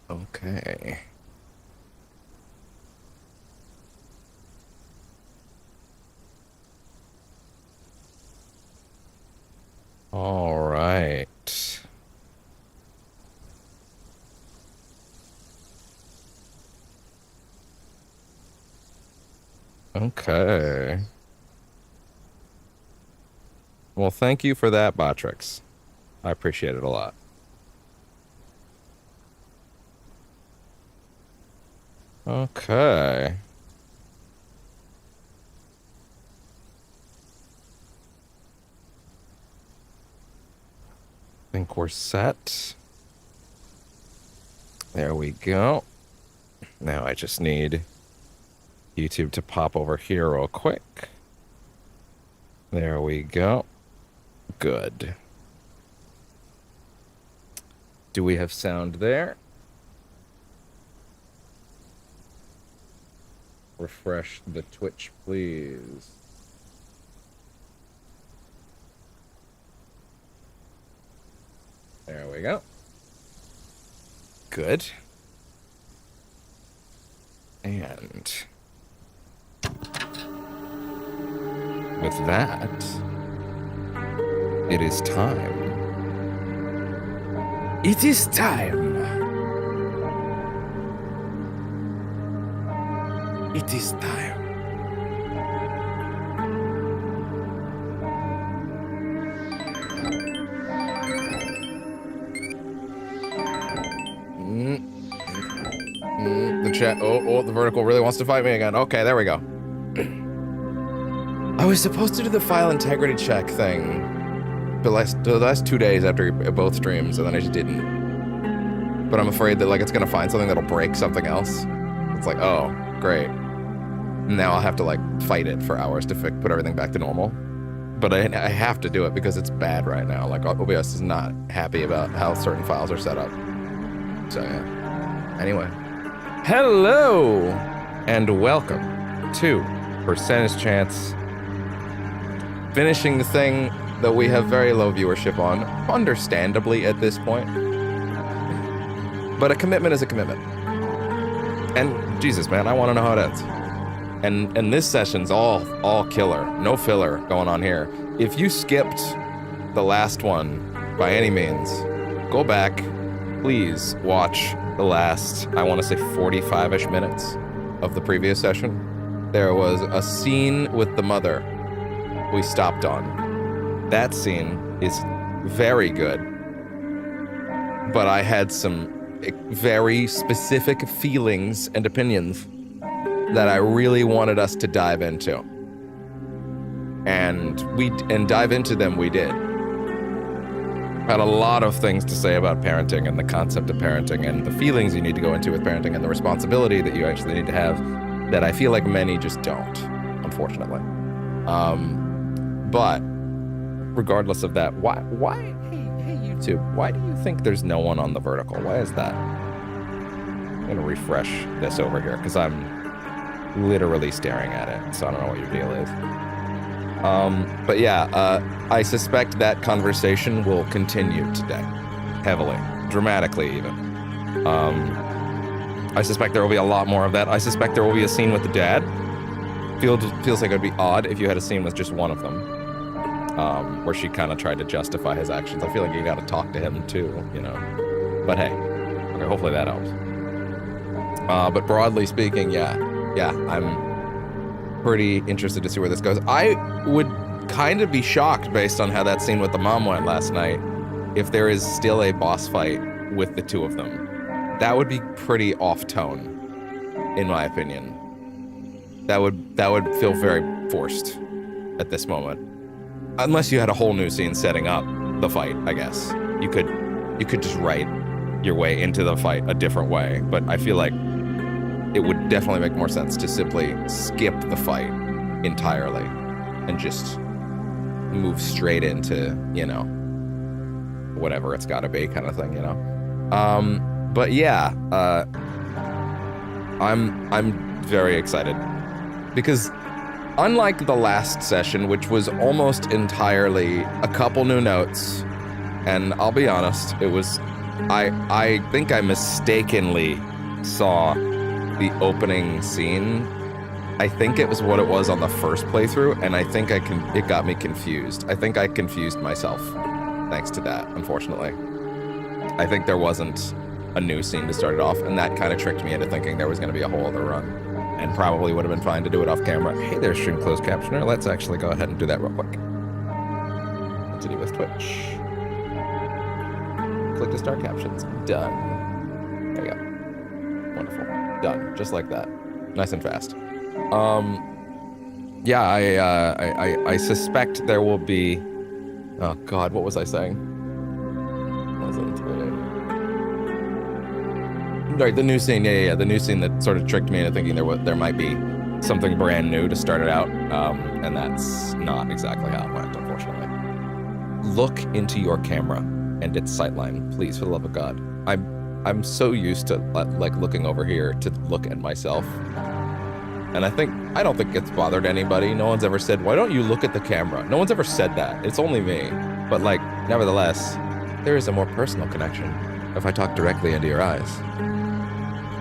Okay. All right. Okay. Well, thank you for that, Botrix. I appreciate it a lot. Okay. Think we're set. There we go. Now I just need YouTube to pop over here real quick. There we go. Good. Do we have sound there? Refresh the Twitch, please. There we go. Good. And with that, it is time. It is time. It is time. The chat. Oh, the vertical really wants to fight me again. Okay, there we go. I was supposed to do the file integrity check thing the last 2 days after both streams, and then I just didn't. But I'm afraid that like it's gonna find something that'll break something else. It's like, oh, great. Now I'll have to like fight it for hours to put everything back to normal. But I have to do it because it's bad right now. Like OBS is not happy about how certain files are set up. So yeah. Anyway. Hello and welcome to Percentage Chance. Finishing the thing that we have very low viewership on, understandably at this point. But a commitment is a commitment. And Jesus, man, I want to know how it ends. And this session's all killer, no filler going on here. If you skipped the last one by any means, go back, please watch the last, I want to say 45-ish minutes of the previous session. There was a scene with the mother we stopped on. That scene is very good, but I had some very specific feelings and opinions that I really wanted us to dive into. And dive into them we did. Had a lot of things to say about parenting and the concept of parenting and the feelings you need to go into with parenting and the responsibility that you actually need to have that I feel like many just don't, unfortunately. But regardless of that, why hey YouTube, why do you think there's no one on the vertical? Why is that? I'm gonna refresh this over here because I'm literally staring at it, so I don't know what your deal is. But yeah, I suspect that conversation will continue today, heavily, dramatically even. I suspect there will be a lot more of that. I suspect there will be a scene with the dad. Feels like it would be odd if you had a scene with just one of them, where she kind of tried to justify his actions. I feel like you got to talk to him too, you know. But hey, okay, hopefully that helps. But broadly speaking, yeah, I'm pretty interested to see where this goes. I would kind of be shocked based on how that scene with the mom went last night if there is still a boss fight with the two of them. That would be pretty off tone, in my opinion. That would feel very forced at this moment. Unless you had a whole new scene setting up the fight, I guess. You could just write your way into the fight a different way, but I feel like it would definitely make more sense to simply skip the fight entirely and just move straight into, you know, whatever it's gotta be kind of thing, you know? But yeah, I'm very excited because unlike the last session, which was almost entirely a couple new notes, and I'll be honest, it was I think I mistakenly saw the opening scene. I think it was what it was on the first playthrough, and I think it got me confused. I think I confused myself thanks to that, unfortunately. I think there wasn't a new scene to start it off, and that kind of tricked me into thinking there was going to be a whole other run, and probably would have been fine to do it off camera. Hey there, stream closed captioner. Let's actually go ahead and do that real quick. Continue with Twitch. Click to start captions. Done. There you go. Wonderful. Done. Just like that. Nice and fast. Yeah, I suspect there will be... Oh God, what was I saying? Right, the new scene, yeah, the new scene that sort of tricked me into thinking there might be something brand new to start it out, and that's not exactly how it went, unfortunately. Look into your camera and its sightline, please, for the love of God. I'm so used to like looking over here to look at myself, and I don't think it's bothered anybody. No one's ever said, "Why don't you look at the camera?" No one's ever said that. It's only me. But like, nevertheless, there is a more personal connection if I talk directly into your eyes.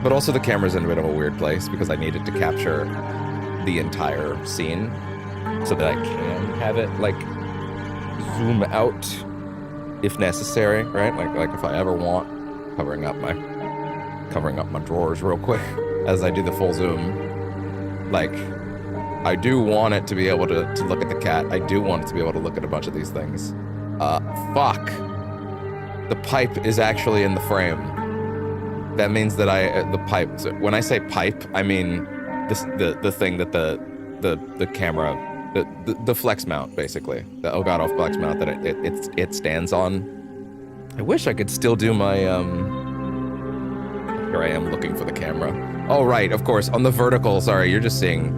But also the camera's in a bit of a weird place because I needed to capture the entire scene so that I can have it like zoom out if necessary, right? Like if I ever want, covering up my drawers real quick as I do the full zoom. Like, I do want it to be able to look at the cat. I do want it to be able to look at a bunch of these things. Fuck. The pipe is actually in the frame. That means that the pipe, so when I say pipe, I mean the thing that the camera, the flex mount, basically. The Oh God Off flex mount that it stands on. I wish I could still do my, here I am looking for the camera. Oh, right, of course, on the vertical, sorry, you're just seeing,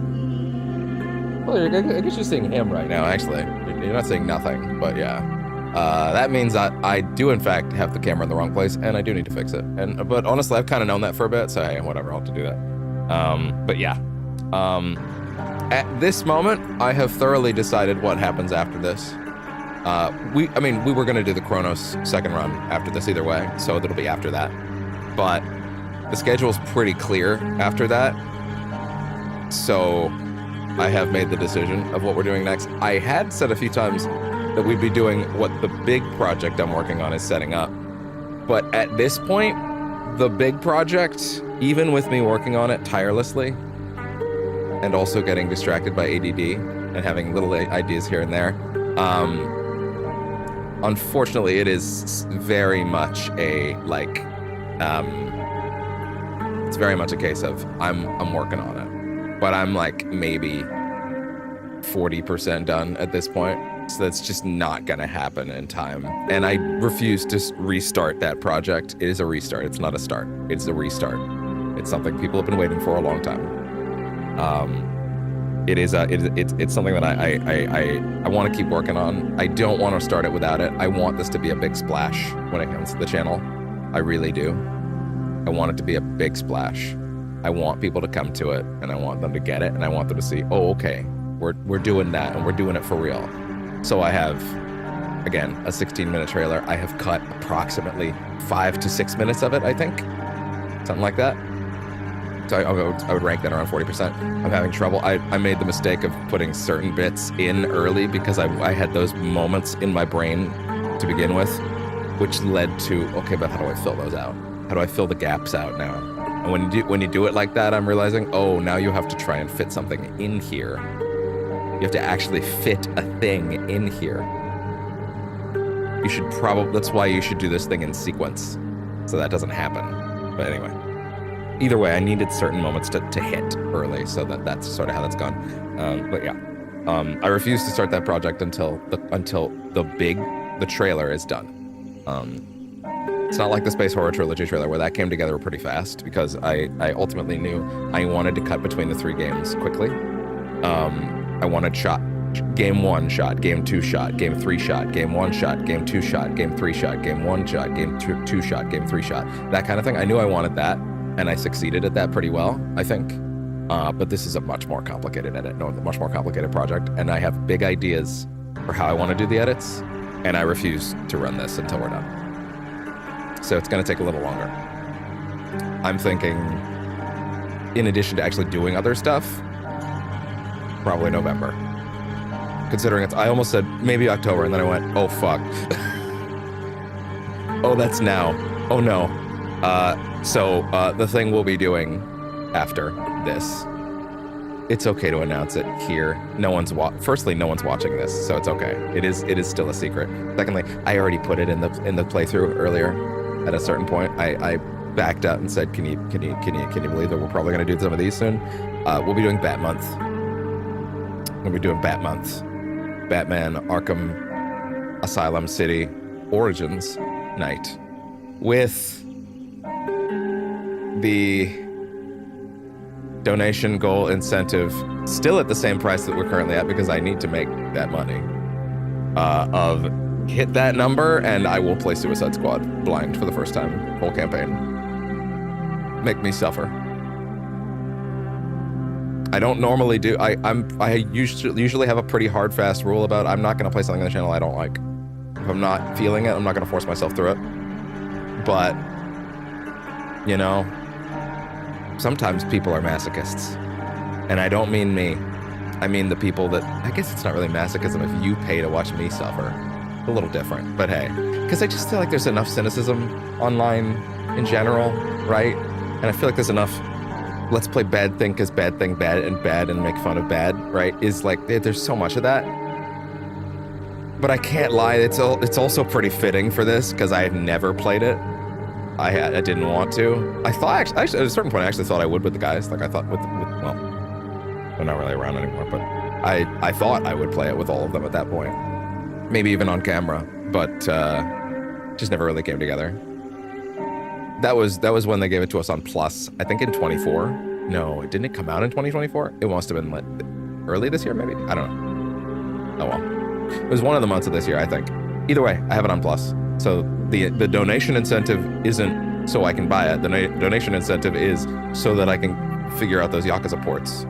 well, I guess you're seeing him right now, actually. You're not seeing nothing, but yeah. That means I do, in fact, have the camera in the wrong place, and I do need to fix it. But honestly, I've kind of known that for a bit, so hey, whatever, I'll have to do that. But yeah. At this moment, I have thoroughly decided what happens after this. We were going to do the Chronos second run after this either way, so it'll be after that. But the schedule's pretty clear after that, so I have made the decision of what we're doing next. I had said a few times that we'd be doing what the big project I'm working on is setting up. But at this point, the big project, even with me working on it tirelessly, and also getting distracted by ADD and having little ideas here and there, unfortunately, it is very much a, like, it's very much a case of I'm working on it, but I'm like maybe 40% done at this point. So that's just not gonna happen in time. And I refuse to restart that project. It is a restart, it's not a start. It's a restart. It's something people have been waiting for a long time. It's something that I want to keep working on. I don't want to start it without it. I want this to be a big splash when it comes to the channel. I really do. I want it to be a big splash. I want people to come to it, and I want them to get it, and I want them to see, oh, okay, we're doing that, and we're doing it for real. So I have, again, a 16-minute trailer. I have cut approximately 5 to 6 minutes of it, I think. Something like that. So I would rank that around 40%. I'm having trouble. I made the mistake of putting certain bits in early because I had those moments in my brain to begin with, which led to, okay, but how do I fill those out? How do I fill the gaps out now? And when you do it like that, I'm realizing, oh, now you have to try and fit something in here. You have to actually fit a thing in here. You should that's why you should do this thing in sequence, so that doesn't happen. But anyway, either way, I needed certain moments to hit early, so that's sort of how that's gone. But yeah, I refuse to start that project until the trailer is done. It's not like the Space Horror Trilogy trailer where that came together pretty fast because I ultimately knew I wanted to cut between the 3 games quickly. I wanted game 1 shot, game 2 shot, game 3 shot, game 1 shot, game 2 shot, game 3 shot, game 1 shot, game 2 shot, game 3 shot, that kind of thing. I knew I wanted that, and I succeeded at that pretty well, I think. But this is a much more complicated much more complicated project, and I have big ideas for how I want to do the edits, and I refuse to run this until we're done. So it's going to take a little longer. I'm thinking, in addition to actually doing other stuff, probably November. Considering I almost said maybe October, and then I went, oh fuck. Oh, that's now. Oh no. So the thing we'll be doing after this, it's okay to announce it here. Firstly, no one's watching this, so it's okay. It is still a secret. Secondly, I already put it in the playthrough earlier. At a certain point, I backed out and said, can you believe that we're probably going to do some of these soon? We'll be doing Bat Month. We'll be doing Bat Month. Batman Arkham Asylum City Origins Night. With the donation goal incentive still at the same price that we're currently at, because I need to make that money. Of hit that number and I will play Suicide Squad blind for the first time, whole campaign. Make me suffer. I don't normally do. I usually have a pretty hard fast rule about I'm not gonna play something on the channel I don't like. If I'm not feeling it, I'm not gonna force myself through it. But you know, sometimes people are masochists, and I don't mean me. I mean the people that, I guess it's not really masochism if you pay to watch me suffer. A little different, but hey, because I just feel like there's enough cynicism online in general, right? And I feel like there's enough let's play bad thing because bad thing bad and make fun of bad, right? Is like, there's so much of that. But I can't lie, it's also pretty fitting for this because I have never played it. I didn't want to. I thought actually at a certain point I actually thought I would with the guys. Like I thought with well, they're not really around anymore, but I thought I would play it with all of them at that point. Maybe even on camera, but just never really came together. That was when they gave it to us on Plus, I think in 24. No, didn't it come out in 2024? It must have been like early this year, maybe? I don't know. Oh well. It was one of the months of this year, I think. Either way, I have it on Plus. So the donation incentive isn't so I can buy it. The donation incentive is so that I can figure out those Yakuza ports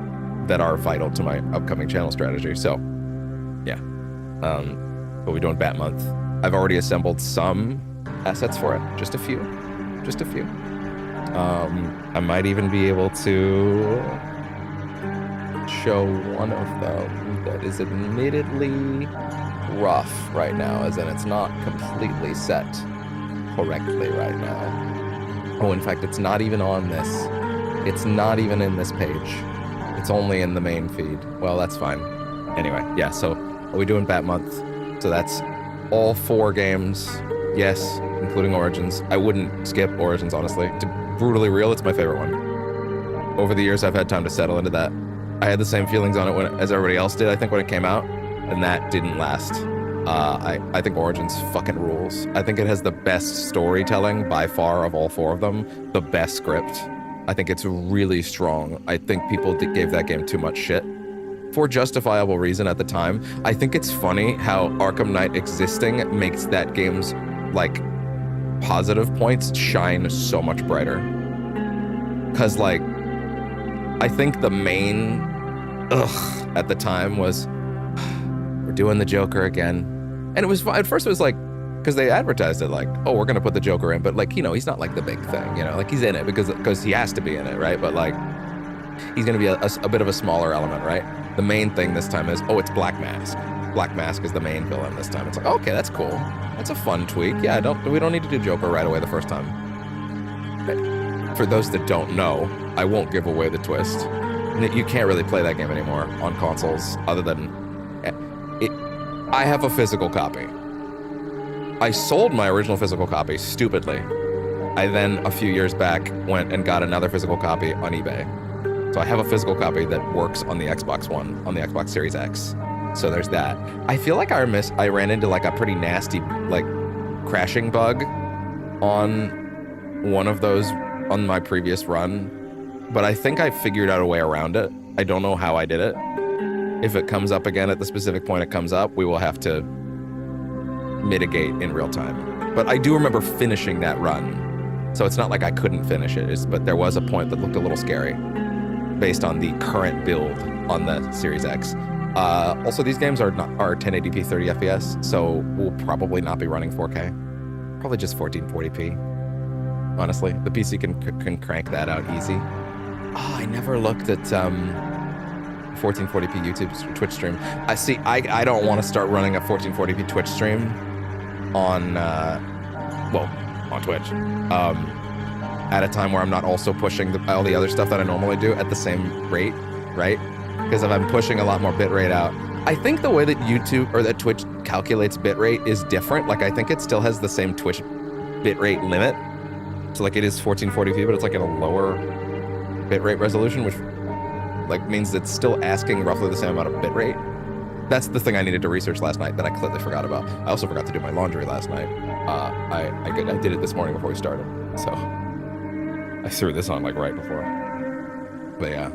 that are vital to my upcoming channel strategy. So, yeah. We'll be doing Bat Month. I've already assembled some assets for it. Just a few. I might even be able to show one of them that is admittedly rough right now, as in it's not completely set correctly right now. Oh, in fact, it's not even on this. It's not even in this page. It's only in the main feed. Well, that's fine. Anyway, yeah, so are we doing Bat Month? So that's all 4 games. Yes, including Origins. I wouldn't skip Origins, honestly. To be brutally real, it's my favorite one. Over the years, I've had time to settle into that. I had the same feelings on it as everybody else did, I think, when it came out, and that didn't last. I think Origins fucking rules. I think it has the best storytelling, by far, of all 4 of them. The best script. I think it's really strong. I think people gave that game too much shit. For justifiable reason at the time. I think it's funny how Arkham Knight existing makes that game's like positive points shine so much brighter. Cause like I think the main at the time was we're doing the Joker again. And it was at first it was like, because they advertised it like, oh, we're gonna put the Joker in, but like, you know, he's not like the big thing, you know, like he's in it because he has to be in it, right? But like he's gonna be a bit of a smaller element, right? The main thing this time is, oh, it's Black Mask. Black Mask is the main villain this time. It's like, okay, that's cool. That's a fun tweak. Yeah, we don't need to do Joker right away the first time. For those that don't know, I won't give away the twist. You can't really play that game anymore on consoles other than I have a physical copy. I sold my original physical copy stupidly. I then, a few years back, went and got another physical copy on eBay. So I have a physical copy that works on the Xbox One, on the Xbox Series X. So there's that. I feel like I ran into like a pretty nasty like crashing bug on one of those on my previous run, but I think I figured out a way around it. I don't know how I did it. If it comes up again at the specific point it comes up, we will have to mitigate in real time. But I do remember finishing that run. So it's not like I couldn't finish it, but there was a point that looked a little scary based on the current build on the Series X. Also, these games are 1080p 30 FPS, so we'll probably not be running 4K. Probably just 1440p. honestly. The PC can crank that out easy. Oh, I never looked at 1440p YouTube Twitch stream. I don't want to start running a 1440p Twitch stream on on Twitch at a time where I'm not also pushing all the other stuff that I normally do at the same rate, right? Because if I'm pushing a lot more bitrate out, I think the way that YouTube or that Twitch calculates bitrate is different. Like, I think it still has the same Twitch bitrate limit. So like it is 1440p, but it's like at a lower bitrate resolution, which like means it's still asking roughly the same amount of bitrate. That's the thing I needed to research last night that I completely forgot about. I also forgot to do my laundry last night. I did it this morning before we started, so I threw this on like right before. But yeah,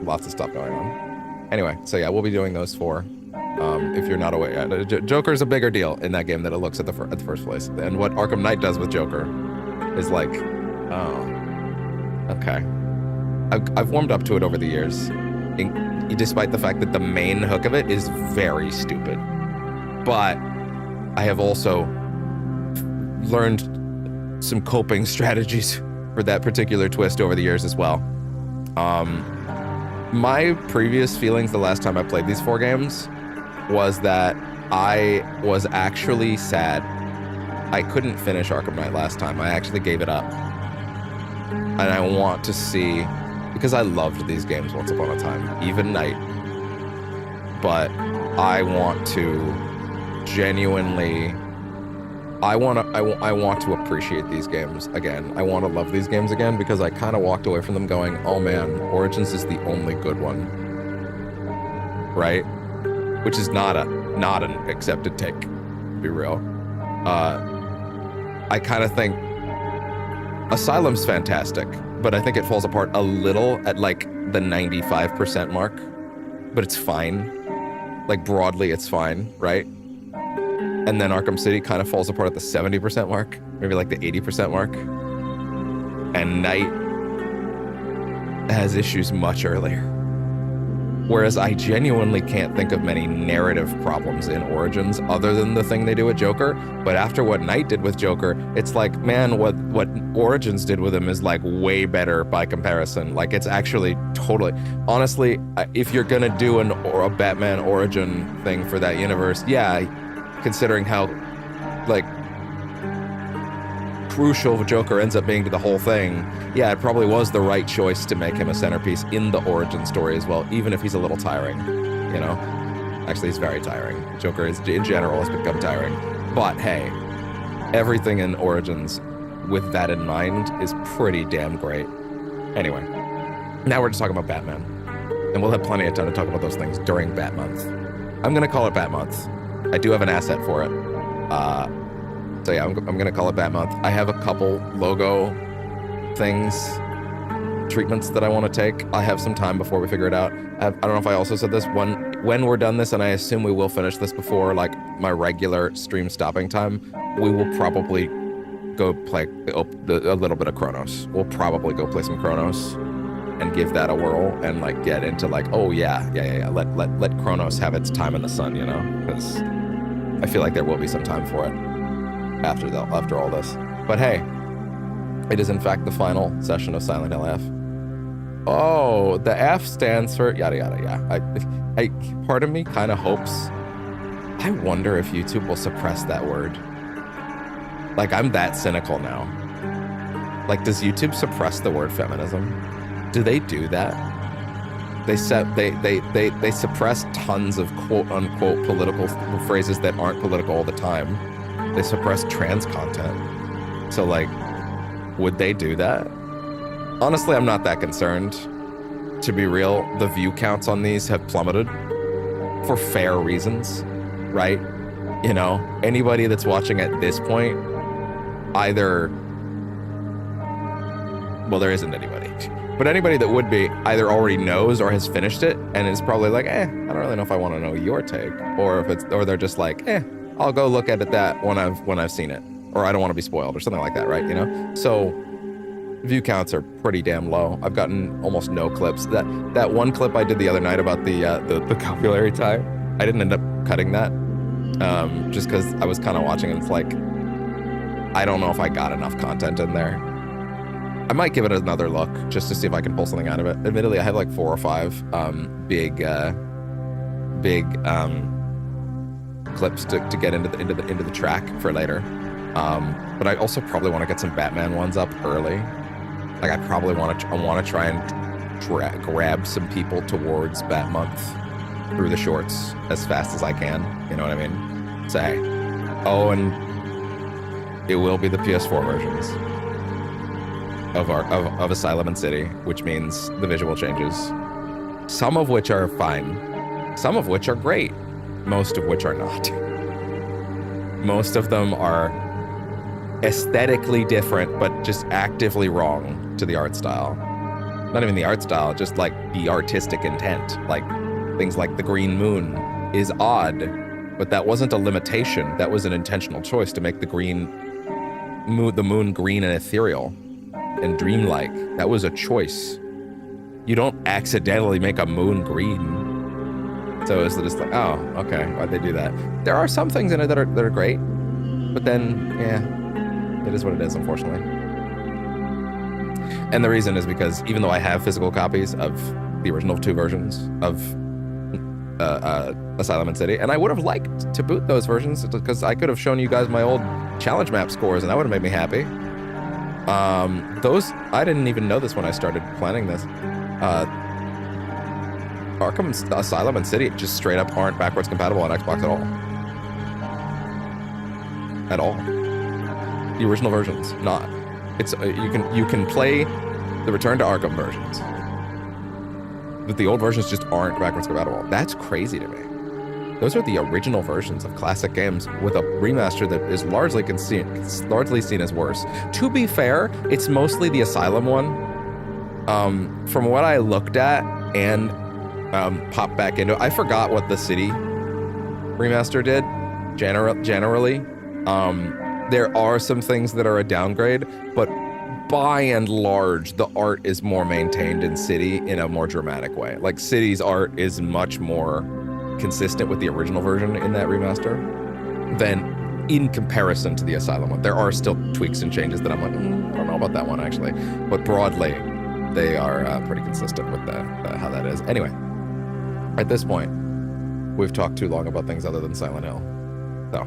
lots of stuff going on. Anyway, so yeah, we'll be doing those 4. If you're not aware, Joker's a bigger deal in that game than it looks at the first place. And what Arkham Knight does with Joker is like, oh, okay. I've warmed up to it over the years, despite the fact that the main hook of it is very stupid. But I have also learned some coping strategies for that particular twist over the years as well. My previous feelings the last time I played these 4 games was that I was actually sad. I couldn't finish Arkham Knight last time. I actually gave it up. And I want to see, because I loved these games once upon a time, even Knight. But I want to genuinely, I want to appreciate these games again. I want to love these games again, because I kind of walked away from them going, oh man, Origins is the only good one. Right? Which is not an accepted take, to be real. I kind of think Asylum's fantastic, but I think it falls apart a little at like the 95% mark, but it's fine. Like broadly, it's fine, right? And then Arkham City kind of falls apart at the 70% mark, maybe like the 80% mark. And Knight has issues much earlier. Whereas I genuinely can't think of many narrative problems in Origins other than the thing they do with Joker. But after what Knight did with Joker, it's like, man, what Origins did with him is like way better by comparison. Like, it's actually totally, honestly, if you're gonna do a Batman origin thing for that universe, yeah, considering how like crucial Joker ends up being to the whole thing, yeah, it probably was the right choice to make him a centerpiece in the origin story as well, even if he's a little tiring, you know? Actually, he's very tiring. Joker is, in general, has become tiring. But hey, everything in Origins with that in mind is pretty damn great. Anyway, now we're just talking about Batman. And we'll have plenty of time to talk about those things during Bat Month. I'm gonna call it Bat Month. I do have an asset for it. So yeah, I'm gonna call it Bat Month. I have a couple logo things, treatments that I want to take. I have some time before we figure it out. I don't know if I also said this, when we're done this, and I assume we will finish this before like my regular stream stopping time, we will probably go play a little bit of Chronos. We'll probably go play some Chronos and give that a whirl and like get into like, oh yeah. Let Chronos have its time in the sun, you know? Because I feel like there will be some time for it after all this. But hey, it is in fact the final session of Silent Hill F. Oh, the F stands for yada yada, yeah. I part of me kind of hopes, I wonder if YouTube will suppress that word. Like, I'm that cynical now. Like, does YouTube suppress the word feminism? Do they do that? They suppress tons of quote unquote political phrases that aren't political all the time. They suppress trans content. So like, would they do that? Honestly, I'm not that concerned. To be real, the view counts on these have plummeted for fair reasons, right? You know, anybody that's watching at this point, either, well, there isn't anybody, but anybody that would be either already knows or has finished it and is probably like, I don't really know if I want to know your take, or they're just like, I'll go look at it when I've seen it, or I don't want to be spoiled or something like that, right? You know, so view counts are pretty damn low. I've gotten almost no clips. That one clip I did the other night about the vocabulary time, I didn't end up cutting that, just because I was kind of watching and it's like, I don't know if I got enough content in there I might give it another look just to see if I can pull something out of it. Admittedly, I have like 4 or 5 big clips to get into the track for later. But I also probably want to get some Batman ones up early. Like I probably want to try and grab some people towards Bat Month through the shorts as fast as I can. You know what I mean? Say, oh, and it will be the PS4 versions of Asylum and City, which means the visual changes, some of which are fine, some of which are great, most of which are not. Most of them are aesthetically different, but just actively wrong to the art style. Not even the art style, just like the artistic intent. Like things like the green moon is odd, but that wasn't a limitation. That was an intentional choice to make the moon green and ethereal and dreamlike. That was a choice. You don't accidentally make a moon green. So it's just like, oh, okay, why'd they do that? There are some things in it that are great, but then, yeah, it is what it is, unfortunately. And the reason is because even though I have physical copies of the original 2 versions of Asylum and City, and I would have liked to boot those versions because I could have shown you guys my old challenge map scores and that would have made me happy. Those, I didn't even know this when I started planning this. Arkham Asylum and City just straight up aren't backwards compatible on Xbox at all. At all. The original versions, not. It's you can play the Return to Arkham versions, but the old versions just aren't backwards compatible. That's crazy to me. Those are the original versions of classic games with a remaster that is largely seen as worse. To be fair, it's mostly the Asylum one. From what I looked at and popped back into it, I forgot what the City remaster did. Generally, there are some things that are a downgrade, but by and large, the art is more maintained in City in a more dramatic way. Like City's art is much more consistent with the original version in that remaster than in comparison to the Asylum one. There are still tweaks and changes that I'm like, I don't know about that one actually, but broadly they are pretty consistent with how that is. Anyway, at this point, we've talked too long about things other than Silent Hill, so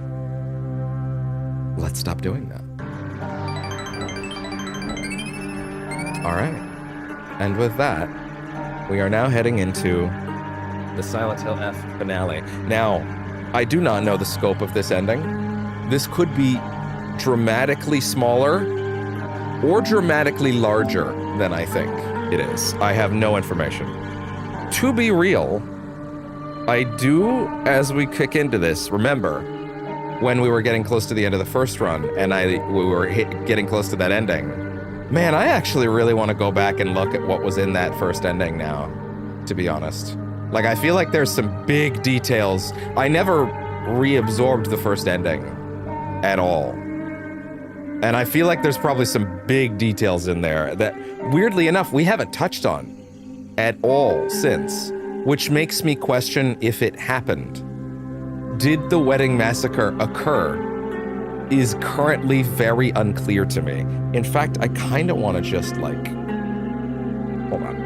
let's stop doing that. All right, and with that, we are now heading into the Silent Hill F finale. Now, I do not know the scope of this ending. This could be dramatically smaller or dramatically larger than I think it is. I have no information. To be real, I do, as we kick into this, remember when we were getting close to the end of the first run and we were getting close to that ending. Man, I actually really want to go back and look at what was in that first ending now, to be honest. Like, I feel like there's some big details. I never reabsorbed the first ending at all. And I feel like there's probably some big details in there that, weirdly enough, we haven't touched on at all since, which makes me question if it happened. Did the wedding massacre occur? Is currently very unclear to me. In fact, I kind of want to just, like... Hold on.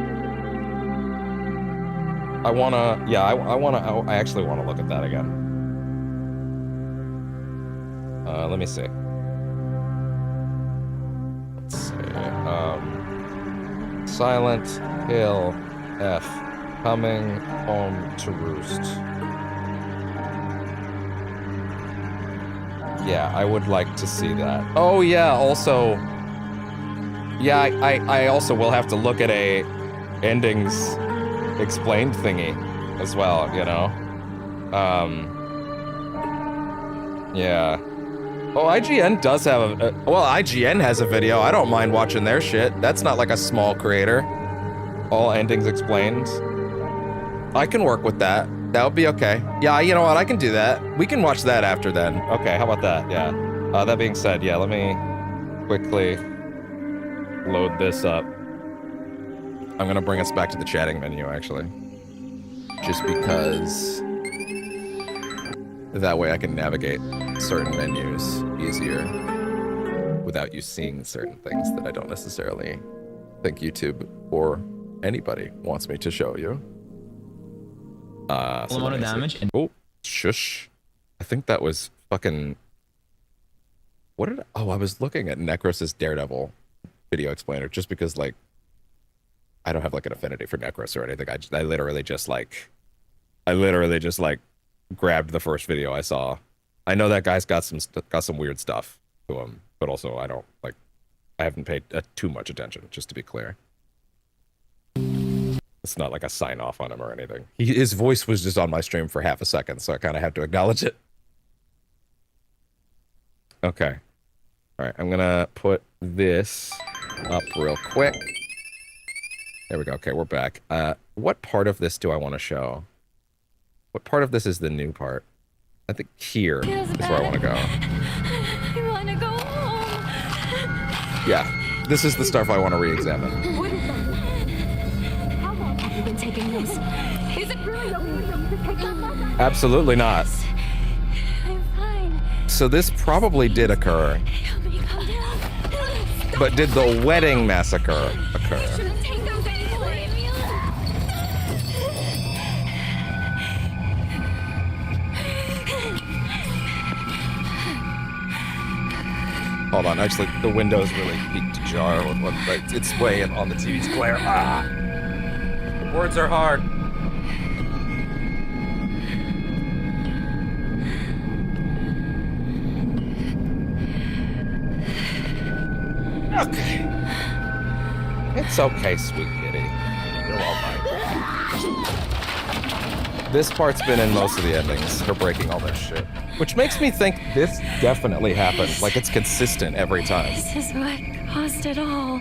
I actually want to look at that again. Let me see. Let's see. Silent Hill F. Coming Home to Roost. Yeah, I would like to see that. Oh yeah, also... Yeah, I also will have to look at a endings explained thingy as well, you know? Yeah. Oh, IGN does have well, IGN has a video. I don't mind watching their shit. That's not like a small creator. All endings explained. I can work with that. That would be okay. Yeah, you know what? I can do that. We can watch that after then. Okay, how about that? Yeah. That being said, yeah, let me quickly load this up. I'm gonna bring us back to the chatting menu, actually. Just because that way I can navigate certain menus easier. without you seeing certain things that I don't necessarily think YouTube or anybody wants me to show you. So amount of damage. And oh, shush. I think that was fucking... What did I was looking at Necros's Daredevil video explainer just because, like, I don't have, like, an affinity for Necros or anything. I literally just, like... grabbed the first video I saw. I know that guy's got some weird stuff to him, but also I don't, like... I haven't paid too much attention, just to be clear. It's not like a sign off on him or anything. His voice was just on my stream for half a second, so I kind of had to acknowledge it. Okay. All right, I'm gonna put this up real quick. There we go. Okay, we're back. What part of this do I want to show? What part of this is the new part? I think here is where I want to go. I want to go home. Yeah, this is the stuff I want to re-examine. What is that? How long have you been taking this? Is it really okay for me to take that? Absolutely not. I'm fine. So this probably did occur. Help me calm down. Stop. But did the wedding massacre occur? Shouldn't take those anymore. Hold on, actually, the window's really peaked ajar with what it's weighing on the TV's glare. Ah! Words are hard. Okay. It's okay, sweet kitty. You're all mine. This part's been in most of the endings, her breaking all that shit. Which makes me think this definitely happened. Like, it's consistent every time. This is what caused it all.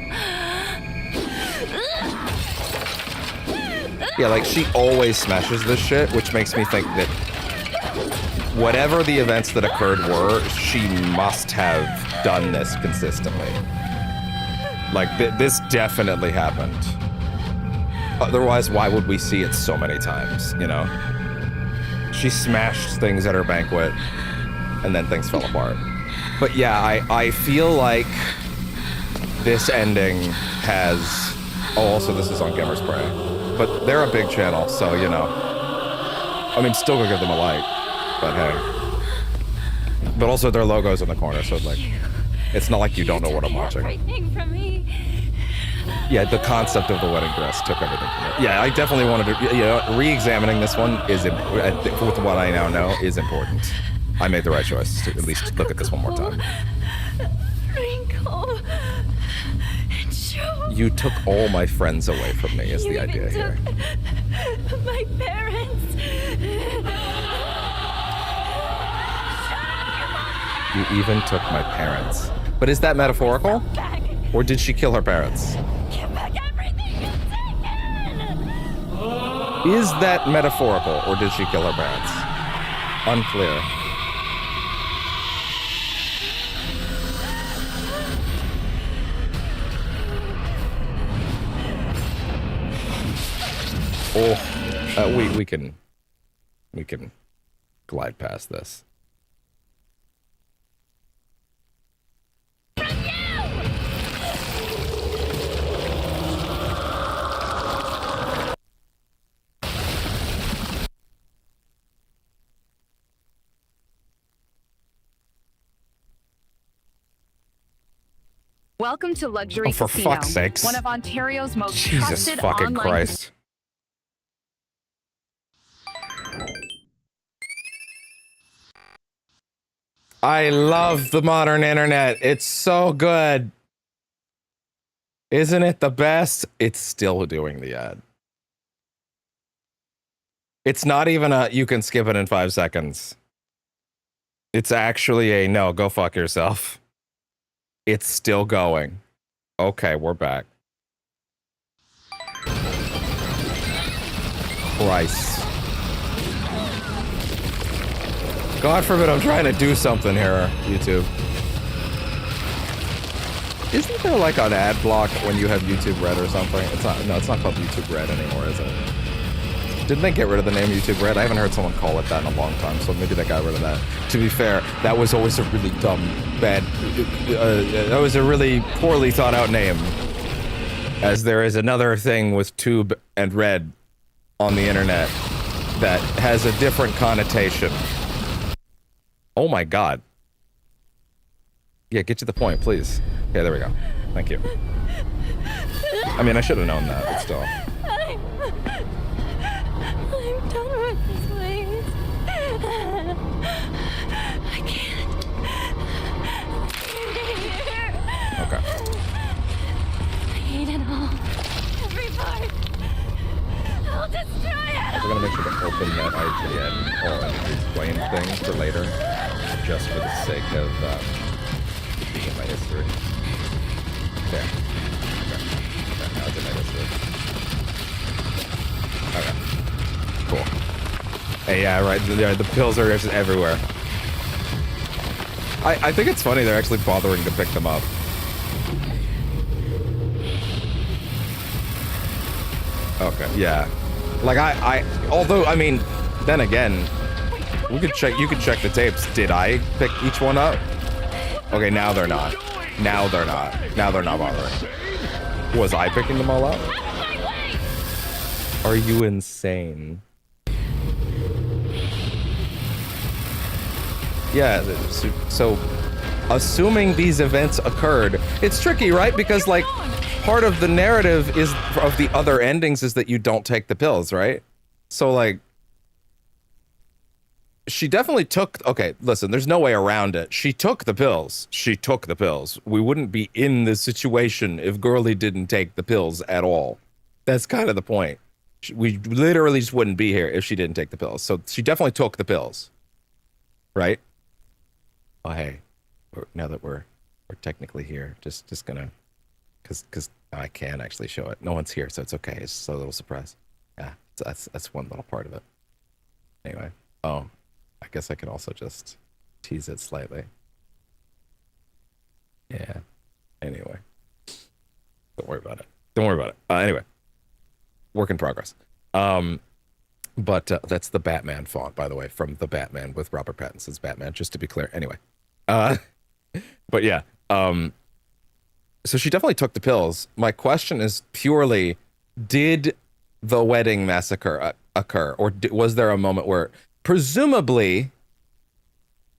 Yeah, like, she always smashes this shit, which makes me think that whatever the events that occurred were, she must have done this consistently. Like, this definitely happened. Otherwise, why would we see it so many times, you know? She smashed things at her banquet, and then things fell apart. But yeah, I feel like this ending has... Oh, also this is on Gamer's Prey. But they're a big channel, so, you know. I mean, still go give them a like, but hey. But also their logo's in the corner, so like... It's not like you don't know what I'm watching. Everything from me. Yeah, the concept of the wedding dress took everything from it. Yeah, I definitely wanted to, you know, re-examining this one is, with what I now know, is important. I made the right choice to at least look at this one more time. Wrinkle. You took all my friends away from me is the idea here. My parents. You even took my parents. But is that metaphorical? Or did she kill her parents? Give back everything you've taken! Is that metaphorical, or did she kill her parents? Unclear. Oh, we can glide past this. Welcome to Luxury for Casino, fuck's sakes. one of Ontario's most Jesus trusted fucking online Christ. I love the modern internet. It's so good. Isn't it the best? It's still doing the ad. It's not even a, you can skip it in 5 seconds. It's actually a, no, go fuck yourself. It's still going. Okay, we're back. Christ. God forbid I'm trying to do something here, YouTube. Isn't there like an ad block when you have YouTube Red or something? It's not, no, it's not called YouTube Red anymore, is it? Didn't they get rid of the name YouTube Red? I haven't heard someone call it that in a long time, so maybe they got rid of that. To be fair, that was always a really dumb, bad, that was a really poorly thought out name. As there is another thing with tube and red on the internet that has a different connotation. Oh my god. Yeah, get to the point, please. Okay, there we go. Thank you. I mean, I should have known that, but still. I'm done with this place. I can't. Okay. I hate it all. Every part. I'll destroy it. We're gonna make sure to open that IGN or explain thing for later, just for the sake of being in my history. There. Okay. Okay, now it's in my history. Okay. Cool. Hey, yeah, right. The pills are just everywhere. I think it's funny they're actually bothering to pick them up. Okay, yeah. Like although I mean, then again, you could check the tapes. Did I pick each one up? Okay, now they're not. Now they're not. Now they're not bothering. Was I picking them all up? Are you insane? Yeah, so assuming these events occurred, it's tricky, right? Because like part of the narrative is of the other endings is that you don't take the pills, right? So like she definitely took, okay, listen, there's no way around it. She took the pills. She took the pills. We wouldn't be in this situation if Girly didn't take the pills at all. That's kind of the point. We literally just wouldn't be here if she didn't take the pills. So she definitely took the pills. Right? Oh, hey. Now that we're technically here, just gonna, because I can actually show it. No one's here, so it's okay. It's just a little surprise. Yeah, that's one little part of it. Anyway. Oh. I guess I could also just tease it slightly. Yeah. Anyway. Don't worry about it. Don't worry about it. Anyway. Work in progress. But that's the Batman font, by the way, from the Batman with Robert Pattinson's Batman, just to be clear. Anyway. But yeah. So she definitely took the pills. My question is purely, did the wedding massacre occur? Or was there a moment where... Presumably,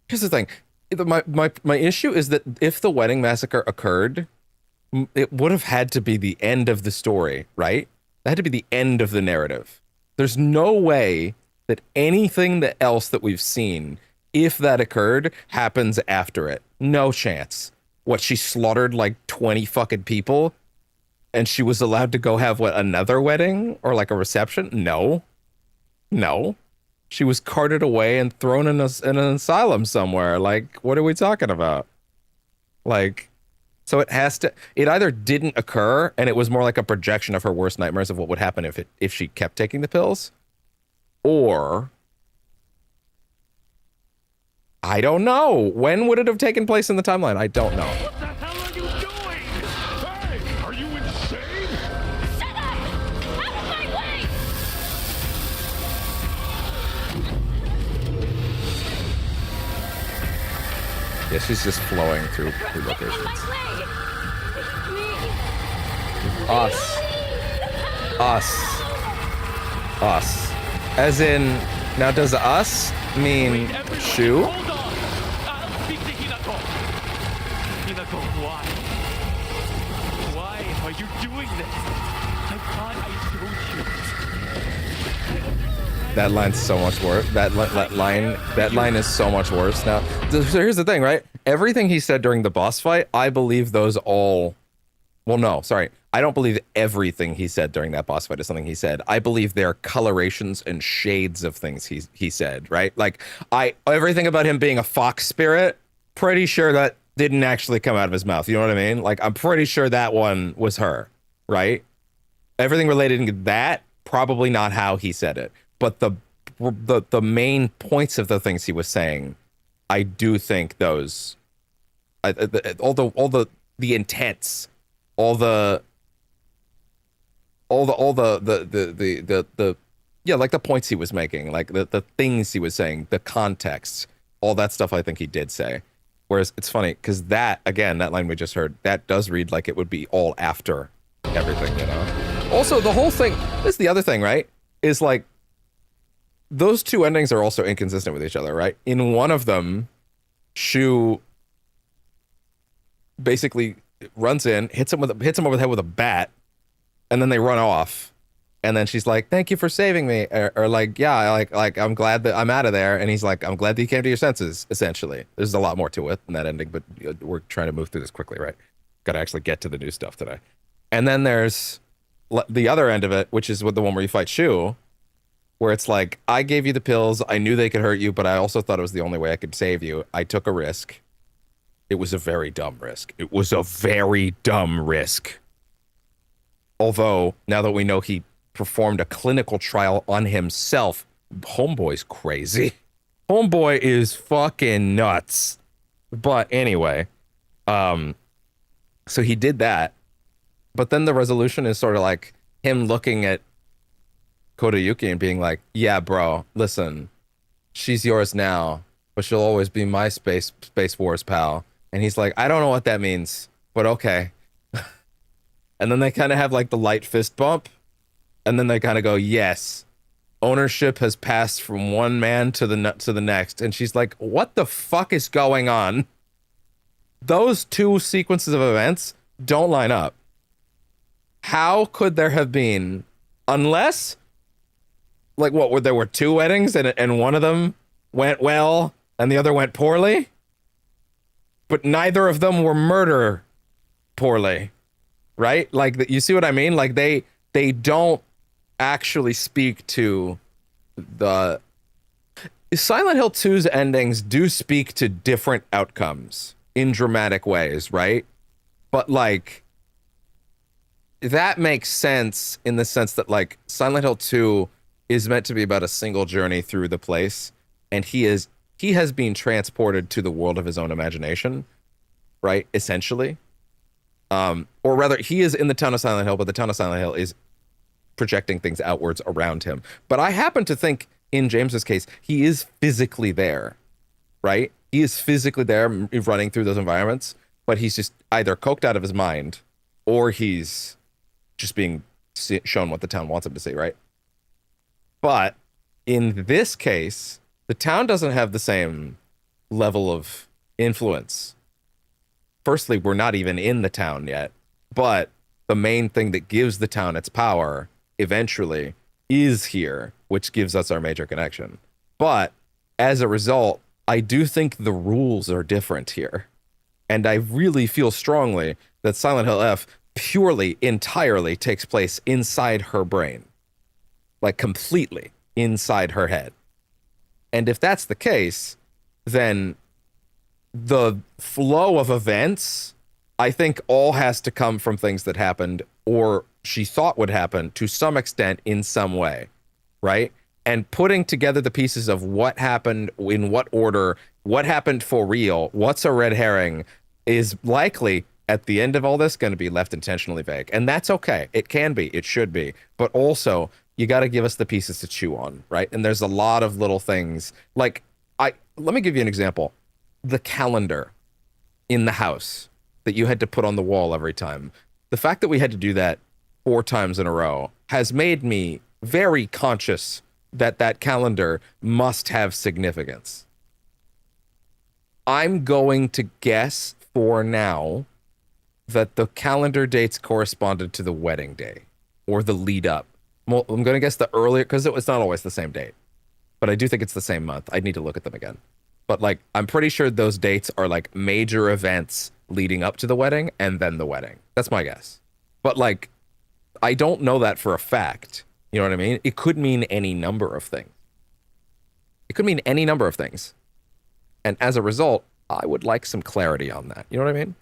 here's the thing. My issue is that if the wedding massacre occurred, it would have had to be the end of the story, right? That had to be the end of the narrative. There's no way that anything else that we've seen, if that occurred, happens after it. No chance. What, she slaughtered like 20 fucking people? And she was allowed to go have, what, another wedding? Or like a reception? No. No. She was carted away and thrown in an asylum somewhere. Like, what are we talking about? Like, so it either didn't occur and it was more like a projection of her worst nightmares of what would happen if she kept taking the pills, or I don't know. When would it have taken place in the timeline? I don't know. What the hell are you doing? Hey, are you insane? Shut up! Out of my way! Yeah, she's just flowing through locations. Us. As in, now does us mean shoe? Hold on. I'll speak to Hinako. Hinako, why? Why are you doing this? I thought I showed you. That line's so much worse. That line is so much worse now. So here's the thing, right? Everything he said during the boss fight, I believe those all... Well, no, sorry. I don't believe everything he said during that boss fight is something he said. I believe they're colorations and shades of things he said, right? Like, everything about him being a fox spirit, pretty sure that didn't actually come out of his mouth. You know what I mean? Like, I'm pretty sure that one was her, right? Everything related to that, probably not how he said it. But the main points of the things he was saying, I do think those, all the intents, Yeah, like the points he was making, like the things he was saying, the context, all that stuff I think he did say. Whereas it's funny, because that, again, that line we just heard, that does read like it would be all after everything, you know? Also, the whole thing, this is the other thing, right? Is like, those two endings are also inconsistent with each other, right? In one of them, Shu basically runs in, hits him over the head with a bat, and then they run off. And then she's like, "Thank you for saving me," or like, "Yeah, like I'm glad that I'm out of there." And he's like, "I'm glad that you came to your senses." Essentially, there's a lot more to it in that ending, but we're trying to move through this quickly, right? Got to actually get to the new stuff today. And then there's the other end of it, which is with the one where you fight Shu, where it's like, "I gave you the pills. I knew they could hurt you, but I also thought it was the only way I could save you. I took a risk. It was a very dumb risk. It was a very dumb risk. Although now that we know he performed a clinical trial on himself, homeboy's crazy. Homeboy is fucking nuts." But anyway, so he did that, but then the resolution is sort of like him looking at Kodayuki and being like, "Yeah, bro, listen, she's yours now, but she'll always be my Space Wars pal." And he's like, "I don't know what that means, but okay." And then they kind of have like the light fist bump. And then they kind of go, "Yes, ownership has passed from one man to the next." And she's like, "What the fuck is going on?" Those two sequences of events don't line up. How could there have been, unless, like, what, there were two weddings and one of them went well and the other went poorly? But neither of them were murder poorly, right? Like, you see what I mean? Like, they don't actually speak to the Silent Hill 2's endings do speak to different outcomes in dramatic ways, right? But like, that makes sense in the sense that like Silent Hill 2 is meant to be about a single journey through the place, and he has been transported to the world of his own imagination, right? Essentially. Or rather, he is in the town of Silent Hill, but the town of Silent Hill is projecting things outwards around him. But I happen to think in James's case, he is physically there, right? He is physically there running through those environments, but he's just either coked out of his mind or he's just being shown what the town wants him to see, right? But in this case, the town doesn't have the same level of influence. Firstly, we're not even in the town yet, but the main thing that gives the town its power eventually is here, which gives us our major connection. But as a result, I do think the rules are different here. And I really feel strongly that Silent Hill F purely, entirely takes place inside her brain. Like completely inside her head. And if that's the case, then the flow of events, I think, all has to come from things that happened or she thought would happen to some extent in some way, right? And putting together the pieces of what happened, in what order, what happened for real, what's a red herring, is likely, at the end of all this, going to be left intentionally vague. And that's okay. It can be. It should be. But also, you got to give us the pieces to chew on, right? And there's a lot of little things. Like, let me give you an example. The calendar in the house that you had to put on the wall every time. The fact that we had to do that 4 times in a row has made me very conscious that that calendar must have significance. I'm going to guess for now that the calendar dates corresponded to the wedding day or the lead up. Well, I'm going to guess the earlier, because it's not always the same date, but I do think it's the same month. I'd need to look at them again. But like, I'm pretty sure those dates are like major events leading up to the wedding and then the wedding. That's my guess. But like, I don't know that for a fact. You know what I mean? It could mean any number of things. It could mean any number of things. And as a result, I would like some clarity on that. You know what I mean?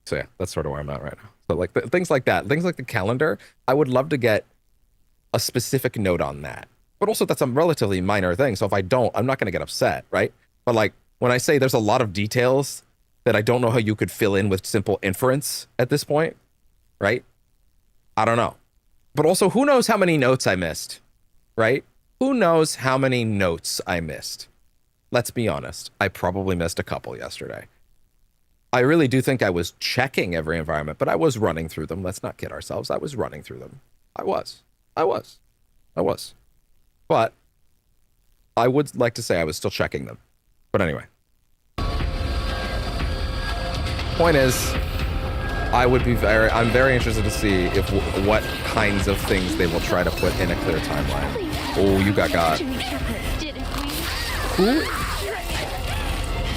So yeah, that's sort of where I'm at right now. So like things like that, things like the calendar, I would love to get a specific note on that. But also that's a relatively minor thing. So if I don't, I'm not going to get upset, right? But like when I say there's a lot of details that I don't know how you could fill in with simple inference at this point, right? I don't know. But also, who knows how many notes I missed? right? Who knows how many notes I missed? Let's be honest. I probably missed a couple yesterday. I really do think I was checking every environment, but I was running through them. Let's not kid ourselves. I was running through them. I was. But I would like to say I was still checking them. But anyway. Point is, I'm very interested to see what kinds of things they will try to put in a clear timeline. Oh, you got. Who?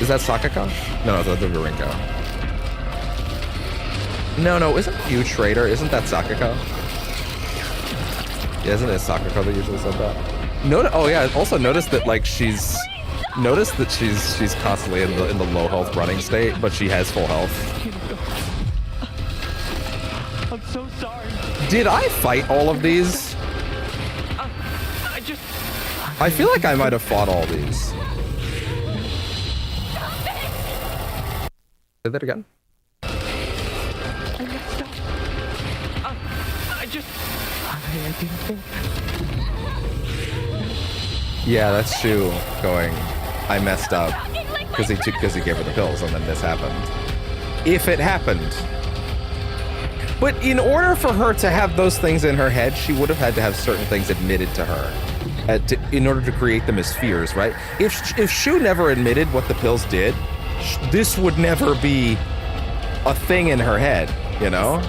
Is that Sakaka? No, the Rinko. No, isn't you Trader? Isn't that Sakaka? Yeah, isn't it Sakaka that usually said that? Oh yeah, also notice that like she's constantly in the low health running state, but she has full health. I'm so sorry. Did I fight all of these? I feel like I might have fought all these. Say that again. I messed up. I didn't think. Yeah, that's Shu going, I messed up because he gave her the pills and then this happened. If it happened. But in order for her to have those things in her head, she would have had to have certain things admitted to her in order to create them as fears, right? If Shu never admitted what the pills did, this would never be a thing in her head, you know?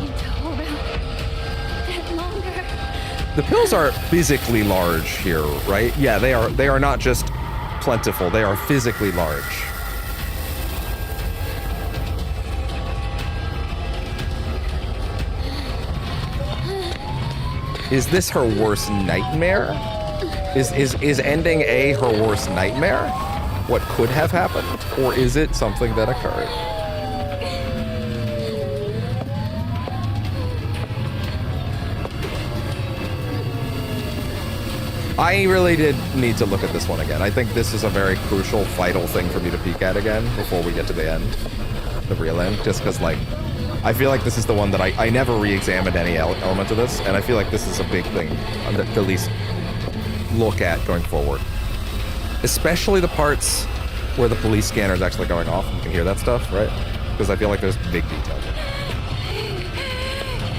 The pills are physically large here, right? Yeah, they are not just plentiful, they are physically large. Is this her worst nightmare? Is ending A her worst nightmare? What could have happened? Or is it something that occurred? I really did need to look at this one again. I think this is a very crucial, vital thing for me to peek at again before we get to the end, the real end, just because, like, I feel like this is the one that I never re-examined any element of this, and I feel like this is a big thing to at least look at going forward. Especially the parts where the police scanner is actually going off. You can hear that stuff, right? Because I feel like there's big details.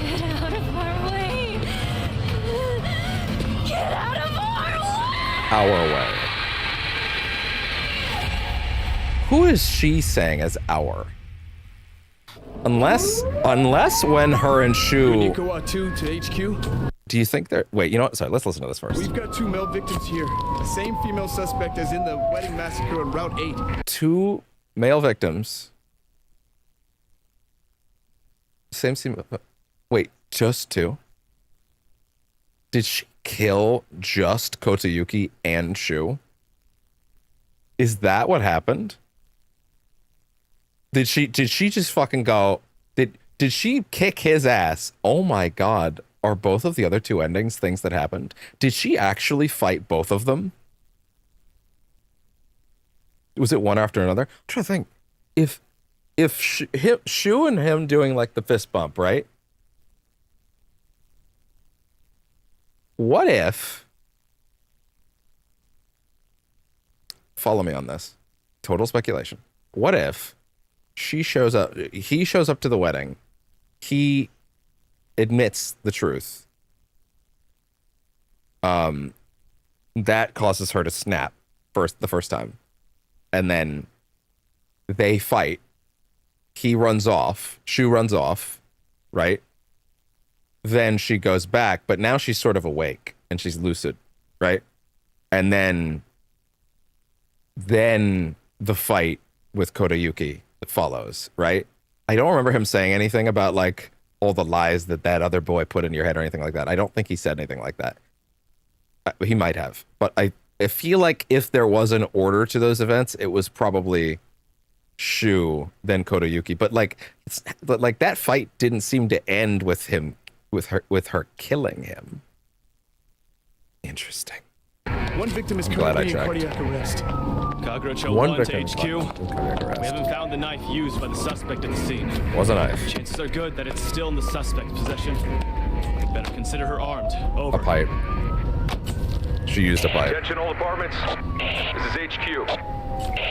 Get out of our way! Get out of our way! Our way. Who is she saying as our? Unless when her and Shu... Nikawa 2 to HQ. Do you think they're... Wait, you know what? Sorry, let's listen to this first. We've got 2 male victims here. The same female suspect as in the wedding massacre on Route 8. 2 male victims. Same... Wait, just 2? Did she kill just Kotayuki and Shu? Is that what happened? Did she just fucking go... Did she kick his ass? Oh my god. Are both of the other 2 endings things that happened? Did she actually fight both of them? Was it one after another? I'm trying to think. If Shu and him doing like the fist bump, right? What if... Follow me on this. Total speculation. What if he shows up to the wedding, he admits the truth, that causes her to snap the first time, and then they fight, he runs off, Shu runs off, right? Then she goes back, but now she's sort of awake and she's lucid, right? And then the fight with Kotayuki follows, right? I don't remember him saying anything about like all the lies that other boy put in your head or anything like that. I don't think he said anything like that. He might have, but I feel like if there was an order to those events, it was probably Shu, then Kotayuki. But like that fight didn't seem to end with her killing him. Interesting. One victim is Glad I currently in checked. cardiac arrest. Kagrocho One 1 to victim HQ. in cardiac arrest. We haven't found the knife used by the suspect at the scene. Was a knife. Chances are good that it's still in the suspect's possession. Better consider her armed. Over. A pipe. She used a pipe. Attention all apartments. This is HQ.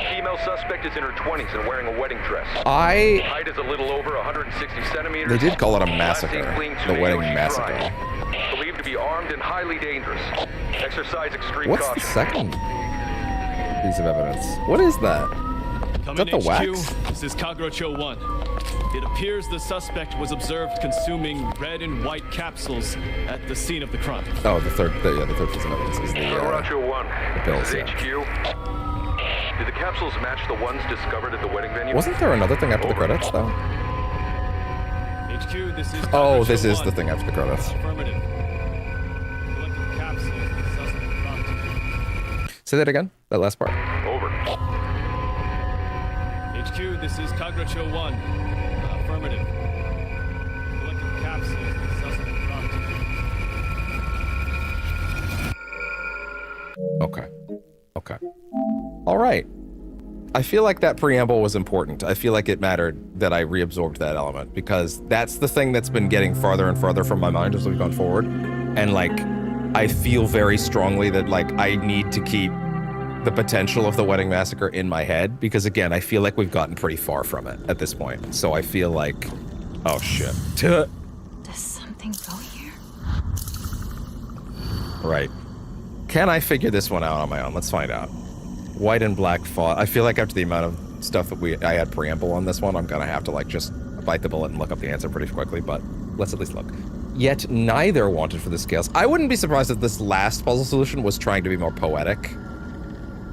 Female suspect is in her 20s and wearing a wedding dress. Height is a little over 160 centimeters. They did call it a Last seen massacre. fleeing to The wedding Yoshi massacre. Drive. Believed to be armed and highly dangerous. Exercise extreme What's caution. the second piece of evidence? What is that? Come that in the HQ. wax? This is Kagrocho 1. It appears the suspect was observed consuming red and white capsules at the scene of the crime. Oh, the third piece of evidence is the Roger 1. pills, This is yeah. HQ. Did the capsules match the ones discovered at the wedding venue? Wasn't there another thing after the Over. credits, though? HQ, this is Oh, Kagrocho this is 1. the thing after the credits. Affirmative. Collected capsules. The suspect brought to Say that again, that last part. Over. HQ, this is Kagrocho 1. Affirmative. Collected capsules. The suspect brought to Okay. Okay. All right. I feel like that preamble was important. I feel like it mattered that I reabsorbed that element because that's the thing that's been getting farther and farther from my mind as we've gone forward. And like, I feel very strongly that like I need to keep the potential of the wedding massacre in my head because again, I feel like we've gotten pretty far from it at this point. So I feel like, oh shit. Does something go here? Right. Can I figure this one out on my own? Let's find out. White and black font. I feel like after the amount of stuff that I had preamble on this one, I'm gonna have to like just bite the bullet and look up the answer pretty quickly, but let's at least look. Yet neither wanted for the scales. I wouldn't be surprised if this last puzzle solution was trying to be more poetic.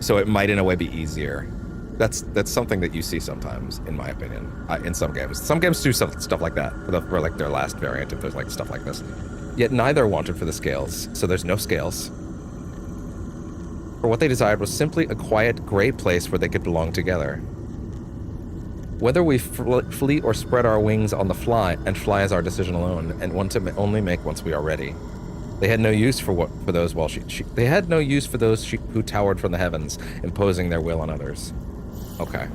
So it might in a way be easier. That's something that you see sometimes, in my opinion, in some games. Some games do stuff like that, for like their last variant, if there's like stuff like this. Yet neither wanted for the scales, so there's no scales. For what they desired was simply a quiet, gray place where they could belong together. Whether we flee or spread our wings on the fly, and fly is our decision alone, and one to only make once we are ready. They had no use for those they had no use for those who towered from the heavens, imposing their will on others. Okay.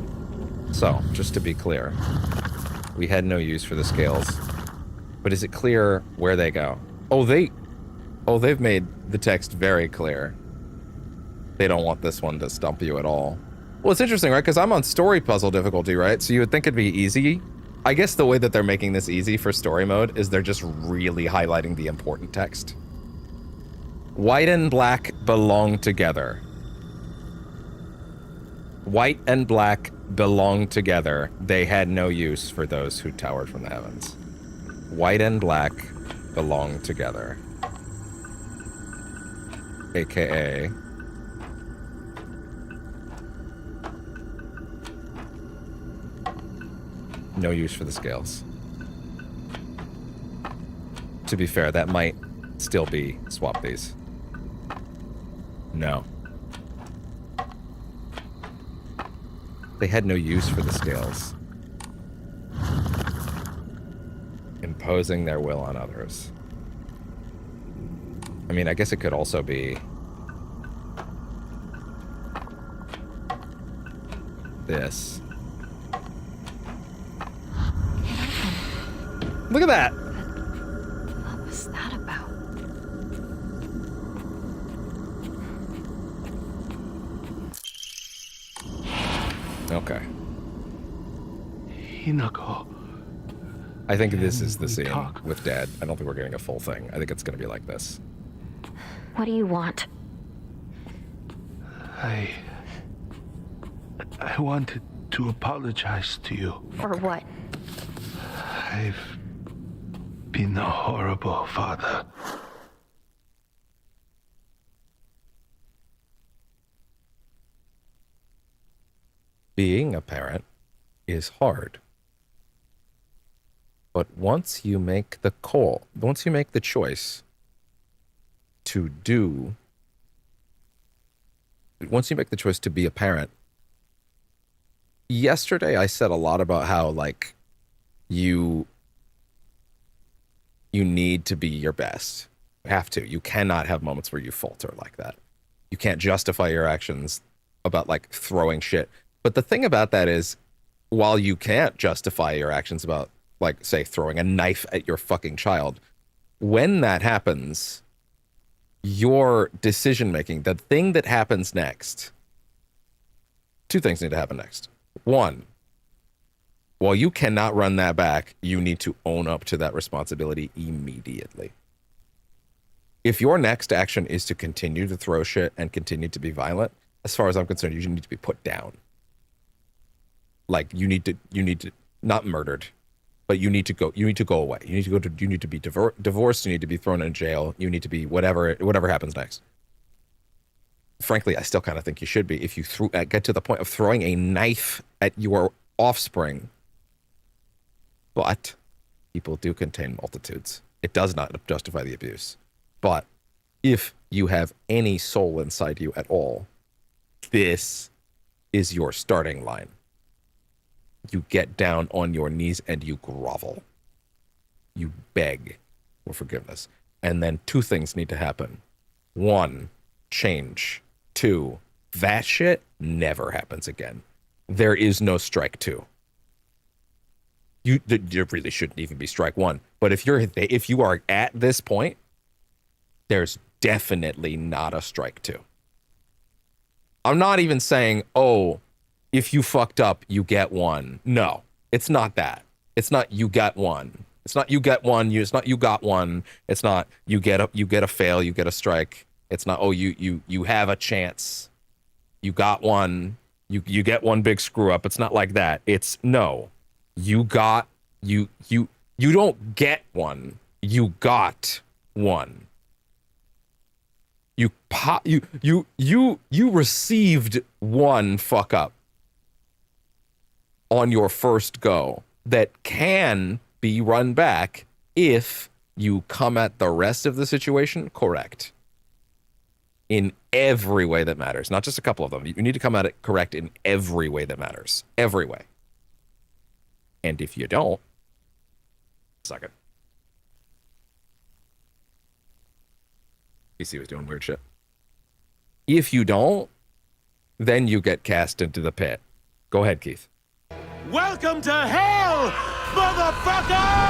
So, just to be clear, we had no use for the scales. But is it clear where they go? They've made the text very clear. They don't want this one to stump you at all. Well, it's interesting, right? Because I'm on story puzzle difficulty, right? So you would think it'd be easy. I guess the way that they're making this easy for story mode is they're just really highlighting the important text. White and black belong together. White and black belong together. They had no use for those who towered from the heavens. White and black belong together. AKA... no use for the scales. To be fair, that might still be swap these. No. They had no use for the scales. Imposing their will on others. I mean, I guess it could also be this. Look at that! What was that about? Okay. Hinako. I think this is the we scene talk? with Dad. I don't think we're getting a full thing. I think it's gonna be like this. What do you want? I wanted to apologize to you. For what? I've been a horrible father. Being a parent is hard. But once you make the call, once you make the choice to do, once you make the choice to be a parent, yesterday I said a lot about how, like, you need to be your best. You have to. You cannot have moments where you falter like that. You can't justify your actions about, like, throwing shit. But the thing about that is, while you can't justify your actions about, like, say, throwing a knife at your fucking child, when that happens, your decision making, the thing that happens next, two things need to happen next. One, while you cannot run that back, you need to own up to that responsibility immediately. If your next action is to continue to throw shit and continue to be violent, as far as I'm concerned, you need to be put down. Like you need to not murdered, but you need to go away. You need to be divorced, you need to be thrown in jail, you need to be whatever happens next. Frankly, I still kind of think you should be if you get to the point of throwing a knife at your offspring. But people do contain multitudes. It does not justify the abuse. But if you have any soul inside you at all, this is your starting line. You get down on your knees and you grovel. You beg for forgiveness. And then two things need to happen. One, change. Two, that shit never happens again. There is no strike two. You really shouldn't even be strike one. But if you are at this point, there's definitely not a strike two. I'm not even saying, oh, if you fucked up, you get one. No, it's not that. It's not you get one. It's not you get one. It's not you got one. It's not you get a fail, you get a strike. It's not, oh, you have a chance. You got one. You get one big screw up. It's not like that. It's no. You don't get one. You got one. You received one fuck up on your first go that can be run back if you come at the rest of the situation correct. In every way that matters, not just a couple of them. You need to come at it correct in every way that matters. Every way. And if you don't, suck it. PC was doing weird shit. If you don't, then you get cast into the pit. Go ahead, Keith. Welcome to hell, motherfucker!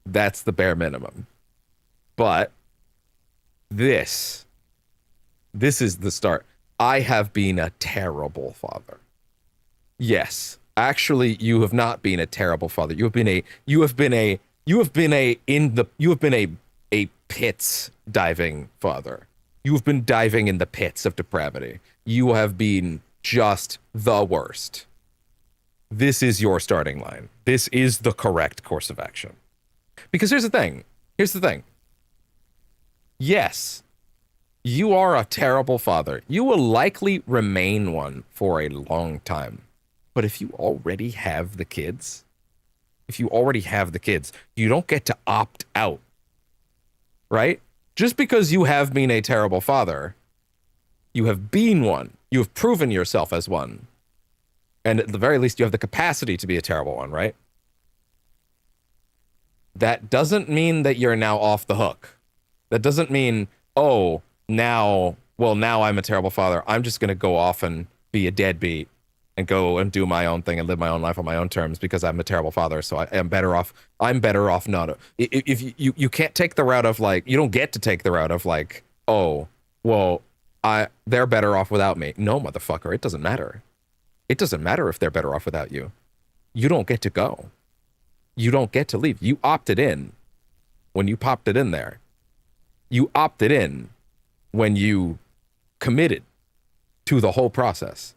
That's the bare minimum. But this is the start. I have been a terrible father. Yes, actually, you have not been a terrible father. You have been a pits diving father. You have been diving in the pits of depravity. You have been just the worst. This is your starting line. This is the correct course of action. Because here's the thing. Yes, you are a terrible father. You will likely remain one for a long time. But if you already have the kids, you don't get to opt out, right? Just because you have been a terrible father, you have been one. You have proven yourself as one. And at the very least, you have the capacity to be a terrible one, right? That doesn't mean that you're now off the hook. That doesn't mean, oh, now I'm a terrible father. I'm just going to go off and be a deadbeat and go and do my own thing and live my own life on my own terms because I'm a terrible father. So I'm better off not. If you can't take the route of like, you don't get to take the route of like, oh, well, they're better off without me. No, motherfucker, it doesn't matter. It doesn't matter if they're better off without you. You don't get to go. You don't get to leave. You opted in when you popped it in there. You opted in when you committed to the whole process.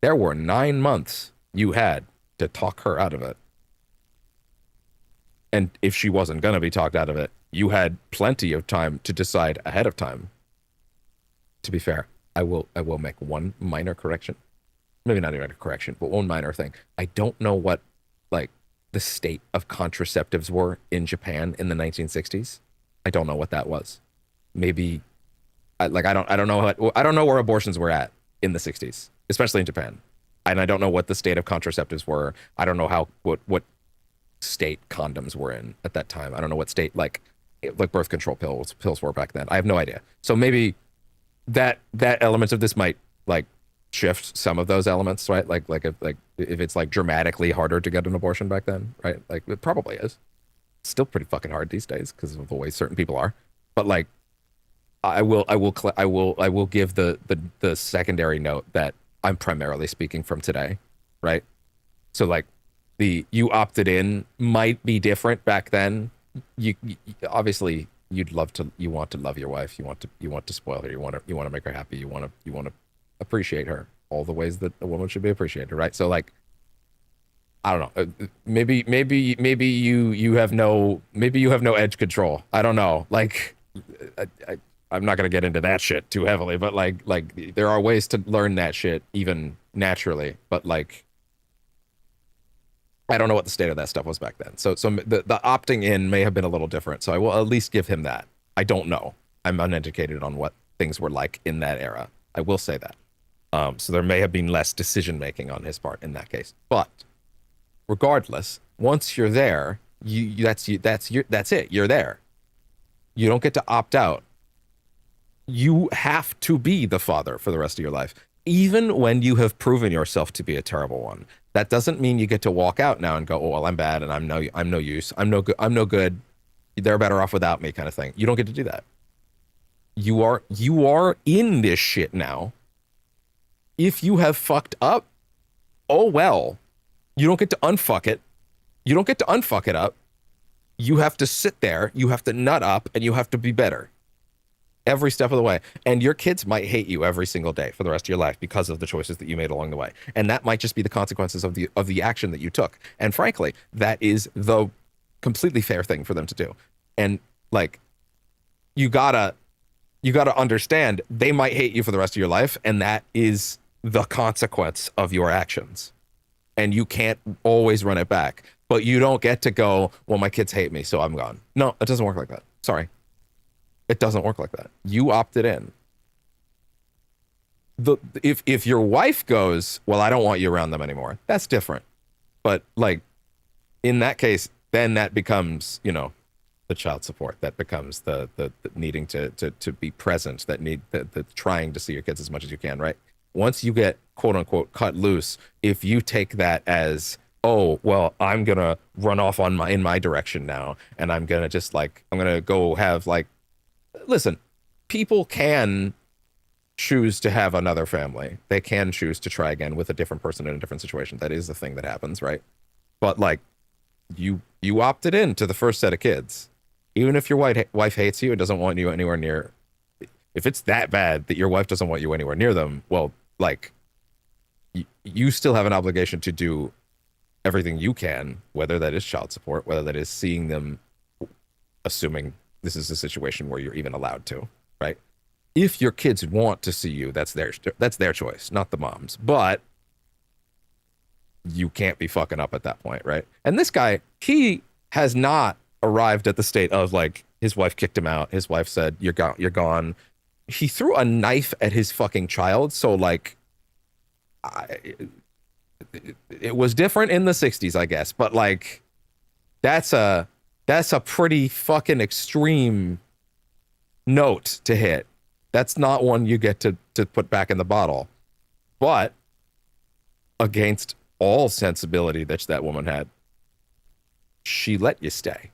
There were 9 months you had to talk her out of it. And if she wasn't going to be talked out of it, you had plenty of time to decide ahead of time. To be fair, I will make one minor correction. Maybe not even a correction, but one minor thing. I don't know what like the state of contraceptives were in Japan in the 1960s. I don't know what that was. Maybe I don't know where abortions were at in the 60s, especially in Japan. And I don't know what the state of contraceptives were. I don't know what state condoms were in at that time. I don't know what state like birth control pills were back then. I have no idea. So maybe that element of this might like shift some of those elements, right? Like if it's like dramatically harder to get an abortion back then, right? Like it probably is. Still pretty fucking hard these days because of the way certain people are. But like, I will give the secondary note that I'm primarily speaking from today, right? So like, you opted in might be different back then. You obviously you want to love your wife, you want to spoil her, you want to make her happy, you want to appreciate her all the ways that a woman should be appreciated, right? So like, I don't know, maybe you have no edge control. I don't know, like I'm not gonna get into that shit too heavily, but like there are ways to learn that shit even naturally, but like I don't know what the state of that stuff was back then. So the opting in may have been a little different. So I will at least give him that. I don't know. I'm uneducated on what things were like in that era. I will say that. So there may have been less decision making on his part in that case. But regardless, once you're there, that's it. You're there. You don't get to opt out. You have to be the father for the rest of your life, even when you have proven yourself to be a terrible one. That doesn't mean you get to walk out now and go, oh well, I'm bad and I'm no use. I'm no good. They're better off without me, kind of thing. You don't get to do that. You are in this shit now. If you have fucked up, oh well. You don't get to unfuck it. You don't get to unfuck it up. You have to sit there, you have to nut up, and you have to be better every step of the way. And your kids might hate you every single day for the rest of your life because of the choices that you made along the way. And that might just be the consequences of the action that you took. And frankly, that is the completely fair thing for them to do. And like, you gotta understand they might hate you for the rest of your life, and that is the consequence of your actions. And you can't always run it back. But you don't get to go, well, my kids hate me, so I'm gone. No, it doesn't work like that. Sorry. It doesn't work like that. You opted in. If your wife goes, well, I don't want you around them anymore, that's different. But like, in that case, then that becomes, the child support. That becomes the needing to be present, the trying to see your kids as much as you can, right? Once you get quote unquote cut loose, if you take that as, oh, well, I'm going to run off in my direction now, and I'm going to just I'm going to go have listen, people can choose to have another family. They can choose to try again with a different person in a different situation. That is the thing that happens, right? But you opted in to the first set of kids. Even if your wife hates you and doesn't want you anywhere near, if it's that bad that your wife doesn't want you anywhere near them, well, you still have an obligation to do everything you can, whether that is child support, whether that is seeing them, assuming this is a situation where you're even allowed to, right? If your kids want to see you, that's their choice, not the mom's. But you can't be fucking up at that point, right? And this guy, he has not arrived at the state of his wife kicked him out. His wife said, you're gone. He threw a knife at his fucking child. So it was different in the 60s, I guess. But that's a pretty fucking extreme note to hit. That's not one you get to put back in the bottle. But against all sensibility that woman had, she let you stay.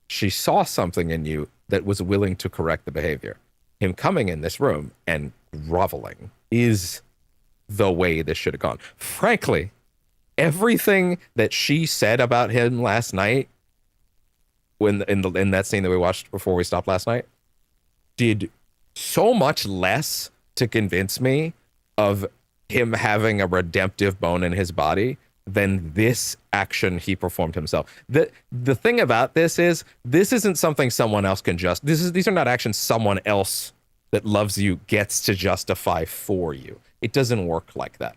She saw something in you that was willing to correct the behavior. Him coming in this room and groveling is the way this should have gone. Frankly, everything that she said about him last night, in that scene that we watched before we stopped last night, did so much less to convince me of him having a redemptive bone in his body than this action he performed himself. The thing about this isn't something someone else can these are not actions someone else that loves you gets to justify for you. It doesn't work like that.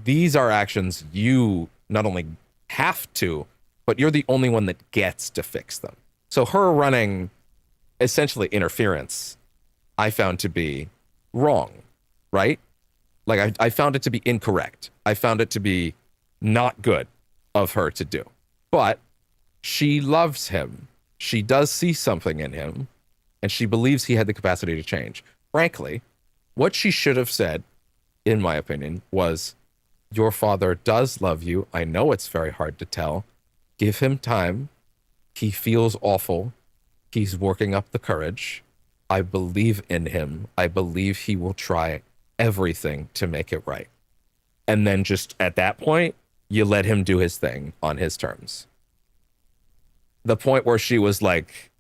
These are actions you not only have to, but you're the only one that gets to fix them. So her running essentially interference, I found to be wrong, right? I found it to be incorrect. I found it to be not good of her to do. But she loves him. She does see something in him, and she believes he had the capacity to change. Frankly, what she should have said, in my opinion, was, your father does love you. I know it's very hard to tell. Give him time. He feels awful. He's working up the courage. I believe in him. I believe he will try everything to make it right. And then just at that point, you let him do his thing on his terms. The point where she was like,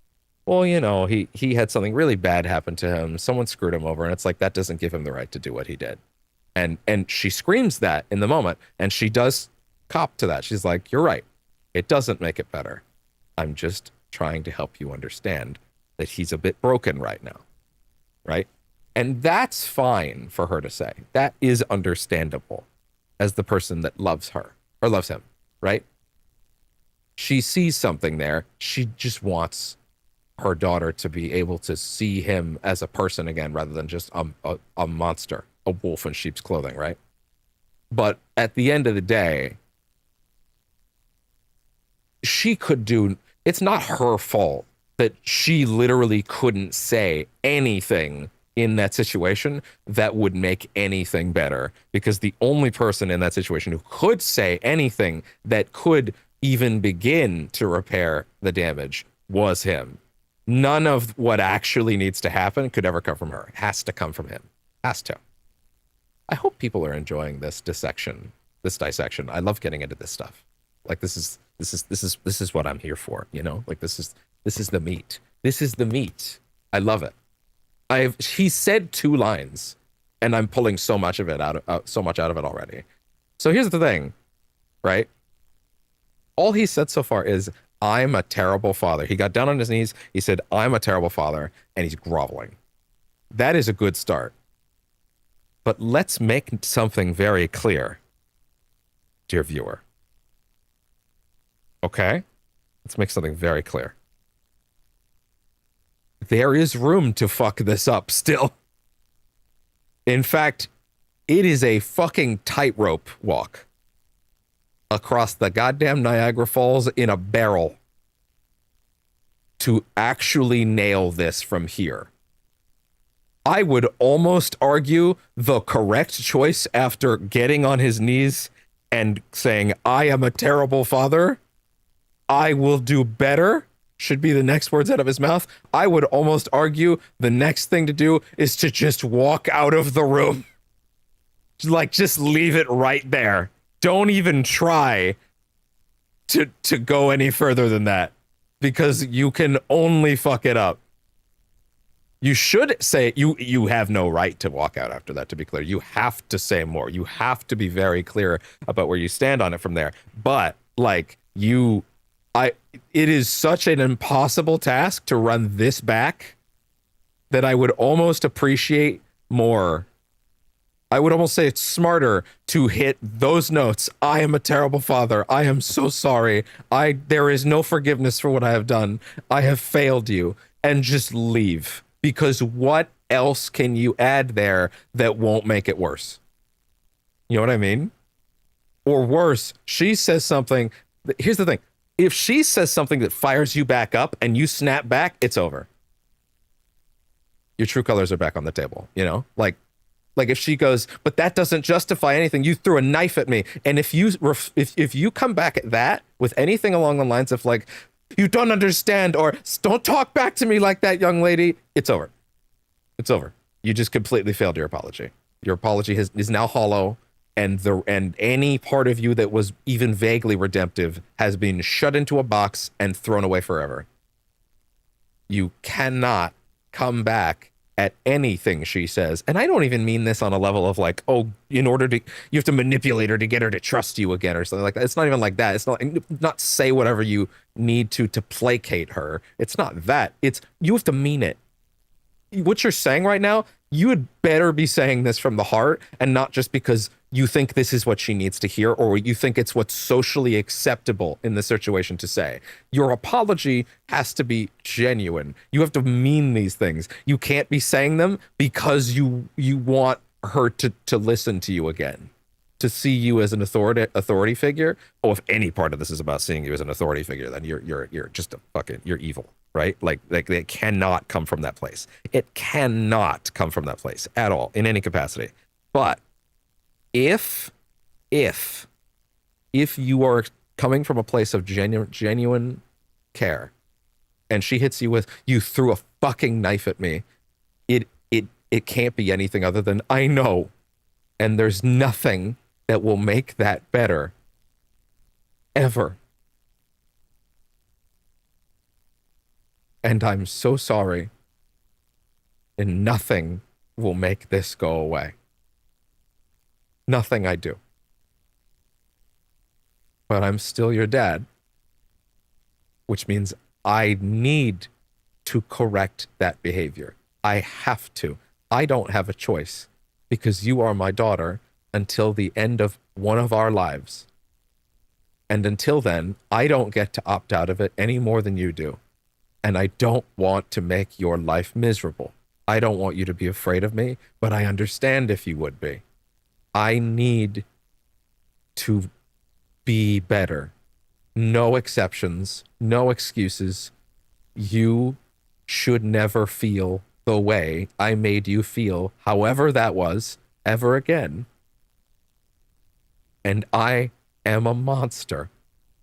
well, you know, he had something really bad happen to him. Someone screwed him over. And it's like, that doesn't give him the right to do what he did. And she screams that in the moment. And she does cop to that. She's like, you're right. It doesn't make it better. I'm just trying to help you understand that he's a bit broken right now. Right? And that's fine for her to say. That is understandable as the person that loves her or loves him. Right? She sees something there. She just wants her daughter to be able to see him as a person again, rather than just a monster, a wolf in sheep's clothing, right? But at the end of the day, she could do, it's not her fault that she literally couldn't say anything in that situation that would make anything better, because the only person in that situation who could say anything that could even begin to repair the damage was him. None of what actually needs to happen could ever come from her. It has to come from him. Has to. I hope people are enjoying this dissection, this dissection. I love getting into this stuff. Like this is what I'm here for, you know? Like this is the meat. This is the meat. I love it. He said 2 lines, and I'm pulling so much of it out of it already. So here's the thing, right? All he said so far is, I'm a terrible father. He got down on his knees. He said, I'm a terrible father, and he's groveling. That is a good start. But let's make something very clear, dear viewer. Okay? Let's make something very clear. There is room to fuck this up still. In fact, it is a fucking tightrope walk across the goddamn Niagara Falls in a barrel to actually nail this from here. I would almost argue the correct choice after getting on his knees and saying, I am a terrible father, I will do better, should be the next words out of his mouth. I would almost argue the next thing to do is to just walk out of the room. Like, just leave it right there. Don't even try to go any further than that, because you can only fuck it up. You should say, you have no right to walk out after that, to be clear. You have to say more. You have to be very clear about where you stand on it from there. But like it is such an impossible task to run this back that I would almost appreciate more. I would almost say it's smarter to hit those notes. I am a terrible father. I am so sorry. There is no forgiveness for what I have done. I have failed you. And just leave. Because what else can you add there that won't make it worse? You know what I mean? Or worse, she says something. Here's the thing. If she says something that fires you back up and you snap back, it's over. Your true colors are back on the table, you know? Like if she goes, but that doesn't justify anything. You threw a knife at me. And if you come back at that with anything along the lines of like, you don't understand, or don't talk back to me like that, young lady, it's over. It's over. You just completely failed your apology. Your apology is now hollow, and any part of you that was even vaguely redemptive has been shut into a box and thrown away forever. You cannot come back at anything she says. And I don't even mean this on a level of like, oh, you have to manipulate her to get her to trust you again or something like that. It's not even like that. It's not say whatever you need to placate her. It's not that. It's, you have to mean it. What you're saying right now, you had better be saying this from the heart, and not just because you think this is what she needs to hear, or you think it's what's socially acceptable in the situation to say. Your apology has to be genuine. You have to mean these things. You can't be saying them because you want her to listen to you again, to see you as an authority figure. Oh, if any part of this is about seeing you as an authority figure, then you're just you're evil, right? Like it cannot come from that place. It cannot come from that place at all in any capacity. But if you are coming from a place of genuine care, and she hits you with, you threw a fucking knife at me, it can't be anything other than, I know, and there's nothing that will make that better ever. And I'm so sorry, and nothing will make this go away. Nothing I do. But I'm still your dad, which means I need to correct that behavior. I have to. I don't have a choice, because you are my daughter until the end of one of our lives. And until then, I don't get to opt out of it any more than you do. And I don't want to make your life miserable. I don't want you to be afraid of me, but I understand if you would be. I need to be better. No exceptions, no excuses. You should never feel the way I made you feel, however that was, ever again. And I am a monster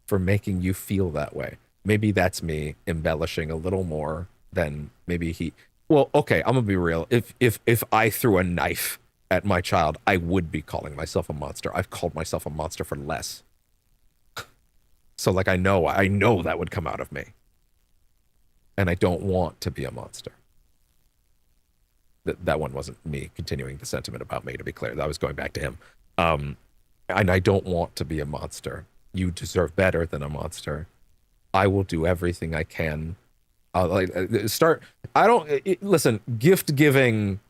for making you feel that way. Maybe that's me embellishing a little more than maybe he... Well, okay, I'm gonna be real. If I threw a knife at my child, I would be calling myself a monster. I've called myself a monster for less. So, like, I know that would come out of me. And I don't want to be a monster. That one wasn't me continuing the sentiment about me, to be clear. That was going back to him. And I don't want to be a monster. You deserve better than a monster. I will do everything I can. Listen, gift giving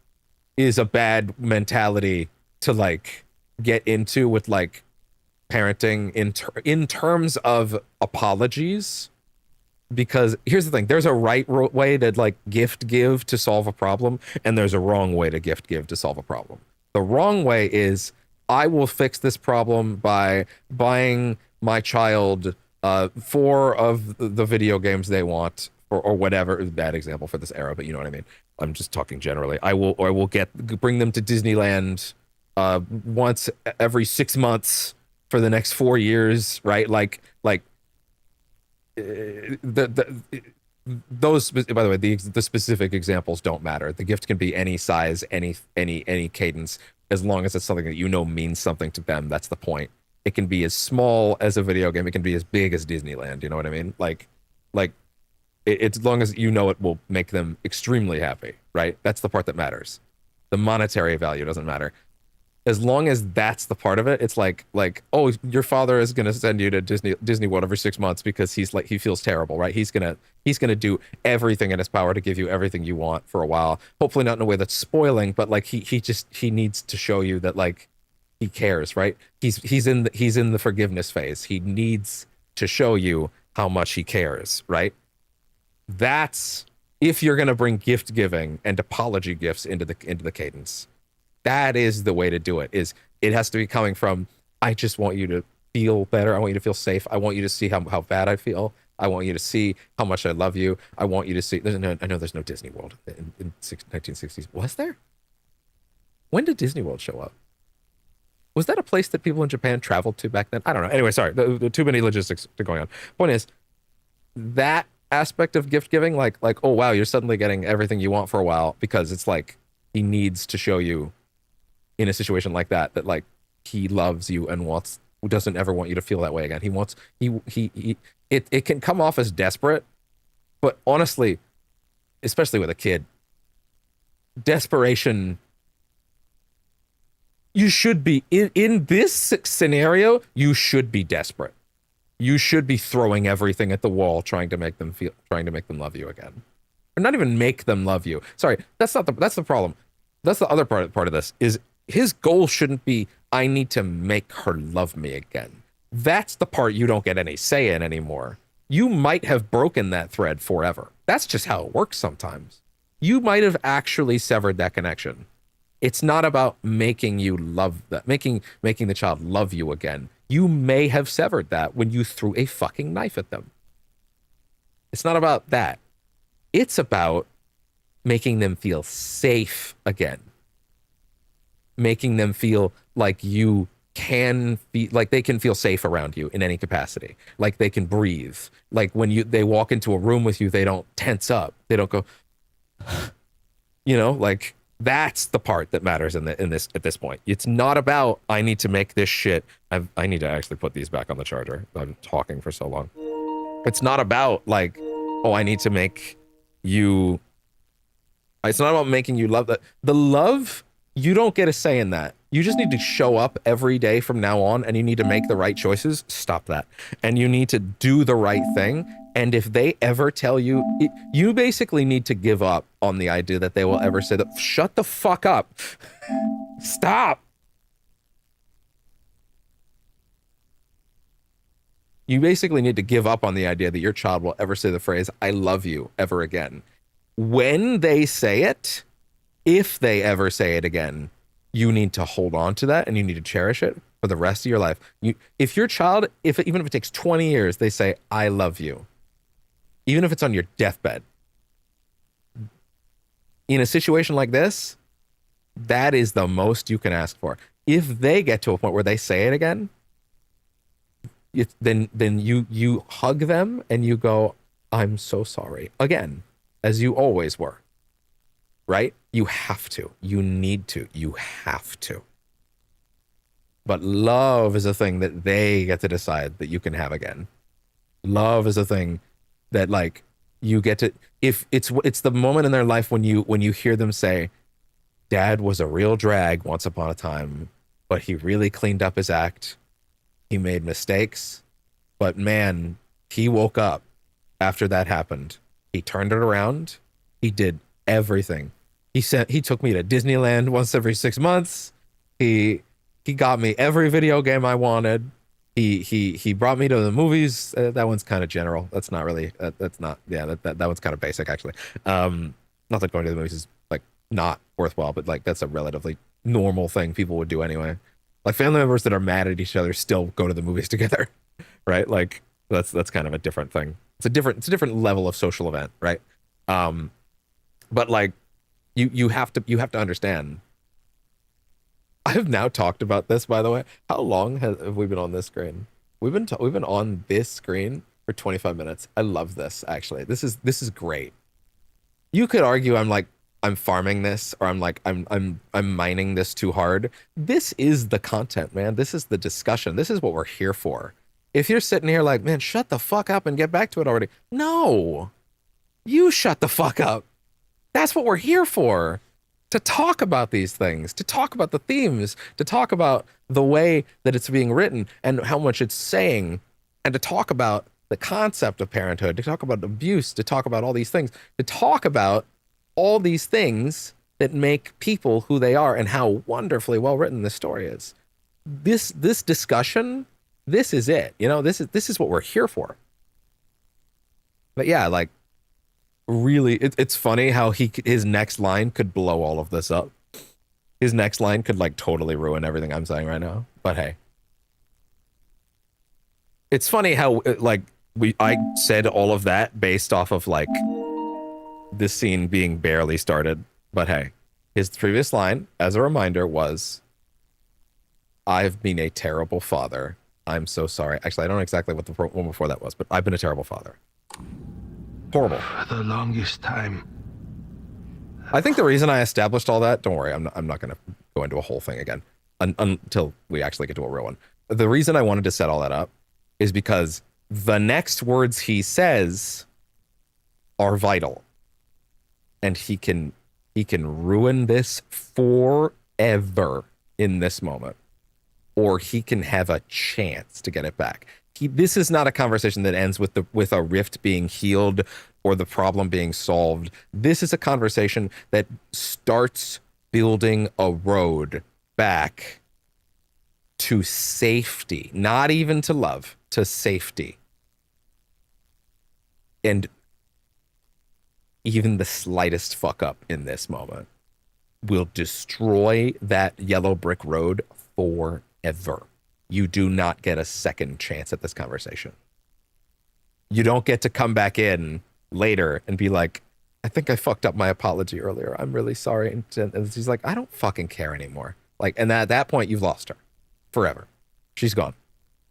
is a bad mentality to, like, get into with, like, parenting in terms of apologies. Because here's the thing, there's a right way to, like, gift give to solve a problem, and there's a wrong way to gift give to solve a problem. The wrong way is, I will fix this problem by buying my child 4 of the video games they want, or whatever. Bad example for this era, but you know what I mean. I'm just talking generally. I will bring them to Disneyland once every 6 months for the next 4 years, right? Those, by the way, the specific examples don't matter. The gift can be any size, any cadence, as long as it's something that you know means something to them. That's the point. It can be as small as a video game. It can be as big as Disneyland. You know what I mean? It's as long as you know it will make them extremely happy, right? That's the part that matters. The monetary value doesn't matter. As long as that's the part of it, it's like, oh, your father is gonna send you to Disney World every 6 months because he feels terrible, right? He's gonna do everything in his power to give you everything you want for a while. Hopefully not in a way that's spoiling, but like he needs to show you that, like, he cares, right? He's in the forgiveness phase. He needs to show you how much he cares, right? That's if you're gonna bring gift giving and apology gifts into the cadence. That is the way to do it. It has to be coming from, I just want you to feel better. I want you to feel safe. I want you to see how bad I feel. I want you to see how much I love you. I want you to see. I know there's no Disney World in 1960s. Was there? When did Disney World show up? Was that a place that people in Japan traveled to back then? I don't know. Anyway, sorry. The too many logistics are going on. Point is, that aspect of gift giving, like, oh wow, you're suddenly getting everything you want for a while, because it's like he needs to show you in a situation like that like he loves you and doesn't ever want you to feel that way again. It can come off as desperate, but honestly, especially with a kid, desperation, you should be in this scenario, you should be desperate. You should be throwing everything at the wall, trying to make them love you again. Or not even make them love you. Sorry, that's the problem. That's the other part of this, is his goal shouldn't be, I need to make her love me again. That's the part you don't get any say in anymore. You might have broken that thread forever. That's just how it works sometimes. You might have actually severed that connection. It's not about making you love that, making the child love you again. You may have severed that when you threw a fucking knife at them. It's not about that. It's about making them feel safe again. Making them feel like you can feel like they can feel safe around you in any capacity. Like they can breathe. Like when they walk into a room with you, they don't tense up. They don't go, you know, like that's the part that matters in this at this point. It's not about I need to make this shit. I need to actually put these back on the charger. I'm talking for so long. It's not about like, oh, I need to make you. It's not about making you love that. The love, you don't get a say in that. You just need to show up every day from now on, and you need to make the right choices. Stop that. And you need to do the right thing. And if they ever tell you, you basically need to give up on the idea that they will ever say that. Shut the fuck up. Stop. You basically need to give up on the idea that your child will ever say the phrase, I love you, ever again. When they say it, if they ever say it again, you need to hold on to that and you need to cherish it for the rest of your life. If your child, even if it takes 20 years, they say, I love you, even if it's on your deathbed, in a situation like this, that is the most you can ask for. If they get to a point where they say it again, then you hug them and you go, I'm so sorry, again, as you always were. Right? You have to. You need to. You have to. But love is a thing that they get to decide that you can have again. Love is a thing that, like, you get to, if it's the moment in their life when you hear them say, Dad was a real drag once upon a time, but he really cleaned up his act. He made mistakes, but man, he woke up after that happened. He turned it around. He did everything. He took me to Disneyland once every 6 months. He got me every video game I wanted. He brought me to the movies. That one's kind of general. That's not really. That's not. Yeah. That one's kind of basic actually. Not that going to the movies is like not worthwhile, but like that's a relatively normal thing people would do anyway. Like family members that are mad at each other still go to the movies together, right? Like that's kind of a different thing. It's a different level of social event, right? But like. You have to understand. I have now talked about this, by the way. How long have we been on this screen? We've been on this screen for 25 minutes. I love this actually. This is great. You could argue I'm farming this, or I'm mining this too hard. This is the content, man. This is the discussion. This is what we're here for. If you're sitting here like, man, shut the fuck up and get back to it already. No. You shut the fuck up. That's what we're here for, to talk about these things, to talk about the themes, to talk about the way that it's being written and how much it's saying, and to talk about the concept of parenthood, to talk about abuse, to talk about all these things, to talk about all these things that make people who they are and how wonderfully well written this story is. This discussion, this is it. You know, this is what we're here for. But yeah, like, really, it's funny how his next line could blow all of this up. His next line could like totally ruin everything I'm saying right now. But hey, it's funny how like I said all of that based off of like this scene being barely started. But hey, his previous line, as a reminder, was, I've been a terrible father. I'm so sorry. Actually, I don't know exactly what the one before that was, but I've been a terrible father. Horrible. For the longest time. I think the reason I established all that, don't worry, I'm not going to go into a whole thing again until we actually get to a real one. The reason I wanted to set all that up is because the next words he says are vital. And he can ruin this forever in this moment. Or he can have a chance to get it back. This is not a conversation that ends with a rift being healed or the problem being solved. This is a conversation that starts building a road back to safety, not even to love, to safety. And even the slightest fuck up in this moment will destroy that yellow brick road forever. You do not get a second chance at this conversation. You don't get to come back in later and be like, I think I fucked up my apology earlier. I'm really sorry. And she's like, I don't fucking care anymore. Like, and at that point, you've lost her forever. She's gone.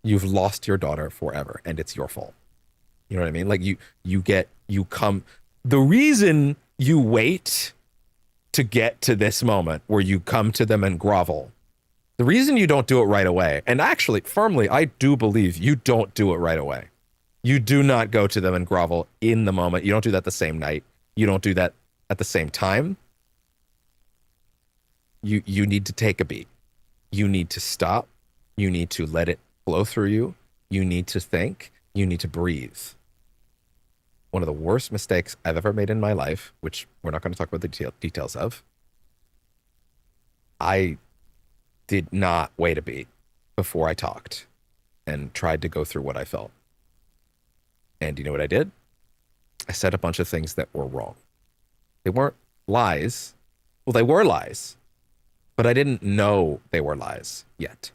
You've lost your daughter forever, and it's your fault. You know what I mean? Like you come. The reason you wait to get to this moment where you come to them and grovel, the reason you don't do it right away, and actually, firmly, I do believe you don't do it right away. You do not go to them and grovel in the moment. You don't do that the same night. You don't do that at the same time. You need to take a beat. You need to stop. You need to let it flow through you. You need to think. You need to breathe. One of the worst mistakes I've ever made in my life, which we're not going to talk about the details of, I did not wait a beat before I talked and tried to go through what I felt. And you know what I did? I said a bunch of things that were wrong. They weren't lies. Well, they were lies, but I didn't know they were lies yet.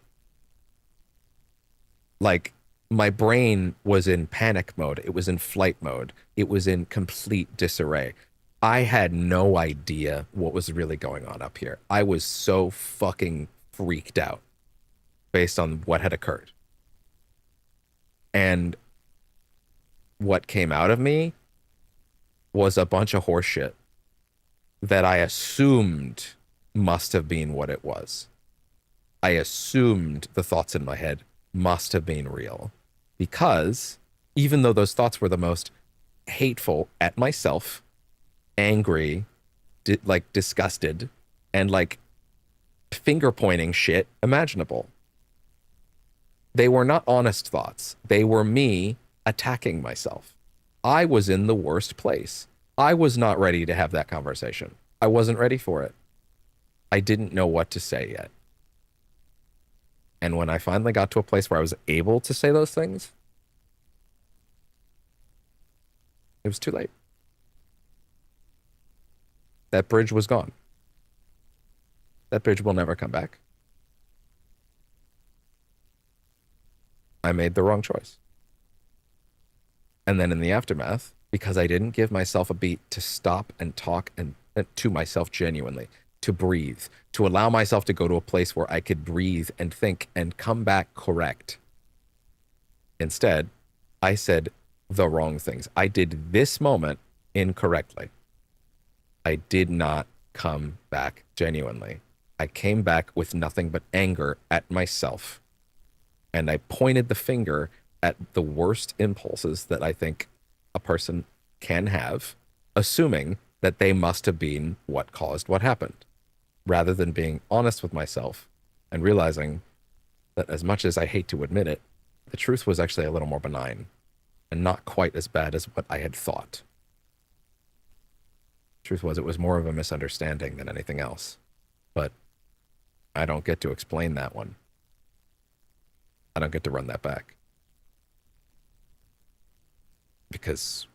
Like, my brain was in panic mode. It was in flight mode. It was in complete disarray. I had no idea what was really going on up here. I was so fucking freaked out based on what had occurred. And what came out of me was a bunch of horseshit that I assumed must have been what it was. I assumed the thoughts in my head must have been real, because even though those thoughts were the most hateful at myself, angry, like disgusted, and like finger pointing shit imaginable, they were not honest thoughts. They were me attacking myself. I was in the worst place. I was not ready to have that conversation. I wasn't ready for it. I didn't know what to say yet. And when I finally got to a place where I was able to say those things, it was too late. That bridge was gone. That bridge will never come back. I made the wrong choice. And then in the aftermath, because I didn't give myself a beat to stop and talk and to myself genuinely, to breathe, to allow myself to go to a place where I could breathe and think and come back correct. Instead, I said the wrong things. I did this moment incorrectly. I did not come back genuinely. I came back with nothing but anger at myself. And I pointed the finger at the worst impulses that I think a person can have, assuming that they must have been what caused what happened, rather than being honest with myself and realizing that, as much as I hate to admit it, the truth was actually a little more benign and not quite as bad as what I had thought. Truth was, it was more of a misunderstanding than anything else. But I don't get to explain that one. I don't get to run that back. Because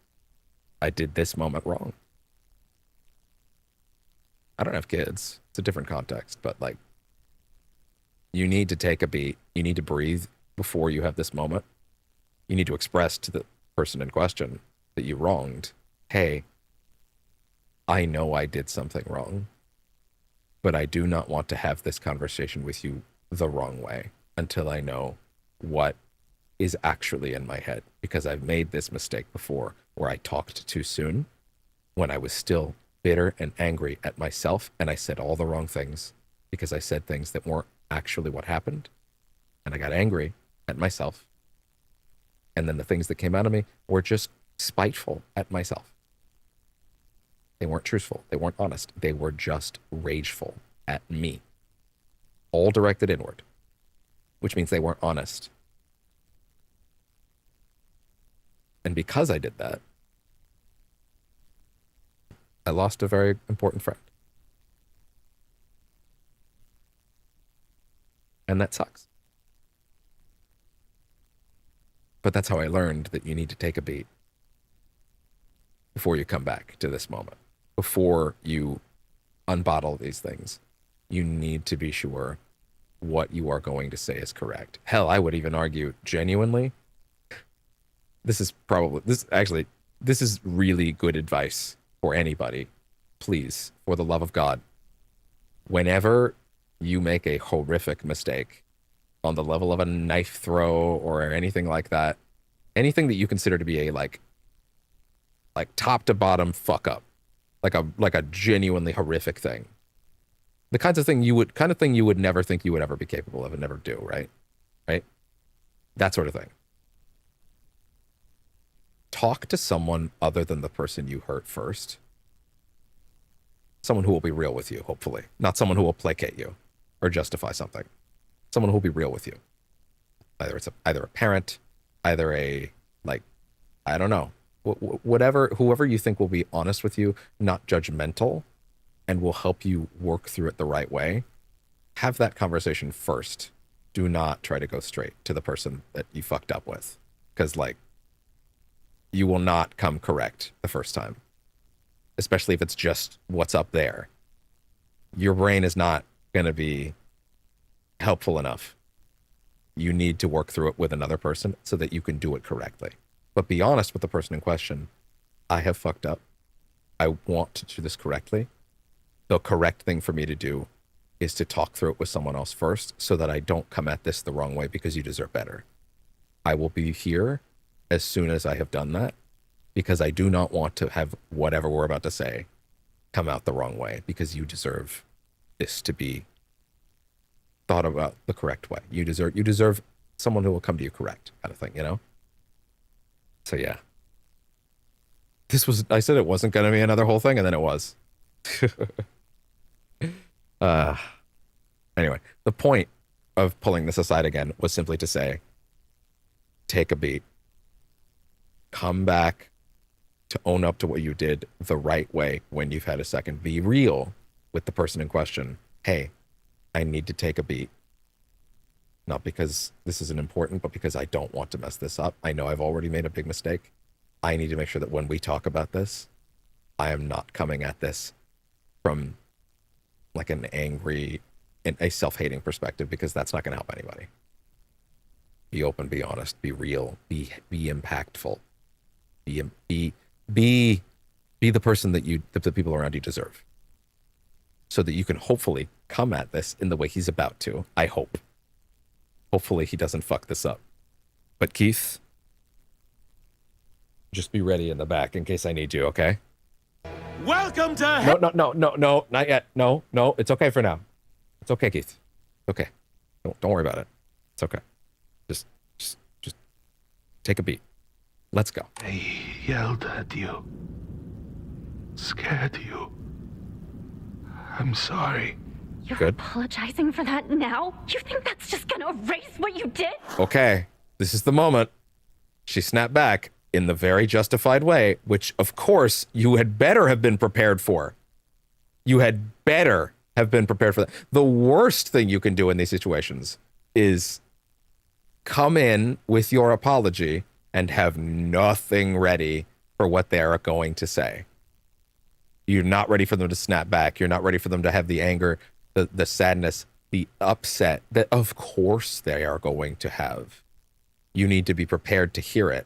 I did this moment wrong. I don't have kids. It's a different context, but like, you need to take a beat. You need to breathe before you have this moment. You need to express to the person in question that you wronged, hey, I know I did something wrong, but I do not want to have this conversation with you the wrong way until I know what is actually in my head, because I've made this mistake before where I talked too soon when I was still bitter and angry at myself, and I said all the wrong things because I said things that weren't actually what happened, and I got angry at myself, and then the things that came out of me were just spiteful at myself. They weren't truthful. They weren't honest. They were just rageful at me, all directed inward, which means they weren't honest. And because I did that, I lost a very important friend. And that sucks. But that's how I learned that you need to take a beat before you come back to this moment. Before you unbottle these things, you need to be sure what you are going to say is correct. Hell, I would even argue genuinely, this is really good advice for anybody. Please, for the love of God, whenever you make a horrific mistake on the level of a knife throw or anything like that, anything that you consider to be a like top to bottom fuck up, like a genuinely horrific thing, the kind of thing you would never think you would ever be capable of and never do, right? That sort of thing. Talk to someone other than the person you hurt first. Someone who will be real with you, hopefully. Not someone who will placate you or justify something. Someone who will be real with you. Either a parent, either a, like, I don't know, whoever you think will be honest with you, not judgmental, and will help you work through it the right way. Have that conversation first. Do not try to go straight to the person that you fucked up with. Because, like, you will not come correct the first time. Especially if it's just what's up there. Your brain is not going to be helpful enough. You need to work through it with another person so that you can do it correctly. But be honest with the person in question. I have fucked up. I want to do this correctly. The correct thing for me to do is to talk through it with someone else first so that I don't come at this the wrong way because you deserve better. I will be here as soon as I have done that because I do not want to have whatever we're about to say come out the wrong way because you deserve this to be thought about the correct way. You deserve someone who will come to you correct, kind of thing, you know? So yeah. I said it wasn't going to be another whole thing, and then it was. Anyway, the point of pulling this aside again was simply to say, take a beat. Come back to own up to what you did the right way when you've had a second. Be real with the person in question. Hey, I need to take a beat. Not because this isn't important, but because I don't want to mess this up. I know I've already made a big mistake. I need to make sure that when we talk about this, I am not coming at this from like an angry and a self-hating perspective, because that's not going to help anybody. Be open, be honest, be real, be impactful, be the person that the people around you deserve, so that you can hopefully come at this in the way he's about to. I hope. Hopefully he doesn't fuck this up. But Keith, just be ready in the back in case I need you, okay? Welcome to No, not yet. No, it's okay for now. It's okay, Keith. Okay. Don't worry about it. It's okay. Just take a beat. Let's go. I yelled at you. Scared you. I'm sorry. You're Good. apologizing for that now? You think that's just gonna erase what you did? Okay. This is the moment. She snapped back in the very justified way, which, of course, you had better have been prepared for. You had better have been prepared for that. The worst thing you can do in these situations is come in with your apology and have nothing ready for what they are going to say. You're not ready for them to snap back. You're not ready for them to have the anger, the sadness, the upset that, of course, they are going to have. You need to be prepared to hear it.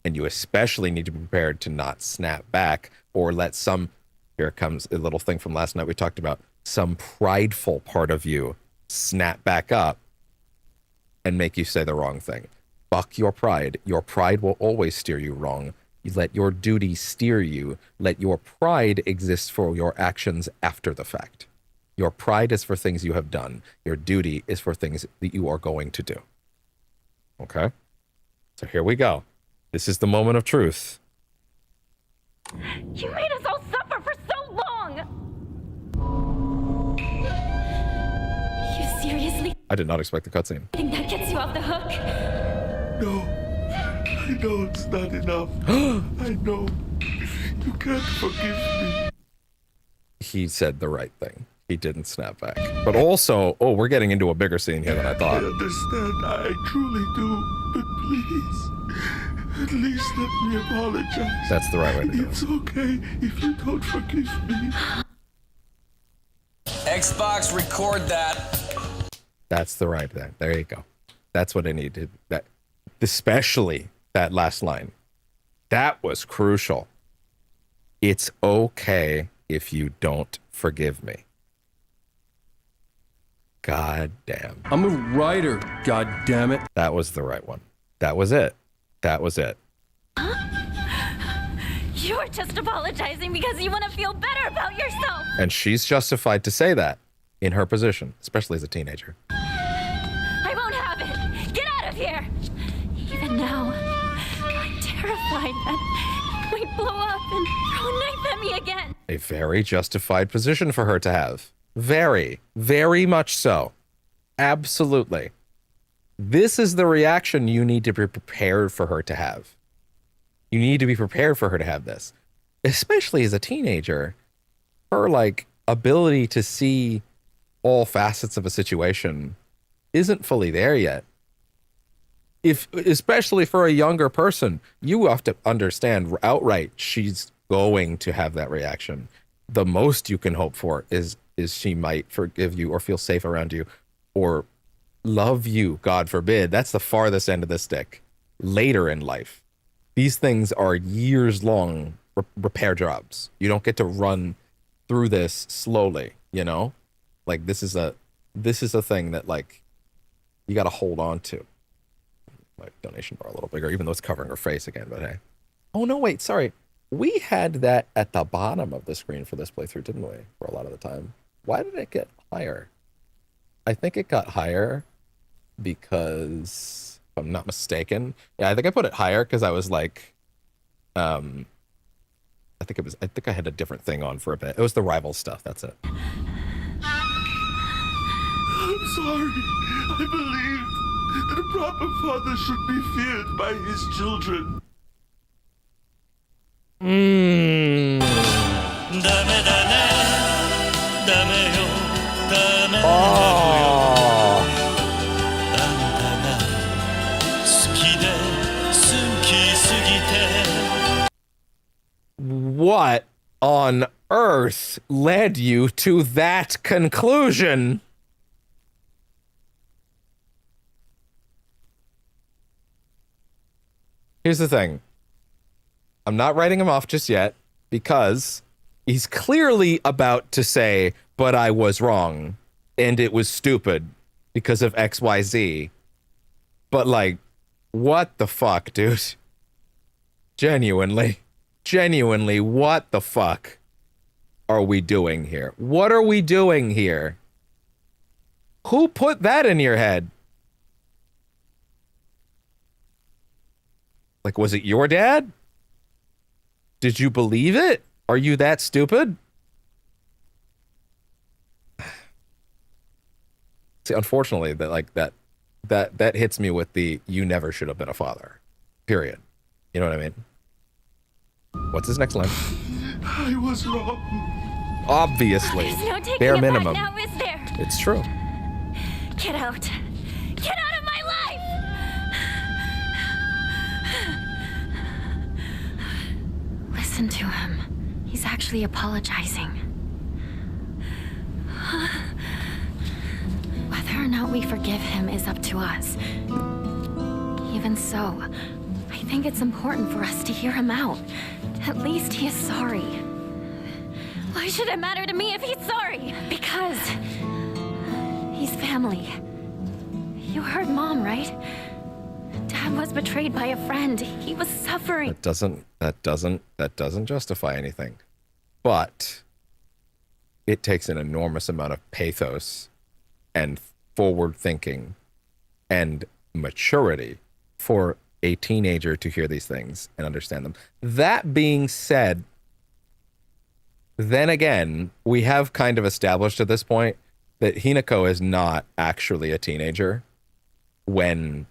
And you especially need to be prepared to not snap back or let some, here comes a little thing from last night we talked about, some prideful part of you snap back up and make you say the wrong thing. Fuck your pride. Your pride will always steer you wrong. You let your duty steer you. Let your pride exist for your actions after the fact. Your pride is for things you have done. Your duty is for things that you are going to do. Okay? So here we go. This is the moment of truth. You made us all suffer for so long! You seriously I did not expect the cutscene. think that gets you off the hook? No. I know it's not enough. I know. You can't forgive me. He said the right thing. He didn't snap back. But also, oh, we're getting into a bigger scene here than I I thought. understand. I truly do. But please, at least let me apologize. That's the right way to do it. It's okay if you don't forgive me. Xbox, record that. That's the right thing. There you go. That's what I needed. That, especially that last line. That was crucial. It's okay if you don't forgive me. God damn. I'm a writer, god damn it. That was the right one. That was it. That was it. You're just apologizing because you want to feel better about yourself. And she's justified to say that in her position, especially as a teenager. I won't have it. Get out of here. Even now, I'm terrified that you might blow up and throw a knife at me again. A very justified position for her to have. Very, very much so. Absolutely. This is the reaction you need to be prepared for her to have. You need to be prepared for her to have this. Especially as a teenager. Her, like, ability to see all facets of a situation isn't fully there yet. Especially for a younger person, you have to understand outright she's going to have that reaction. The most you can hope for is she might forgive you or feel safe around you or love you, God forbid. That's the farthest end of the stick. Later in life. These things are years-long repair jobs. You don't get to run through this slowly, you know? Like, this is a thing that, like, you got to hold on to. My donation bar a little bigger, even though it's covering her face again, but hey. Oh, no, wait, sorry. We had that at the bottom of the screen for this playthrough, didn't we? For a lot of the time. Why did it get higher? I think it got higher because, if I'm not mistaken, yeah, I think I put it higher because I was like, I think I had a different thing on for a bit. It was the rival stuff, that's it. I'm sorry. I believed that a proper father should be feared by his children. What on earth led you to that conclusion? Here's the thing. I'm not writing him off just yet because he's clearly about to say, but I was wrong and it was stupid because of XYZ. But like, what the fuck, dude? Genuinely, what the fuck are we doing here? What are we doing here? Who put that in your head? Like, was it your dad? Did you believe it? Are you that stupid? See, unfortunately, that hits me with the you never should have been a father. Period. You know what I mean? What's his next line? I was wrong. Obviously. There's no taking bare it minimum. back now, is there? It's true. Get out. Get out of my life! Listen to him. He's actually apologizing. Whether or not we forgive him is up to us. Even so, I think it's important for us to hear him out. At least he is sorry. Why should it matter to me if he's sorry? Because he's family. You heard Mom, right? Dad was betrayed by a friend. He was suffering. That doesn't justify anything. But it takes an enormous amount of pathos and forward thinking and maturity for a teenager to hear these things and understand them. That being said, then again, we have kind of established at this point that Hinako is not actually a teenager when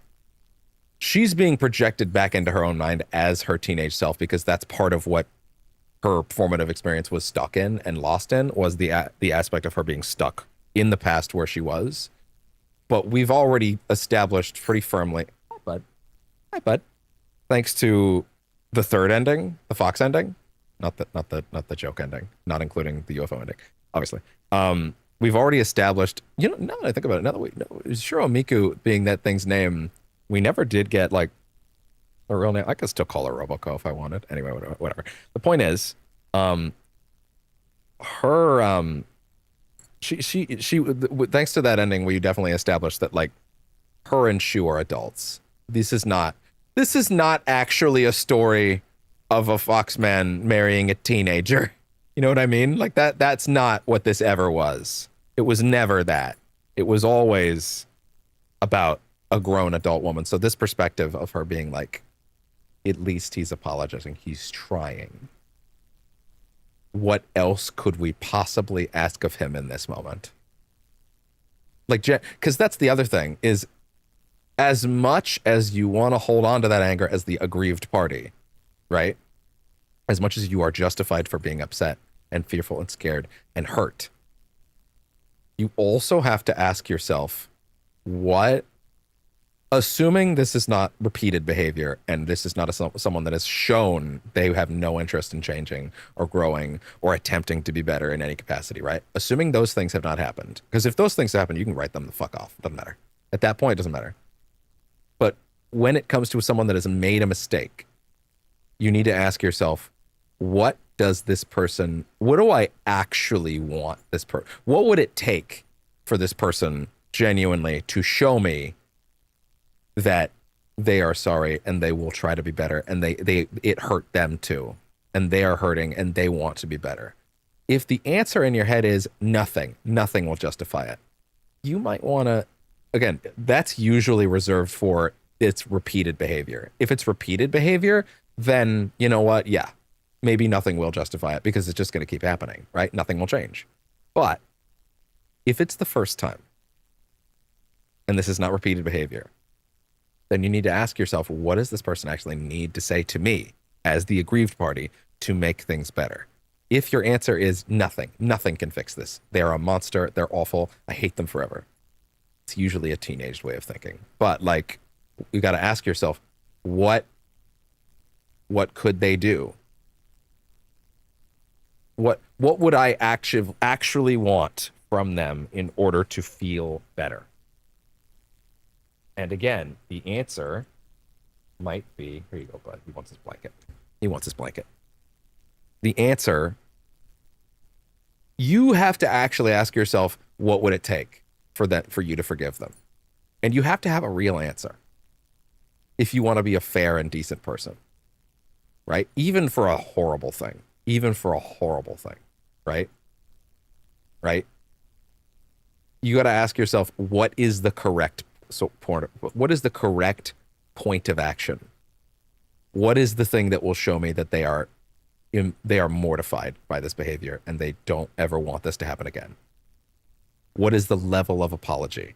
she's being projected back into her own mind as her teenage self, because that's part of what her formative experience was stuck in and lost in, was the aspect of her being stuck in the past where she was. But we've already established pretty firmly, hi bud, thanks to the third ending, the Fox ending, not the joke ending, not including the UFO ending, obviously. We've already established, you know, now that I think about it, now that Shiro Miku being that thing's name, we never did get like a real name. I could still call her Roboco if I wanted. Anyway, whatever. The point is, thanks to that ending, we definitely established that like her and Shu are adults. This is not actually a story of a Foxman marrying a teenager. You know what I mean? Like that's not what this ever was. It was never that. It was always about a grown adult woman. So this perspective of her being like, at least he's apologizing, he's trying. What else could we possibly ask of him in this moment? Like, because that's the other thing, is as much as you want to hold on to that anger as the aggrieved party, right? As much as you are justified for being upset and fearful and scared and hurt, you also have to ask yourself, what, assuming this is not repeated behavior and this is not someone that has shown they have no interest in changing or growing or attempting to be better in any capacity, right? Assuming those things have not happened, because if those things happen, you can write them the fuck off. It doesn't matter. At that point, it doesn't matter. But when it comes to someone that has made a mistake, you need to ask yourself, what does this person, what do I actually want this person? What would it take for this person genuinely to show me that they are sorry and they will try to be better, and it hurt them too, and they are hurting and they want to be better? If the answer in your head is nothing will justify it, you might want to, again, that's usually reserved for its repeated behavior. If it's repeated behavior, then you know what? Yeah, maybe nothing will justify it because it's just going to keep happening, right? Nothing will change. But if it's the first time and this is not repeated behavior, then you need to ask yourself, what does this person actually need to say to me as the aggrieved party to make things better? If your answer is nothing can fix this. They're a monster. They're awful. I hate them forever. It's usually a teenaged way of thinking. But like, you got to ask yourself, what could they do? What would I actually want from them in order to feel better? And again, the answer might be, here you go, bud. He wants his blanket. He wants his blanket. The answer, you have to actually ask yourself, what would it take for you to forgive them? And you have to have a real answer if you want to be a fair and decent person, right? Even for a horrible thing, right? Right? You got to ask yourself, what is the correct point of action? What is the thing that will show me that they are mortified by this behavior and they don't ever want this to happen again? What is the level of apology?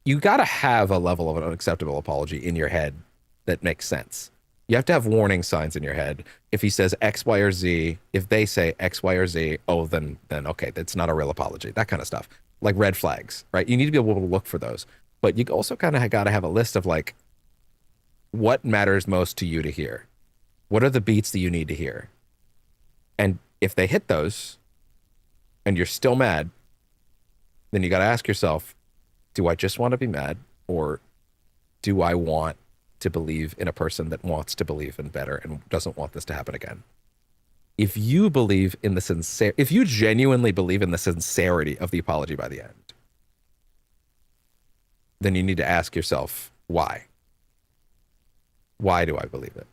You got to have a level of an unacceptable apology in your head that makes sense. You have to have warning signs in your head. If he says X, Y, or Z, if they say X, Y, or Z, oh, then okay, that's not a real apology. That kind of stuff. Like red flags, right? You need to be able to look for those. But you also kind of got to have a list of like, what matters most to you to hear? What are the beats that you need to hear? And if they hit those and you're still mad, then you got to ask yourself, do I just want to be mad, or do I want to believe in a person that wants to believe in better and doesn't want this to happen again? If you believe in if you genuinely believe in the sincerity of the apology by the end, then you need to ask yourself, why? Why do I believe it?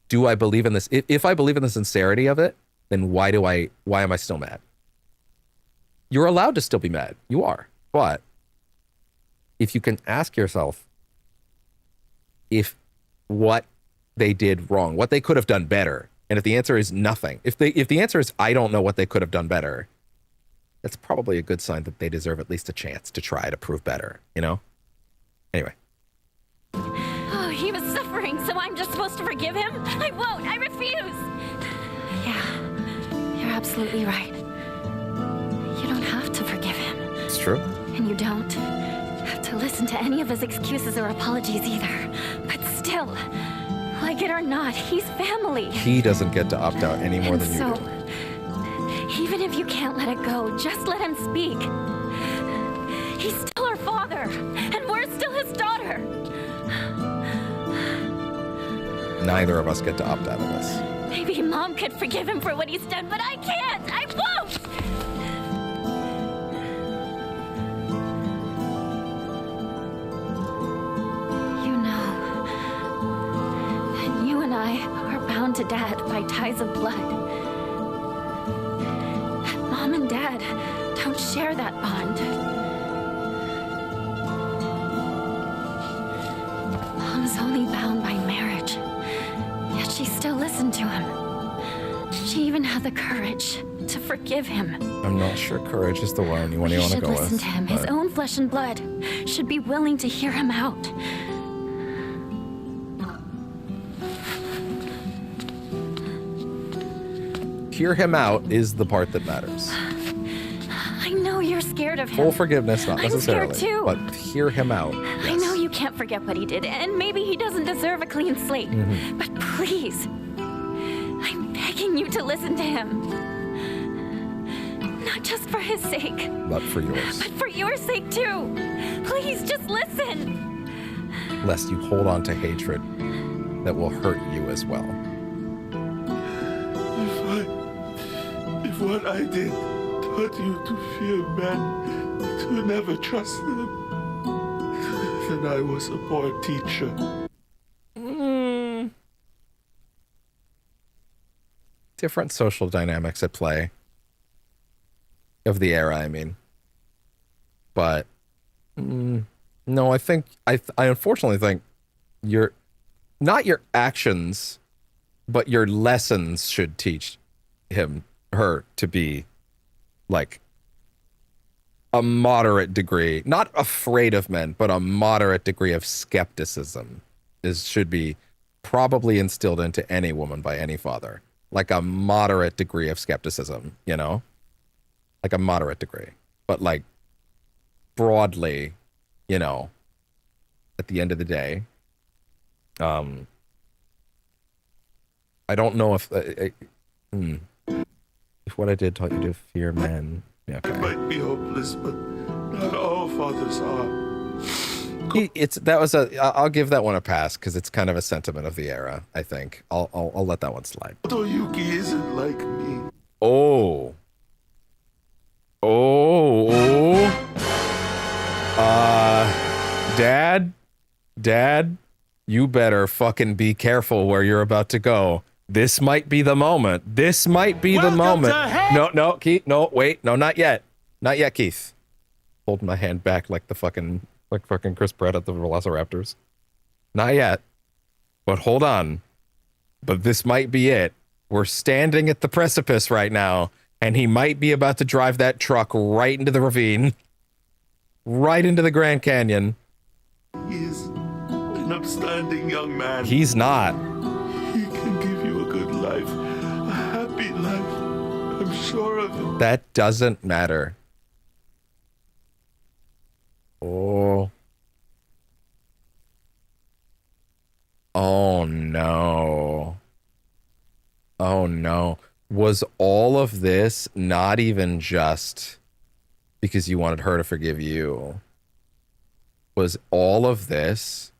Do I believe in this? If I believe in the sincerity of it, then why am I still mad? You're allowed to still be mad. You are. But if you can ask yourself if what they did wrong, what they could have done better, and if the answer is nothing, if the answer is I don't know what they could have done better, that's probably a good sign that they deserve at least a chance to try to prove better, you know? Anyway. Oh, he was suffering, so I'm just supposed to forgive him? I won't. I refuse. Yeah, you're absolutely right. You don't have to forgive him. It's true. And you don't have to listen to any of his excuses or apologies either. But still, like it or not, he's family. He doesn't get to opt out any more than you do. Even if you can't let it go, just let him speak. He's still our father, and we're still his daughter. Neither of us get to opt out of this. Maybe Mom could forgive him for what he's done, but I can't. I won't. I are bound to Dad by ties of blood. Mom and Dad don't share that bond. Mom's only bound by marriage, yet she still listened to him. She even had the courage to forgive him. I'm not sure courage is the one you want to go with. He should listen to him. His own flesh and blood should be willing to hear him out. Hear him out is the part that matters. I know you're scared of him. Full forgiveness, not necessarily. I'm scared too. But hear him out. Yes. I know you can't forget what he did, and maybe he doesn't deserve a clean slate. But please, I'm begging you to listen to him. Not just for his sake. But for yours. But for your sake too. Please, just listen. Lest you hold on to hatred that will hurt you as well. If what I did taught you to fear men, to never trust them, then I was a poor teacher. Different social dynamics at play. Of the era, I mean. But, no, I unfortunately think not your actions, but your lessons should teach her to be like a moderate degree, not afraid of men, but a moderate degree of skepticism should be probably instilled into any woman by any father. Like a moderate degree of skepticism, you know? Like a moderate degree. But like broadly, you know, at the end of the day, I don't know if if what I did taught you to fear men. Yeah, okay. It might be hopeless, but not all fathers are. I'll give that one a pass because it's kind of a sentiment of the era. I think I'll let that one slide. Toyuki isn't like me. Dad, you better fucking be careful where you're about to go. This might be the moment. This might be the moment. No, Keith. No, wait. No, not yet. Not yet, Keith. Holding my hand back like fucking Chris Pratt at the Velociraptors. Not yet. But hold on. But this might be it. We're standing at the precipice right now, and he might be about to drive that truck right into the ravine. Right into the Grand Canyon. He is an upstanding young man. He's not. He can give you a good life. A happy life. I'm sure of it. That doesn't matter. Oh no. Oh no. Was all of this not even just because you wanted her to forgive you? Was all of this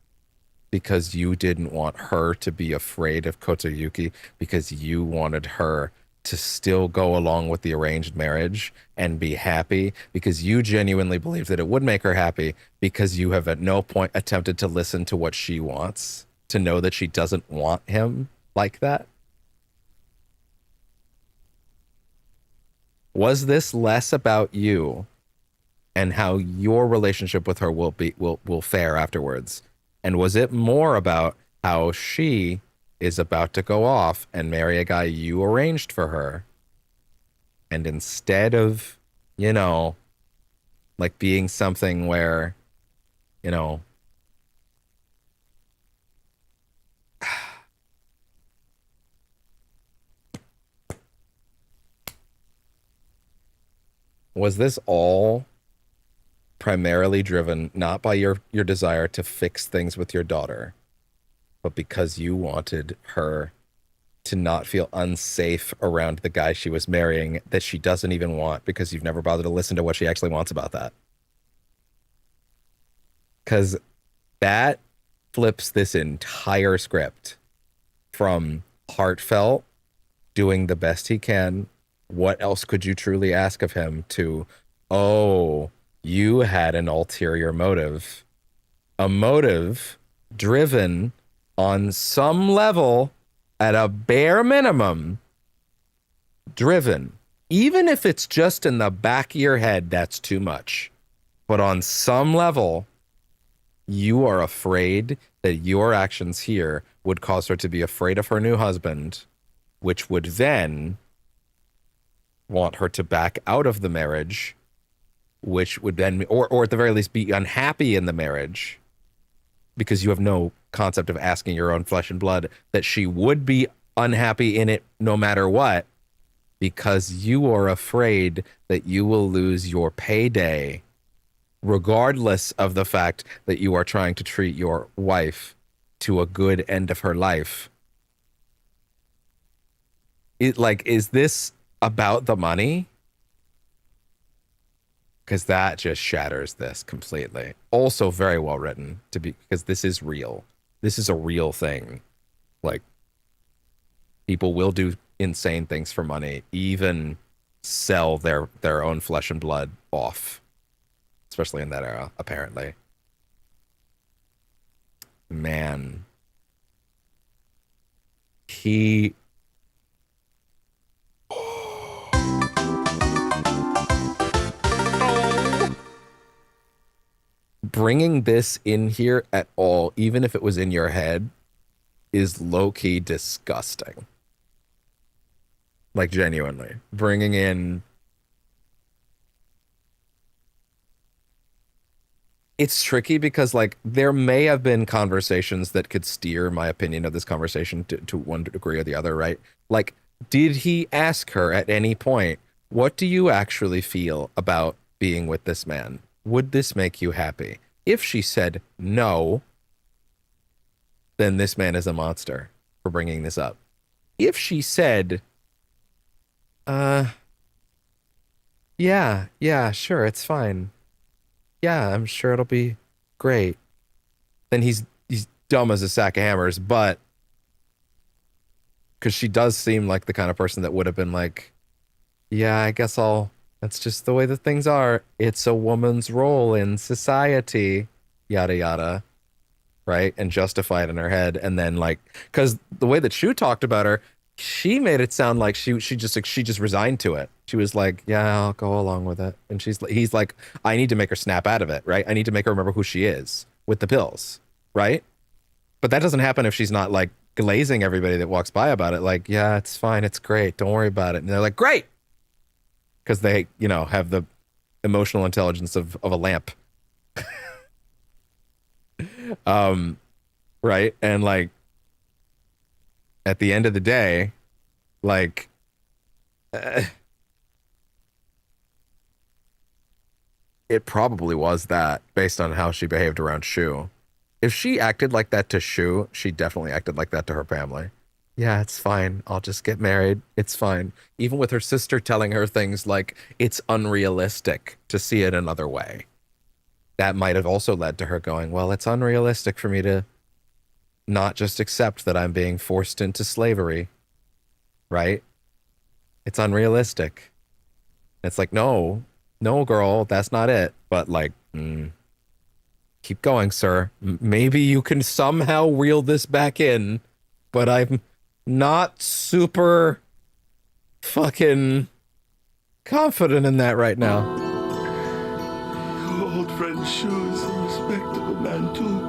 because you didn't want her to be afraid of Kotoyuki, because you wanted her to still go along with the arranged marriage and be happy, because you genuinely believe that it would make her happy, because you have at no point attempted to listen to what she wants, to know that she doesn't want him like that? Was this less about you and how your relationship with her will fare afterwards? And was it more about how she is about to go off and marry a guy you arranged for her? And instead of, you know, like being something where, you know, was this all primarily driven not by your desire to fix things with your daughter, but because you wanted her to not feel unsafe around the guy she was marrying that she doesn't even want, because you've never bothered to listen to what she actually wants about that? Because that flips this entire script from heartfelt, doing the best he can, what else could you truly ask of him, to, oh, you had an ulterior motive. A motive driven on some level at a bare minimum, driven. Even if it's just in the back of your head, that's too much. But on some level, you are afraid that your actions here would cause her to be afraid of her new husband, which would then want her to back out of the marriage, which would then, or at the very least be unhappy in the marriage, because you have no concept of asking your own flesh and blood that she would be unhappy in it no matter what, because you are afraid that you will lose your payday, regardless of the fact that you are trying to treat your wife to a good end of her life. Is this about the money? Because that just shatters this completely. Also very well written, because this is real. This is a real thing. Like, people will do insane things for money, even sell their own flesh and blood off, especially in that era, apparently. Man, he bringing this in here at all, even if it was in your head, is low-key disgusting. Like, genuinely. Bringing in... It's tricky because, like, there may have been conversations that could steer my opinion of this conversation to one degree or the other, right? Like, did he ask her at any point, what do you actually feel about being with this man? Would this make you happy? If she said no, then this man is a monster for bringing this up. If she said, yeah, sure, it's fine. Yeah, I'm sure it'll be great. Then he's dumb as a sack of hammers, but because she does seem like the kind of person that would have been like, yeah, I guess that's just the way that things are. It's a woman's role in society, yada, yada, right? And justify it in her head. And then, like, because the way that Shu talked about her, she made it sound like she just resigned to it. She was like, yeah, I'll go along with it. And he's like, I need to make her snap out of it, right? I need to make her remember who she is with the pills, right? But that doesn't happen if she's not, like, glazing everybody that walks by about it. Like, yeah, it's fine. It's great. Don't worry about it. And they're like, great. Because they, have the emotional intelligence of a lamp. Right? And, like, at the end of the day, like, it probably was that, based on how she behaved around Shu. If she acted like that to Shu, she definitely acted like that to her family. Yeah, it's fine. I'll just get married. It's fine. Even with her sister telling her things like, it's unrealistic to see it another way. That might have also led to her going, well, it's unrealistic for me to not just accept that I'm being forced into slavery. Right? It's unrealistic. It's like, no, girl, that's not it. But, like, keep going, sir. Maybe you can somehow reel this back in, but I'm not super fucking confident in that right now. Your old friend Shu is a respectable man too.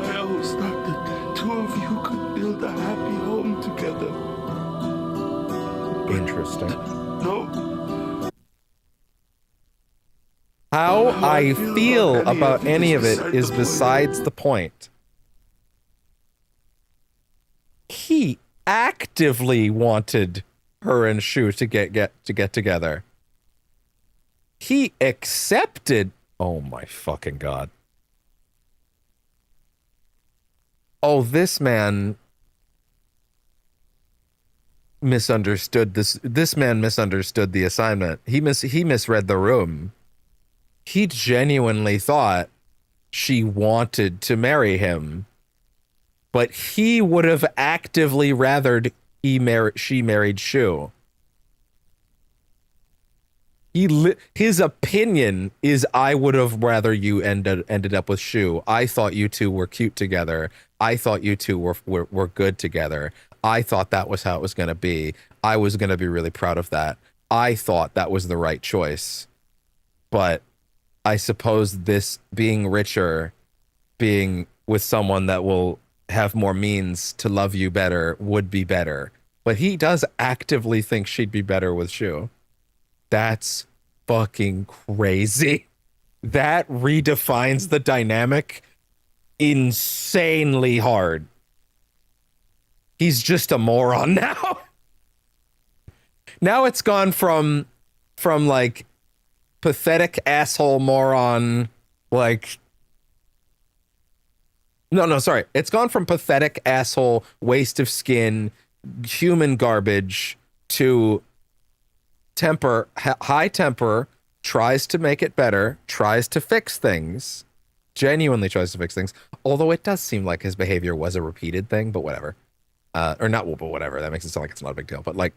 I always thought that two of you could build a happy home together. Interesting. No. How I feel about any of it is besides the point. He actively wanted her and Shu to get together. He accepted. Oh my fucking god. Oh, this man misunderstood this. This man misunderstood the assignment. He misread the room. He genuinely thought she wanted to marry him, but he would have actively rathered she married Shu. His opinion is, I would have rather you ended up with Shu. I thought you two were cute together. I thought you two were good together. I thought that was how it was going to be. I was going to be really proud of that. I thought that was the right choice. But I suppose this being richer, being with someone that will have more means to love you better would be better. But he does actively think she'd be better with Shu. That's fucking crazy. That redefines the dynamic insanely hard. He's just a moron now. Now it's gone from like pathetic asshole moron, like no, sorry. It's gone from pathetic asshole, waste of skin, human garbage to high temper, tries to make it better, tries to fix things, genuinely tries to fix things. Although it does seem like his behavior was a repeated thing, but whatever. Or not, but whatever. That makes it sound like it's not a big deal. But like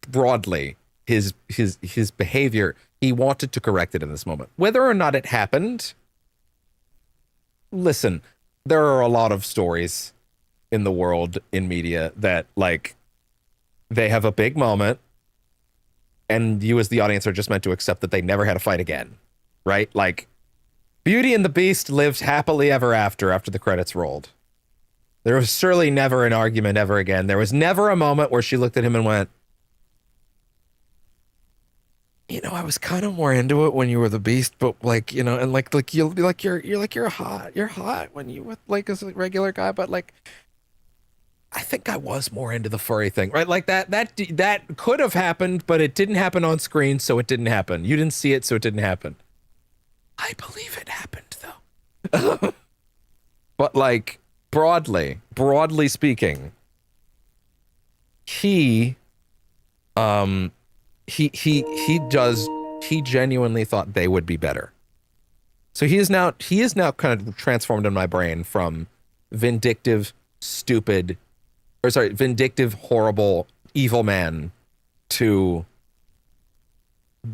broadly, his behavior, he wanted to correct it in this moment. Whether or not it happened, listen, there are a lot of stories in the world, in media, that like they have a big moment and you as the audience are just meant to accept that they never had a fight again, right? Like Beauty and the Beast lived happily ever after the credits rolled. There was surely never an argument ever again. There was never a moment where she looked at him and went, you know, I was kind of more into it when you were the Beast, but like, you know, and like you'll be like, you're hot when you with like a regular guy, but like, I think I was more into the furry thing, right? Like that could have happened, but it didn't happen on screen, so it didn't happen. You didn't see it, so it didn't happen. I believe it happened though. But like broadly speaking, he genuinely thought they would be better. So he is now kind of transformed in my brain from vindictive, horrible, evil man to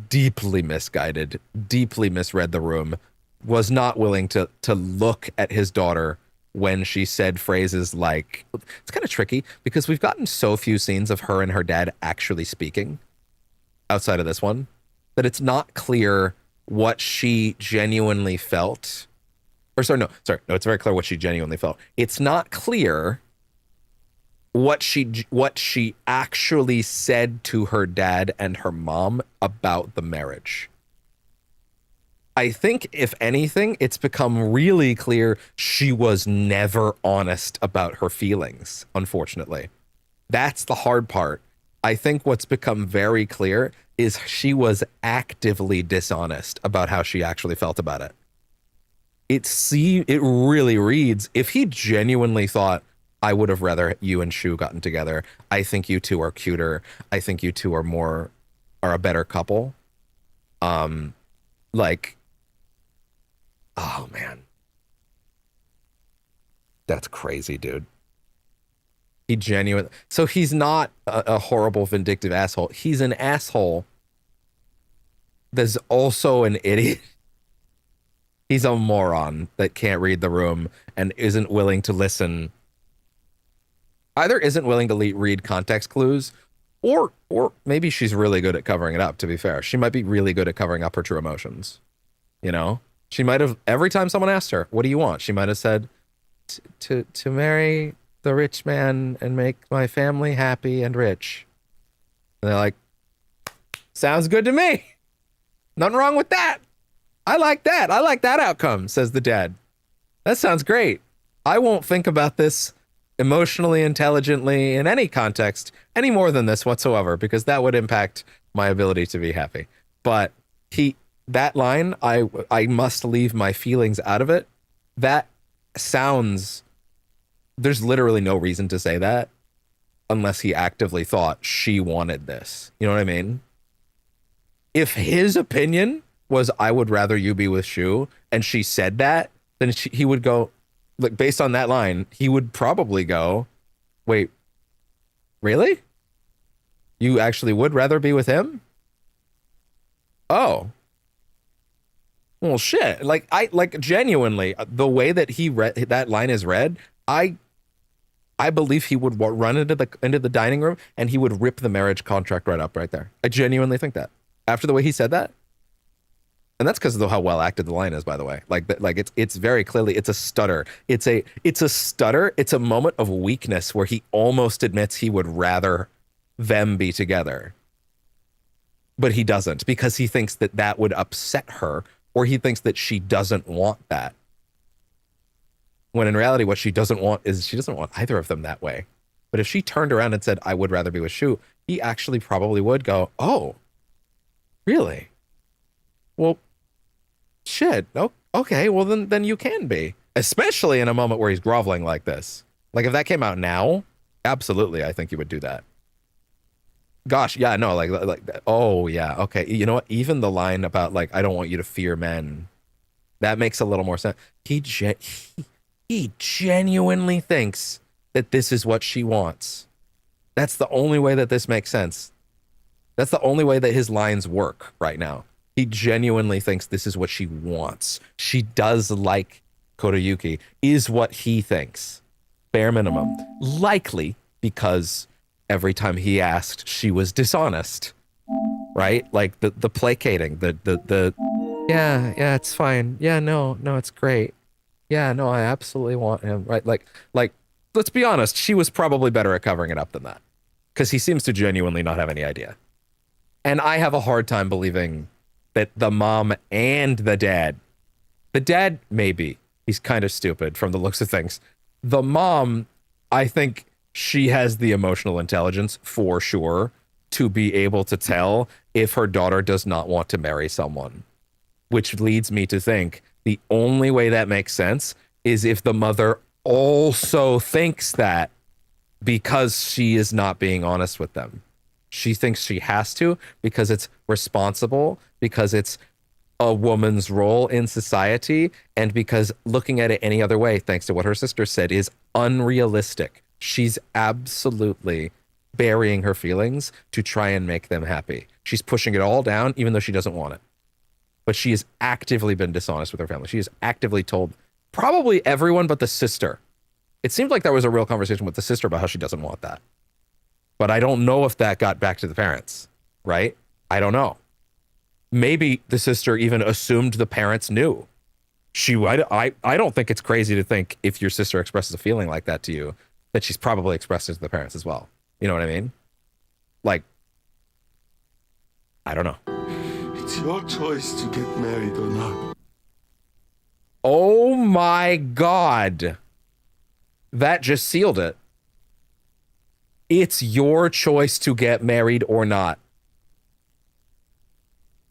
deeply misguided, deeply misread the room, was not willing to look at his daughter when she said phrases like, it's kind of tricky because we've gotten so few scenes of her and her dad actually speaking outside of this one, that it's not clear what she genuinely felt. Or no, it's very clear what she genuinely felt. It's not clear what she actually said to her dad and her mom about the marriage. I think, if anything, it's become really clear she was never honest about her feelings, unfortunately. That's the hard part. I think what's become very clear is she was actively dishonest about how she actually felt about it. It really reads, if he genuinely thought, I would have rather you and Shu gotten together, I think you two are cuter, I think you two are a better couple. Like, oh man. That's crazy, dude. He genuinely... So he's not a horrible, vindictive asshole. He's an asshole that's also an idiot. He's a moron that can't read the room and isn't willing to listen. Either isn't willing to read context clues, or maybe she's really good at covering it up, to be fair. She might be really good at covering up her true emotions. You know? She might have... Every time someone asked her, what do you want? She might have said, to marry the rich man and make my family happy and rich. And they're like, sounds good to me. Nothing wrong with that. I like that. I like that outcome, says the dad. That sounds great. I won't think about this emotionally, intelligently, in any context, any more than this whatsoever, because that would impact my ability to be happy. But that line, I must leave my feelings out of it, that sounds... There's literally no reason to say that unless he actively thought she wanted this. You know what I mean? If his opinion was, I would rather you be with Shu, and she said that, then he would go, like, based on that line, he would probably go, wait, really? You actually would rather be with him? Oh. Well, shit. Like, genuinely, the way that he read that line is read, I believe he would run into the dining room and he would rip the marriage contract right up right there. I genuinely think that. After the way he said that. And that's because of how well acted the line is, by the way. Like it's very clearly, it's a stutter. It's a stutter. It's a moment of weakness where he almost admits he would rather them be together. But he doesn't, because he thinks that that would upset her, or he thinks that she doesn't want that. When in reality, what she doesn't want is she doesn't want either of them that way. But if she turned around and said, I would rather be with Shu, he actually probably would go, oh, really? Well, shit. Oh, okay. Well, then you can be, especially in a moment where he's groveling like this. Like if that came out now, absolutely, I think you would do that. Gosh, yeah, no, like, oh yeah, okay. You know what? Even the line about like, I don't want you to fear men, that makes a little more sense. He genuinely thinks that this is what she wants. That's the only way that this makes sense. That's the only way that his lines work right now. He genuinely thinks this is what she wants. She does like Kodayuki, is what he thinks. Bare minimum. Likely because every time he asked, she was dishonest. Right? Like the placating, the yeah, it's fine. Yeah, no, it's great. Yeah, no, I absolutely want him. Right? Like, let's be honest, she was probably better at covering it up than that. Because he seems to genuinely not have any idea. And I have a hard time believing that the mom and the dad maybe, he's kind of stupid from the looks of things. The mom, I think she has the emotional intelligence for sure to be able to tell if her daughter does not want to marry someone, which leads me to think the only way that makes sense is if the mother also thinks that, because she is not being honest with them. She thinks she has to because it's responsible, because it's a woman's role in society, and because looking at it any other way, thanks to what her sister said, is unrealistic. She's absolutely burying her feelings to try and make them happy. She's pushing it all down, even though she doesn't want it. But she has actively been dishonest with her family. She has actively told probably everyone but the sister. It seemed like there was a real conversation with the sister about how she doesn't want that. But I don't know if that got back to the parents, right? I don't know. Maybe the sister even assumed the parents knew. I don't think it's crazy to think if your sister expresses a feeling like that to you, that she's probably expressed it to the parents as well. You know what I mean? Like, I don't know. It's your choice to get married or not. Oh my God. That just sealed it. It's your choice to get married or not.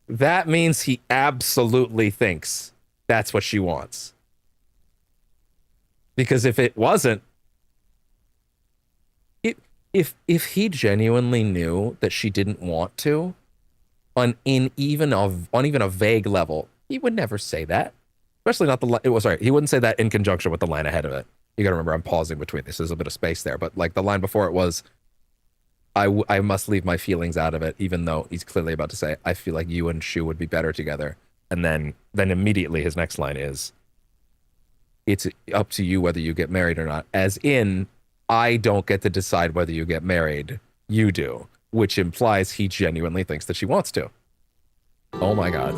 That means he absolutely thinks that's what she wants. Because if it wasn't, if he genuinely knew that she didn't want to, on even a vague level, he would never say that. Especially not he wouldn't say that in conjunction with the line ahead of it. You gotta remember, I'm pausing between this. There's a bit of space there, but like the line before it was, I must leave my feelings out of it, even though he's clearly about to say, I feel like you and Shu would be better together. And then immediately his next line is, it's up to you whether you get married or not. As in, I don't get to decide whether you get married. You do. Which implies he genuinely thinks that she wants to. Oh my God.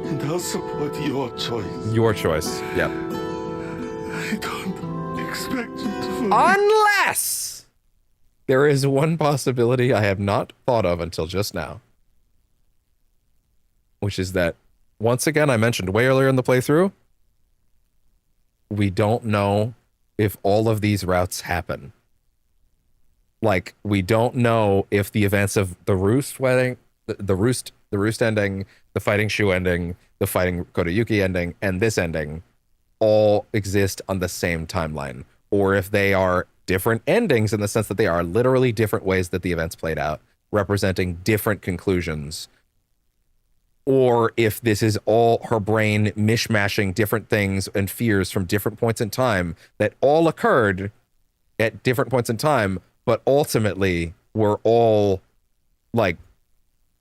And I'll support your choice. Your choice. Yep. I don't expect you to... Unless there is one possibility I have not thought of until just now. Which is that, once again, I mentioned way earlier in the playthrough, we don't know if all of these routes happen. Like, we don't know if the events of the Roost wedding, the Roost ending, the fighting Shu ending, the fighting Kodayuki ending, and this ending all exist on the same timeline, or if they are different endings in the sense that they are literally different ways that the events played out, representing different conclusions, or if this is all her brain mishmashing different things and fears from different points in time that all occurred at different points in time, but ultimately were all like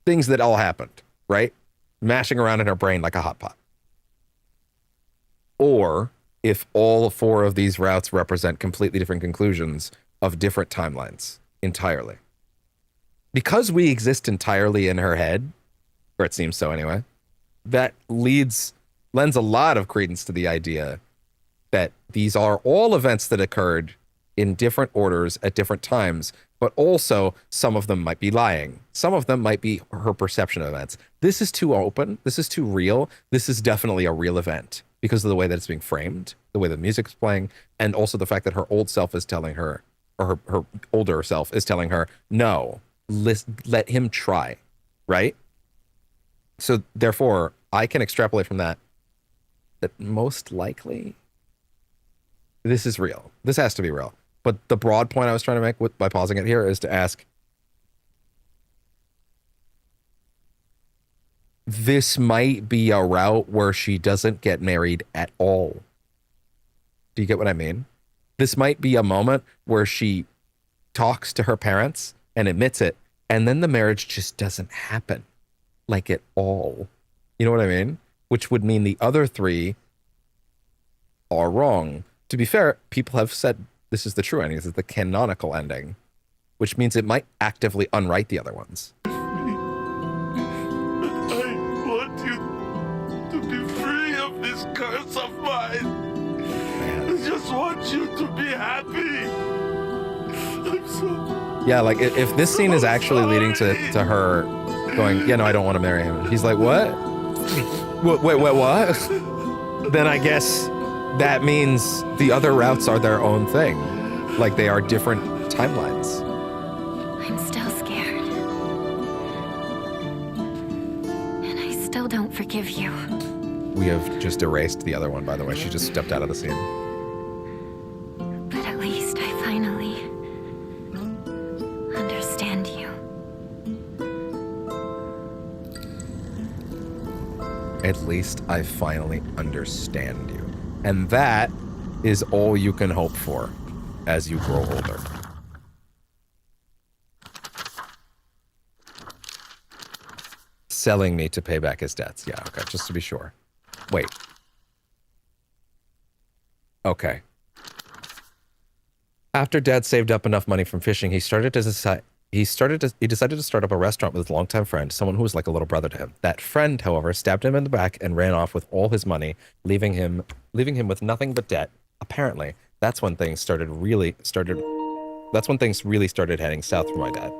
things that all happened, right? mashing around in her brain like a hot pot. Or if all 4 of these routes represent completely different conclusions of different timelines entirely. Because we exist entirely in her head, or it seems so anyway, that lends a lot of credence to the idea that these are all events that occurred in different orders at different times, but also some of them might be lying. Some of them might be her perception of events. This is too open. This is too real. This is definitely a real event because of the way that it's being framed, the way the music's playing, and also the fact that her old self is telling her, or her older self is telling her, no, let him try, right? So therefore, I can extrapolate from that most likely this is real. This has to be real. But the broad point I was trying to make by pausing it here is to ask, this might be a route where she doesn't get married at all. Do you get what I mean? This might be a moment where she talks to her parents and admits it, and then the marriage just doesn't happen, like at all. You know what I mean? Which would mean the other 3 are wrong. To be fair, people have said this is the true ending, this is the canonical ending, which means it might actively unwrite the other ones. I want you to be free of this curse of mine. I just want you to be happy. I'm so... Yeah, like if this scene is actually leading to her going, yeah, no, I don't want to marry him. He's like, what? Wait, what? Then I guess that means the other routes are their own thing. Like they are different timelines. I'm still scared. And I still don't forgive you. We have just erased the other one, by the way. She just stepped out of the scene. But at least I finally understand you. At least I finally understand you. And that is all you can hope for as you grow older. Selling me to pay back his debts. Yeah, okay, just to be sure. Wait. Okay. After Dad saved up enough money from fishing, he decided to start up a restaurant with his longtime friend, someone who was like a little brother to him. That friend, however, stabbed him in the back and ran off with all his money, leaving him with nothing but debt. Apparently, that's when things really started heading south for my dad.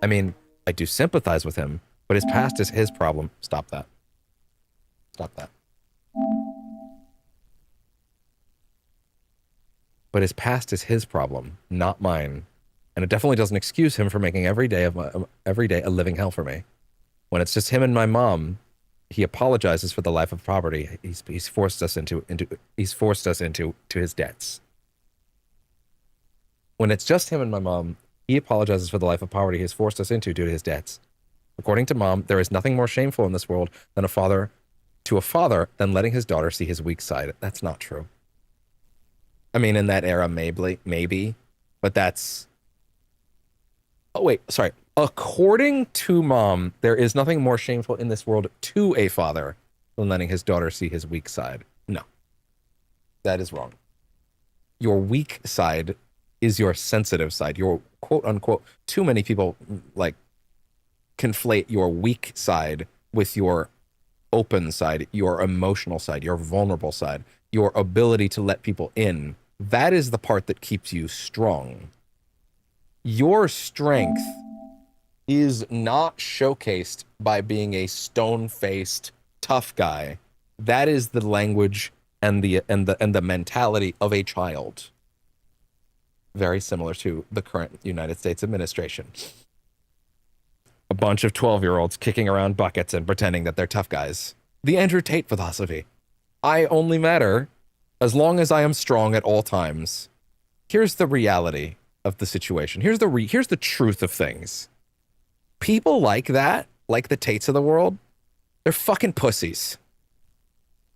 I mean, I do sympathize with him, but his past is his problem. Stop that. Stop that. But his past is his problem, not mine. And it definitely doesn't excuse him for making every day a living hell for me. When it's just him and my mom, he apologizes for the life of poverty he's forced us into his debts. When it's just him and my mom, he apologizes for the life of poverty he's forced us into due to his debts. According to Mom, there is nothing more shameful in this world than a father than letting his daughter see his weak side. That's not true. I mean, in that era, maybe, but that's... Oh, wait, sorry. According to Mom, there is nothing more shameful in this world to a father than letting his daughter see his weak side. No. That is wrong. Your weak side is your sensitive side. Your quote-unquote, too many people, like, conflate your weak side with your open side, your emotional side, your vulnerable side, your ability to let people in. That is the part that keeps you strong. Your strength is not showcased by being a stone-faced tough guy. That is the language and the mentality of a child. Very similar to the current United States administration. A bunch of 12-year-olds kicking around buckets and pretending that they're tough guys. The Andrew Tate philosophy. I only matter as long as I am strong at all times. Here's the reality of the situation. Here's the truth of things. People like that, like the Tates of the world, they're fucking pussies.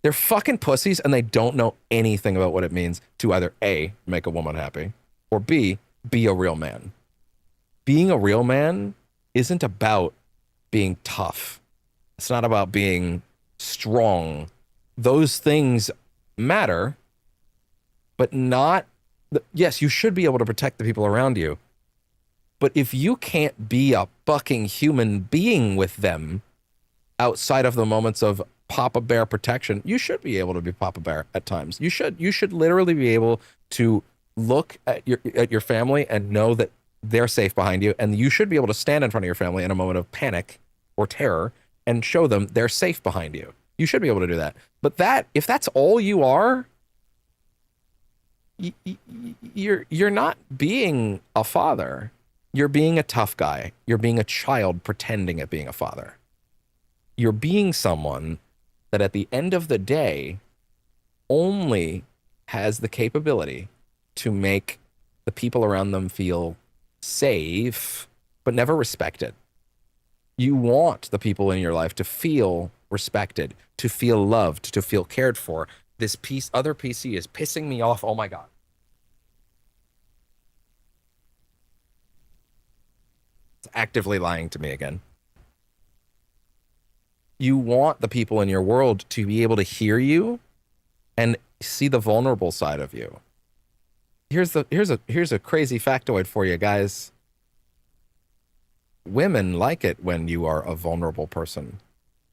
They're fucking pussies, and they don't know anything about what it means to either A, make a woman happy, or B, be a real man. Being a real man isn't about being tough. It's not about being strong. Those things matter, but not, yes, you should be able to protect the people around you. But if you can't be a fucking human being with them outside of the moments of Papa Bear protection, you should be able to be Papa Bear at times. You should literally be able to look at your family and know that they're safe behind you, and you should be able to stand in front of your family in a moment of panic or terror and show them they're safe behind you. You should be able to do that. But if that's all you are, you're not being a father. You're being a tough guy. You're being a child pretending at being a father. You're being someone that at the end of the day only has the capability to make the people around them feel safe, but never respected. You want the people in your life to feel respected, to feel loved, to feel cared for. This other PC is pissing me off. Oh my God. It's actively lying to me again. You want the people in your world to be able to hear you and see the vulnerable side of you. Here's a crazy factoid for you guys. Women like it when you are a vulnerable person,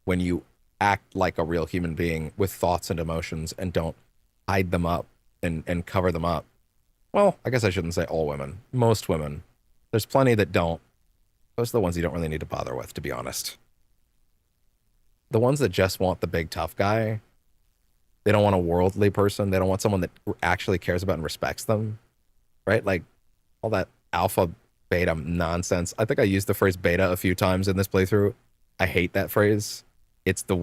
when you act like a real human being with thoughts and emotions and don't hide them up and cover them up. Well, I guess I shouldn't say all women. Most women. There's plenty that don't. Those are the ones you don't really need to bother with, to be honest. The ones that just want the big tough guy, they don't want a worldly person. They don't want someone that actually cares about and respects them, right? Like all that alpha beta nonsense. I think I used the phrase beta a few times in this playthrough. I hate that phrase. It's the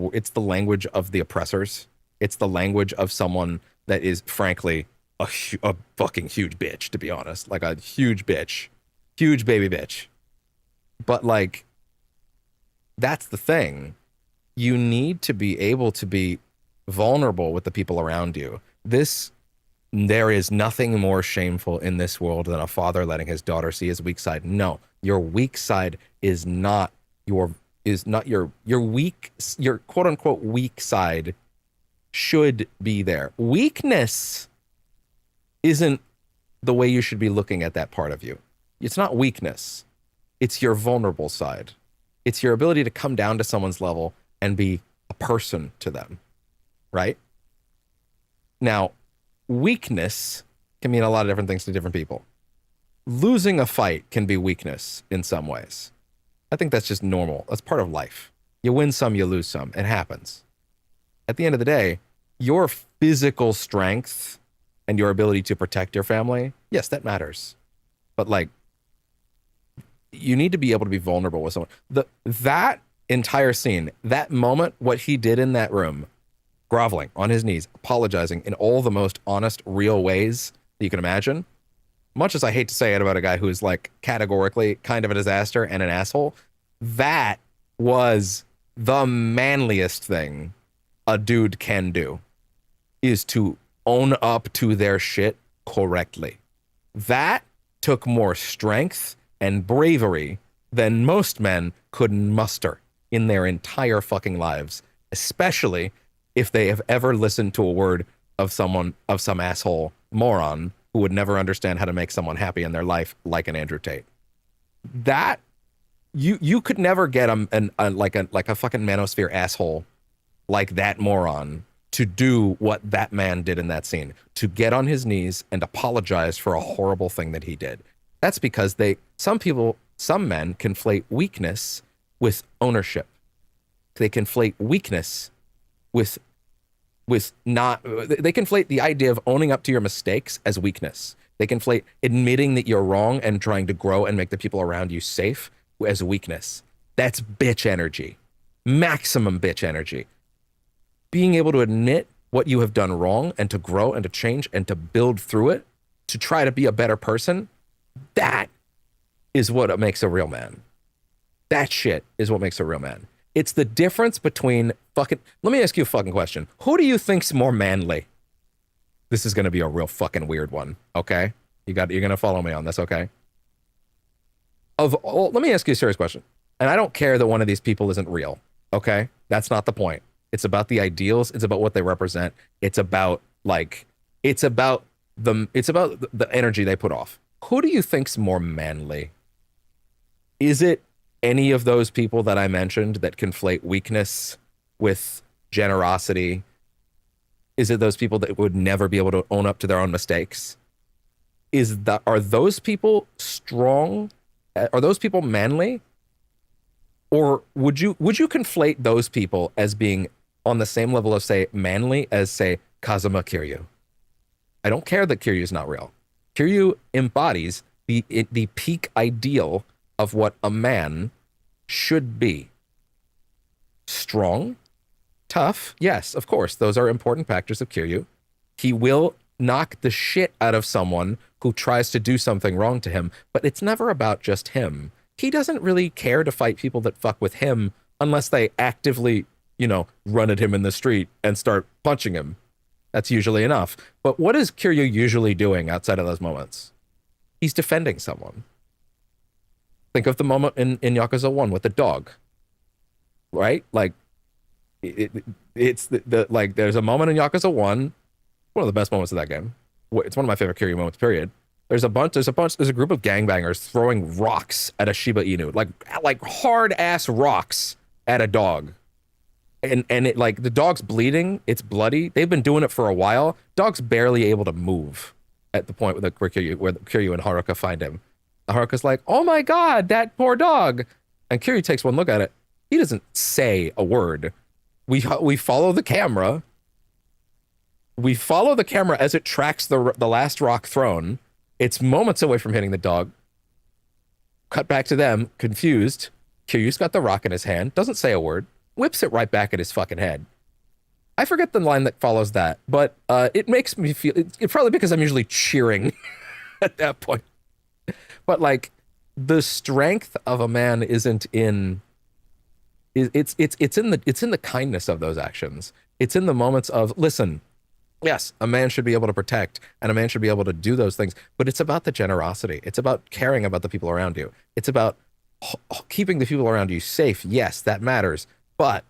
language of the oppressors. It's the language of someone that is frankly a fucking huge bitch, to be honest. Like a huge bitch, huge baby bitch. But like, that's the thing. You need to be able to be vulnerable with the people around you. There is nothing more shameful in this world than a father letting his daughter see his weak side. No, your weak side is not your quote unquote weak side should be there. Weakness isn't the way you should be looking at that part of you. It's not weakness. It's your vulnerable side. It's your ability to come down to someone's level and be a person to them, right? Now, weakness can mean a lot of different things to different people. Losing a fight can be weakness in some ways. I think that's just normal. That's part of life. You win some, you lose some. It happens. At the end of the day, your physical strength and your ability to protect your family, yes, that matters. But like, you need to be able to be vulnerable with someone. That entire scene, that moment, what he did in that room, groveling on his knees, apologizing in all the most honest, real ways that you can imagine. Much as I hate to say it about a guy who's like categorically kind of a disaster and an asshole, that was the manliest thing a dude can do, is to own up to their shit correctly. That took more strength and bravery than most men could muster in their entire fucking lives, especially if they have ever listened to a word of some asshole moron who would never understand how to make someone happy in their life, like an Andrew Tate. That you could never get like a fucking manosphere asshole like that moron to do what that man did in that scene, to get on his knees and apologize for a horrible thing that he did. That's because some men conflate weakness with ownership. They conflate weakness they conflate the idea of owning up to your mistakes as weakness. They conflate admitting that you're wrong and trying to grow and make the people around you safe as weakness. That's bitch energy. Maximum bitch energy. Being able to admit what you have done wrong and to grow and to change and to build through it, to try to be a better person, that is what makes a real man. That shit is what makes a real man. It's the difference between let me ask you a fucking question. Who do you think's more manly? This is going to be a real fucking weird one, okay? You're going to follow me on this, okay? Let me ask you a serious question. And I don't care that one of these people isn't real. Okay? That's not the point. It's about the ideals. It's about what they represent. It's about the energy they put off. Who do you think's more manly? Is it any of those people that I mentioned that conflate weakness with generosity? Is it those people that would never be able to own up to their own mistakes? Are those people strong? Are those people manly? Or would you conflate those people as being on the same level of, say, manly as, say, Kazuma Kiryu? I don't care that Kiryu is not real. Kiryu embodies the peak ideal of what a man should be. Strong, tough, yes, of course, those are important factors of Kiryu. He will knock the shit out of someone who tries to do something wrong to him, but it's never about just him. He doesn't really care to fight people that fuck with him unless they actively, run at him in the street and start punching him. That's usually enough. But what is Kiryu usually doing outside of those moments? He's defending someone. Think of the moment in Yakuza 1 with the dog, right? Like, it's like, there's a moment in Yakuza 1, one of the best moments of that game. It's one of my favorite Kiryu moments, period. There's a group of gangbangers throwing rocks at a Shiba Inu, like hard ass rocks at a dog. And it, like, the dog's bleeding, it's bloody. They've been doing it for a while. Dog's barely able to move at the point where Kiryu and Haruka find him. Haruka's like, oh my God, that poor dog. And Kiryu takes one look at it. He doesn't say a word. We follow the camera. We follow the camera as it tracks the last rock thrown. It's moments away from hitting the dog. Cut back to them, confused. Kiryu's got the rock in his hand, doesn't say a word, whips it right back at his fucking head. I forget the line that follows that, but it makes me feel, it's probably because I'm usually cheering at that point. But like, the strength of a man isn't in, it's in the kindness of those actions. It's in the moments of, listen, yes, a man should be able to protect and a man should be able to do those things, but it's about the generosity. It's about caring about the people around you. It's about keeping the people around you safe. Yes, that matters. But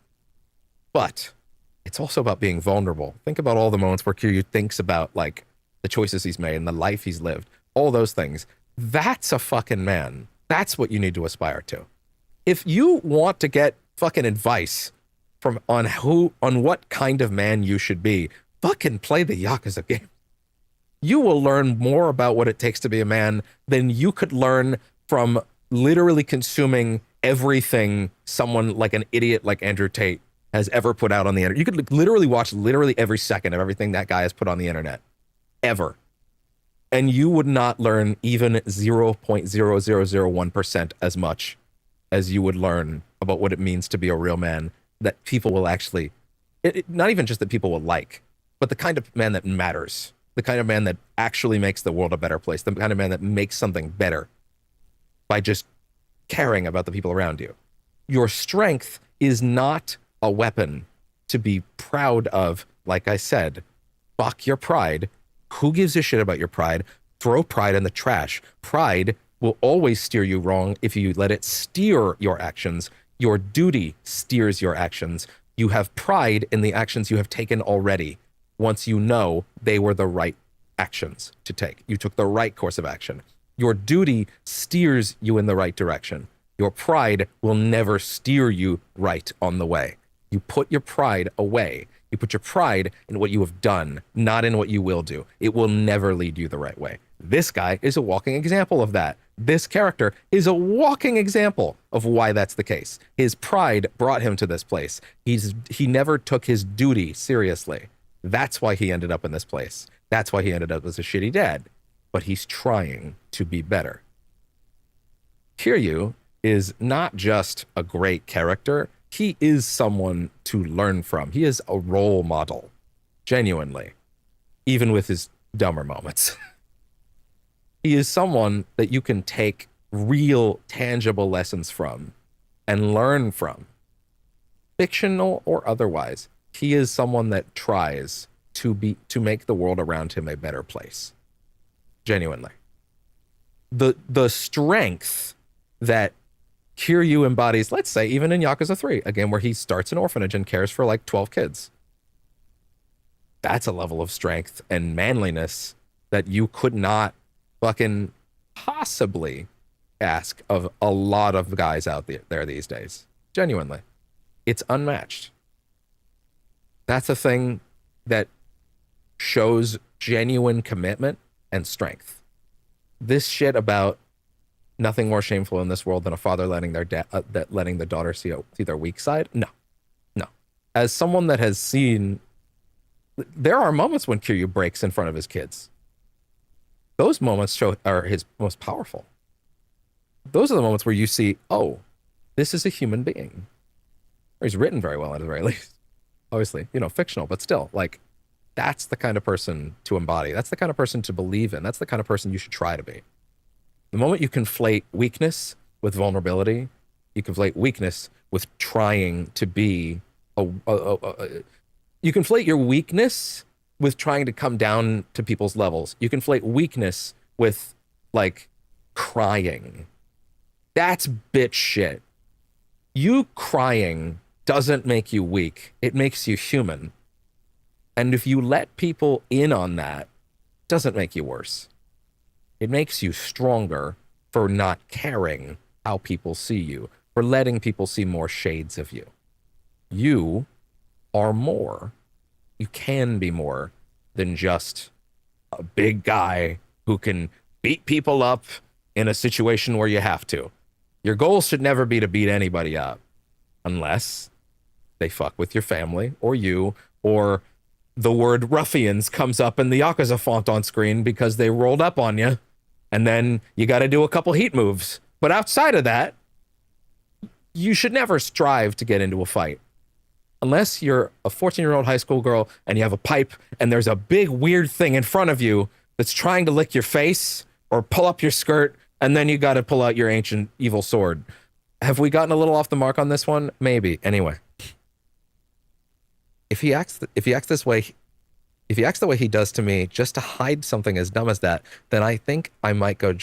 it's also about being vulnerable. Think about all the moments where Kiryu thinks about, like, the choices he's made and the life he's lived, all those things. That's a fucking man. That's what you need to aspire to. If you want to get fucking advice on what kind of man you should be, fucking play the Yakuza game. You will learn more about what it takes to be a man than you could learn from literally consuming everything someone like an idiot like Andrew Tate has ever put out on the internet. You could literally watch every second of everything that guy has put on the internet. Ever. And you would not learn even 0.0001% as much as you would learn about what it means to be a real man that people will actually, not even just that people will like, but the kind of man that matters, the kind of man that actually makes the world a better place, the kind of man that makes something better by just caring about the people around you. Your strength is not a weapon to be proud of. Like I said, fuck your pride. Who gives a shit about your pride? Throw pride in the trash. Pride will always steer you wrong if you let it steer your actions. Your duty steers your actions. You have pride in the actions you have taken already. Once you know they were the right actions to take. You took the right course of action. Your duty steers you in the right direction. Your pride will never steer you right on the way. You put your pride away. You put your pride in what you have done, not in what you will do. It will never lead you the right way. This guy is a walking example of that. This character is a walking example of why that's the case. His pride brought him to this place. He never took his duty seriously. That's why he ended up in this place. That's why he ended up as a shitty dad. But he's trying to be better. Kiryu is not just a great character. He is someone to learn from. He is a role model, genuinely, even with his dumber moments. He is someone that you can take real, tangible lessons from and learn from, fictional or otherwise. He is someone that tries to make the world around him a better place. Genuinely. The strength that Kiryu embodies, let's say, even in Yakuza 3, a game where he starts an orphanage and cares for like 12 kids. That's a level of strength and manliness that you could not fucking possibly ask of a lot of guys out there these days. Genuinely. It's unmatched. That's a thing that shows genuine commitment and strength. This shit about nothing more shameful in this world than a father letting their letting the daughter see their weak side. No. As someone that has seen, there are moments when Kiryu breaks in front of his kids. Those moments are his most powerful. Those are the moments where you see, oh, this is a human being. Or he's written very well at the very least. Obviously, fictional, but still, like, that's the kind of person to embody. That's the kind of person to believe in. That's the kind of person you should try to be. The moment you conflate weakness with vulnerability, you conflate weakness with trying to be you conflate your weakness with trying to come down to people's levels. You conflate weakness with, like, crying. That's bitch shit. You crying doesn't make you weak. It makes you human. And if you let people in on that, it doesn't make you worse. It makes you stronger for not caring how people see you, for letting people see more shades of you. You are more. You can be more than just a big guy who can beat people up in a situation where you have to. Your goal should never be to beat anybody up unless they fuck with your family or you, or the word ruffians comes up in the Yakuza font on screen because they rolled up on you, and then you got to do a couple heat moves. But outside of that, you should never strive to get into a fight. Unless you're a 14-year-old high school girl and you have a pipe and there's a big weird thing in front of you that's trying to lick your face or pull up your skirt, and then you got to pull out your ancient evil sword. Have we gotten a little off the mark on this one? Maybe. Anyway. If he acts the way he does to me just to hide something as dumb as that, then I think I might go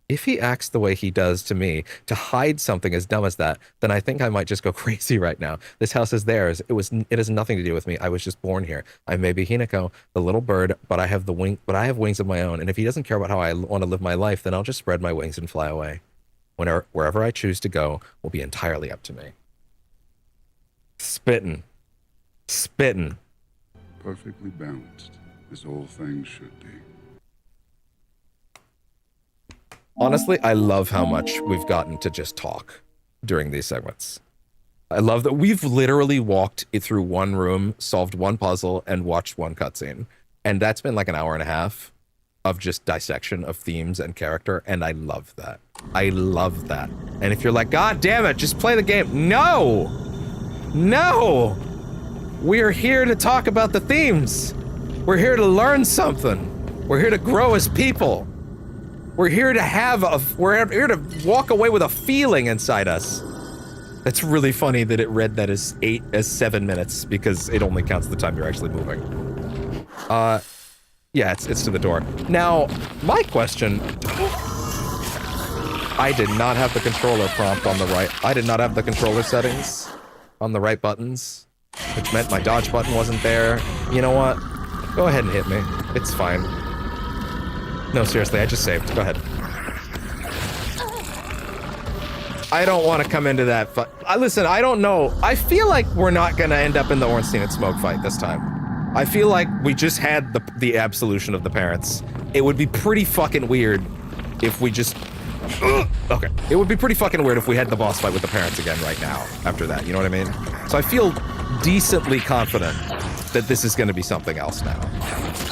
if he acts the way he does to me to hide something as dumb as that, then I think I might just go crazy right now. This house is theirs. It has nothing to do with me. I was just born here. I may be Hinako, the little bird, but I have wings of my own. And if he doesn't care about how I want to live my life, then I'll just spread my wings and fly away. Wherever I choose to go will be entirely up to me. Spittin'. Perfectly balanced, as all things should be. Honestly, I love how much we've gotten to just talk during these segments. I love that we've literally walked through one room, solved one puzzle, and watched one cutscene. And that's been like an hour and a half of just dissection of themes and character, and I love that. I love that. And if you're like, God damn it, just play the game. No! We're here to talk about the themes. We're here to learn something. We're here to grow as people. We're here to walk away with a feeling inside us. That's really funny that it read that as 7 minutes because it only counts the time you're actually moving. Yeah, it's to the door. Now, my question, I did not have the controller prompt on the right. I did not have the controller settings on the right buttons, which meant my dodge button wasn't there. You know what? Go ahead and hit me. It's fine. No, seriously, I just saved. Go ahead. I don't want to come into that listen, I don't know. I feel like we're not going to end up in the Ornstein and Smoke fight this time. I feel like we just had the absolution of the parents. It would be pretty fucking weird if we just... Okay. It would be pretty fucking weird if we had the boss fight with the parents again right now, after that, you know what I mean? So I feel decently confident that this is going to be something else now.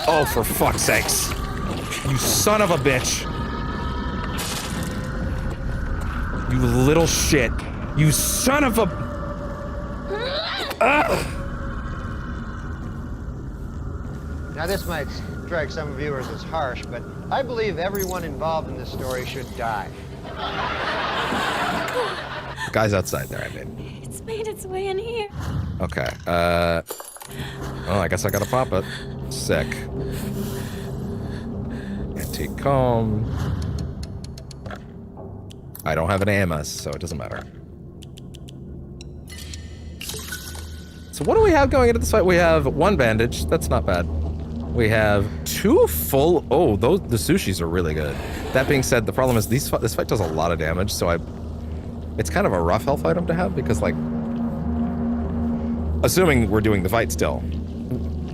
Oh, for fuck's sakes. You son of a bitch. You little shit. You son of a... Now this might strike some viewers as harsh, but I believe everyone involved in this story should die. The guy's outside there, I mean. It's made its way in here. Okay, well, I guess I gotta pop it. Sick. Antique comb. I don't have an AMS, so it doesn't matter. So what do we have going into this fight? We have 1 bandage. That's not bad. We have 2 full... Oh, the sushis are really good. That being said, the problem is this fight does a lot of damage, so it's kind of a rough health item to have because, like... Assuming we're doing the fight still.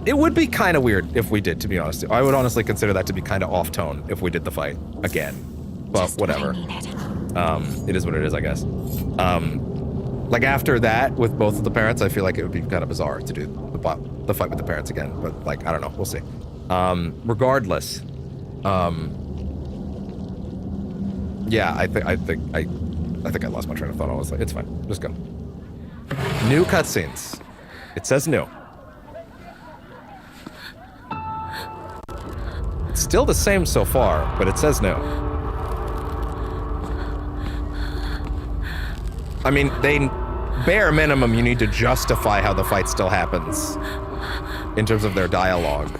It would be kind of weird if we did, to be honest. I would honestly consider that to be kind of off-tone if we did the fight again. But whatever. It is what it is, I guess. Like after that, with both of the parents, I feel like it would be kind of bizarre to do the fight with the parents again. But like, I don't know, we'll see. Regardless, yeah, I think I lost my train of thought. I was like, it's fine, just go. New cutscenes. It says new. It's still the same so far, but it says new. I mean, bare minimum, you need to justify how the fight still happens in terms of their dialogue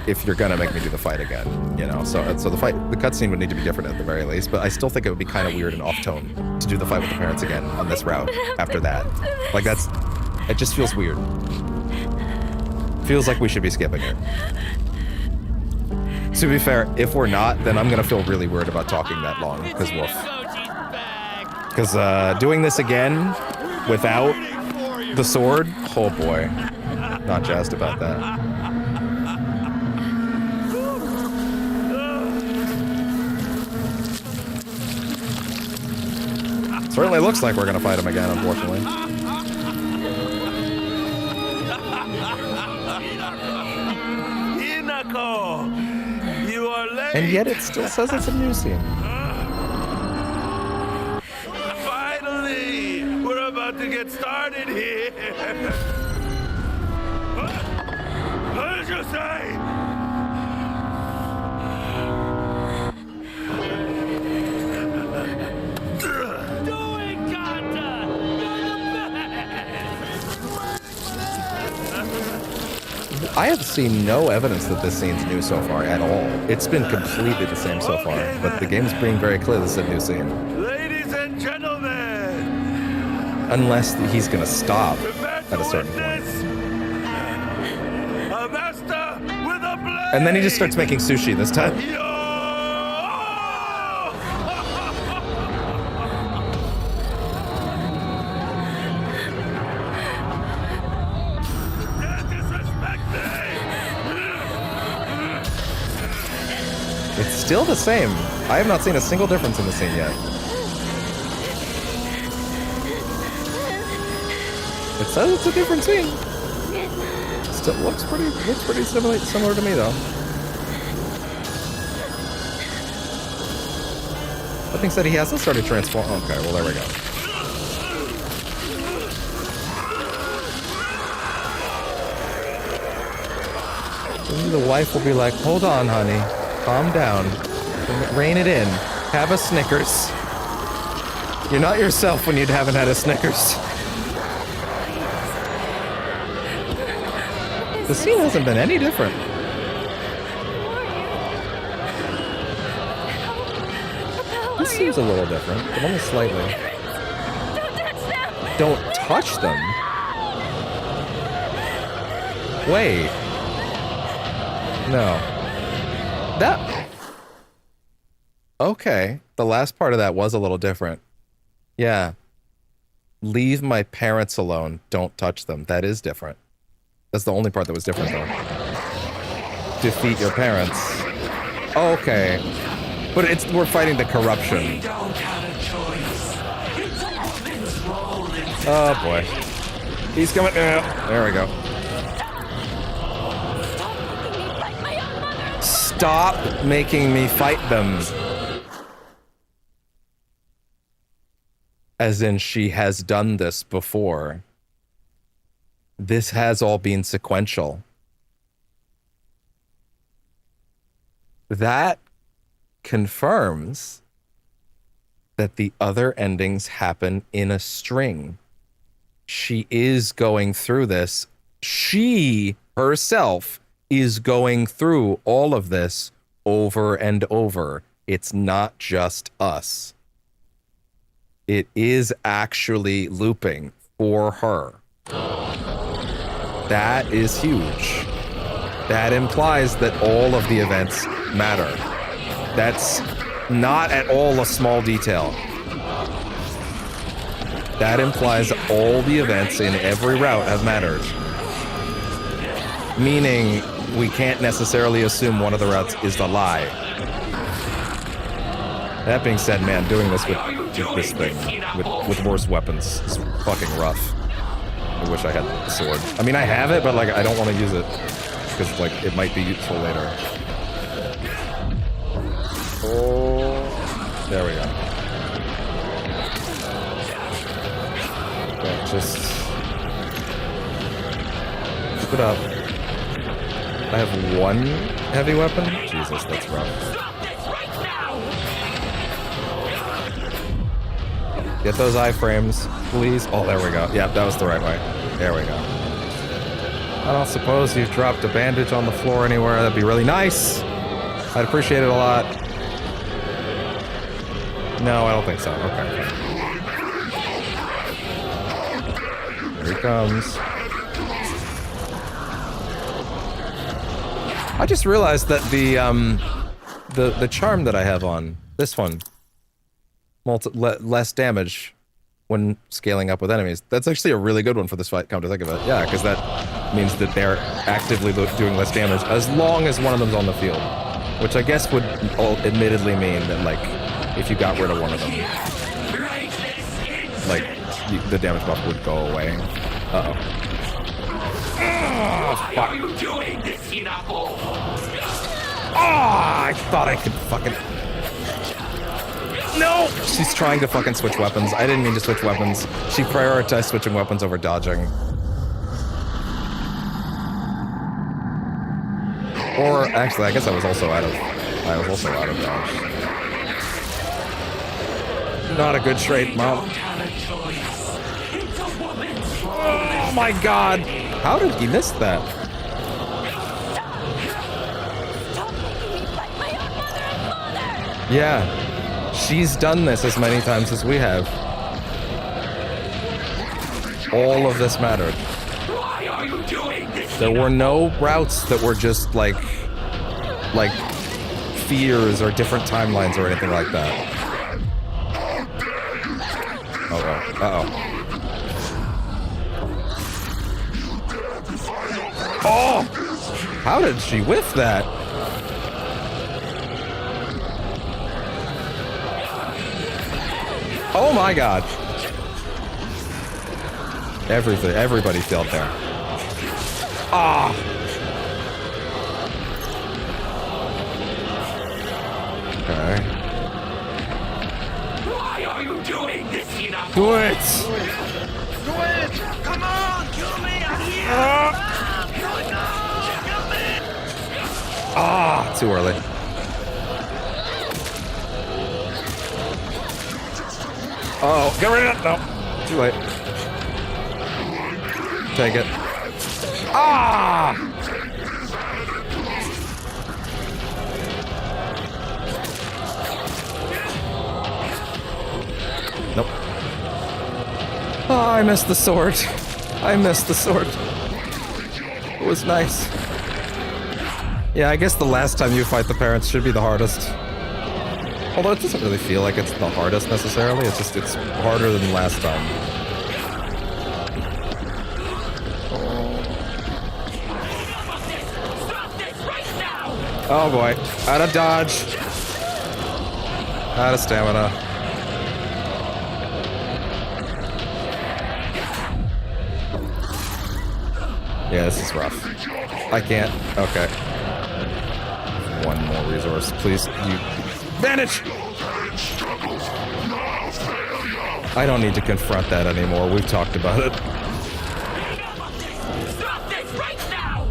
if you're gonna make me do the fight again, you know? So the cutscene would need to be different at the very least, but I still think it would be kind of weird and off-tone to do the fight with the parents again on this route after that. Like it just feels weird. Feels like we should be skipping it. To be fair, if we're not, then I'm gonna feel really weird about talking that long, because woof. Because doing this again without the sword, oh boy, not jazzed about that. Certainly looks like we're gonna fight him again, unfortunately. You are late. And yet it still says it's a new scene. We're about to get started here. What did you say? Doing Kata! I have seen no evidence that this scene's new so far at all. It's been completely the same so far, but the game's being very clear this is a new scene. Ladies and gentlemen. Unless he's gonna stop at a certain point. A master with a blade. And then he just starts making sushi this time. It's still the same. I have not seen a single difference in the scene yet. It says it's a different scene. Still looks pretty similar to me though. That being said, he hasn't started transforming. Okay, well there we go. Maybe the wife will be like, "Hold on, honey, calm down, rein it in, have a Snickers. You're not yourself when you haven't had a Snickers." The scene hasn't been any different. This seems a little different, but only slightly. Don't touch them? Wait. No. That... Okay. The last part of that was a little different. Yeah. Leave my parents alone. Don't touch them. That is different. That's the only part that was different, though. Defeat your parents. Okay. But we're fighting the corruption. Oh, boy. He's coming. There we go. Stop making me fight them. As in, she has done this before. This has all been sequential. That confirms that the other endings happen in a string. She is going through this. She herself is going through all of this over and over. It's not just us. it is actually looping for her. That is huge. That implies that all of the events matter. That's not at all a small detail. That implies all the events in every route have mattered. Meaning, we can't necessarily assume one of the routes is the lie. That being said, man, doing this with this thing, with worse weapons, is fucking rough. I wish I had the sword. I mean, I have it, but like, I don't want to use it. Because, like, it might be useful later. Oh, there we go. Okay, just keep it up. I have one heavy weapon? Jesus, that's rough. Get those iframes, please. Oh, there we go. Yeah, that was the right way. There we go. I don't suppose you've dropped a bandage on the floor anywhere. That'd be really nice. I'd appreciate it a lot. No, I don't think so. Okay. Here he comes. I just realized that the charm that I have on this one, less damage when scaling up with enemies. That's actually a really good one for this fight, come to think of it. Yeah, because that means that they're actively doing less damage as long as one of them's on the field. Which I guess would admittedly mean that, like, if you got rid of one of them, like, the damage buff would go away. Uh-oh. Oh, fuck. Oh, I thought I could fucking... No! She's trying to fucking switch weapons. I didn't mean to switch weapons. She prioritized switching weapons over dodging. Or, actually, I guess I was also out of dodge. Not a good trait, Mom. Oh my god! How did he miss that? Yeah. She's done this as many times as we have. All of this mattered. Why are you doing this? There were no routes that were just like fears or different timelines or anything like that. Uh-oh. Uh-oh. Oh! How did she whiff that? Oh my god. Everybody failed there. Ah! Okay. Why are you doing this, Hinako? Do it! Do it! Come on! Kill me! I'm here! Kill me! Ah! Too early. Oh, get rid of it! No. Too late. Take it. Ah! Nope. Oh, I missed the sword. I missed the sword. It was nice. Yeah, I guess the last time you fight the parents should be the hardest. Although it doesn't really feel like it's the hardest necessarily, it's just, it's harder than last time. Oh boy, out of dodge. Out of stamina. Yeah, this is rough. I can't, okay. One more resource, please, you... Bandage! I don't need to confront that anymore. We've talked about it. Stop this right now!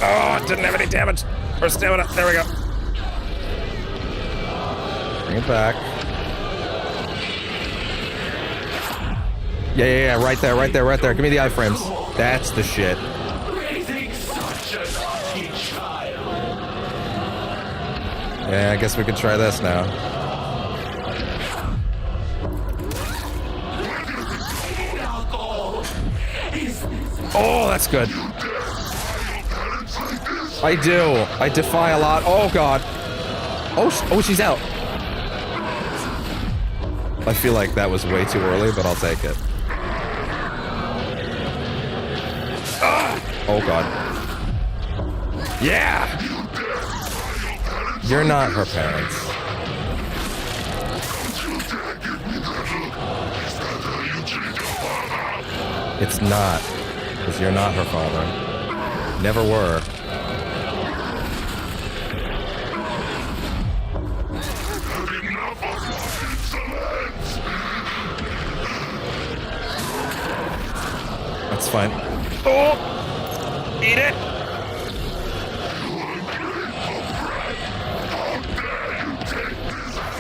Oh, it didn't have any damage. Or stamina. There we go. Bring it back. Yeah. Right there. Give me the iframes. That's the shit. Yeah, I guess we could try this now. Oh, that's good. I do. I defy a lot. Oh, God. Oh, she's out. I feel like that was way too early, but I'll take it. Oh, God. Yeah! You're not her parents. It's not. Because you're not her father. Never were. That's fine. Oh! Eat it!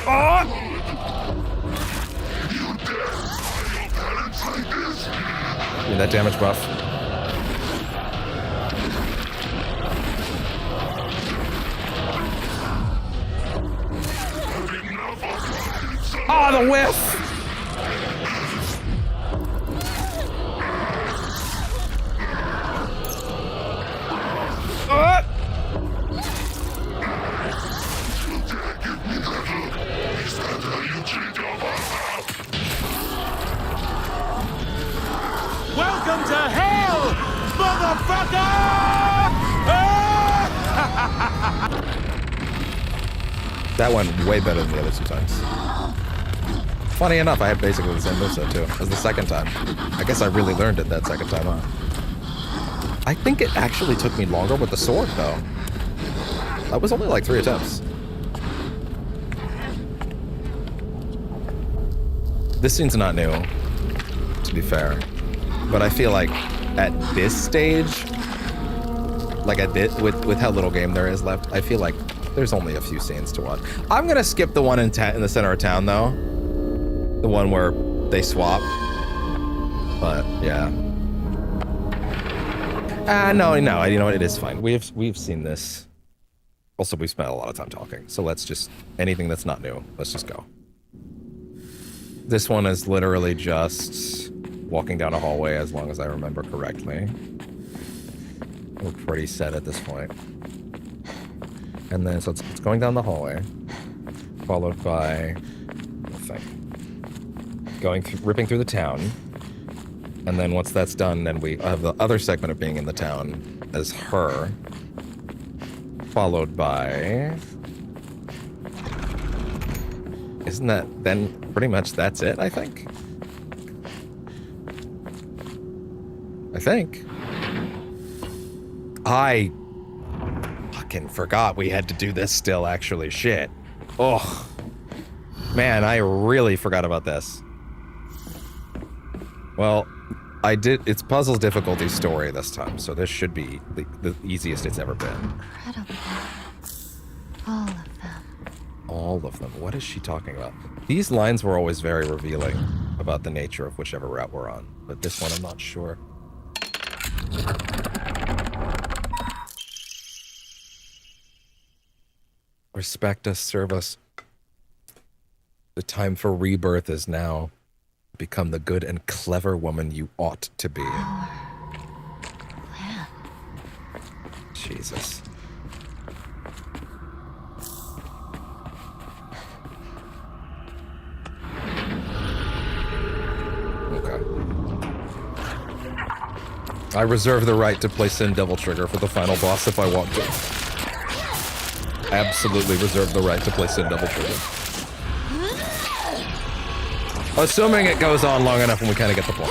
Oh! Give me that damage buff. Oh, the whiff! Welcome to hell, motherfucker! That went way better than the other 2 times. Funny enough, I had basically the same moveset too, as the second time. I guess I really learned it that second time, huh? I think it actually took me longer with the sword, though. That was only like 3 attempts. This scene's not new, to be fair. But I feel like at this stage, like with how little game there is left, I feel like there's only a few scenes to watch. I'm gonna skip the one in the center of town, though. The one where they swap. But yeah. No, you know what? It is fine. We've seen this. Also, we've spent a lot of time talking, so let's just anything that's not new, let's just go. This one is literally just walking down a hallway, as long as I remember correctly. We're pretty set at this point. And then so it's going down the hallway, followed by nothing. Ripping through the town. And then once that's done, then we have the other segment of being in the town as her, followed by... Isn't that then pretty much that's it, I think? I fucking forgot we had to do this still, actually. Shit. Oh. Man, I really forgot about this. Well, I did. It's puzzles difficulty story this time, so this should be the easiest it's ever been. Incredible. All of them. All of them. What is she talking about? These lines were always very revealing about the nature of whichever route we're on, but this one I'm not sure. Respect us, serve us. The time for rebirth is now. Become the good and clever woman you ought to be. Jesus. Okay. I reserve the right to play Sin Devil Trigger for the final boss if I want to. Absolutely reserve the right to play Sin Devil Trigger. Assuming it goes on long enough and we kind of get the point.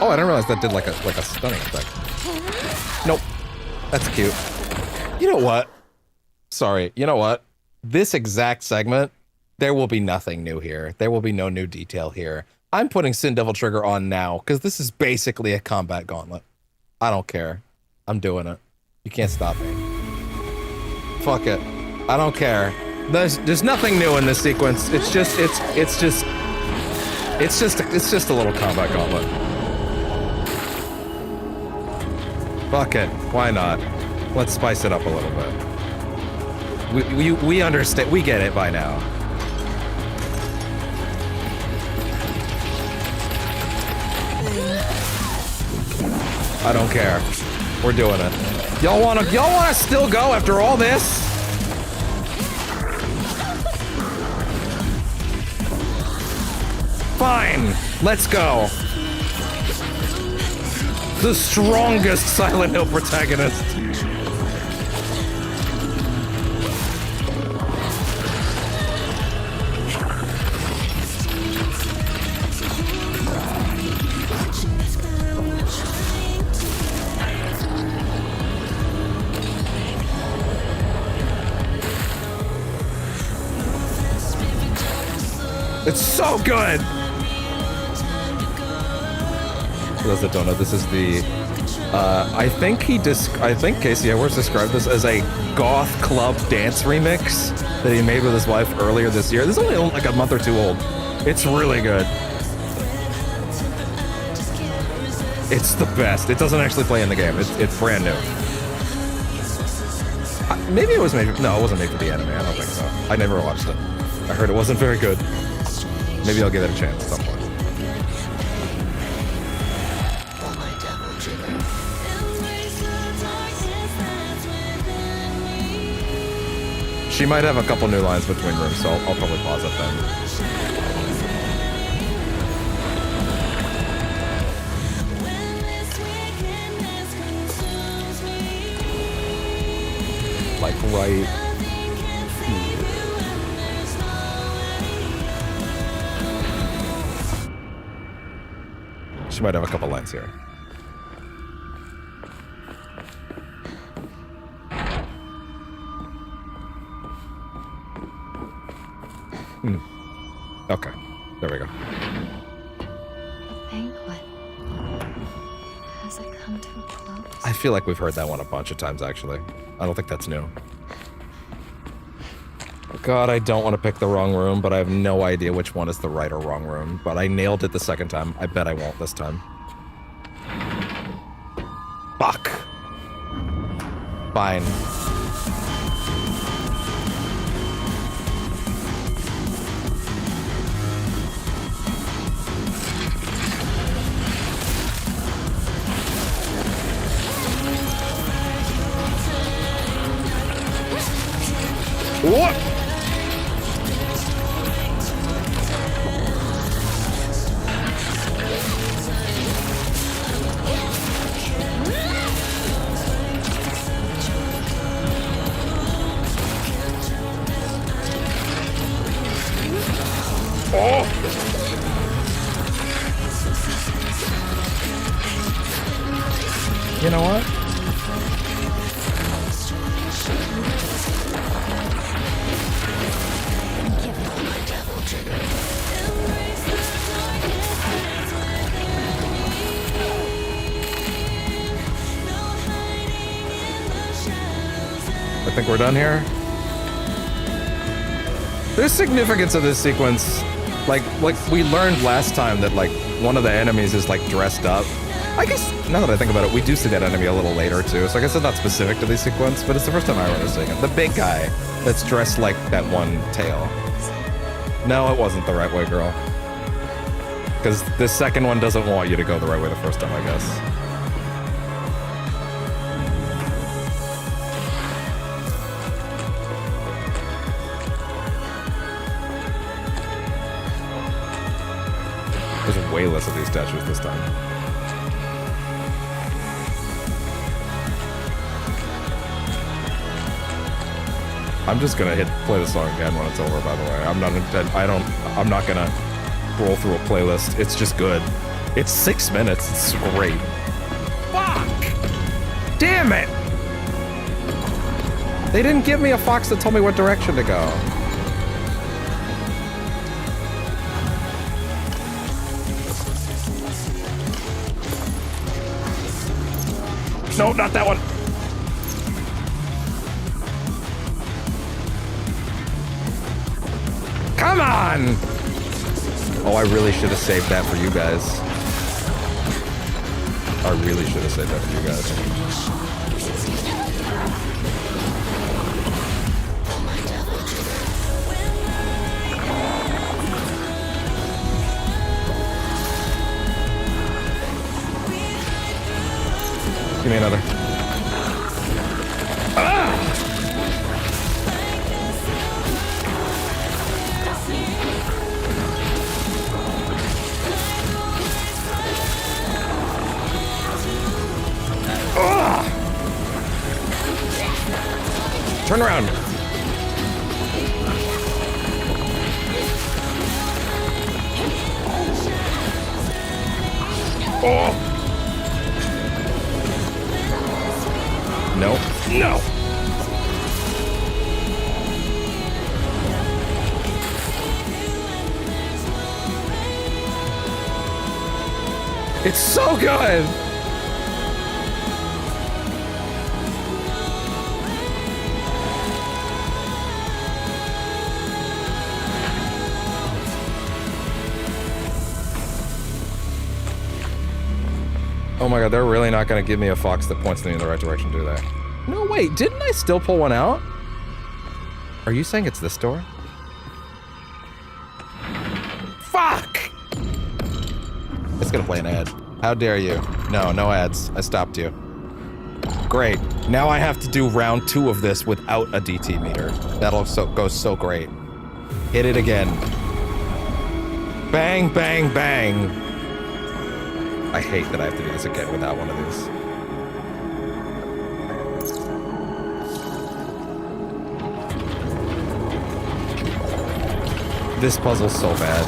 Oh, I didn't realize that did like a stunning effect. Nope. That's cute. You know what? Sorry. You know what? This exact segment, there will be nothing new here. There will be no new detail here. I'm putting Sin Devil Trigger on now because this is basically a combat gauntlet. I don't care. I'm doing it. You can't stop me. Fuck it. I don't care. There's nothing new in this sequence. It's just a little combat gauntlet. Fuck it. Why not? Let's spice it up a little bit. We understand. We get it by now. I don't care. We're doing it. Y'all wanna still go after all this? Fine. Let's go. The strongest Silent Hill protagonist. It's so good! For those that don't know, this is the, I think Casey Edwards described this as a goth club dance remix that he made with his wife earlier this year. This is only like a month or two old. It's really good. It's the best. It doesn't actually play in the game. It's brand new. Maybe it was made, no, it wasn't made for the anime. I don't think so. I never watched it. I heard it wasn't very good. Maybe I'll give it a chance at some point. She might have a couple new lines between rooms, so I'll probably pause it then. Like right here. She might have a couple lines here. Okay, there we go. The banquet. Has it come to a close? I feel like we've heard that one a bunch of times, actually. I don't think that's new. God, I don't want to pick the wrong room, but I have no idea which one is the right or wrong room. But I nailed it the second time. I bet I won't this time. Fuck. Fine. What? Oh! You know what? I think we're done here. There's significance of this sequence. Like we learned last time that like one of the enemies is like dressed up. I guess now that I think about it, we do see that enemy a little later too. So I guess it's not specific to this sequence, but it's the first time I remember seeing it. The big guy that's dressed like that one tail. No, it wasn't the right way, girl. Because the second one doesn't want you to go the right way the first time, I guess. There's way less of these statues this time. I'm just gonna play the song again when it's over, by the way. I'm not gonna roll through a playlist. It's just good. It's 6 minutes. It's great. Fuck! Damn it! They didn't give me a fox that told me what direction to go. No, not that one. Come on! Oh, I really should have saved that for you guys. I really should have said that to you guys. Give me another. Ah! Ah! Turn around. Oh! No. No. It's so good. Oh my god, they're really not gonna give me a fox that points me in the right direction, do they? No, wait, didn't I still pull one out? Are you saying it's this door? Fuck! It's gonna play an ad. How dare you? No, no ads. I stopped you. Great. Now I have to do round 2 of this without a DT meter. That'll go so great. Hit it again. Bang, bang, bang. I hate that I have to do this again without one of these. This puzzle's so bad.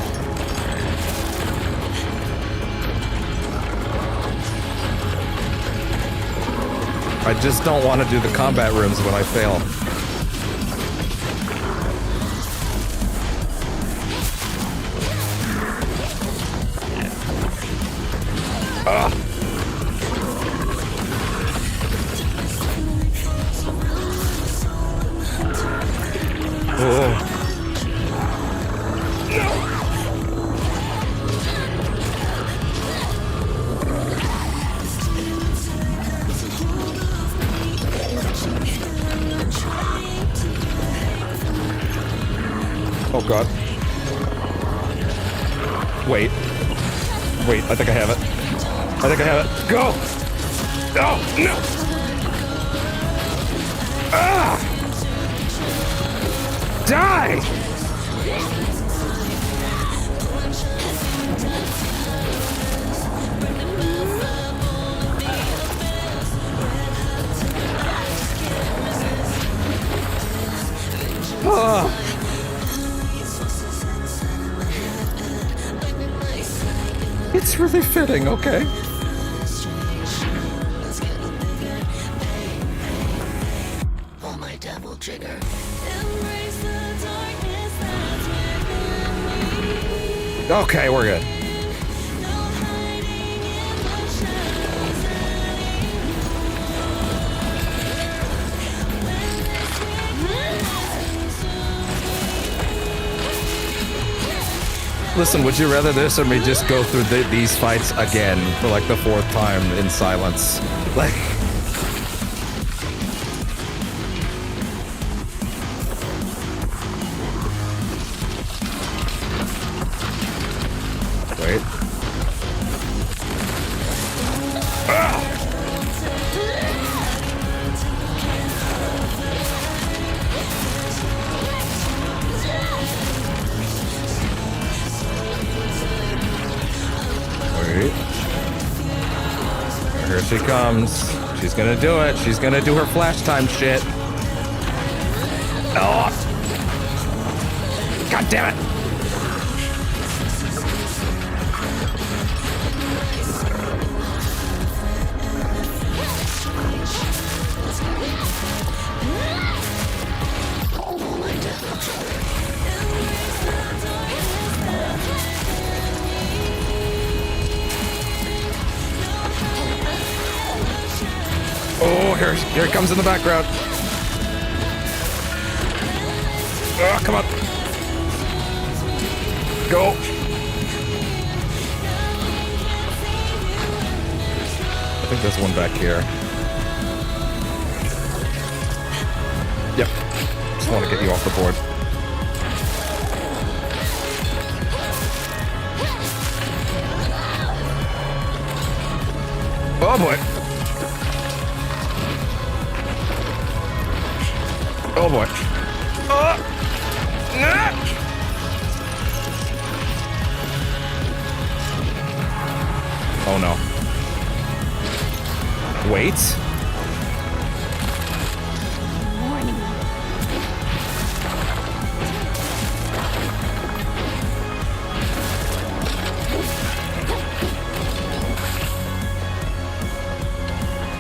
I just don't want to do the combat rooms when I fail. Ugh. Oh. Oh god. Wait. Wait, I think I have it. I think I have it. Go! Oh, no! Ah! Die! Ah! It's really fitting, okay? Pull my devil trigger. Okay, we're good. Listen, would you rather this or me just go through these fights again for like the 4th time in silence? Like... Wait. Ah! Here she comes. She's gonna do it. She's gonna do her flash time shit. Oh! God damn it! Oh, here it comes in the background. Oh, come on. Go. think there's one back here. Yep. Just want to get you off the board. Oh boy. Oh boy. Oh no. Wait.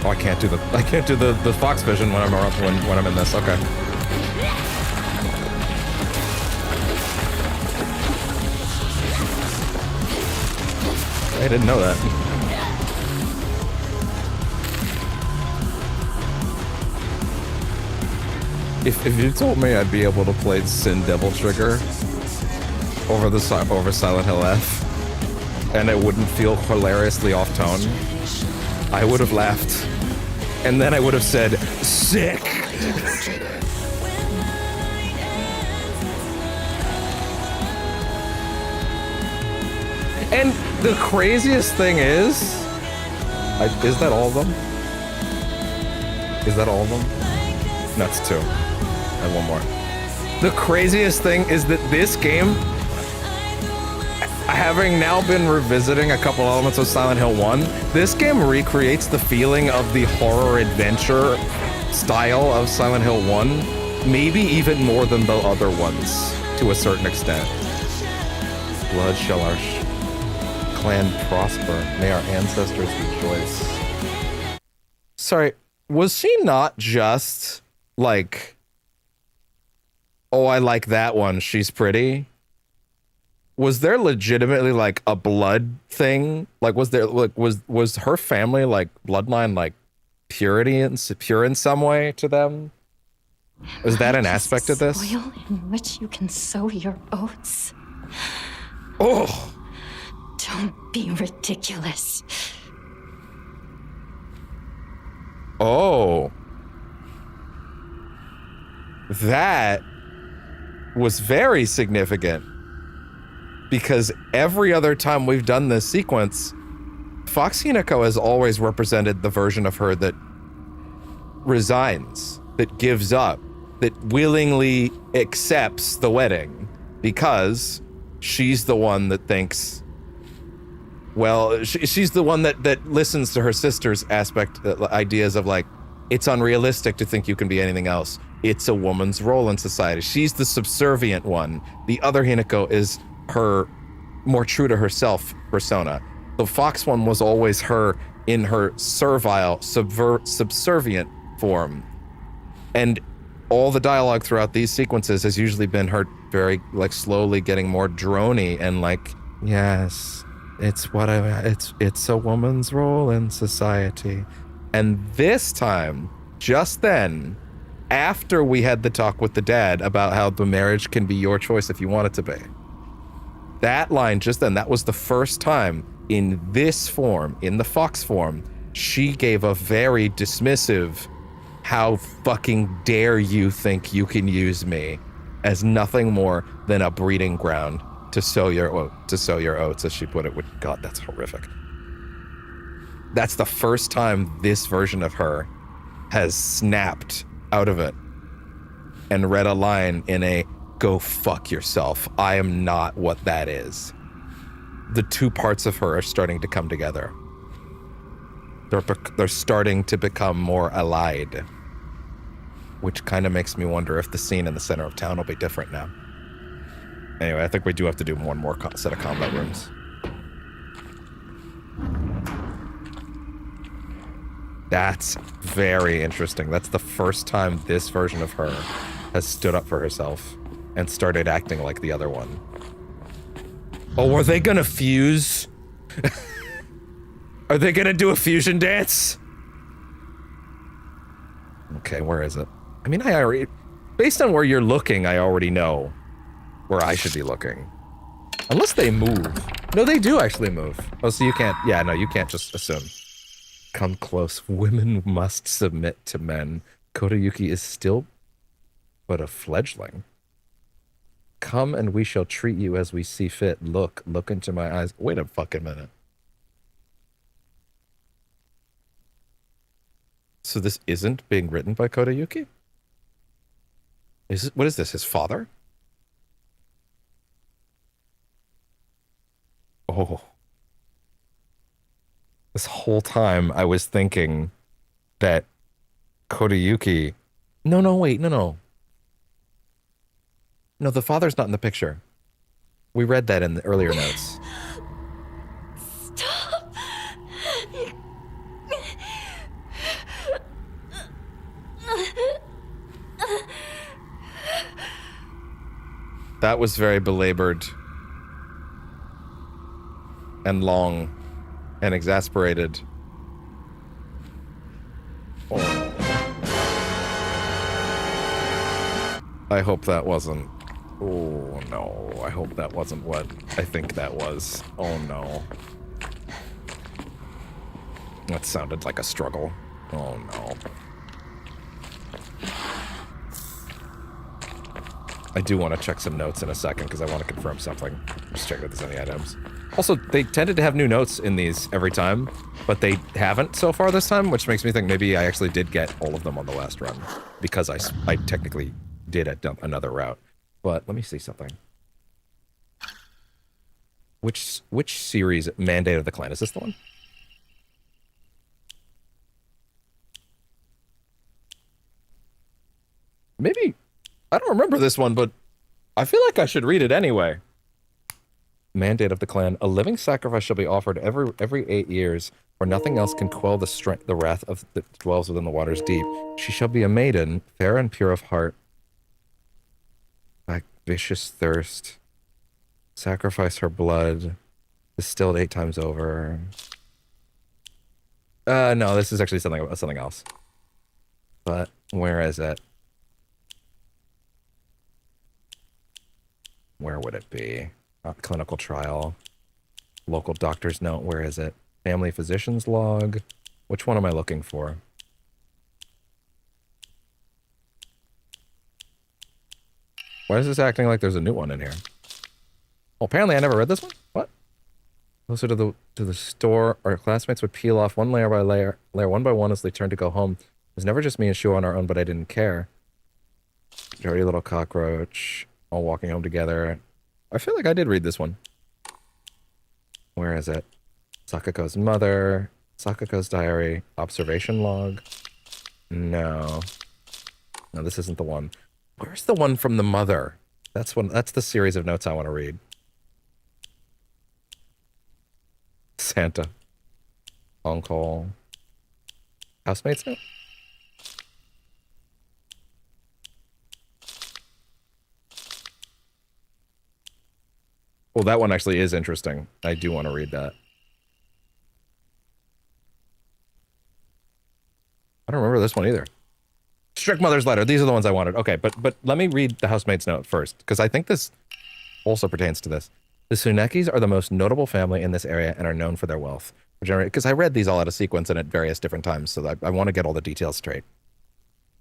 Oh, I can't do the fox vision when I'm in this. Okay. I didn't know that. If you told me I'd be able to play Sin Devil Trigger over Silent Hill F, and it wouldn't feel hilariously off tone, I would have laughed, and then I would have said, "Sick." And the craziest thing is that all of them? Is that all of them? No, it's 2. And one more. The craziest thing is that this game, having now been revisiting a couple elements of Silent Hill 1, this game recreates the feeling of the horror adventure style of Silent Hill 1, maybe even more than the other ones, to a certain extent. Blood shall our clan prosper. May our ancestors rejoice. Sorry, was she not just like, oh, I like that one, she's pretty? Was there legitimately like a blood thing? Like, was there like was her family like bloodline like pure in some way to them? Is that an aspect of this? Soil in which you can sow your oats. Oh. Don't be ridiculous. Oh. That was very significant. Because every other time we've done this sequence, Fox Hinako has always represented the version of her that resigns, that gives up, that willingly accepts the wedding because she's the one that thinks, well, she's the one that listens to her sister's ideas of like, it's unrealistic to think you can be anything else. It's a woman's role in society. She's the subservient one. The other Hinako is her more true to herself persona. The Fox one was always her in her servile, subservient form. And all the dialogue throughout these sequences has usually been her very like slowly getting more droney and like, yes, it's a woman's role in society. And this time, just then, after we had the talk with the dad about how the marriage can be your choice if you want it to be, that line just then, that was the first time in this form, in the Fox form, she gave a very dismissive, how fucking dare you think you can use me, as nothing more than a breeding ground to sow your oats, as she put it. God, that's horrific. That's the first time this version of her has snapped out of it and read a line in a go fuck yourself. I am not what that is. The two parts of her are starting to come together. They're starting to become more allied, which kind of makes me wonder if the scene in the center of town will be different now. Anyway, I think we do have to do one more set of combat rooms. That's very interesting. That's the first time this version of her has stood up for herself and started acting like the other one. Oh, are they gonna fuse? Are they gonna do a fusion dance? Okay, where is it? I mean, I already, based on where you're looking, I already know where I should be looking. Unless they move. No, they do actually move. Oh, so you can't, yeah, no, you can't just assume. Come close. Women must submit to men. Kodayuki is still but a fledgling. Come and we shall treat you as we see fit. Look into my eyes. Wait a fucking minute. So this isn't being written by Kodayuki? What is this, his father? Oh. This whole time I was thinking that Kodayuki... No, wait, no. No, the father's not in the picture. We read that in the earlier notes. Stop. That was very belabored and long and exasperated. Oh. I hope that wasn't... Oh no, I hope that wasn't what I think that was. Oh no. That sounded like a struggle. Oh no. I do want to check some notes in a second because I want to confirm something. Just check if there's any items. Also, they tended to have new notes in these every time, but they haven't so far this time, which makes me think maybe I actually did get all of them on the last run because I technically did another route. But let me see something. Which series? Mandate of the Clan, is this the one? Maybe. I don't remember this one, but I feel like I should read it anyway. Mandate of the Clan. A living sacrifice shall be offered every 8 years, for nothing else can quell the wrath of that dwells within the waters deep. She shall be a maiden, fair and pure of heart. By vicious thirst. Sacrifice her blood. Distilled 8 times over. No, this is actually something else. But where is it? Where would it be? Clinical trial. Local doctor's note. Where is it? Family physician's log. Which one am I looking for? Why is this acting like there's a new one in here? Oh, apparently I never read this one? What? Closer to the store, our classmates would peel off one layer by layer, one by one as they turned to go home. It was never just me and Shu on our own, but I didn't care. Dirty little cockroach. All walking home together. I feel like I did read this one. Where is it? Sakako's mother. Sakako's diary. Observation log. No. No, this isn't the one. Where's the one from the mother? That's the series of notes I want to read. Santa. On call. Housemates note? Well, that one actually is interesting. I do want to read that. I don't remember this one either. Strict Mother's Letter. These are the ones I wanted. Okay, but let me read the housemate's note first, because I think this also pertains to this. The Tsunekis are the most notable family in this area and are known for their wealth. Because I read these all out of sequence and at various different times, so I want to get all the details straight.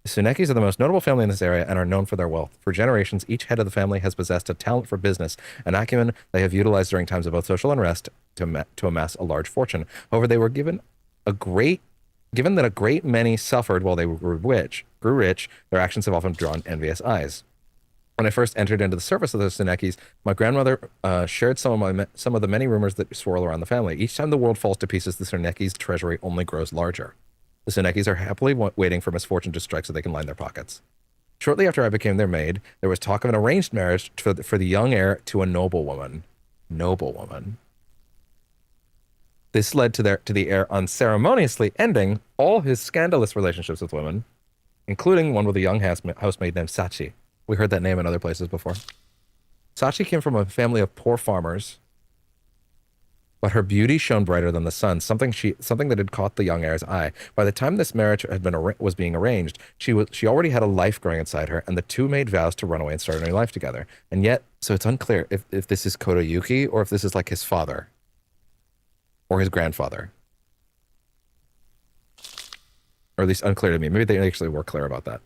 The Tsunekis are the most notable family in this area and are known for their wealth. For generations, each head of the family has possessed a talent for business, an acumen they have utilized during times of both social unrest to amass a large fortune. However, they were given that a great many suffered while they grew rich, their actions have often drawn envious eyes. When I first entered into the service of the Tsunekis, my grandmother shared some of the many rumors that swirl around the family. Each time the world falls to pieces, the Tsunekis' treasury only grows larger. The Tsunekis are happily waiting for misfortune to strike so they can line their pockets. Shortly after I became their maid, there was talk of an arranged marriage for the young heir to a noblewoman. Noblewoman. This led to the heir unceremoniously ending all his scandalous relationships with women, including one with a young housemaid named Sachi. We heard that name in other places before. Sachi came from a family of poor farmers, but her beauty shone brighter than the sun, something that had caught the young heir's eye. By the time this marriage was being arranged, she already had a life growing inside her, and the two made vows to run away and start a new life together. And yet, so it's unclear if this is Kodayuki or if this is like his father or his grandfather. Or at least unclear to me. Maybe they actually were clear about that.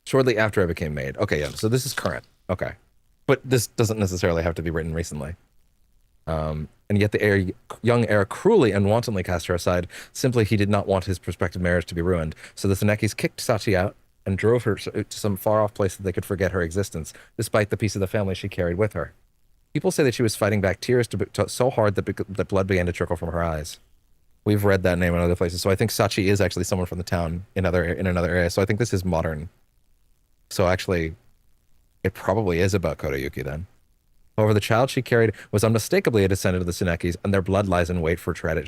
Shortly after I became maid. Okay, yeah, so this is current. Okay. But this doesn't necessarily have to be written recently. And yet the young heir cruelly and wantonly cast her aside. Simply, he did not want his prospective marriage to be ruined. So the Senekis kicked Sachi out and drove her to some far-off place that they could forget her existence, despite the piece of the family she carried with her. People say that she was fighting back tears so hard that blood began to trickle from her eyes. We've read that name in other places, so I think Sachi is actually someone from the town in another area. So I think this is modern. So actually, it probably is about Kodayuki then. However, the child she carried was unmistakably a descendant of the Senekis, and their blood lies in wait for tragedy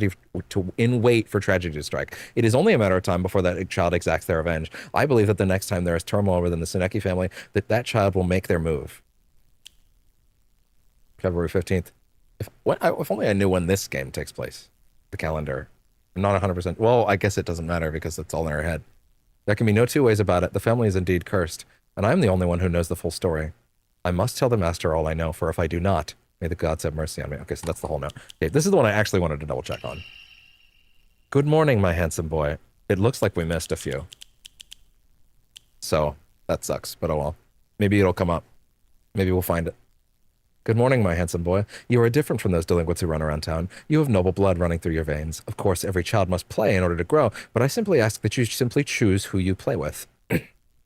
to strike. It is only a matter of time before that child exacts their revenge. I believe that the next time there is turmoil within the Seneki family, that child will make their move. February 15th. If only I knew when this game takes place. The calendar. I'm not 100%. Well, I guess it doesn't matter because it's all in our head. There can be no two ways about it. The family is indeed cursed, and I am the only one who knows the full story. I must tell the master all I know, for if I do not, may the gods have mercy on me. Okay, so that's the whole note. Okay, this is the one I actually wanted to double check on. Good morning, my handsome boy. It looks like we missed a few. So, that sucks, but oh well. Maybe it'll come up. Maybe we'll find it. Good morning, my handsome boy. You are different from those delinquents who run around town. You have noble blood running through your veins. Of course, every child must play in order to grow, but I simply ask that you simply choose who you play with.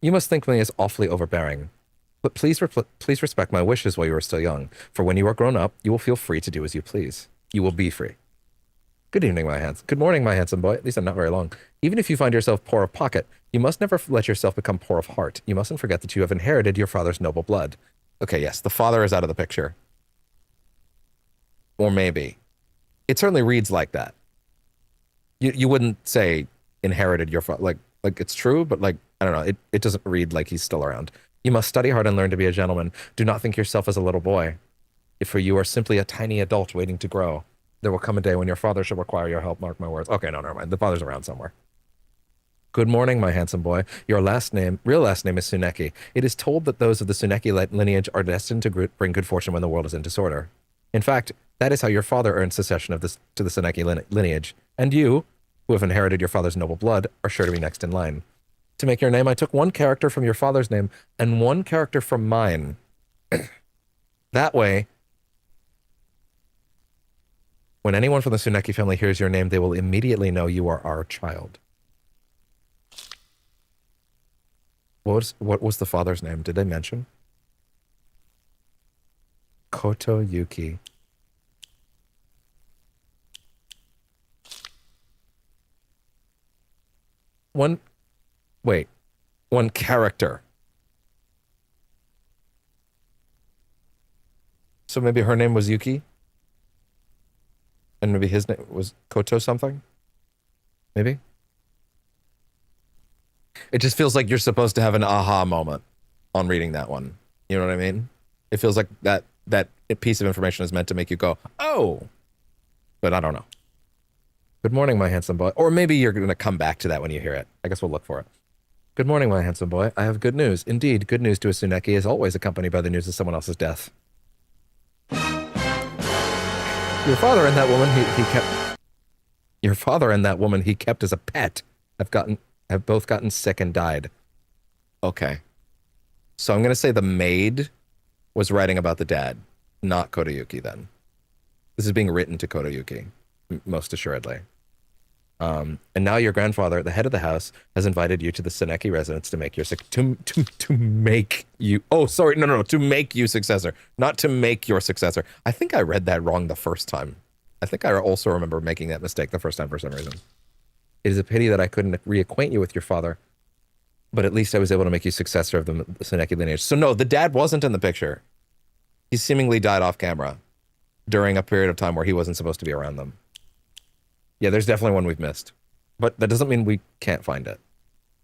You must think me as awfully overbearing. But please respect my wishes while you are still young, for when you are grown up, you will feel free to do as you please. You will be free. Good evening, Good morning, my handsome boy. These are not very long. Even if you find yourself poor of pocket, you must never let yourself become poor of heart. You mustn't forget that you have inherited your father's noble blood. Okay, yes, the father is out of the picture. Or maybe. It certainly reads like that. You wouldn't say inherited your father. Like it's true, but like, I don't know. It doesn't read like he's still around. You must study hard and learn to be a gentleman. Do not think yourself as a little boy, for you are simply a tiny adult waiting to grow. There will come a day when your father shall require your help, mark my words. Okay, no, never mind. The father's around somewhere. Good morning, my handsome boy. Your real last name is Tsuneki. It is told that those of the Tsuneki lineage are destined to bring good fortune when the world is in disorder. In fact, that is how your father earned succession to the Tsuneki lineage. And you, who have inherited your father's noble blood, are sure to be next in line. To make your name, I took one character from your father's name and one character from mine. That way, when anyone from the Tsuneki family hears your name, they will immediately know you are our child. What was the father's name? Did they mention? Kodayuki. One character. So maybe her name was Yuki? And maybe his name was Koto something? Maybe? It just feels like you're supposed to have an aha moment on reading that one. You know what I mean? It feels like that piece of information is meant to make you go, oh! But I don't know. Good morning, my handsome boy. Or maybe you're going to come back to that when you hear it. I guess we'll look for it. Good morning, my handsome boy. I have good news. Indeed, good news to a Tsuneki is always accompanied by the news of someone else's death. Your father and that woman he kept as a pet have both gotten sick and died. Okay. So I'm going to say the maid was writing about the dad, not Kodayuki then. This is being written to Kodayuki, most assuredly. And now your grandfather, the head of the house, has invited you to the Tsuneki residence to make your to make you. Oh, sorry, no, to make you successor, not to make your successor. I think I read that wrong the first time. I think I also remember making that mistake the first time for some reason. It is a pity that I couldn't reacquaint you with your father, but at least I was able to make you successor of the Tsuneki lineage. So no, the dad wasn't in the picture. He seemingly died off camera during a period of time where he wasn't supposed to be around them. Yeah, there's definitely one we've missed. But that doesn't mean we can't find it.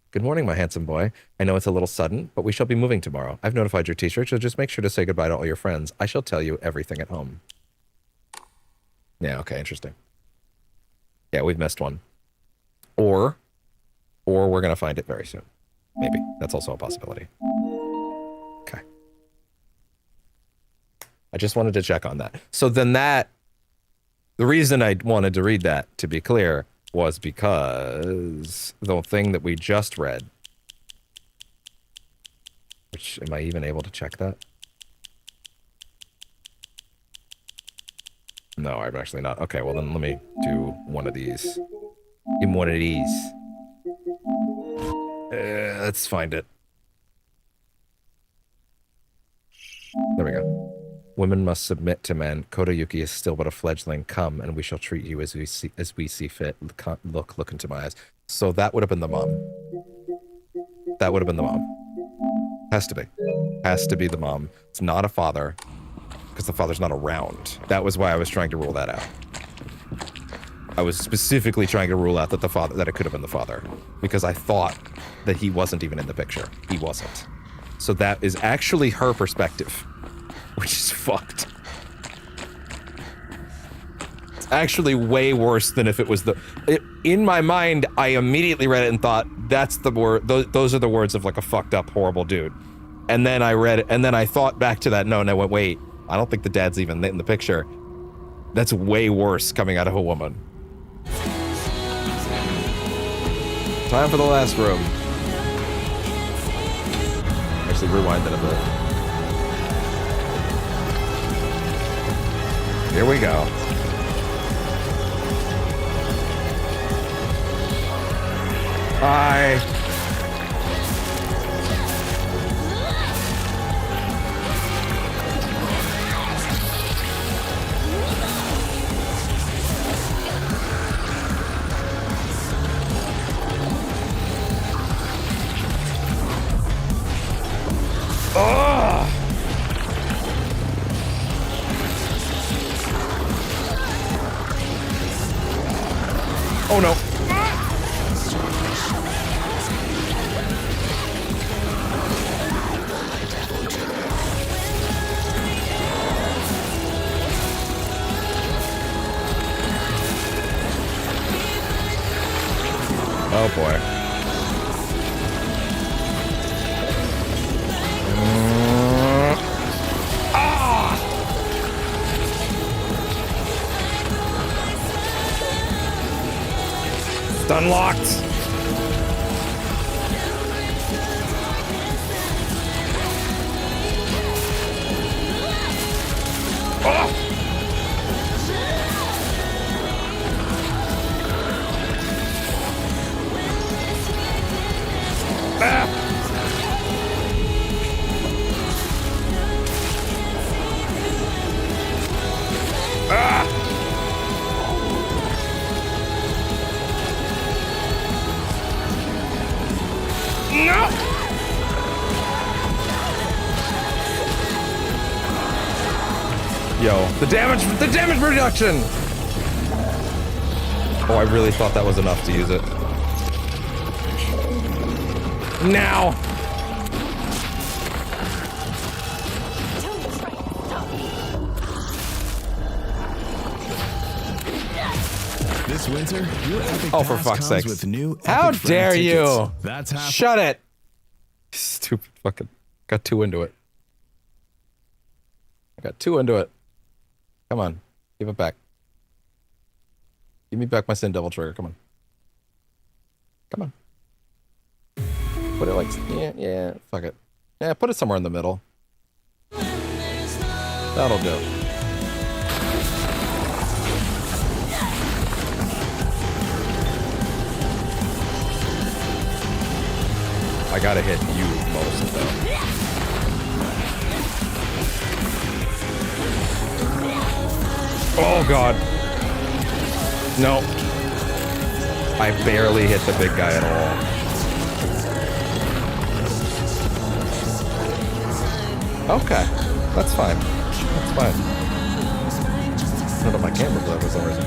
Good morning, my handsome boy. I know it's a little sudden, but we shall be moving tomorrow. I've notified your teacher, so just make sure to say goodbye to all your friends. I shall tell you everything at home. Yeah, okay, interesting. Yeah, we've missed one. Or we're going to find it very soon. Maybe. That's also a possibility. Okay. I just wanted to check on that. So then that The reason I wanted to read that, to be clear, was because the thing that we just read, which, am I even able to check that? No, I'm actually not. Okay, well then let me do one of these. Give me one of these. Let's find it. There we go. Women must submit to men. Kodayuki is still but a fledgling. Come, and we shall treat you as we see fit. Look into my eyes. So that would have been the mom. That would have been the mom. Has to be. Has to be the mom. It's not a father, because the father's not around. That was why I was trying to rule that out. I was specifically trying to rule out that that it could have been the father, because I thought that he wasn't even in the picture. He wasn't. So that is actually her perspective, which is fucked. It's actually way worse than if it was in my mind, I immediately read it and thought, that's the word, those are the words of like a fucked up, horrible dude. And then I read it, and then I thought back to that, no, and I went, wait, I don't think the dad's even in the picture. That's way worse coming out of a woman. Time for the last room. Actually, rewind that a bit. Here we go. Hi. Oh no. Oh boy. It's unlocked. Oh! Ah! Ah! No! Yo, the damage reduction! Oh, I really thought that was enough to use it. Now! This winter, your epic oh, for pass fuck's comes sake. with new How epic dare friend you! tickets. That's half. Shut it! Stupid fucking... Got too into it. I got too into it. Come on. Give it back. Give me back my Sin Devil trigger. Come on. Come on. Put it like... Yeah, fuck it. Yeah, put it somewhere in the middle. That'll do. I gotta hit you most, though. Oh, God. No. I barely hit the big guy at all. Okay. That's fine. That's fine. None of my camera glare for some reason.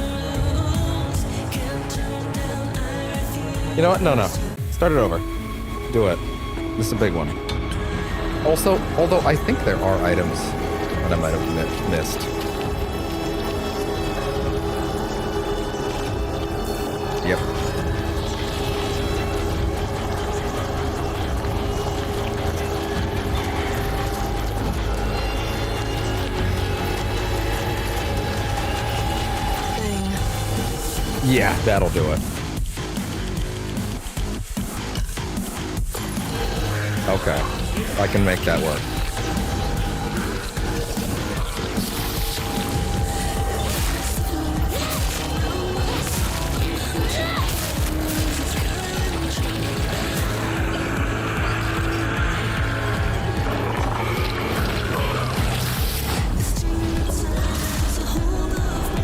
You know what? No. Start it over. Do it. This is a big one. Also, although I think there are items that I might have missed. Yep. Yeah, that'll do it. Okay, I can make that work.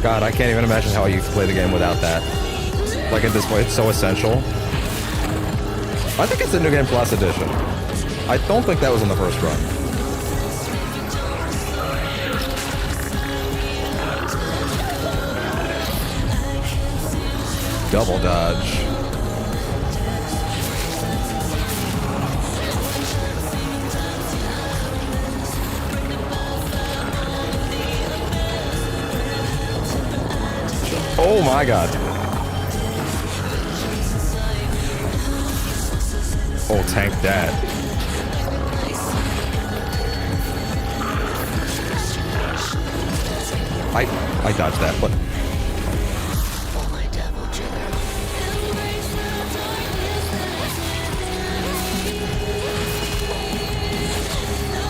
God, I can't even imagine how I used to play the game without that. Like at this point, it's so essential. I think it's the New Game Plus edition. I don't think that was in the first run. Double dodge. Oh my god. Oh, tank that. I dodged that, but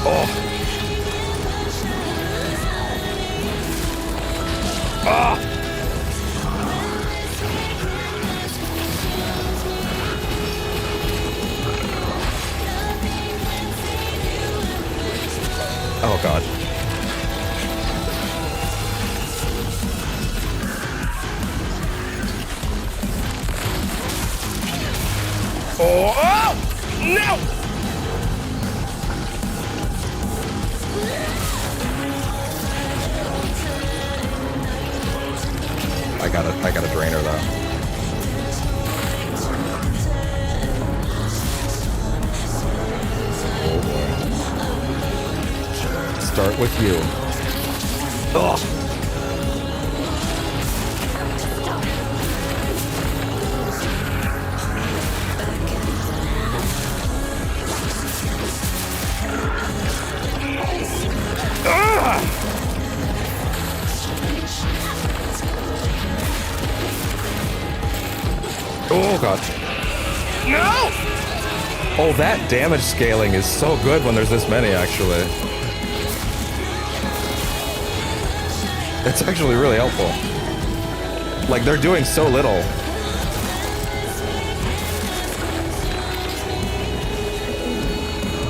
oh. Ah. Oh god. Oh, oh no! I got a drainer though. Oh boy. Start with you. Ugh. Oh god. No! Oh, that damage scaling is so good when there's this many, actually. It's actually really helpful. Like, they're doing so little.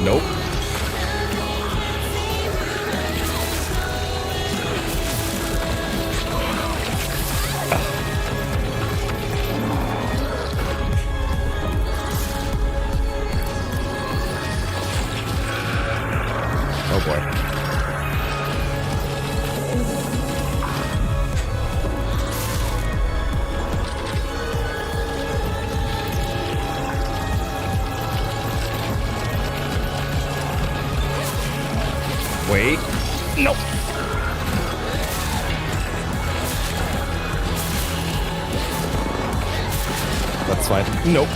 Nope. Oh boy. Wait. Nope. That's fine. Nope.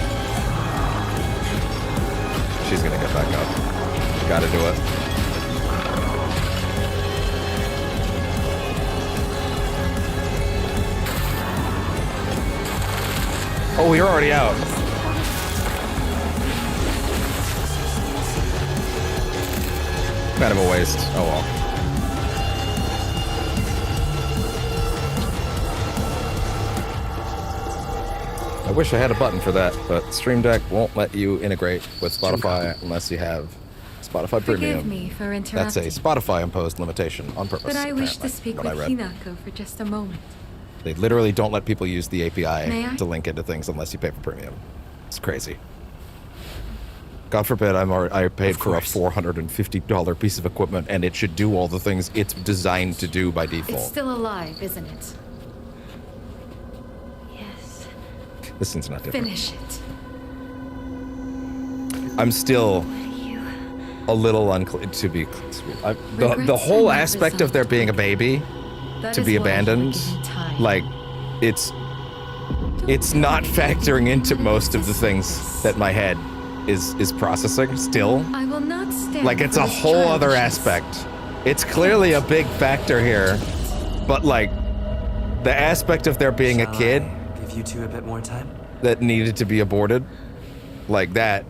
She's gonna get back up. Gotta do it. Oh, you're already out. Kind of a waste. Oh well. I wish I had a button for that, but Stream Deck won't let you integrate with Spotify unless you have Spotify Premium. Forgive me for interrupting. That's a Spotify-imposed limitation on purpose. But I wish to apparently, speak what with I read. Hinako for just a moment. They literally don't let people use the May I? API to link into things unless you pay for premium. It's crazy. God forbid I paid for a $450 piece of equipment and it should do all the things it's designed to do by default. It's still alive, isn't it? Yes. This one's not different. Finish it. I'm still a little unclear, to be the whole aspect of there being a baby to be abandoned, like, it's not factoring into most of the things that my head is processing still. I will not stand Like, it's a whole other aspect. It's clearly a big factor here, but like the aspect of there being a kid Give you two a bit more time? That needed to be aborted. Like that.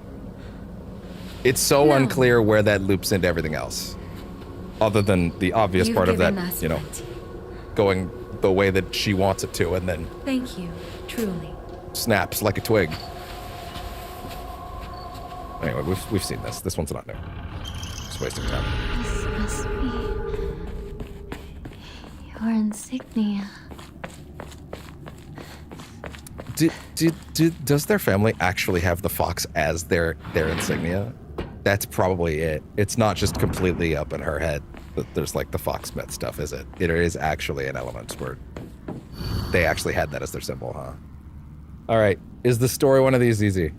It's so unclear where that loops into everything else. Other than the obvious You've part of that, given us you know, plenty. going the way that she wants it to, and then Thank you, truly. snaps like a twig. Anyway, we've seen this. This one's not new. Just wasting time. This must be your insignia. Does their family actually have the fox as their insignia? That's probably it. It's not just completely up in her head that there's like the foxsmith stuff, is it? It is actually an element where they actually had that as their symbol, huh? All right, is the story one of these easy?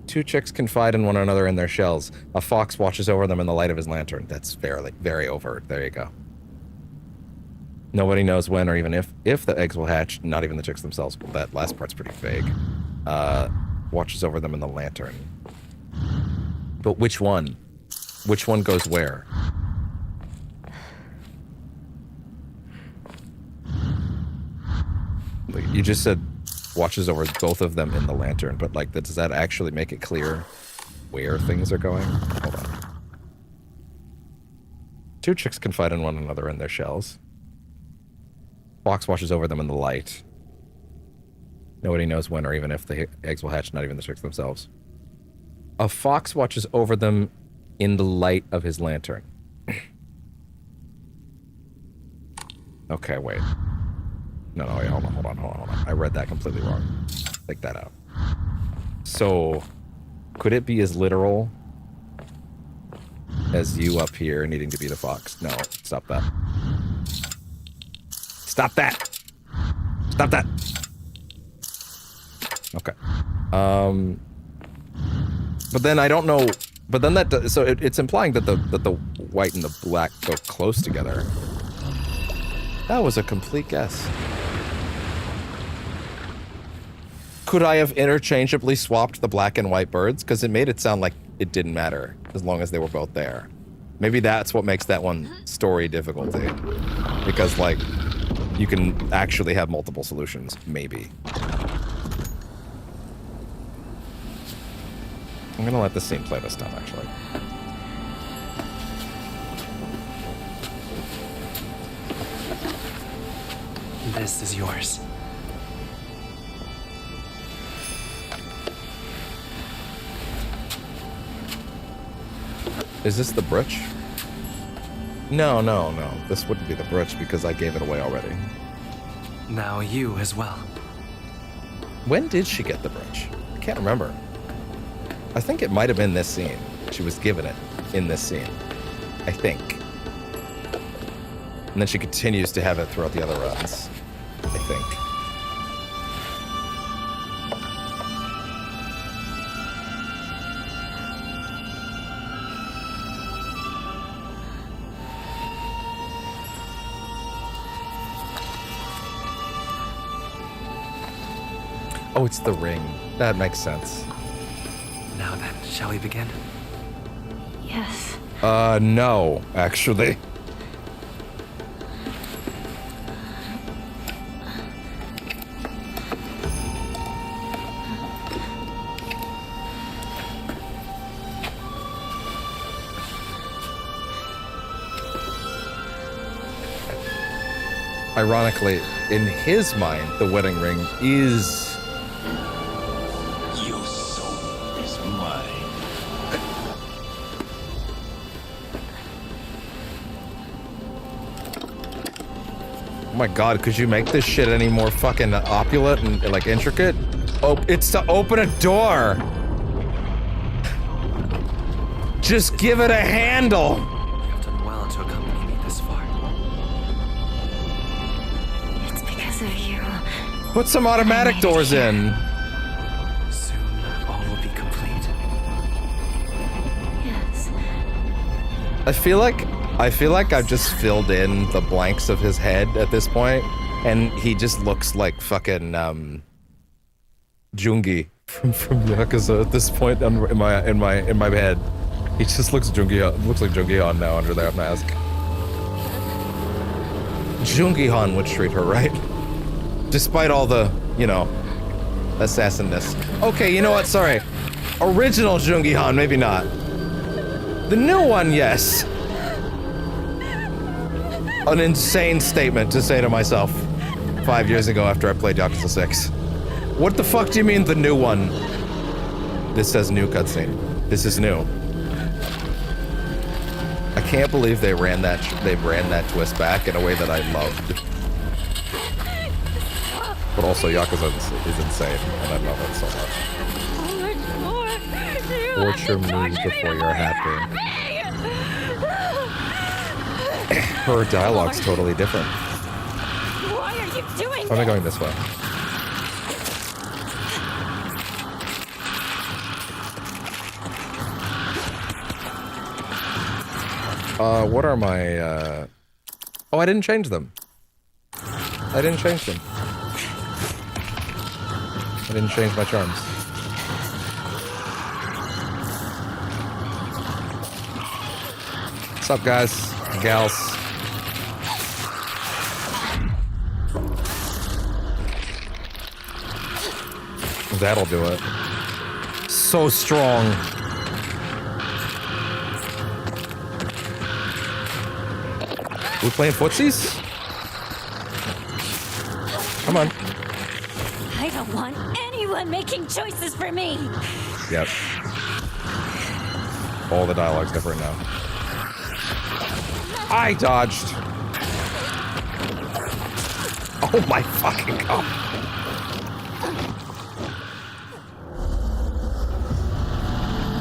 Two chicks confide in one another in their shells. A fox watches over them in the light of his lantern. That's very overt. There you go. Nobody knows when or even if the eggs will hatch, not even the chicks themselves. Well, that last part's pretty vague. Watches over them in the lantern. But which one? Which one goes where? Like, you just said watches over both of them in the lantern, but like, does that actually make it clear where things are going? Hold on. Two chicks confide in one another in their shells. Fox watches over them in the light. Nobody knows when or even if the eggs will hatch, not even the chicks themselves. A fox watches over them in the light of his lantern. Okay, wait. No, wait, hold on. I read that completely wrong. Take that out. So, could it be as literal as you up here needing to be the fox? No, stop that. Stop that! Stop that! Okay. But then I don't know. But then that so it's implying that the white and the black go close together. That was a complete guess. Could I have interchangeably swapped the black and white birds? Because it made it sound like it didn't matter as long as they were both there. Maybe that's what makes that one story difficulty. Because like, you can actually have multiple solutions, maybe. I'm gonna let this scene play this time, actually. This is yours. Is this the brooch? No. This wouldn't be the brooch because I gave it away already. Now you as well. When did she get the brooch? I can't remember. I think it might have been this scene. She was given it in this scene. I think. And then she continues to have it throughout the other runs. I think. Oh, it's the ring. That makes sense. Now then, shall we begin? Yes. No, actually. Ironically, in his mind, the wedding ring is... Your soul is mine. Oh my god, could you make this shit any more fucking opulent and like intricate? Oh, it's to open a door! Just give it a handle! You have done well to accompany me this far. It's because of you. Put some automatic doors in. Soon, all will be complete. Yes. I feel like I've just filled in the blanks of his head at this point, and he just looks like fucking Jungi from Yakuza at this point in my head. He just looks like Jungi-Han now under that mask. Jungi-Han would treat her right, despite all the, you know, Assassinness. Okay, you know what? Sorry. Original Jungi-Han, maybe not. The new one, yes. An insane statement to say to myself 5 years ago after I played Yakuza 6. What the fuck do you mean, the new one? This says new cutscene. This is new. I can't believe they ran that twist back in a way that I loved. But also, Yakuza is insane, and I love it so much. Torture me before you're happy. Her dialogue's totally different. Why are you doing Why am I going this way? What are my, Oh, I didn't change them. I didn't change them. I didn't change my charms. What's up, guys? Gals. That'll do it. So strong. We playing footsies? Come on. I don't want anyone making choices for me. Yep. All the dialogue's different now. I dodged. Oh my fucking god.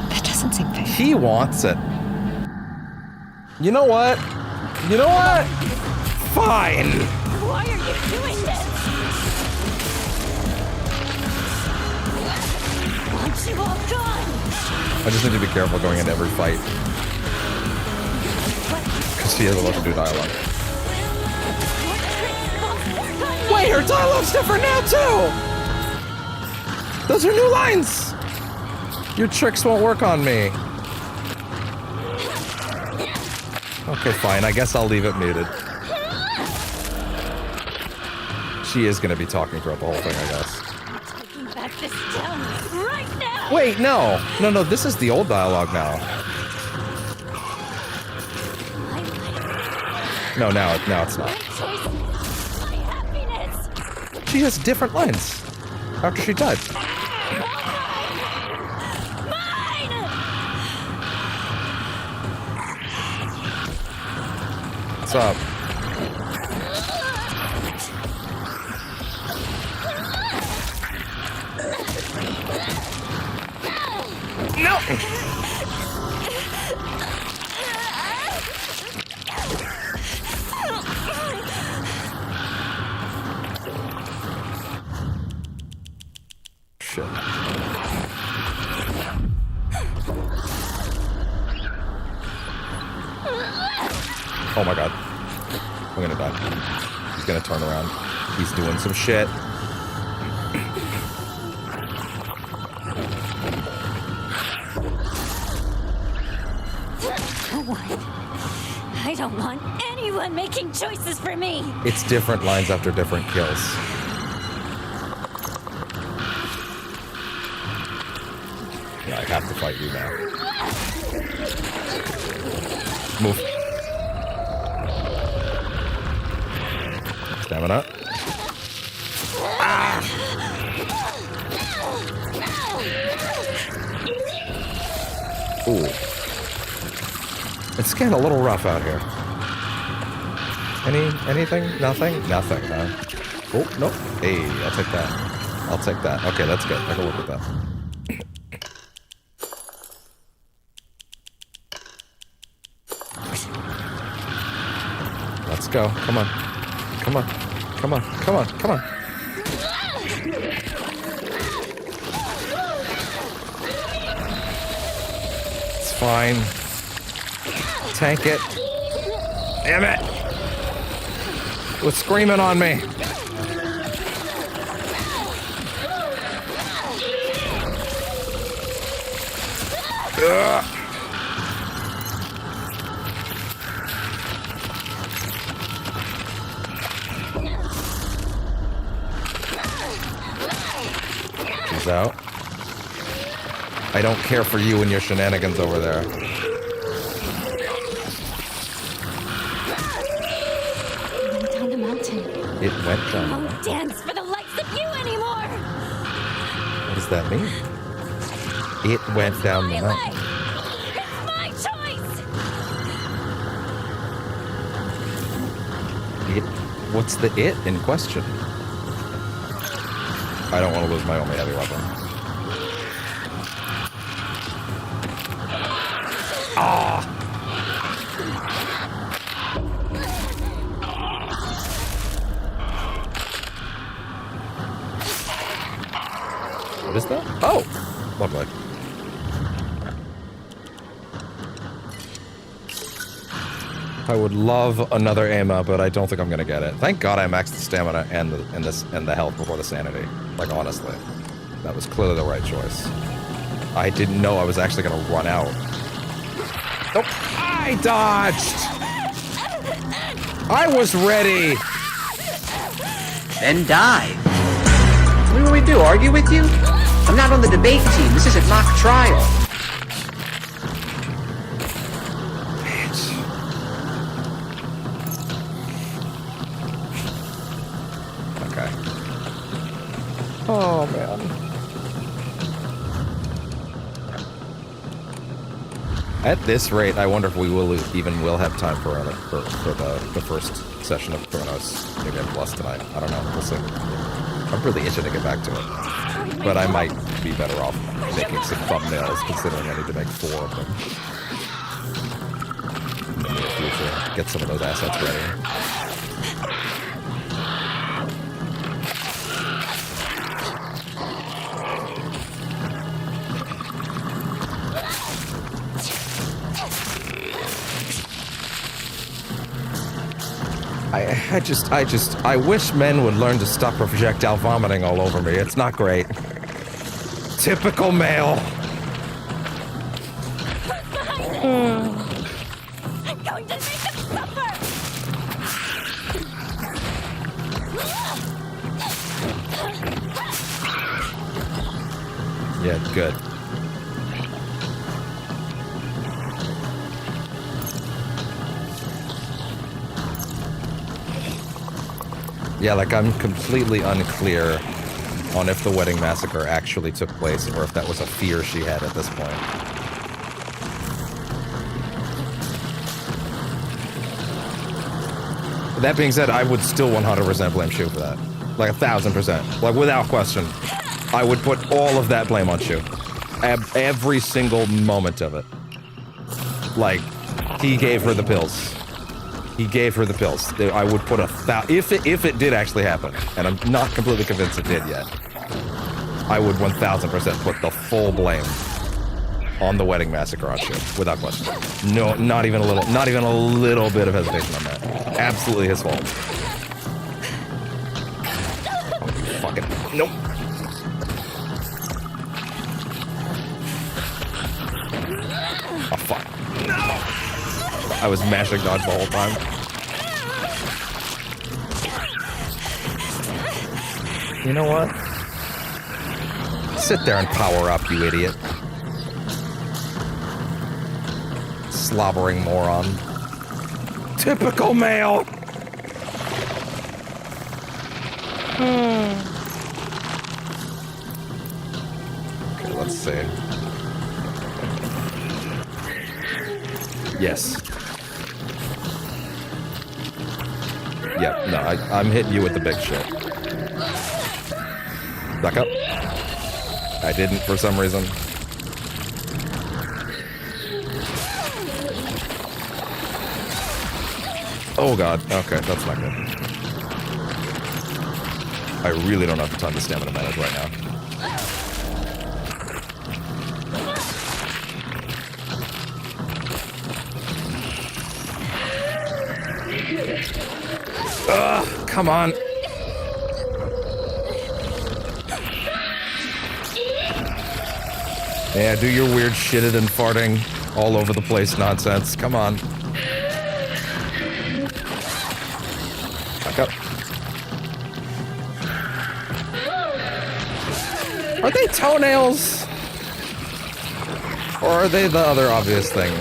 That doesn't seem fair. He wants it. You know what? You know what? Fine. Why are you doing this? I want you all gone. I just need to be careful going into every fight. Because she has a lot to do dialogue. Wait, her dialogue's different now too! Those are new lines! Your tricks won't work on me. Okay, fine. I guess I'll leave it muted. She is gonna be talking throughout the whole thing, I guess. Taking back this town right now. Wait, no. No, this is the old dialogue now. No, now it's not. My happiness. She has different lines after she died. What's up? No! Shit. Oh my god. I'm gonna die. He's gonna turn around. He's doing some shit. I don't want anyone making choices for me. It's different lines after different kills. Yeah, I have to fight you now. Move. Stamina. Ah! Ooh. It's getting a little rough out here. Anything? Nothing? Nothing, huh? Oh, nope. Hey, I'll take that. I'll take that. Okay, that's good. Take a look at that. Let's go. Come on. Come on. Come on. Come on. Come on. It's fine. Tank it. Damn it! It was screaming on me. Ugh. turns out. I don't care for you and your shenanigans over there. Down the mountain. It went down the Won't mountain. dance for the likes of you anymore. What does that mean? It went down the mountain. It's my choice. It? What's the it in question? I don't want to lose my only heavy weapon. Ah! What is that? Oh! Lovely. I would love another Ama, but I don't think I'm gonna get it. Thank God I maxed the stamina and the health before the sanity. Like, honestly. That was clearly the right choice. I didn't know I was actually gonna run out. Nope. I dodged! I was ready! Then die. What do we do, argue with you? I'm not on the debate team. This isn't mock trial. Bitch. Okay. Oh, man. At this rate, I wonder if we will have time for the first session of Chronos New Game Plus tonight. I don't know. We'll see. I'm really itching to get back to it. But I might be better off making some thumbnails, considering I need to make 4 of them. In the near future. Get some of those assets ready. I wish men would learn to stop projectile vomiting all over me. It's not great. Typical male. I'm going to make them suffer. Yeah, good. Yeah, like, I'm completely unclear on if the wedding massacre actually took place or if that was a fear she had at this point. That being said, I would still 100% blame Shu for that. Like, 1,000%. Like, without question. I would put all of that blame on Shu. Every single moment of it. Like, he gave her the pills. He gave her the pills. I would put if it did actually happen, and I'm not completely convinced it did yet, I would 1,000% put the full blame on the wedding massacre on Shu, without question. No, not even a little bit of hesitation on that. Absolutely his fault. Oh, fucking nope. Oh fuck. No. I was mashing dodge the whole time. You know what? Sit there and power up, you idiot. Slobbering moron. Typical male! Okay, let's see. Yes. Yep, no, I'm hitting you with the big shit. Back up. I didn't for some reason. Oh god, okay, that's not good. I really don't have the time to stamina manage right now. Ugh, come on. Yeah, do your weird shitted and farting all over the place nonsense. Come on. Back up. Are they toenails? Or are they the other obvious thing?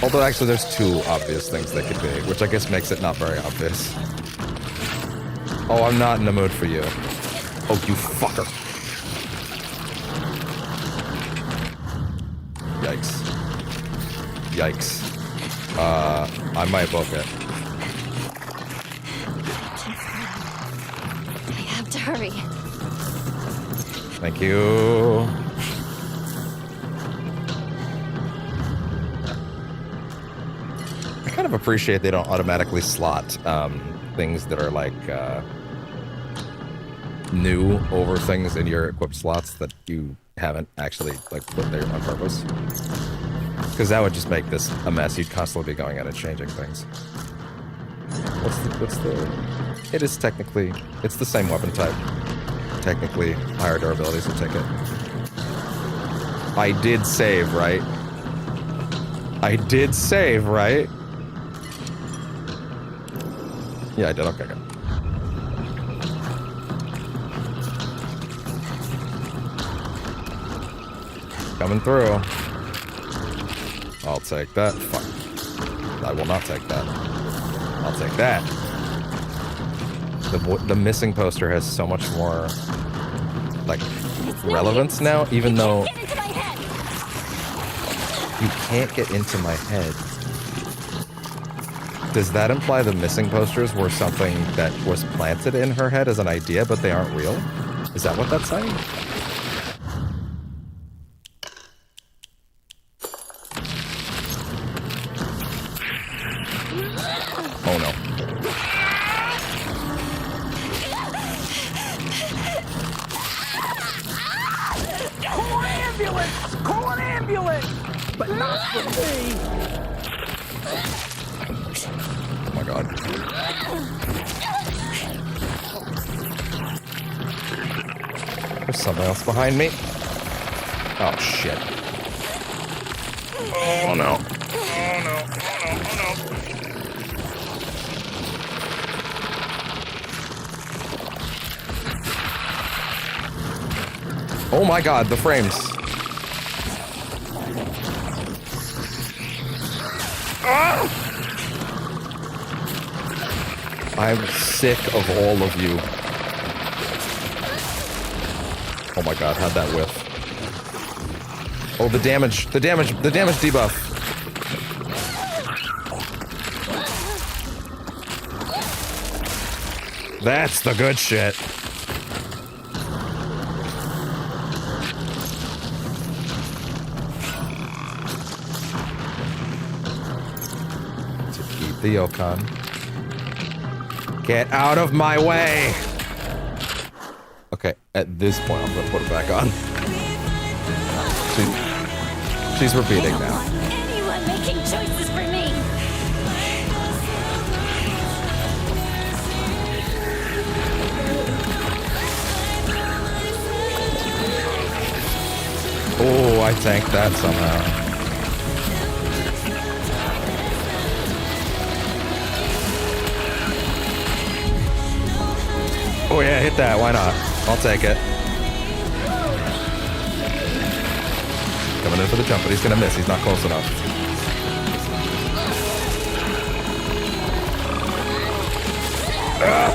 Although actually there's two obvious things they could be, which I guess makes it not very obvious. Oh, I'm not in the mood for you. Oh, you fucker. Yikes. Yikes. I might book it. I have to hurry. Thank you. I kind of appreciate they don't automatically slot things that are like new over things in your equipped slots that you haven't actually like put there on purpose. Because that would just make this a mess. You'd constantly be going out and changing things. What's the... It is technically... It's the same weapon type. Technically, higher durability, so take it. I did save, right? I did save, right? Yeah, I did. Okay, good. Coming through. I'll take that. Fuck. I will not take that. I'll take that. The missing poster has so much more, like, relevance now, even though... You can't get into my head. Does that imply the missing posters were something that was planted in her head as an idea, but they aren't real? Is that what that's saying? Oh no. Call an ambulance! Call an ambulance! But not for me! Oh my god. There's something else behind me. Oh shit. Oh no. Oh no. Oh no. Oh no. Oh my god, the frames. Ah! I'm sick of all of you. Oh my god, how'd that whiff? Oh, the damage debuff. That's the good shit. To keep the Yokon. Get out of my way! Okay, at this point, I'm gonna put it back on. She's repeating now. Anyone making choices for me. Oh, I tanked that somehow. Oh yeah, hit that, why not? I'll take it. Coming in for the jump, but he's gonna miss, he's not close enough. Ah!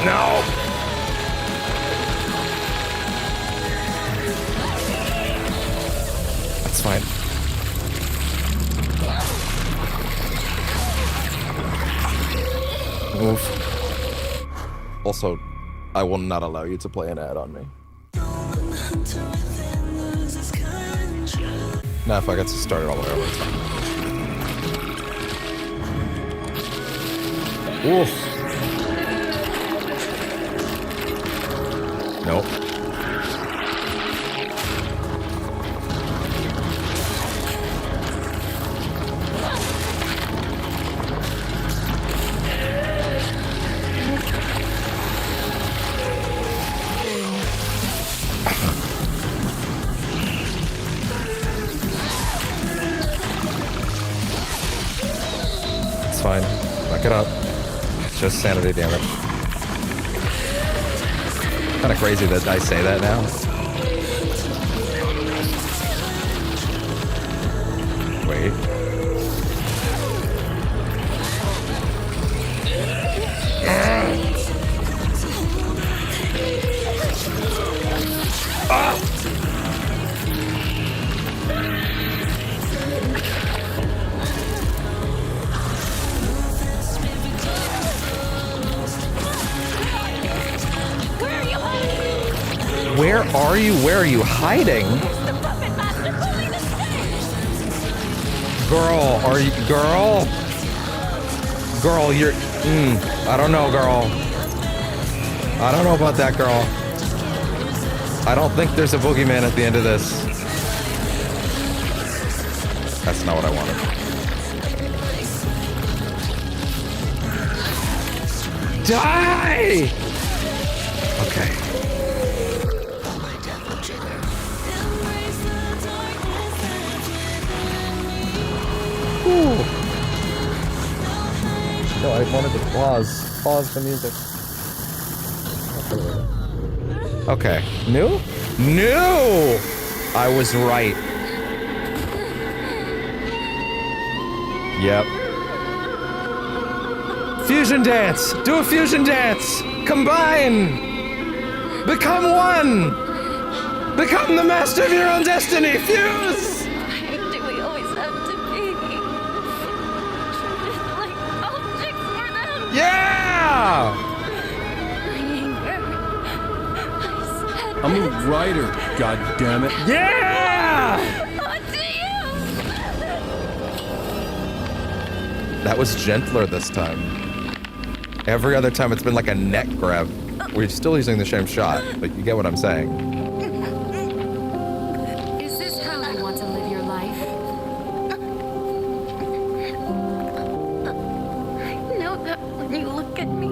No! That's fine. Oof. Also, I will not allow you to play an ad on me. Nah, if I get to start it all the way over, it's fine. Oof. Nope. fine. Back it up. It's just sanity damage. Kind of crazy that I say that now. Wait. Ah! Where are you? Where are you hiding? Girl, are you, girl? Girl, you're, I don't know, girl. I don't know about that, girl. I don't think there's a boogeyman at the end of this. That's not what I wanted. Die! Okay. Ooh. No, I wanted to pause the music. Okay. New? New! I was right. Yep. Fusion dance! Do a fusion dance! Combine! Become one! Become the master of your own destiny! Fuse! Why do we always have to be like objects for them? Yeah! I'm a writer, goddammit. Yeah! What do you? That was gentler this time. Every other time it's been like a neck grab. We're still using the same shot, but you get what I'm saying. Is this how you want to live your life? I know that when you look at me,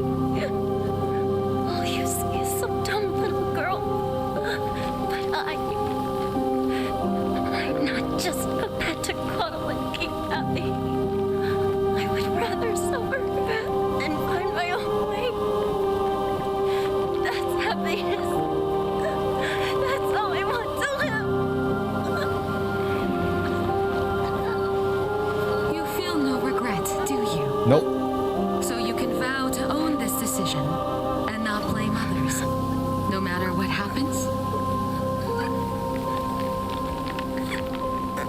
all you see is some dumb little girl. But I'm not just a pet to cuddle and keep happy. I would rather suffer than find my own way. That's happiness. That's how I want to live. You feel no regret, do you? Nope. So you can vow to own this decision and not blame others, no matter what happens?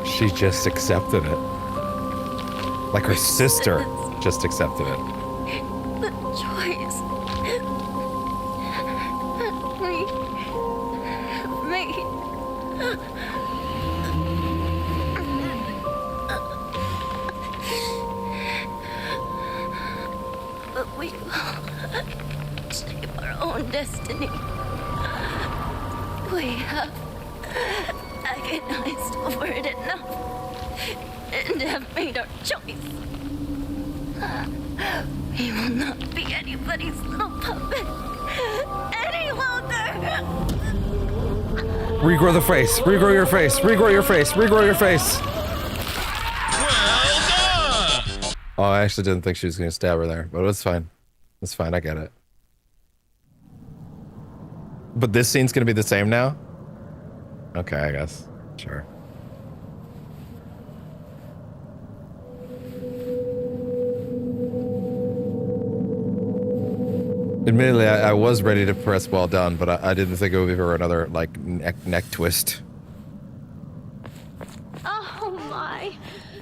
She just accepted it. Like her sister just accepted it. The choice that we made. But we will shape our own destiny. We have agonized over it enough and have made our choice. We will not be anybody's little puppet any longer. Regrow the face. Regrow your face. Regrow your face. Regrow your face. Oh, I actually didn't think she was going to stab her there, but it's fine. It's fine. I get it. But this scene's going to be the same now? Okay, I guess. Sure. Admittedly, I was ready to press well done, but I didn't think it would be for another, like, neck twist. Oh my.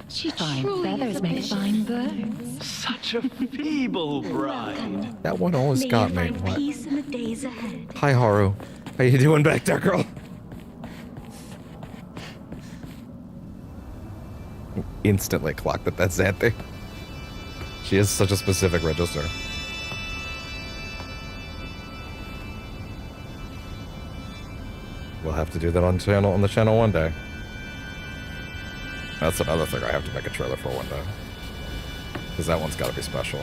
She Fine truly feathers is a make vicious. fine birds. Such a feeble bride. That one always May got you me. find What? peace in the days ahead. Hi, Haru. How you doing back there, girl? Instantly clocked that that's Xanthi. She has such a specific register. We'll have to do that on the channel one day. That's another thing I have to make a trailer for one day. Because that one's got to be special.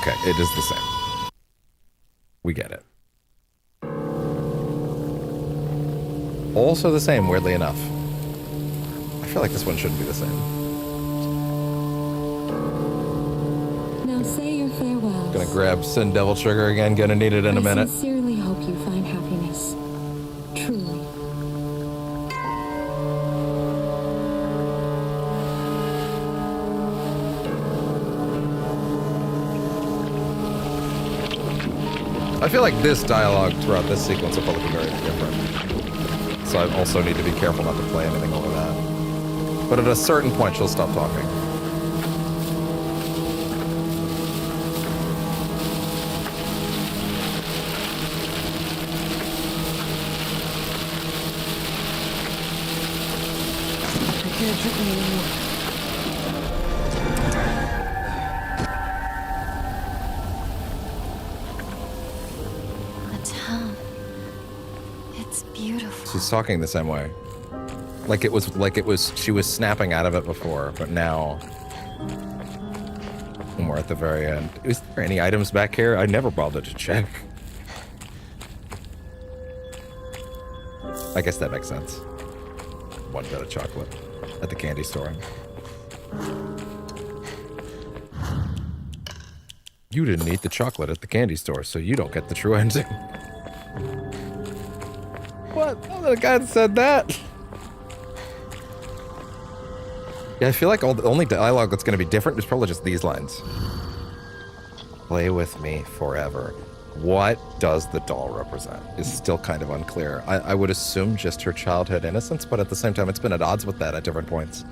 Okay, it is the same. We get it. Also the same, weirdly enough. I feel like this one shouldn't be the same. Now say your farewells. Gonna grab Sin Devil Trigger again, gonna need it in a minute. I sincerely hope you find happiness. Truly. I feel like this dialogue throughout this sequence will probably be very different. So I also need to be careful not to play anything over that. But at a certain point, she'll stop talking. I can't trick me anymore. She's talking the same way. Like it was, she was snapping out of it before, but now, when we're at the very end. Is there any items back here? I never bothered to check. I guess that makes sense. One bit of chocolate at the candy store. You didn't eat the chocolate at the candy store, so you don't get the true ending. What? Oh, the guy that said that. Yeah, I feel like the only dialogue that's going to be different is probably just these lines. Play with me forever. What does the doll represent? Is still kind of unclear. I would assume just her childhood innocence, but at the same time, it's been at odds with that at different points.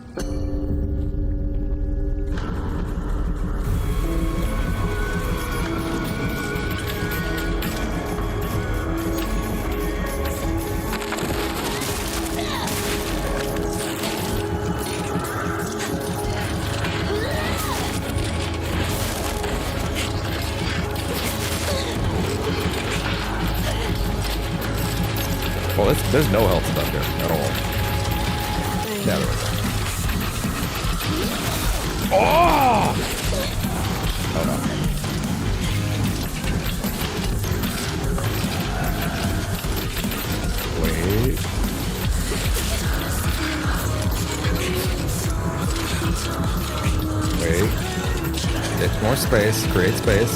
Well, there's no health stuff here at all. Yeah, there is. Oh! Oh no. Wait. Wait. Get more space. Create space.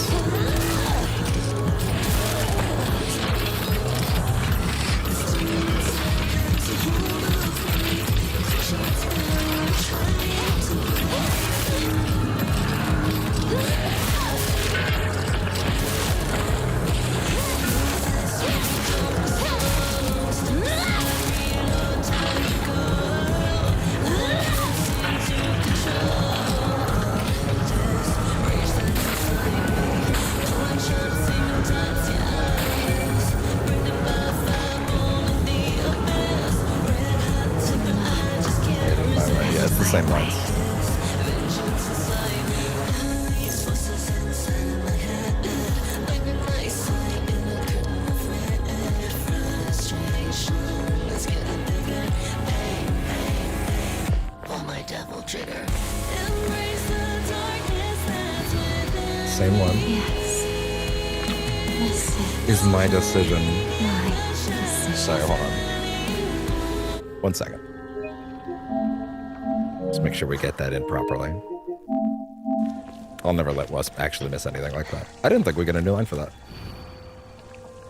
Same lines. Same one. Yes. This is my decision. My decision. Sorry, hold on. 1 second. Let's make sure we get that in properly. I'll never let Wes actually miss anything like that. I didn't think we'd get a new line for that.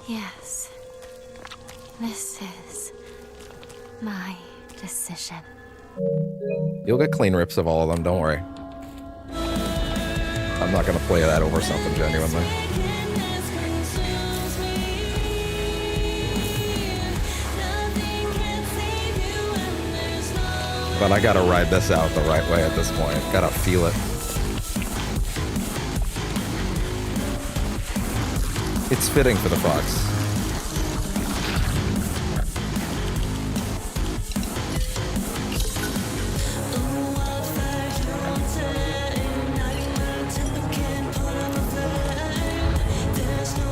Yes. This is my decision. You'll get clean rips of all of them, don't worry. I'm not gonna play that over something genuinely. But I gotta ride this out the right way at this point. Gotta feel it. It's fitting for the fox.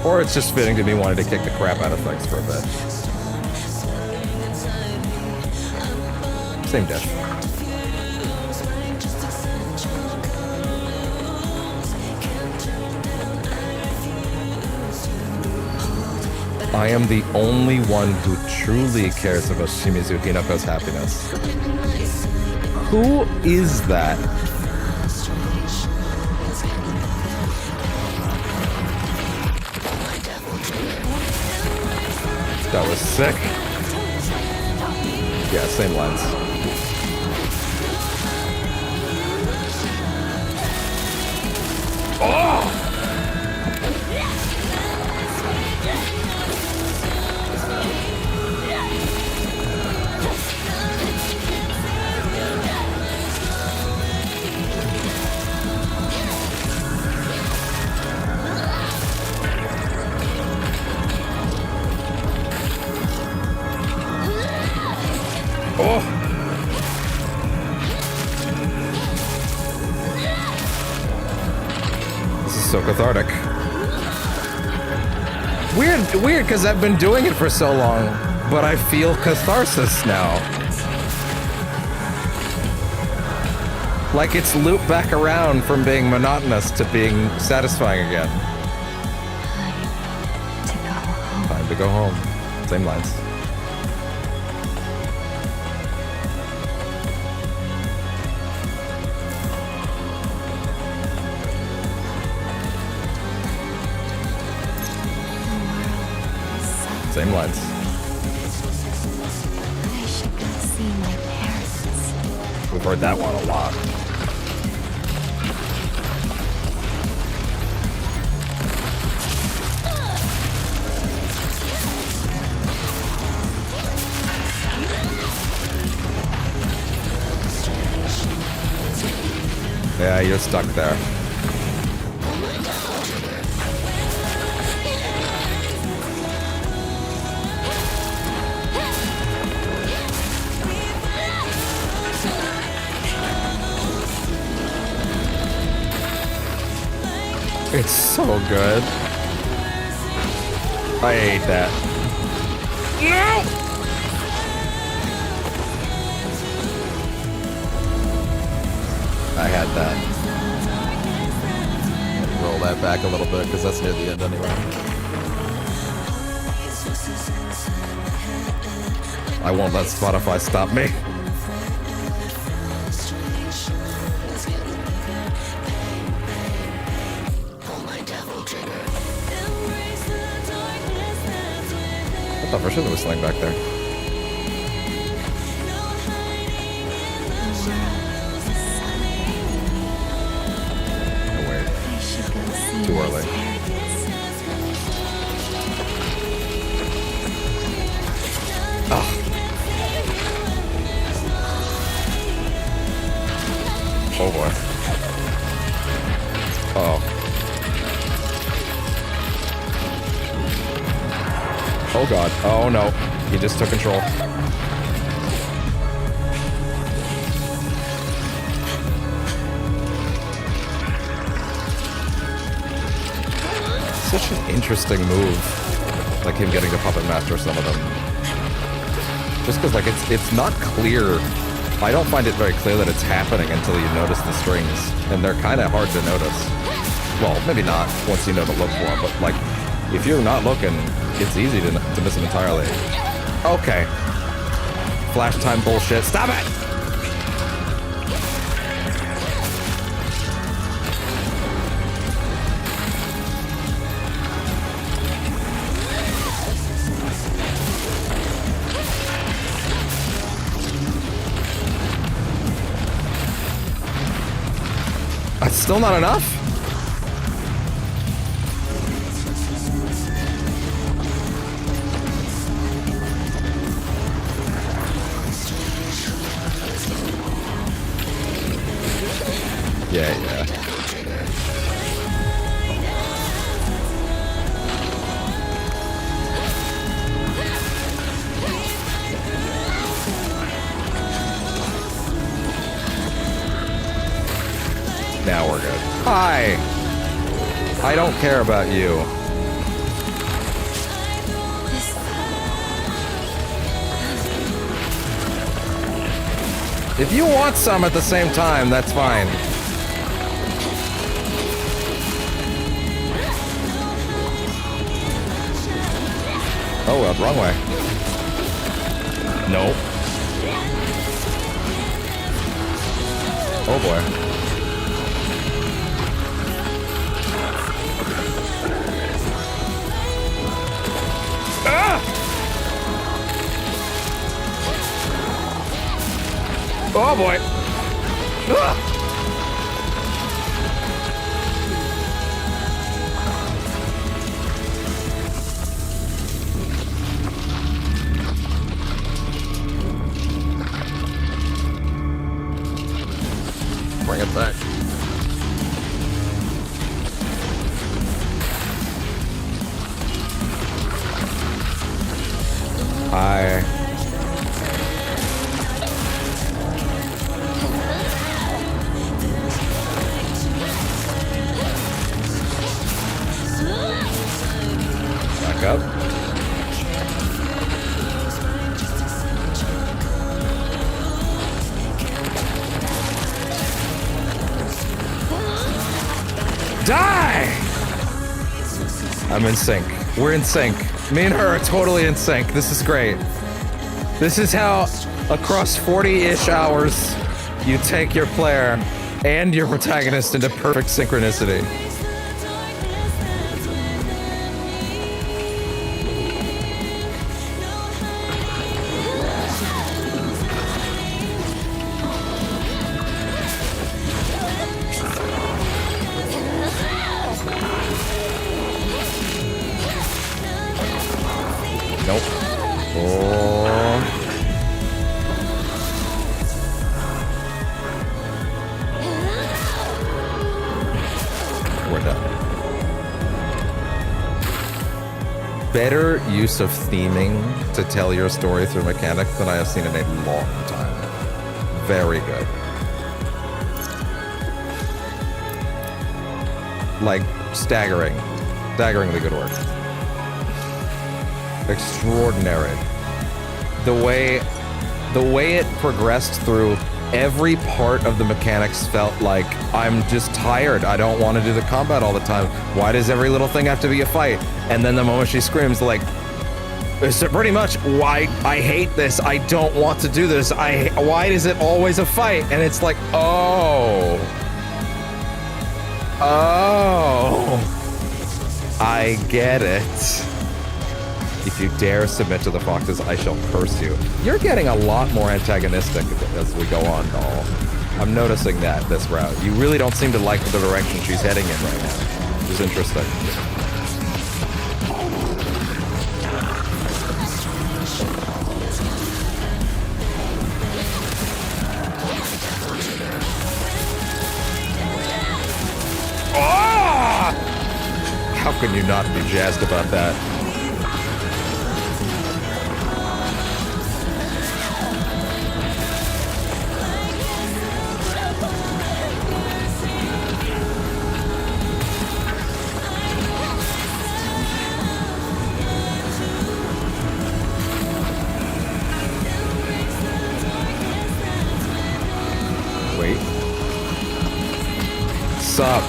Or it's just fitting to me wanting to kick the crap out of things for a bit. Same dish. I am the only one who truly cares about Shimizu Hinako's happiness. Who is that? That was sick. Yeah, same lines. Oh! Oh! This is so cathartic. Weird, because I've been doing it for so long, but I feel catharsis now. Like it's looped back around from being monotonous to being satisfying again. Time to go home. Same lines. Same lines. I should go see my parents. We've heard that one a lot. Yeah, you're stuck there. It's so good. I hate that. No! I had that. Roll that back a little bit because that's near the end anyway. I won't let Spotify stop me. I thought for sure there was something back there. Oh wait. Too early. Oh. Oh boy. Oh. Oh god. Oh no. He just took control. Such an interesting move. Like him getting to puppet master some of them. Just because like it's not clear. I don't find it very clear that it's happening until you notice the strings. And they're kind of hard to notice. Well, maybe not once you know to look for them, but like if you're not looking, it's easy to miss them entirely. Okay. Flash time bullshit. Stop it! That's still not enough? Yeah. Now we're good. Hi! I don't care about you. If you want some at the same time, that's fine. Oh, well, wrong way. Nope. Oh boy. Ah! Oh boy. Ah! Bring it back. Back up. Die! I'm in sync. We're in sync. Me and her are totally in sync. This is great. This is how, across 40-ish hours, you take your player and your protagonist into perfect synchronicity. Nope. Oh. We're done. Better use of theming to tell your story through mechanics than I have seen in a long time. Very good. Like, staggeringly good work. Extraordinary. The way it progressed through every part of the mechanics felt like, I'm just tired. I don't want to do the combat all the time. Why does every little thing have to be a fight? And then the moment she screams, like, it's pretty much, why I hate this. I don't want to do this. Why is it always a fight? And it's like, oh, I get it. If you dare submit to the foxes, I shall curse you. You're getting a lot more antagonistic as we go on, doll. I'm noticing that this route. You really don't seem to like the direction she's heading in right now, which is interesting. Oh! How can you not be jazzed about that? Wait. Sup?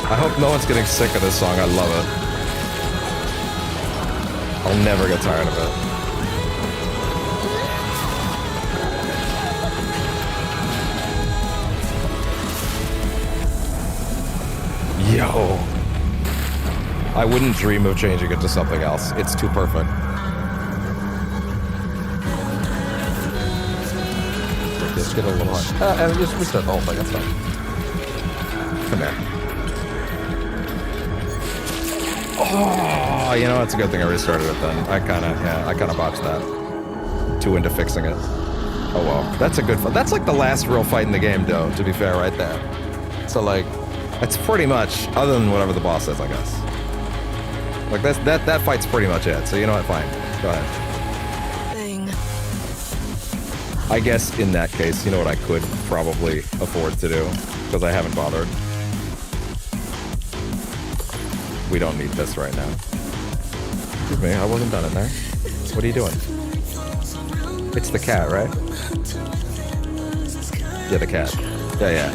I hope no one's getting sick of this song. I love it. I'll never get tired of it. Yo. I wouldn't dream of changing it to something else. It's too perfect. Just get a little hot. And just restart the whole thing. That's fine. Come here. Oh, you know, it's a good thing I restarted it then. I kind of botched that. Too into fixing it. Oh well, that's a good fight. That's like the last real fight in the game, though, to be fair, right there. So like, it's pretty much, other than whatever the boss says, I guess. Like that fight's pretty much it. So you know what, fine. Go ahead. I guess in that case, you know what I could probably afford to do, because I haven't bothered. We don't need this right now. Excuse me, I wasn't done in there. What are you doing? It's the cat, right? Yeah, the cat. Yeah.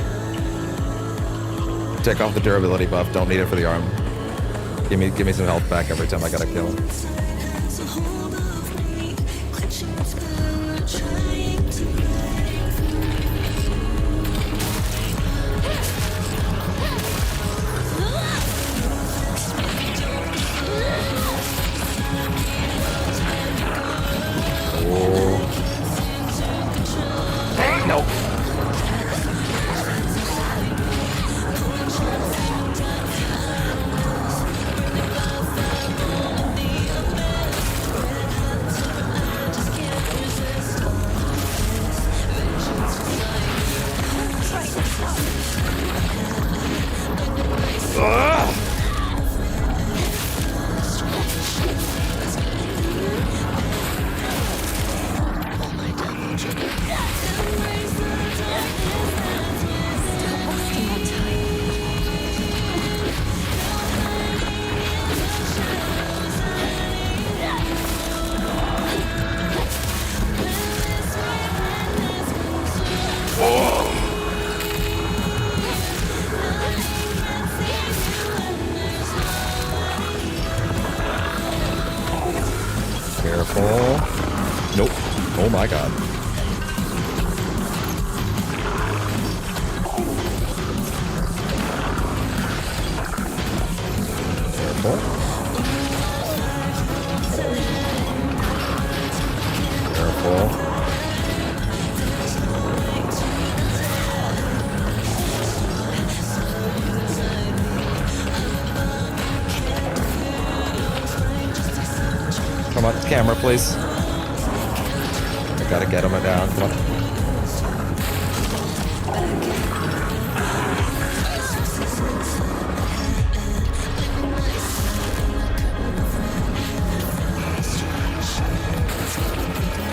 Take off the durability buff. Don't need it for the arm. Give me some health back every time I gotta kill him. Nope. Careful. Nope. Oh my god. Careful. Careful. Come on, camera, please. I gotta get him down. Come on.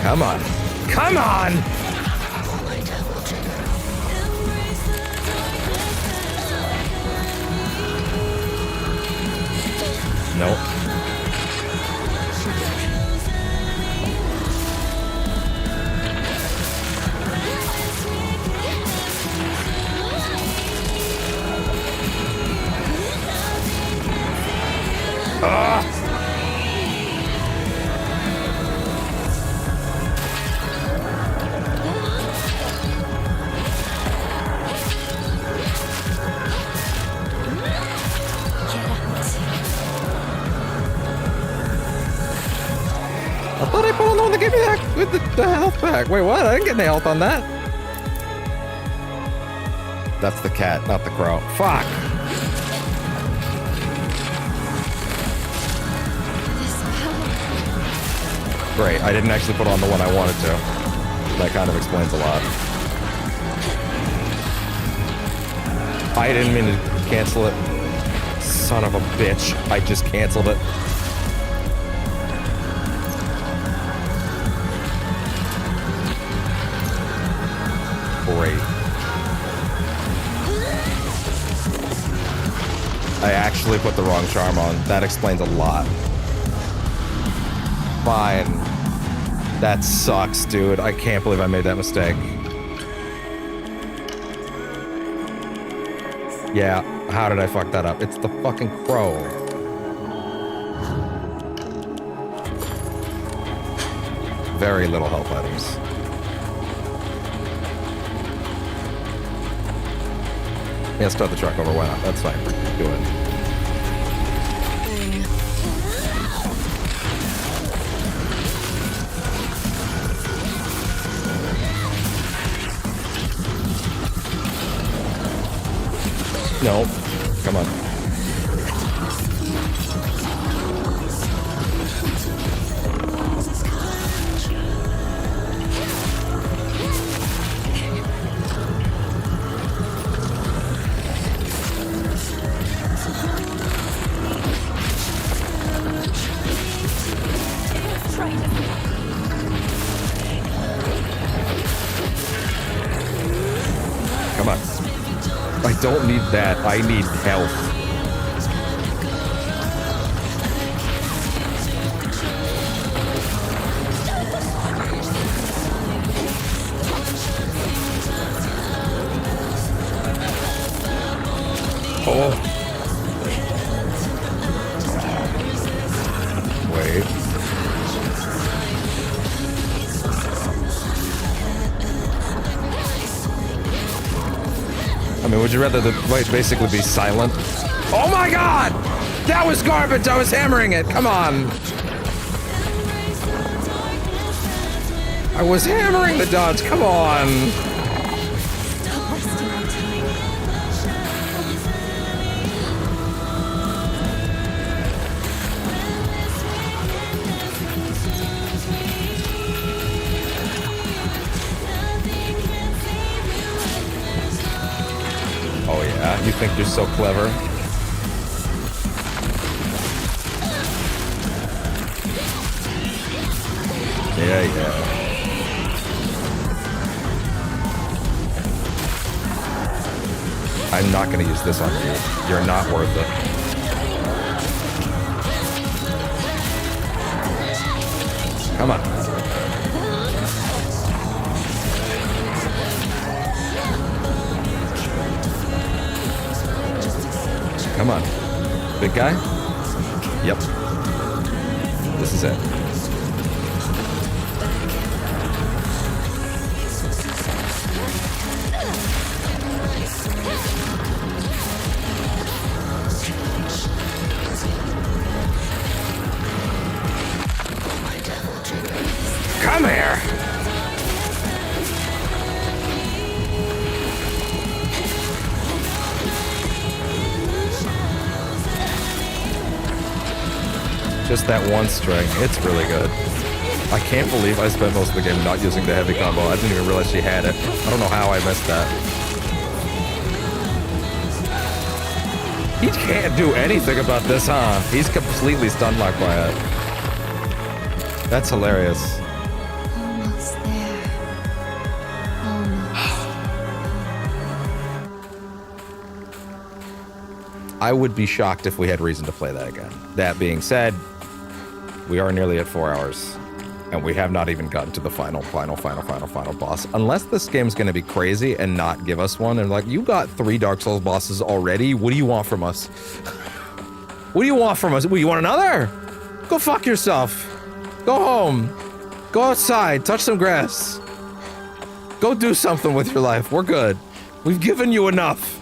Come on. Come on! Nope. I thought I put on the one that gave me that with the health back. Wait, what? I didn't get any health on that. That's the cat, not the crow. Fuck! Great, I didn't actually put on the one I wanted to. That kind of explains a lot. I didn't mean to cancel it. Son of a bitch. I just canceled it. Great. I actually put the wrong charm on. That explains a lot. Fine. That sucks, dude. I can't believe I made that mistake. Yeah, how did I fuck that up? It's the fucking crow. Very little health items. Yeah, start the truck over. Why not? That's fine. Do it. No. Come on. Come on. I don't need that. I need health. Oh. Wait. I mean, would you rather the fight basically be silent? Oh my god! That was garbage! I was hammering it! Come on! I was hammering the dodge! Come on! Stop wasting my time. Oh yeah? You think you're so clever? Yeah, yeah. I'm not gonna use this on you. You're not worth it. Come on. Come on. Big guy? Yep. This is it. Come here! Just that one string. It's really good. I can't believe I spent most of the game not using the heavy combo. I didn't even realize she had it. I don't know how I missed that. He can't do anything about this, huh? He's completely stun-locked by it. That's hilarious. Almost there. Almost. I would be shocked if we had reason to play that again. That being said, we are nearly at 4 hours, and we have not even gotten to the final boss. Unless this game's gonna be crazy and not give us one, and like, you got 3 Dark Souls bosses already, what do you want from us? What do you want from us? What, you want another? Go fuck yourself. Go home. Go outside, touch some grass. Go do something with your life. We're good. We've given you enough.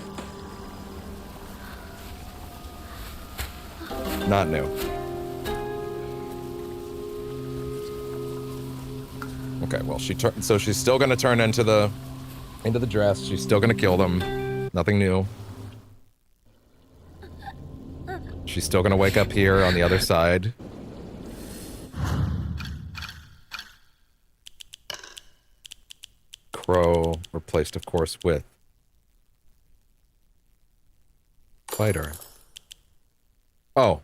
Not new. Okay, well, so she's still gonna turn into the dress. She's still gonna kill them. Nothing new. She's still gonna wake up here on the other side. Crow replaced, of course, with fighter. Oh.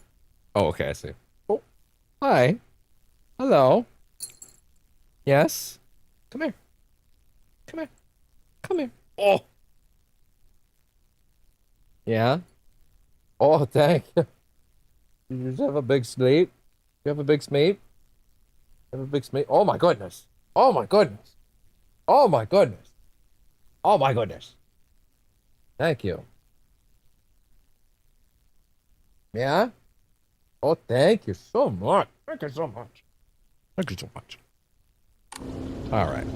Oh, okay, I see. Oh. Hi. Hello. Yes? Come here. Come here. Come here. Oh! Yeah? Oh, thank you. You just have a big sleep? You have a big sleep? You have a big sleep? Oh my goodness. Oh my goodness. Oh my goodness. Oh my goodness. Thank you. Yeah? Oh, thank you so much. Thank you so much. Thank you so much. All right.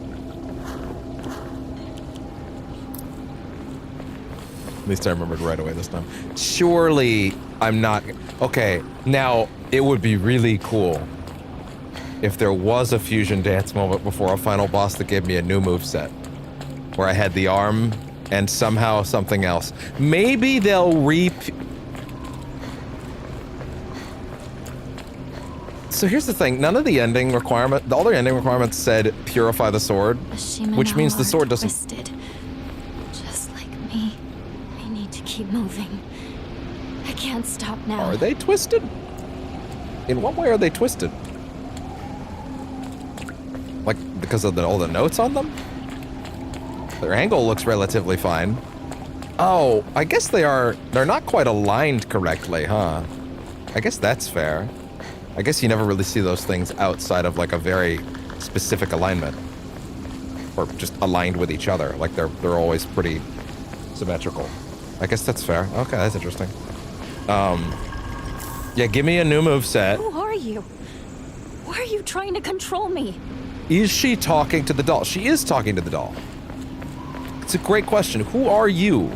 At least I remembered right away this time. Surely I'm not... Okay, now, it would be really cool if there was a fusion dance moment before a final boss that gave me a new moveset. Where I had the arm and somehow something else. Maybe they'll So here's the thing, none of the ending requirement, all the ending requirements said purify the sword, which means the sword doesn't... Twisted. Just like me, I need to keep moving. I can't stop now. Are they twisted? In what way are they twisted? Like, because of all the notes on them? Their angle looks relatively fine. Oh, I guess they're not quite aligned correctly, huh? I guess that's fair. I guess you never really see those things outside of like a very specific alignment. Or just aligned with each other. Like they're always pretty symmetrical. I guess that's fair. Okay, that's interesting. Yeah, give me a new moveset. Who are you? Why are you trying to control me? Is she talking to the doll? She is talking to the doll. It's a great question. Who are you?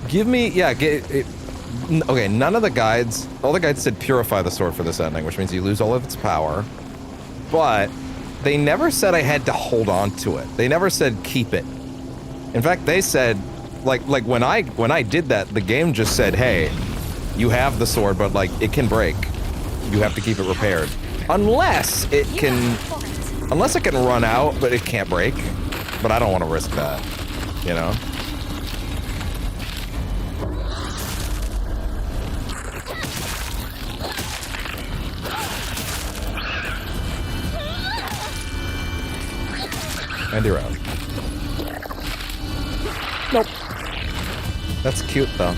Give me, yeah, okay, none of the guides, all the guides said purify the sword for this ending, which means you lose all of its power. But they never said I had to hold on to it. They never said keep it. In fact, they said, like when I did that, the game just said, hey, you have the sword, but like it can break. You have to keep it repaired. Unless it can run out, but it can't break. But I don't want to risk that, you know? And you're out. Nope. That's cute, though.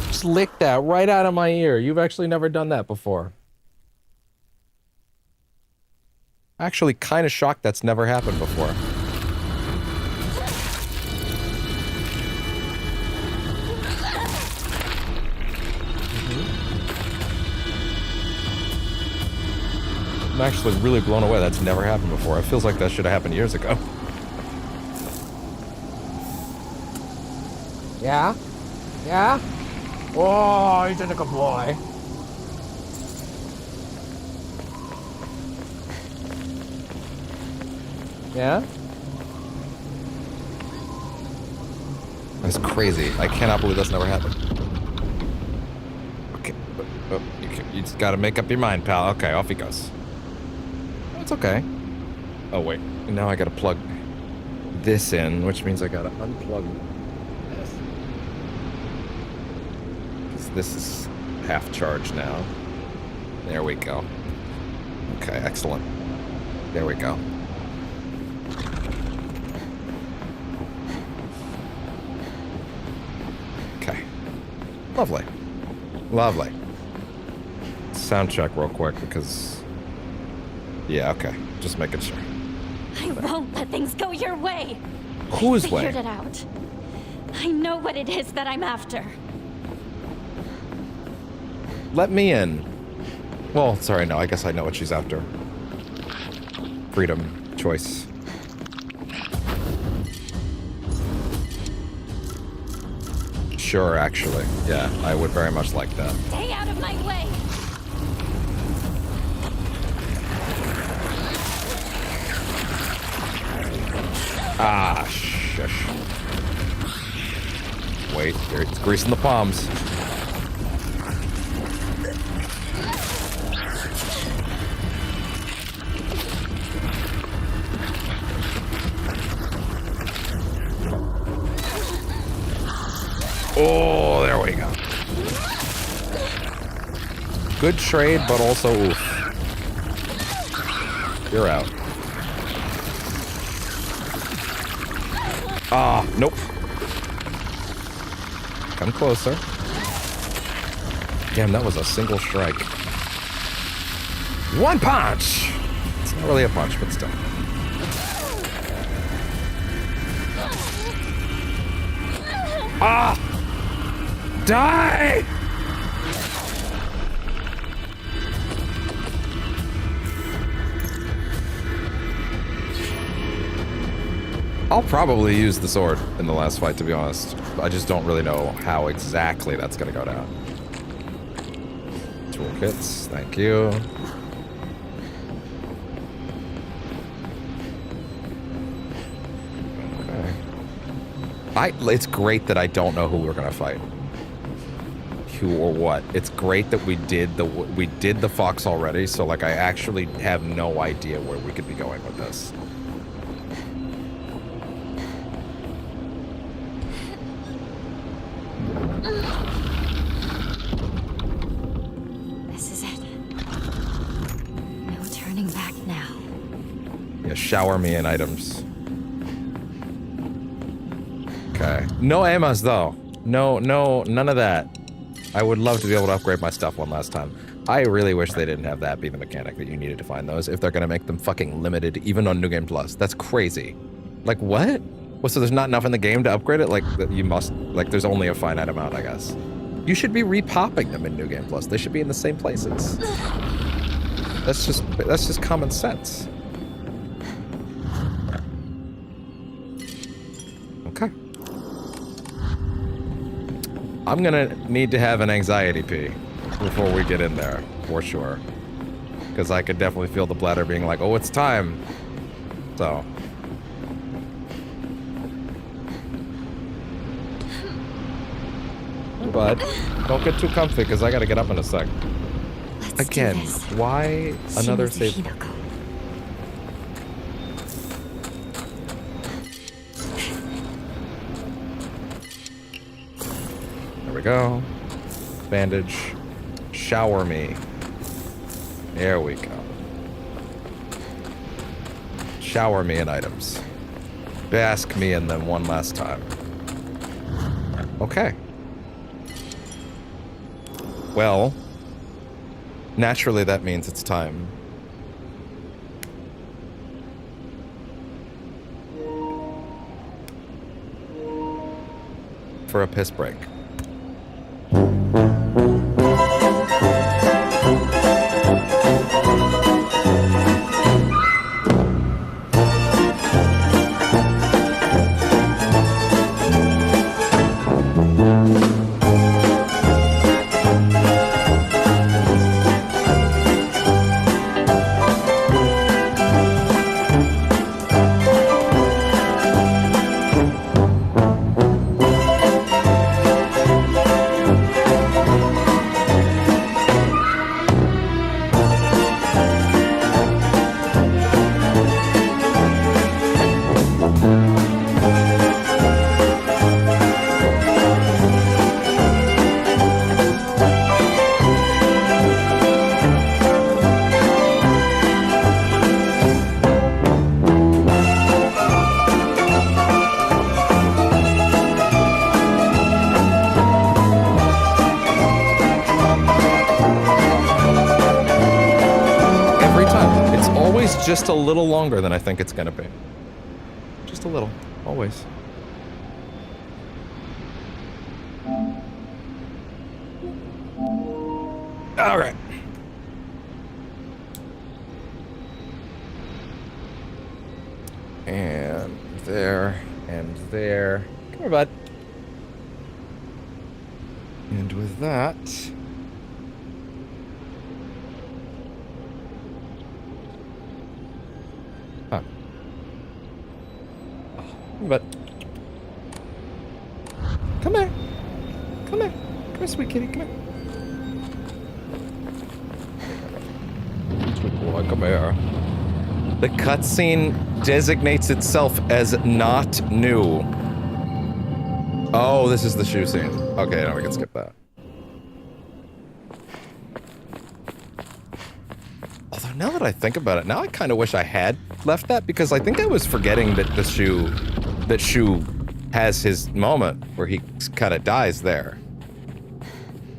Just lick that right out of my ear. You've actually never done that before. Actually, kind of shocked that's never happened before. I'm actually really blown away. That's never happened before. It feels like that should have happened years ago. Yeah? Yeah? Oh, he's a good boy. Yeah? That's crazy. I cannot believe that's never happened. Okay. Oh, you just gotta make up your mind, pal. Okay, off he goes. It's okay. Oh, wait. Now I gotta plug this in, which means I gotta unplug this. Because this is half charged now. There we go. Okay, excellent. There we go. Okay. Lovely. Lovely. Sound check real quick because... Yeah, okay. Just making sure. I won't let things go your way. Whose way? I figured it out. I know what it is that I'm after. Let me in. Well, sorry, no, I guess I know what she's after. Freedom. Choice. Sure, actually. Yeah, I would very much like that. Stay out of my way. Ah, shush. Wait, it's greasing the palms. Oh, there we go. Good trade, but also oof. You're out. Ah, nope. Come closer. Damn, that was a single strike. One punch! It's not really a punch, but still. Ah! Die! I'll probably use the sword in the last fight, to be honest. I just don't really know how exactly that's gonna go down. Toolkits, thank you. Okay. It's great that I don't know who we're gonna fight. Who or what. It's great that we did the fox already, so like I actually have no idea where we could be going with this. This is it. No turning back now. Yeah, shower me in items. Okay. No ammas though. No, none of that. I would love to be able to upgrade my stuff one last time. I really wish they didn't have that be the mechanic that you needed to find those if they're gonna make them fucking limited even on New Game Plus. That's crazy. Like what? Well, so there's not enough in the game to upgrade it? Like, you must, like, there's only a finite amount, I guess. You should be repopping them in New Game Plus. They should be in the same places. That's just common sense. Okay. I'm gonna need to have an anxiety pee before we get in there, for sure. Because I could definitely feel the bladder being like, oh, it's time. So. But don't get too comfy because I gotta get up in a sec. Again, why another save? There we go. Bandage. Shower me. There we go. Shower me in items. Bask me in them one last time. Okay. Well, naturally that means it's time. For a piss break. Just a little longer than I think it's gonna be. Just a little, always. All right. And there, and there. Come here, bud. And with that... But come here, come here, come here, sweet kitty, come here. Sweet boy, come here. The cutscene designates itself as not new. Oh, this is the shoe scene. Okay, now we can skip that. Although now that I think about it, now I kind of wish I had left that because I think I was forgetting that the shoe. That Shu has his moment where he kind of dies there.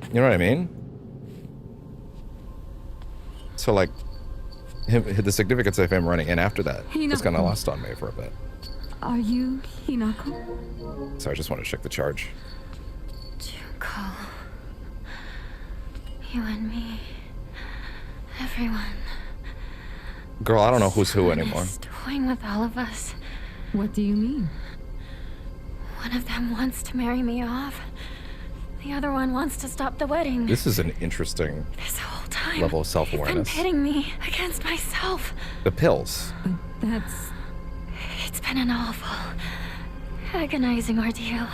You know what I mean? So like, the significance of him running in after that was kind of lost on me for a bit. Are you Hinako? So I just want to check the charge. Junko. You and me. Everyone. Girl, I don't know who's who anymore. Toying with all of us. What do you mean? One of them wants to marry me off. The other one wants to stop the wedding. This is an interesting this whole time, level of self-awareness. They've been pitting me against myself. The pills. That's... It's been an awful, agonizing ordeal.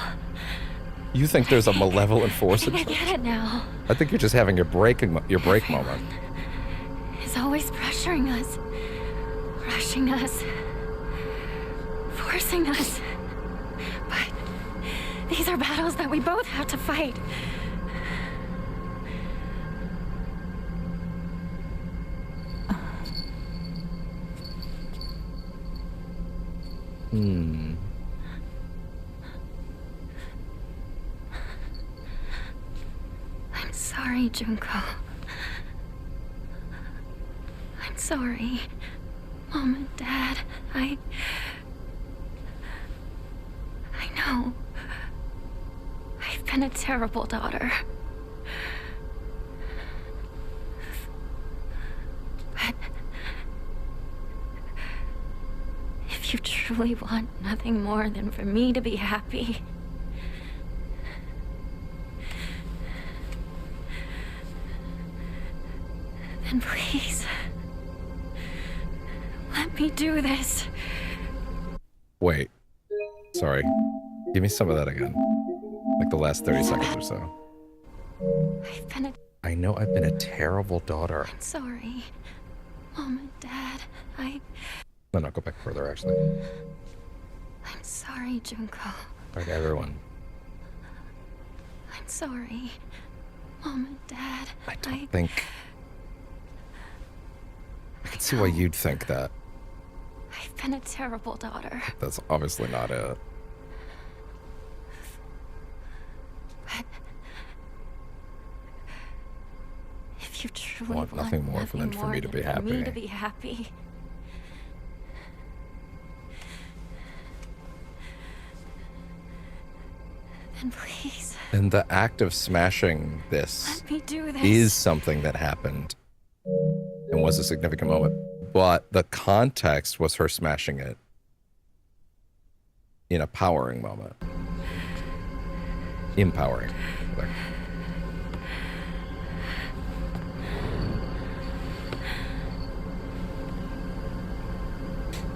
You think there's a malevolent force in I get it now. I think you're just having your break moment. Is always pressuring us. Rushing us. Forcing us. But these are battles that we both have to fight. I'm sorry, Junko. I'm sorry. Mom and Dad, know, I've been a terrible daughter. But if you truly want nothing more than for me to be happy, then please, let me do this. Wait. Sorry. Give me some of that again. Like the last 30 seconds or so. I've been a... I know I've been a terrible daughter. I'm sorry, Mom and Dad. No, go back further, actually. I'm sorry, Junko. Like everyone. I'm sorry, Mom and Dad. I don't think... I can see why you'd think that. I've been a terrible daughter. That's obviously not it. But if you truly want nothing more than for me to be happy. Then please. And the act of smashing this Let me do this. is something that happened and was a significant moment. But the context was her smashing it in a powering moment. Empowering. Rather.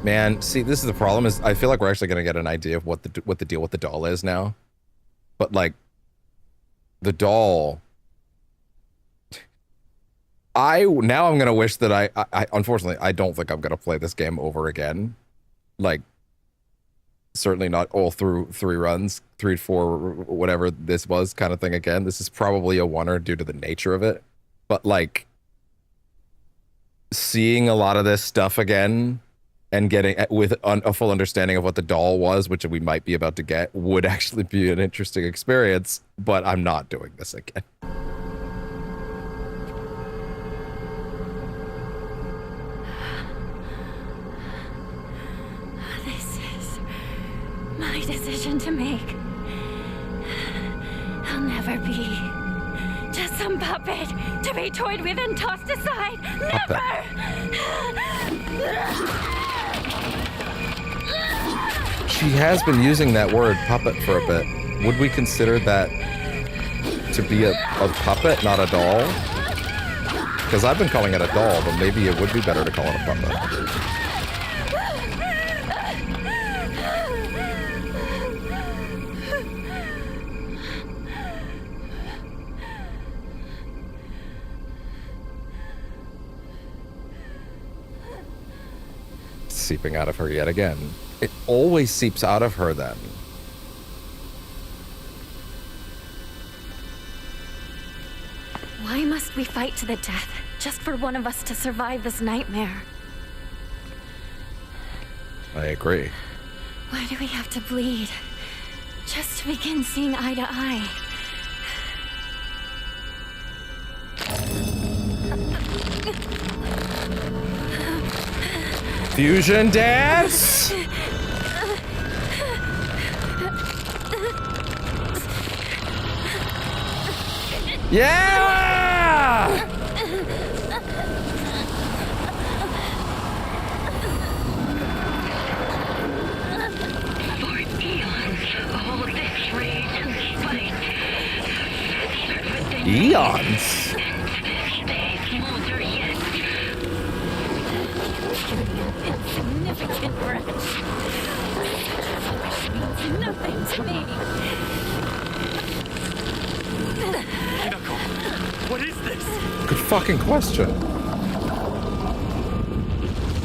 Man, see, this is the problem. Is I feel like we're actually gonna get an idea of what the deal with the doll is now. But like, the doll. Now I'm gonna wish that I unfortunately I don't think I'm gonna play this game over again. Like, certainly not all through 3 runs, 3 to 4, whatever this was kind of thing again. This is probably a oneer due to the nature of it. But like, seeing a lot of this stuff again and getting with a full understanding of what the doll was, which we might be about to get, would actually be an interesting experience. But I'm not doing this again. My decision to make. I'll never be just some puppet to be toyed with and tossed aside. Never! She has been using that word puppet for a bit. Would we consider that to be a puppet, not a doll? Because I've been calling it a doll, but maybe it would be better to call it a puppet. Seeping out of her yet again. It always seeps out of her then. Why must we fight to the death just for one of us to survive this nightmare? I agree. Why do we have to bleed just to begin seeing eye to eye? Fusion dance! Yeah! Eons? Insignificant wretch. Means nothing to me. Hinako, what is this? Good fucking question.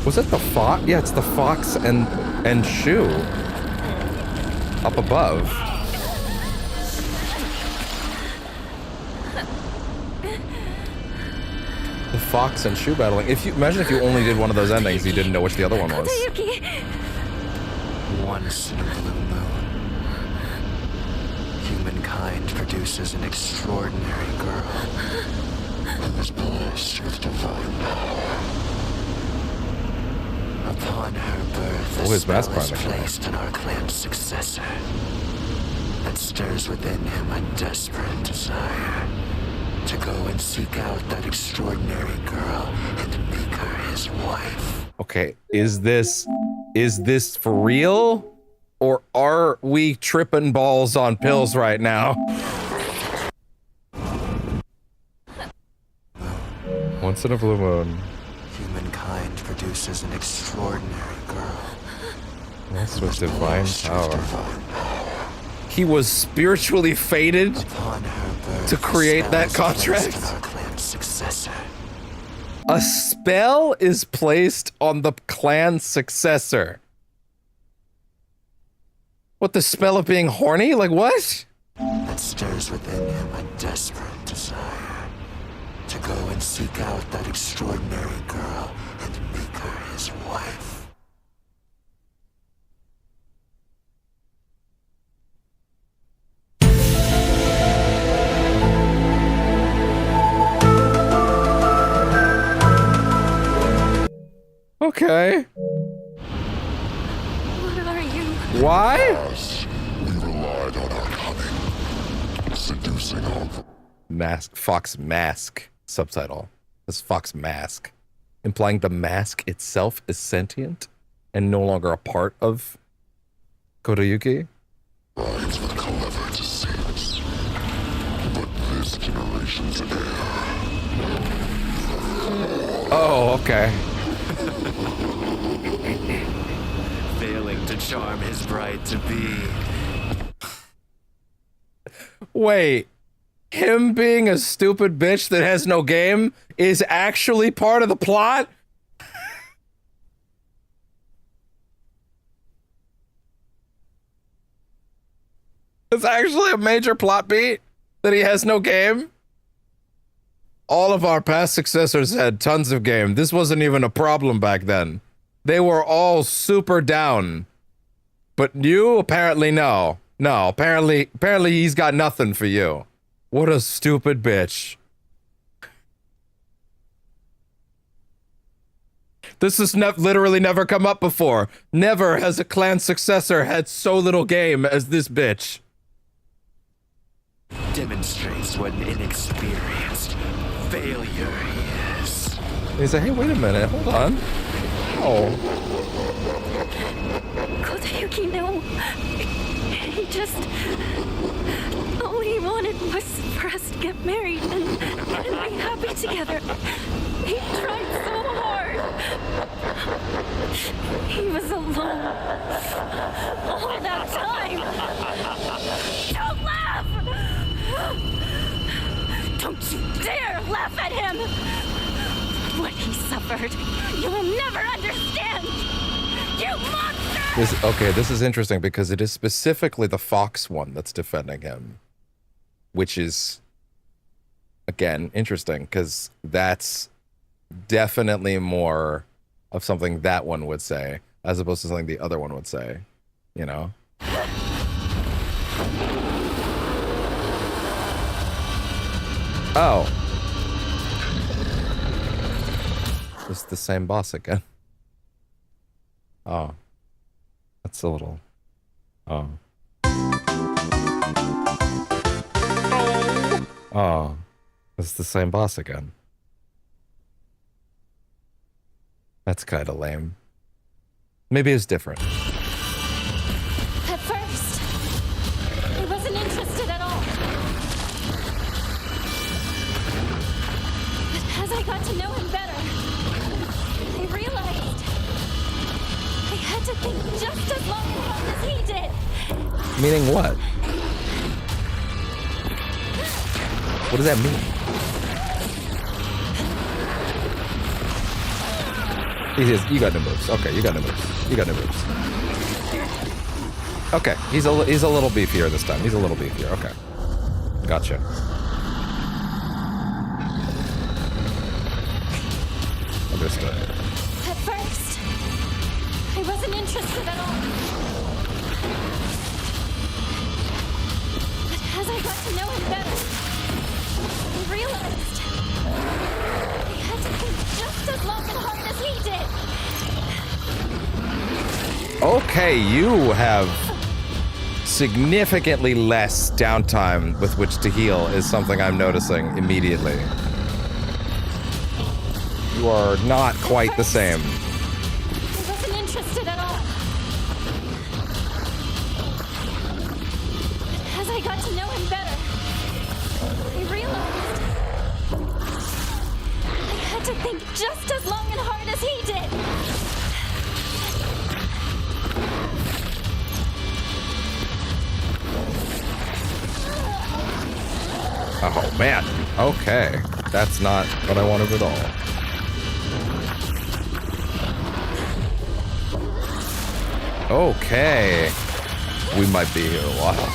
Was it the fox? Yeah, it's the fox and shoe up above. The fox and shoe battling. If you imagine if you only did one of those endings, you didn't know which the other one was. Once in a blue moon, humankind produces an extraordinary girl who is blessed with divine power. Upon her birth, Oh, his a spell mask is finally came placed on our clan's successor. that stirs within him a desperate desire to go and seek out that extraordinary girl and make her his wife. Okay, is this for real? Or are we tripping balls on pills right now? Once in a blue moon. Humankind produces an extraordinary girl. That's with divine power. He was spiritually fated to create that contract. A spell is placed on the clan's successor. What, the spell of being horny? Like what? That stirs within him a desperate desire to go and seek out that extraordinary girl and make her his wife. Okay. What are you? Why? We relied on our cunning, seducing our... Mask. Fox Mask. Subtitle. This Fox Mask. Implying the mask itself is sentient and no longer a part of Kodayuki? Rides with clever deceits, but this generation's heir. Oh, okay. Failing to charm his bride-to-be. Wait. Him being a stupid bitch that has no game is actually part of the plot? It's actually a major plot beat that he has no game? All of our past successors had tons of game. This wasn't even a problem back then. They were all super down. But you, apparently, no. No, apparently he's got nothing for you. What a stupid bitch. This has literally never come up before. Never has a clan successor had so little game as this bitch. Demonstrates what an inexperienced failure he is. He's like, hey, wait a minute, hold on. Oh. Kodayuki, no. He just... all he wanted was for us to get married and be happy together. He tried so hard. He was alone all that time. Don't laugh! Don't you dare laugh at him! What he suffered, you will never understand! You monster! This is interesting because it is specifically the Fox one that's defending him. Which is, again, interesting because that's definitely more of something that one would say as opposed to something the other one would say, you know? Oh. It's the same boss again. Oh. That's a little... Oh. Oh. It's the same boss again. That's kind of lame. Maybe it's different. At first, I wasn't interested at all. But as I got to know him better, I realized I had to think just as long and hard as he did. Meaning what? What does that mean? You got no moves. Okay, you got no moves. You got no moves. Okay, he's a little beefier this time. He's a little beefier. Okay, gotcha. Understood. At first, I wasn't interested at all. But as I got to know him better, I realized I had to think just as long and hard as he did. Okay, you have significantly less downtime with which to heal is something I'm noticing immediately. You are not quite the same. I wasn't interested at all. As I got to know him better, I realized I had to think just as long and hard as he did. Oh man. Okay. That's not what I wanted at all. Okay. We might be here a while.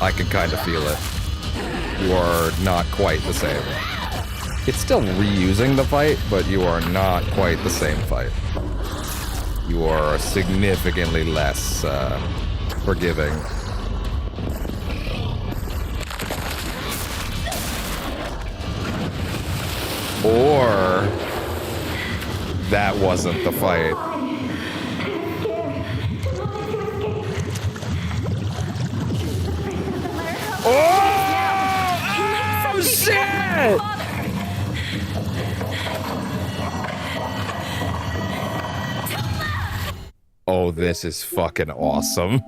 I can kind of feel it. You are not quite the same. It's still reusing the fight, but you are not quite the same fight. You are significantly less forgiving. Or that wasn't the fight. Oh shit! Oh, this is fucking awesome.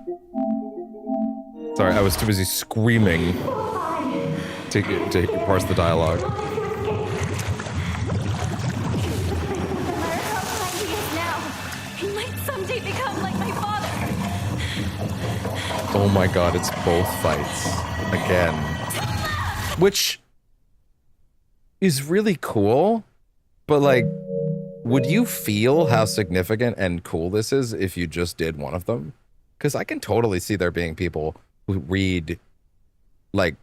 Sorry, I was too busy screaming to parse the dialogue. He might someday become like my father. Oh my god, it's both fights. Again. Which is really cool, but like, would you feel how significant and cool this is if you just did one of them? Because I can totally see there being people who read, like,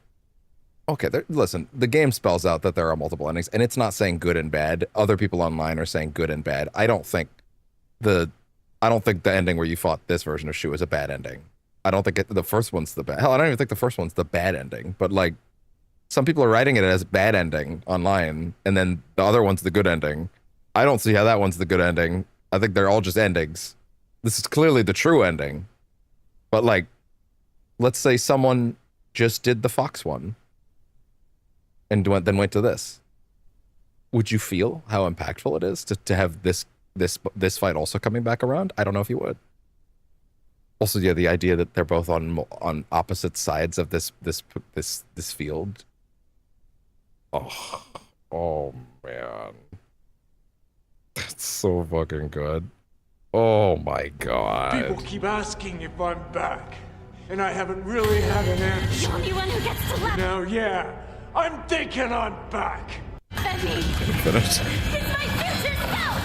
okay, listen, the game spells out that there are multiple endings, and it's not saying good and bad. Other people online are saying good and bad. I don't think the ending where you fought this version of Shu is a bad ending. I don't think the first one's the bad. Hell, I don't even think the first one's the bad ending. But like, some people are writing it as bad ending online, and then the other one's the good ending. I don't see how that one's the good ending. I think they're all just endings. This is clearly the true ending. But like, let's say someone just did the Fox one and then went to this. Would you feel how impactful it is to have this fight also coming back around? I don't know if you would. Also, yeah, the idea that they're both on opposite sides of this field. Oh man, that's so fucking good. Oh my god. People keep asking if I'm back, and I haven't really had an answer. The only one who gets to laugh. No, yeah, I'm thinking I'm back. Benny. Finished. It's my future self.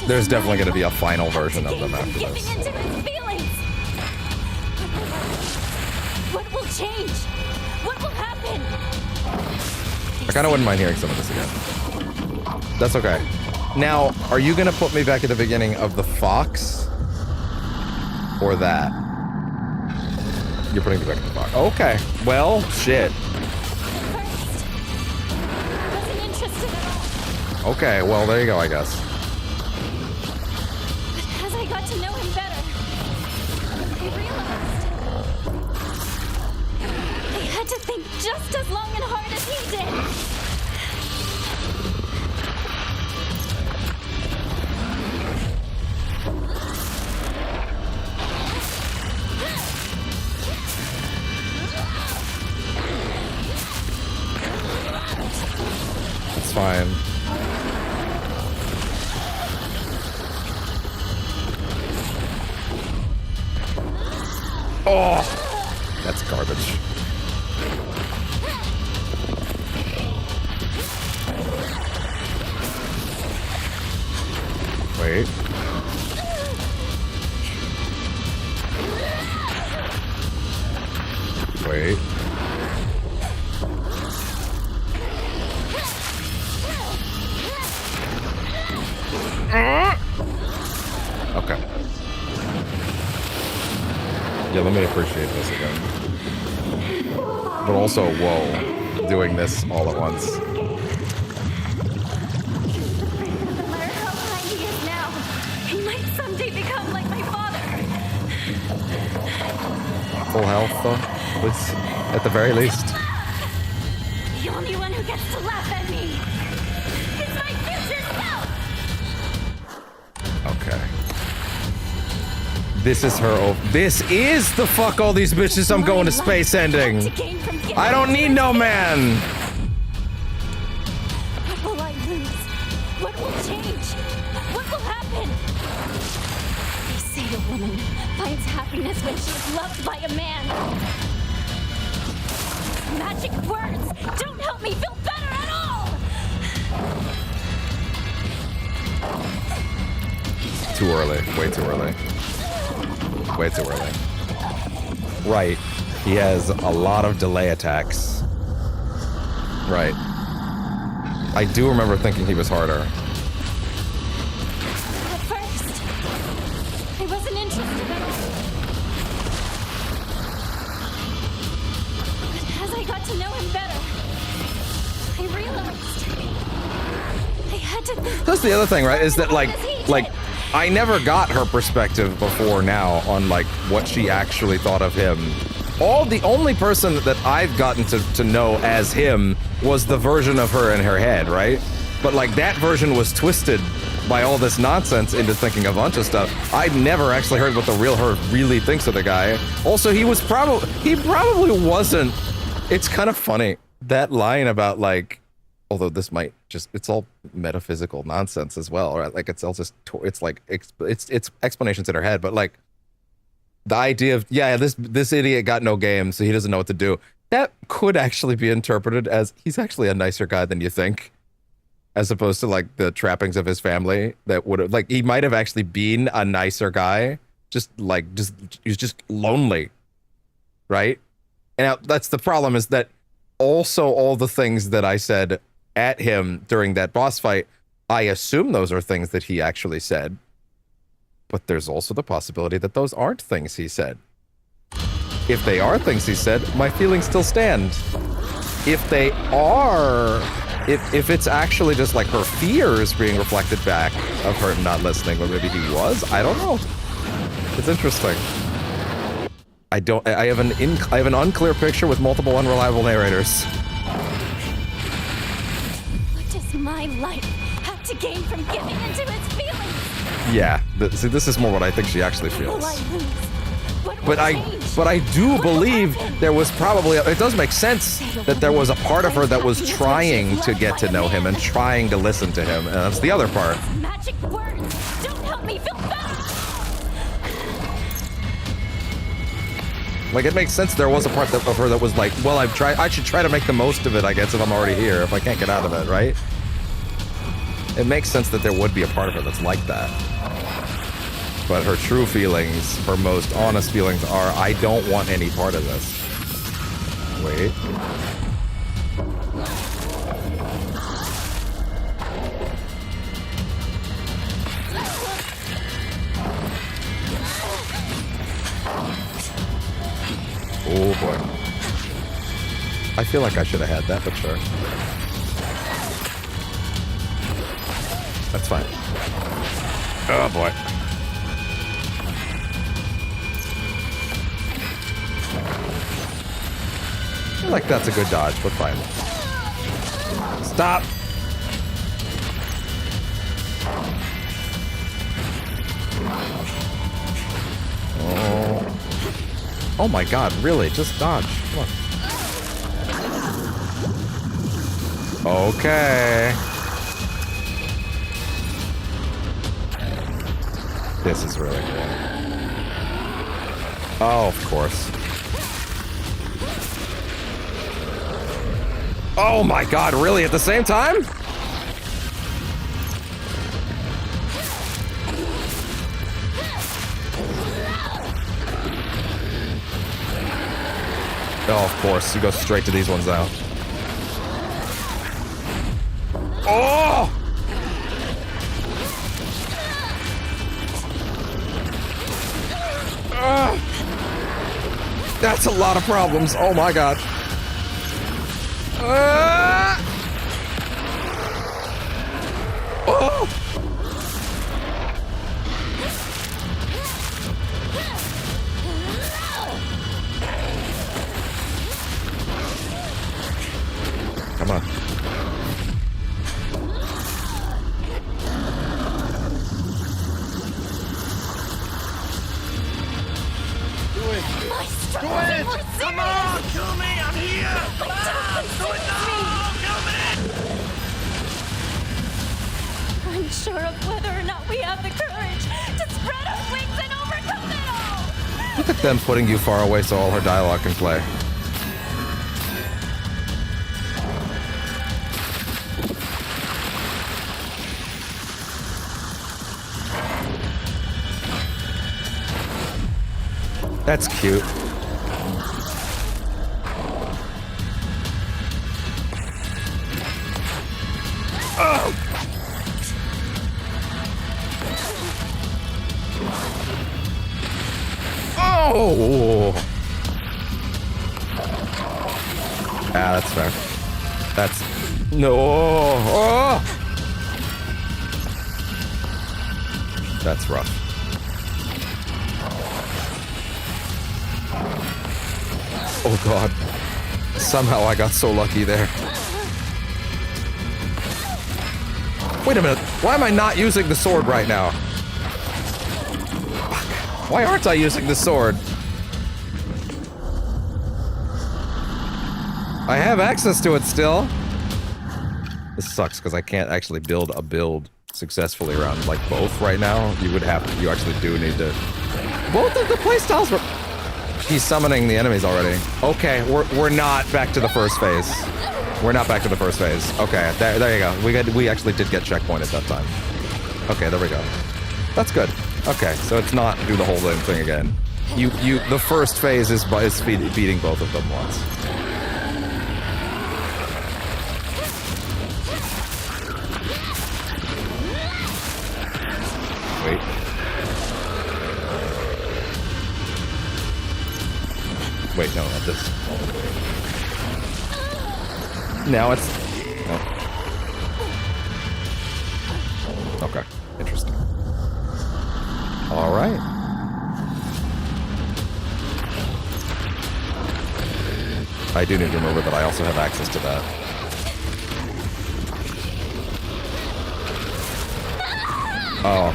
There's definitely going to be a final version of them after Giving this. into his feelings. What will change? What will happen? I kind of wouldn't mind hearing some of this again. That's okay. Now, are you going to put me back at the beginning of the Fox? Or that? You're putting me back in the Fox. Okay. Well, shit. Wasn't interested at all. Okay, well, there you go, I guess. As I got to know him better, I realized I had to think just as long and hard as he did. It's fine. Oh, that's garbage. Wait. Wait. Okay. Yeah, let me appreciate this again. But also, whoa, doing this all at once. No matter how high he is now, full health, though, please, at the very least. The only one who gets to laugh at me is my future self! Okay. This is her. This is the fuck all these bitches I'm going to space ending. I don't need no man. What will I lose? What will change? What will happen? They say a woman finds happiness when she is loved by a man. Magic words don't help me feel better at all! Too early. Way too early. Way too early. Right. He has a lot of delay attacks. Right. I do remember thinking he was harder. At first, I wasn't interested at all. But as I got to know him better, I realized I had to think. That's the other thing, right? Is that like I never got her perspective before now on like what she actually thought of him. The only person that I've gotten to know as him was the version of her in her head, right? But like that version was twisted by all this nonsense into thinking a bunch of stuff. I'd never actually heard what the real her really thinks of the guy. Also, he probably wasn't. It's kind of funny, that line about like, although this might just, it's all metaphysical nonsense as well, right? Like it's all just, it's like, it's explanations in her head, but like the idea of, yeah, this idiot got no game, so he doesn't know what to do. That could actually be interpreted as he's actually a nicer guy than you think, as opposed to like the trappings of his family that would have, like, he might have actually been a nicer guy, just he's just lonely, right? And that's the problem, is that also all the things that I said at him during that boss fight, I assume those are things that he actually said, but there's also the possibility that those aren't things he said. If they are things he said, my feelings still stand. If they are, if it's actually just like her fears being reflected back of her not listening, or maybe he was, I don't know. It's interesting. I have an unclear picture with multiple unreliable narrators. What does my life have to gain from giving into his feelings? Yeah, see, this is more what I think she actually feels. But I do believe there was probably, it does make sense that there was a part of her that was trying to get to know him and trying to listen to him, and that's the other part. Magic words don't help me feel better. Like, it makes sense there was a part of her that was like, well, I should try to make the most of it, I guess, if I'm already here, if I can't get out of it, right? It makes sense that there would be a part of her that's like that. But her true feelings, her most honest feelings are, I don't want any part of this. Wait. Oh boy. I feel like I should have had that, but sure. That's fine. Oh boy. I feel like that's a good dodge, but fine. Stop! Oh my god, really? Just dodge. Come on. Okay. This is really cool. Oh, of course. Oh my god, really? At the same time? Oh, of course. You go straight to these ones now. Oh! That's a lot of problems. Oh my god. Oh! sure of whether or not we have the courage to spread our wings and overcome it all. Look at them putting you far away so all her dialogue can play. That's cute. Oh! Oh! Ah, that's fair. That's... No! Oh! That's rough. Oh god. Somehow I got so lucky there. Wait a minute. Why am I not using the sword right now? Fuck. Why aren't I using the sword? I have access to it still. This sucks because I can't actually build a build successfully around like both right now. You would have to, you actually do need to. Both of the playstyles were. He's summoning the enemies already. Okay, we're not back to the first phase. We're not back to the first phase. Okay, there you go. We actually did get checkpointed that time. Okay, there we go. That's good. Okay, so it's not do the whole thing again. The first phase is beating both of them once. Wait. Wait, no, not this. Now it's... Oh. Okay, interesting. Alright. I do need to remember that I also have access to that. Oh.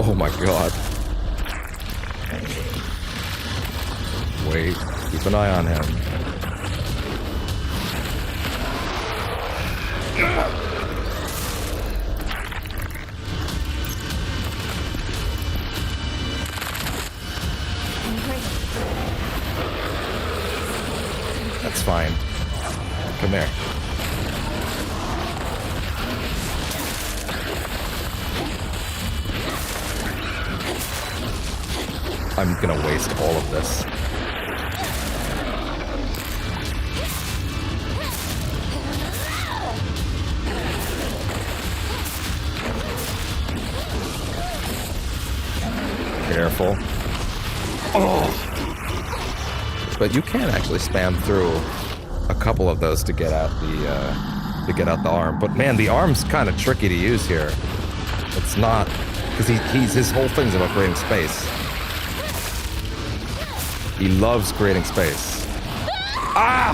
Oh my god. Wait, keep an eye on him. That's fine. Come here. I'm gonna waste all of this. Careful. Oh! But you can actually spam through a couple of those to get out the arm. But man, the arm's kind of tricky to use here. It's not because his whole thing's about creating space. He loves creating space. Ah!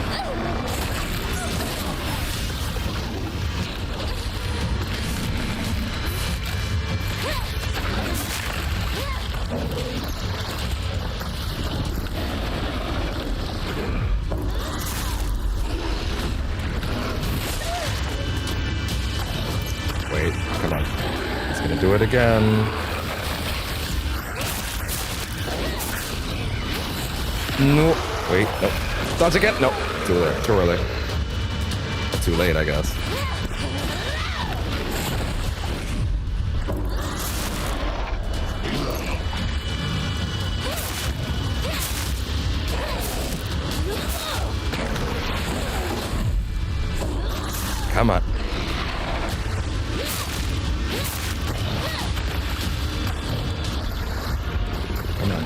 Wait, come on. He's gonna do it again. No. Wait, nope. Dodge again? Nope. Too late. Too early. Too late, I guess. Come on. Come on. Come on.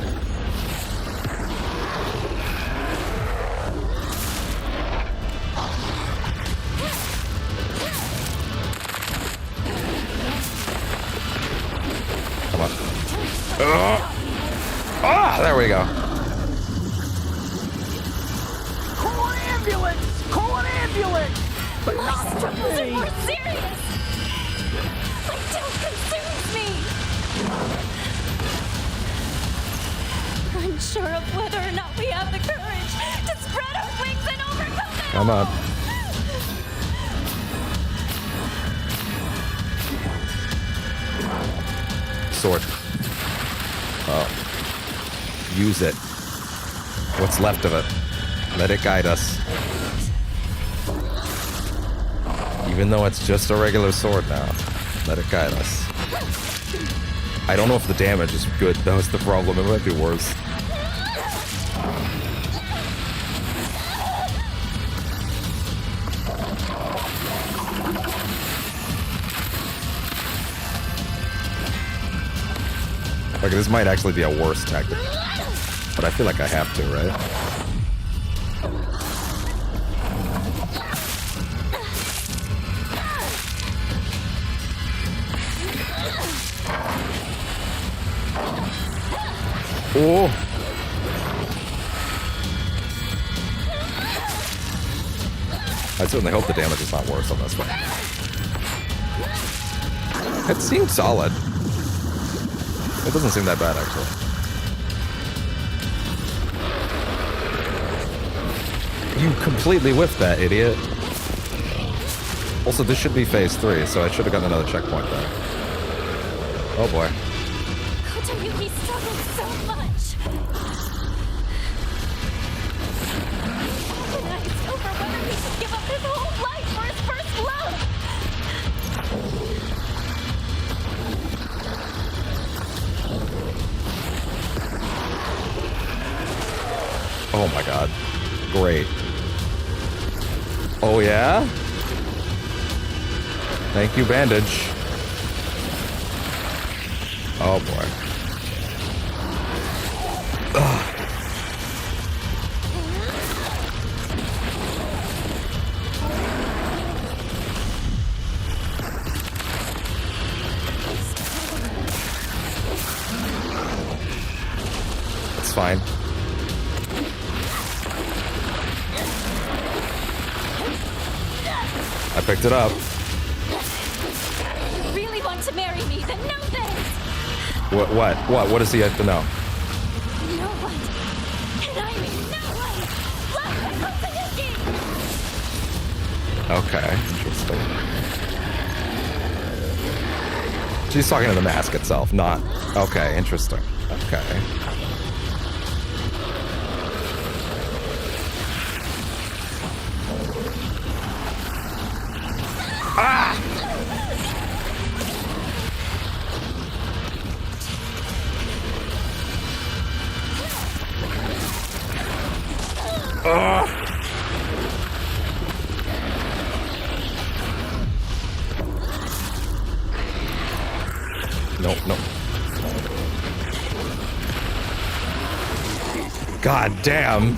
Ah, there we go. Call an ambulance! Call an ambulance! But not for me! More serious! My doubt consumes me! I unsure of whether or not we have the courage to spread our wings and overcome it. Come on. Sword. Oh. Use it. What's left of it. Let it guide us. Even though it's just a regular sword now. Let it guide us. I don't know if the damage is good. That was the problem. It might be worse. Okay, this might actually be a worse tactic. But I feel like I have to, right? Oh! I certainly hope the damage is not worse on this one. It seemed solid. It doesn't seem that bad, actually. You completely whiffed that, idiot. Also, this should be phase 3, so I should have gotten another checkpoint there. Oh boy. Kotayuki struggled so much. The night's over whether he should give up his whole life for his first love. Oh my god. Great. Oh yeah? Thank you, bandage. Oh boy. Ugh. It's fine. I picked it up. If you really want to marry me, then know this. What does he have to know? No one, and I mean no one, loves Kotayuki. Okay, interesting. She's talking to the mask itself, not... Okay, interesting. Okay. Ah! Nope, nope. God damn.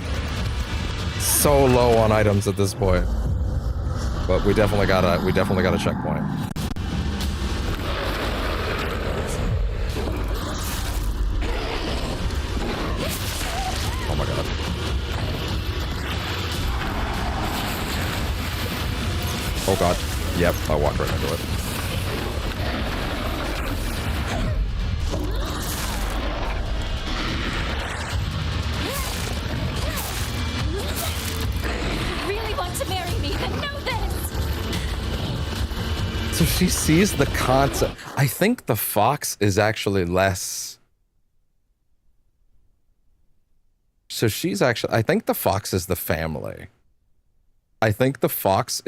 So low on items at this point. But we definitely got a checkpoint. Oh my god. Oh god. Yep, I walked right into it. Really want to marry me, then know this. So she sees the concept. I think the fox is actually less. So she's actually, I think the fox is the family. I think the fox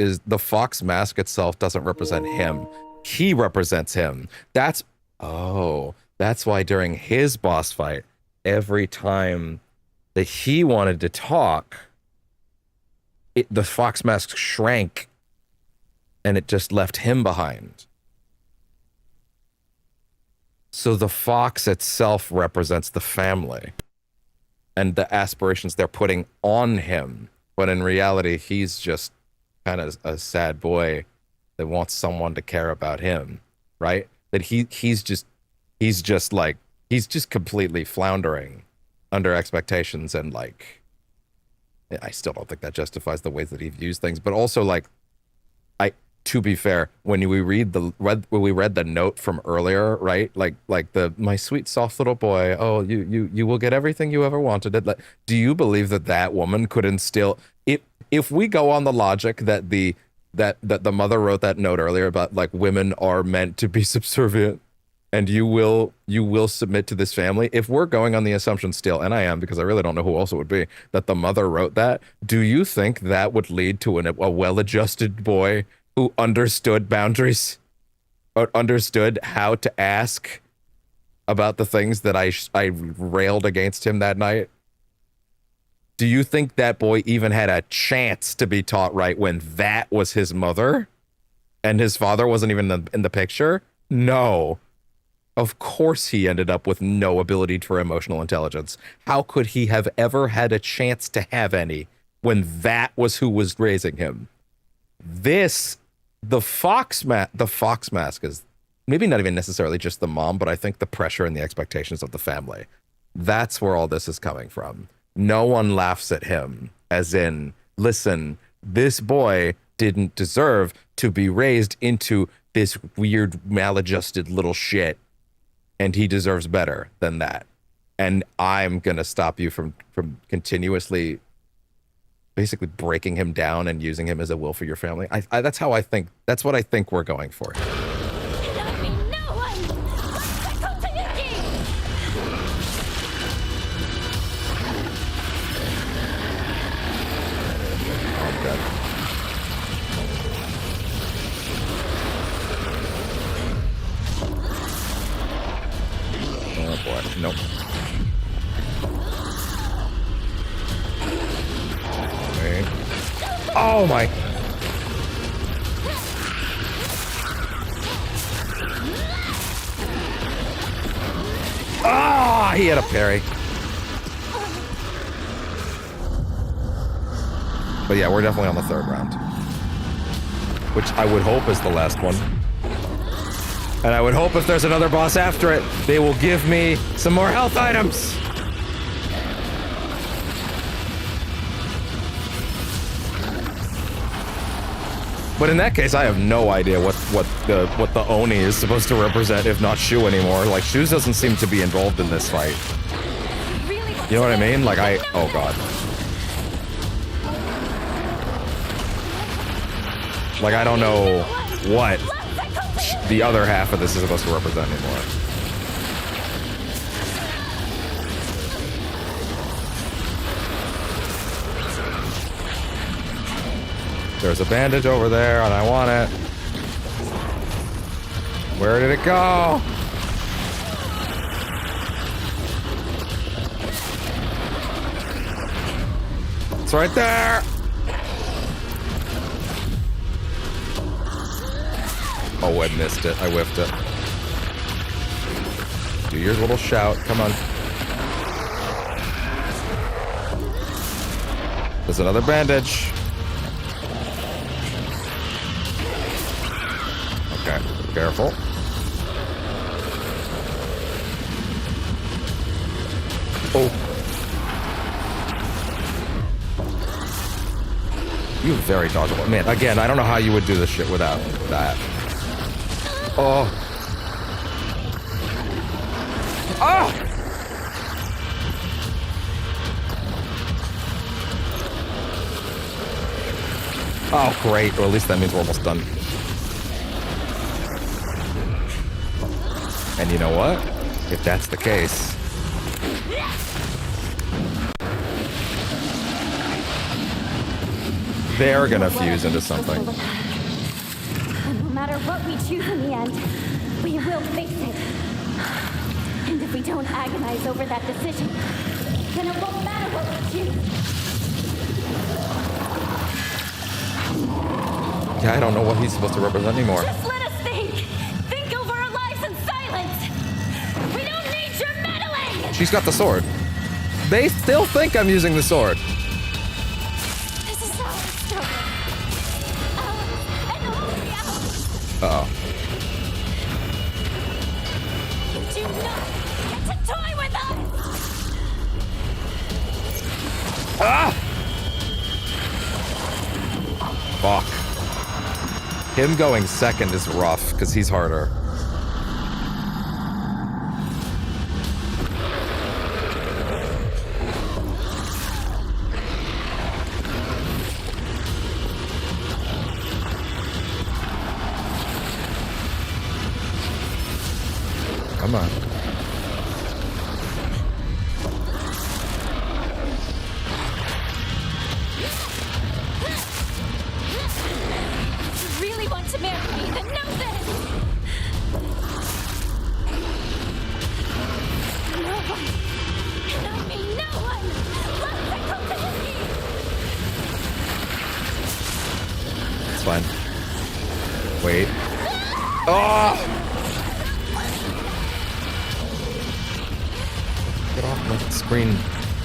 mask itself doesn't represent him. He represents him. That's why during his boss fight, every time that he wanted to talk, the fox mask shrank and it just left him behind. So the fox itself represents the family and the aspirations they're putting on him. But in reality, he's just kind of a sad boy that wants someone to care about him, right? That he's just completely floundering under expectations, and like, I still don't think that justifies the ways that he views things. But also, like, to be fair, when we read the note from earlier, right? Like my sweet soft little boy. Oh, you will get everything you ever wanted. Like, do you believe that woman could instill? If we go on the logic that the mother wrote that note earlier about like women are meant to be subservient, and you will submit to this family. If we're going on the assumption still, and I am because I really don't know who else it would be, that the mother wrote that, do you think that would lead to a well-adjusted boy who understood boundaries, or understood how to ask about the things that I railed against him that night? Do you think that boy even had a chance to be taught right when that was his mother and his father wasn't even in the picture? No. Of course he ended up with no ability for emotional intelligence. How could he have ever had a chance to have any when that was who was raising him? The fox mask is maybe not even necessarily just the mom, but I think the pressure and the expectations of the family. That's where all this is coming from. No one laughs at him, as in, listen, this boy didn't deserve to be raised into this weird, maladjusted little shit, and he deserves better than that. And I'm going to stop you from continuously basically breaking him down and using him as a will for your family. That's how I think. That's what I think we're going for. Oh boy, nope. Wait. Oh my. Ah, he had a parry. But yeah, we're definitely on the third round, which I would hope is the last one. And I would hope if there's another boss after it, they will give me some more health items. But in that case, I have no idea what the Oni is supposed to represent, if not Shu anymore. Like, Shu doesn't seem to be involved in this fight. You know what I mean? Like, oh god. Like, I don't know what the other half of this is supposed to represent anymore. There's a bandage over there, and I want it. Where did it go? It's right there. Oh, I missed it. I whiffed it. Do your little shout. Come on. There's another bandage. Okay, careful. Oh. You're very dodgeable. Man, again, I don't know how you would do this shit without that. Oh. Oh! Oh, great. Or at least that means we're almost done. And you know what? If that's the case... they're gonna fuse into something. No matter what we choose in the end, we will fix it. And if we don't agonize over that decision, then it won't matter what we choose. Yeah, I don't know what he's supposed to represent anymore. Just let us think! Think over our lives in silence! We don't need your meddling! She's got the sword. They still think I'm using the sword. This is our story. Ours and only ours. Uh-oh. You do not get to toy with us! Ah! Fuck. Him going second is rough, because he's harder. Come on. If you really want to marry me, then know this! No one, not me, no one, loves to come to me! It's fine. Wait. Oh! Get off my screen.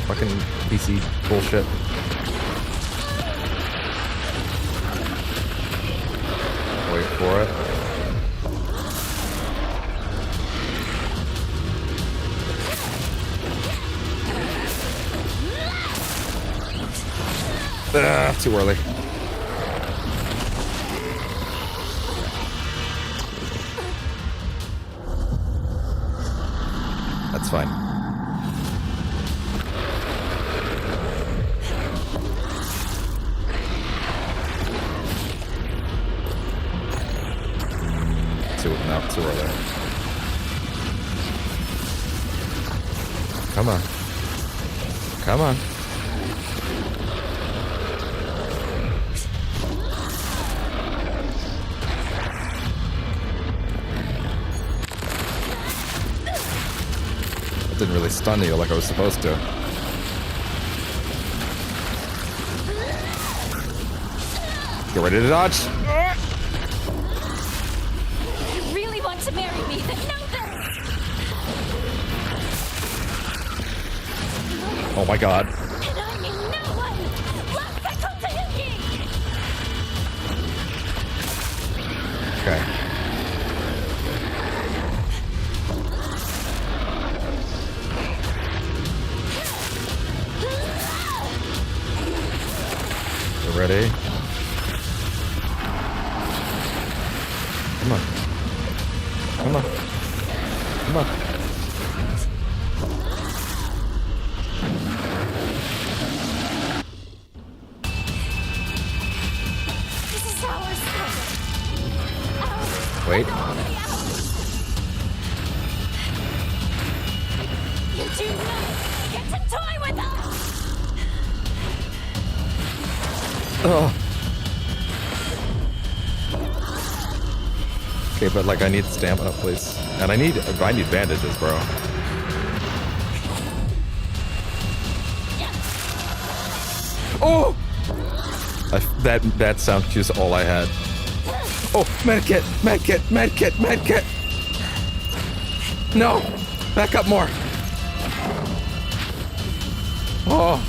Fucking PC bullshit. Wait for it. Too early. That's fine. Too early. Come on. Come on. That didn't really stun you like I was supposed to. Get ready to dodge. To marry me, then know this! Oh my god. And I mean no one! Loves to come to Yuki! Okay. You ready? Come on. Come on. Come on. This is our story. Wait. You do not get to toy with us! Oh. Okay, but like I need stamina, please. And I need bandages, bro. Oh! That sound cue's all I had. Oh, medkit, medkit, medkit, medkit! No! Back up more! Oh!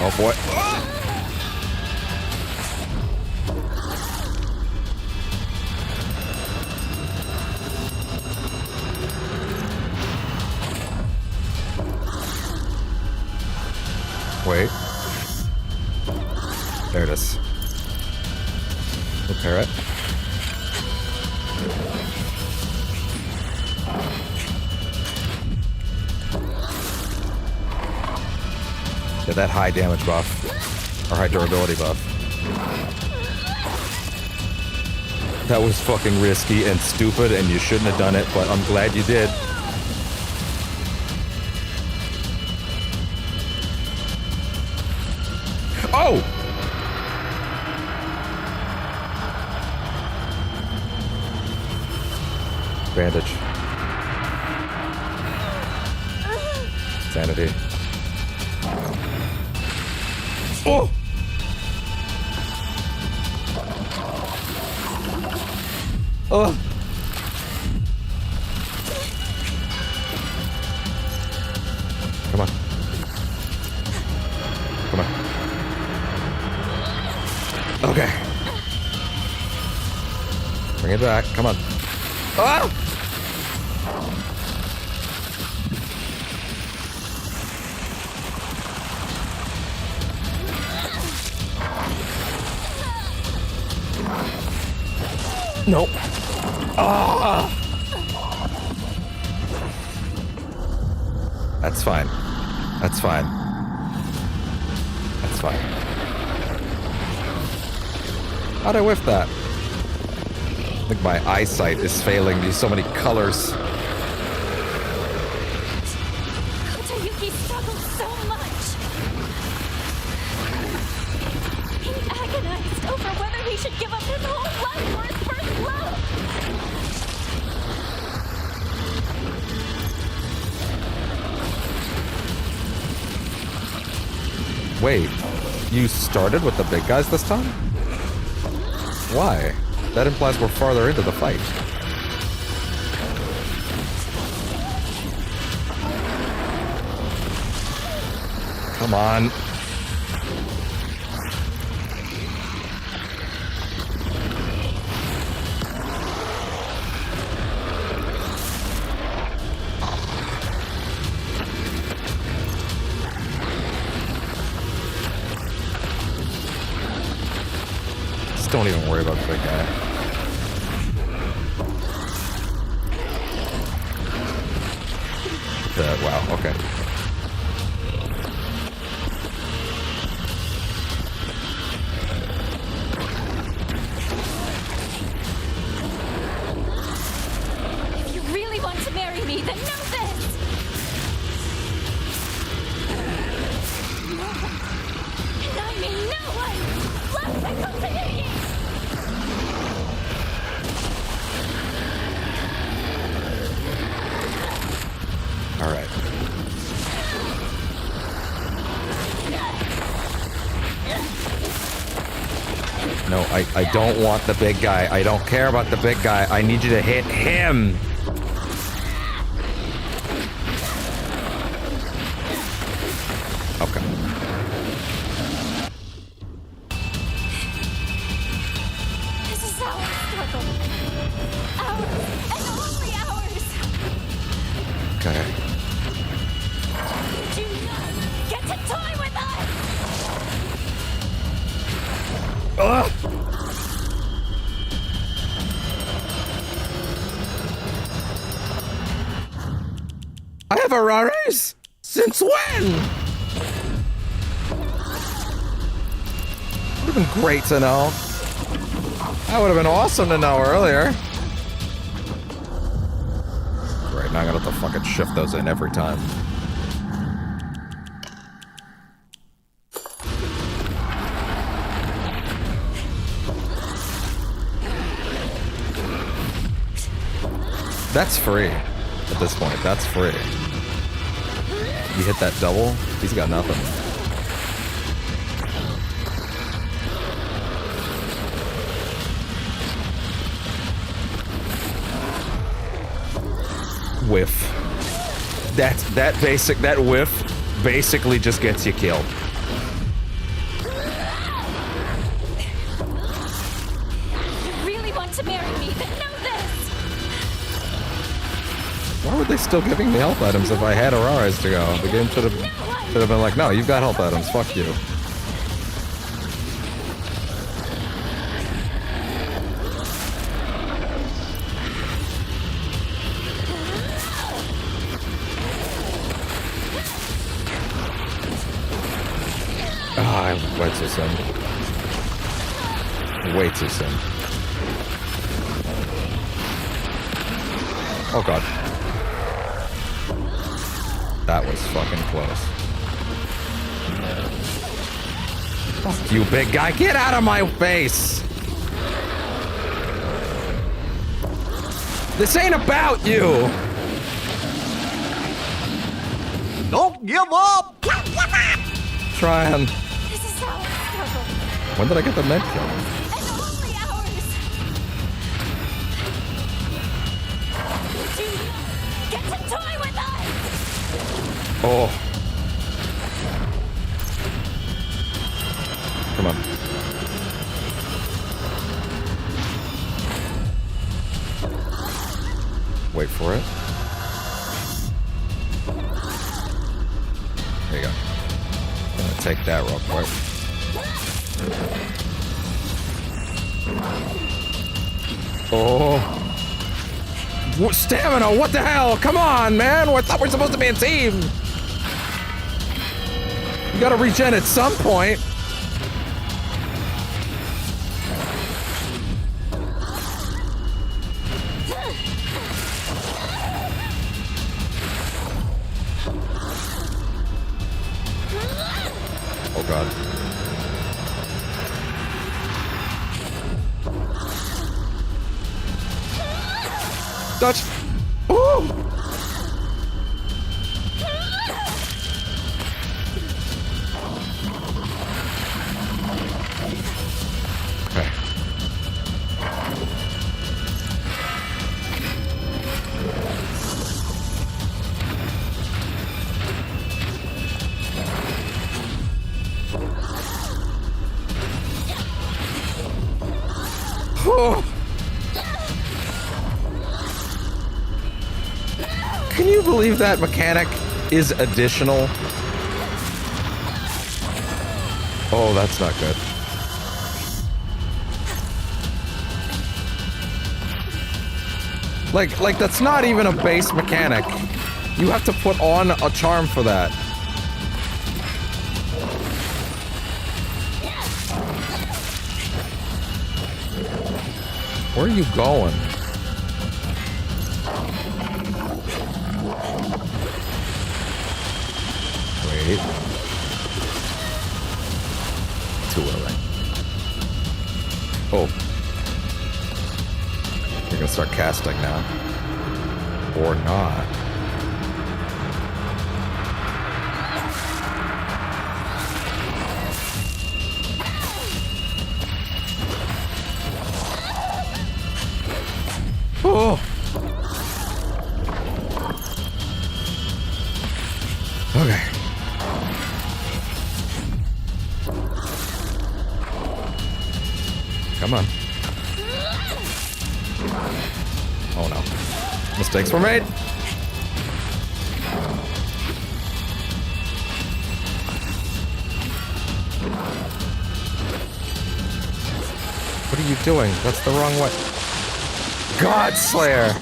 Oh boy. Wait. There it is. Repair it. Yeah, that high damage buff. Or high durability buff. That was fucking risky and stupid and you shouldn't have done it, but I'm glad you did. Oh! Bandage. Sanity. Oh! Oh! Come on. Come on. Okay. Bring it back. Come on. Ah! Nope. Ah! That's fine. That's fine. That's fine. How'd I whiff that? I think my eyesight is failing me. So many colors. Kotayuki struggled so much. He agonized over whether he should give up his whole life for his first love. Wait, you started with the big guys this time? Why? That implies we're farther into the fight. Come on. Just don't even worry about the big guy. Wow, okay. If you really want to marry me, then know this! And I mean no one loves the Kotayuki! All right. No, I don't want the big guy. I don't care about the big guy. I need you to hit him. Okay. This is our struggle. Ours, and only ours. Okay. Do not get to toy with us! Ugh! I have a raise? Since when? Would have been great to know. That would have been awesome to know earlier. Right, now I'm gonna have to fucking shift those in every time. That's free at this point. That's free. You hit that double, he's got nothing. Whiff. That whiff basically just gets you killed. You really want to marry me, then know this! Why were they still giving me health items if I had Araras to go? The game should have been like, no, you've got health items, fuck you. Ah, way too soon. Way too soon. Oh god. That was fucking close. Fuck you, big guy. Get out of my face! This ain't about you! Don't give up! Trying. This is our struggle. When did I get the med kill? And only ours! Do not get to toy with us! Oh. Come on. Wait for it. There you go. I'm gonna take that real quick. Oh. Stamina, what the hell? Come on, man. I thought we're supposed to be a team. You gotta regen at some point. Oh god. Dutch. Ooh. Okay. Oh. Can you believe that mechanic is additional? Oh, that's not good. Like that's not even a base mechanic. You have to put on a charm for that. Where are you going? Wait. Too early. Oh. You're gonna start casting now. Or not. Oh. Okay. Come on. Oh no. Mistakes were made. What are you doing? That's the wrong way. God Slayer!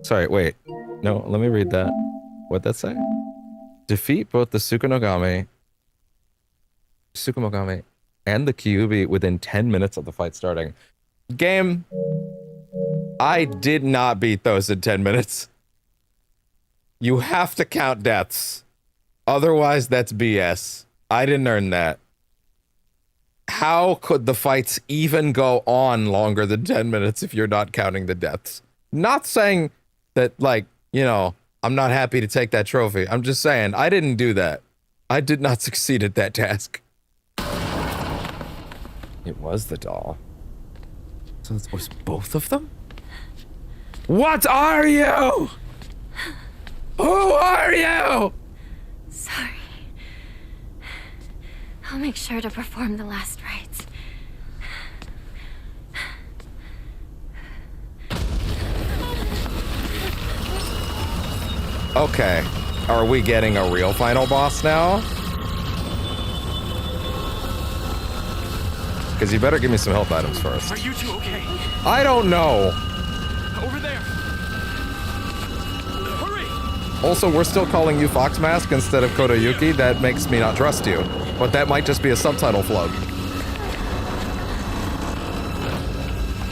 Sorry, wait. No, let me read that. What'd that say? Defeat both the Tsukumogami and the Kyuubi within 10 minutes of the fight starting. Game, I did not beat those in 10 minutes. You have to count deaths. Otherwise, that's BS. I didn't earn that. How could the fights even go on longer than 10 minutes if you're not counting the deaths? Not saying that, like, you know, I'm not happy to take that trophy. I'm just saying, I didn't do that. I did not succeed at that task. It was the doll. So it was both of them? What are you? Who are you? Sorry. I'll make sure to perform the last rites. Okay. Are we getting a real final boss now? Because you better give me some health items first. Are you two okay? I don't know. Over there. Hurry! Also, we're still calling you Foxmask instead of Kotoyuki. That makes me not trust you. But that might just be a subtitle flub.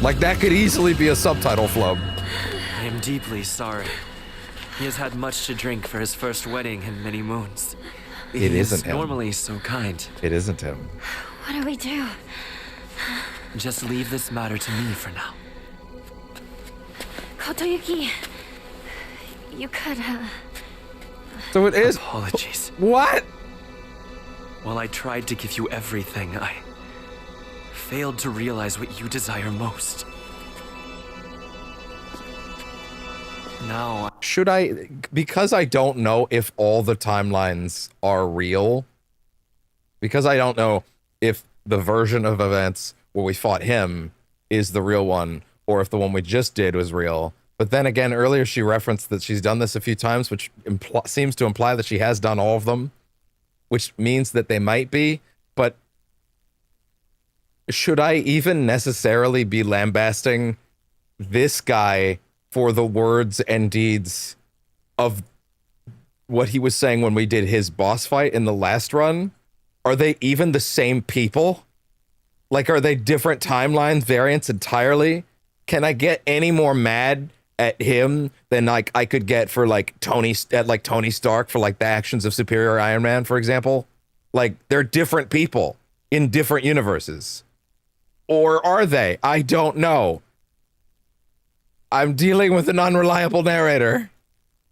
Like, that could easily be a subtitle flub. I am deeply sorry. He has had much to drink for his first wedding in many moons. It isn't him. Normally so kind. It isn't him. What do we do? Just leave this matter to me for now. Kotoyuki, you could, So it is. Apologies. What? While I tried to give you everything, I failed to realize what you desire most. Now, should I, because I don't know if all the timelines are real, because I don't know if the version of events where we fought him is the real one, or if the one we just did was real, But then again, earlier she referenced that she's done this a few times, which seems to imply that she has done all of them, which means that they might be. But should I even necessarily be lambasting this guy for the words and deeds of what he was saying when we did his boss fight in the last run? Are they even the same people? Like, are they different timeline variants entirely? Can I get any more mad at him than like I could get for like Tony Stark for like the actions of Superior Iron Man, for example? Like, they're different people in different universes. Or are they? I don't know. I'm dealing with an unreliable narrator,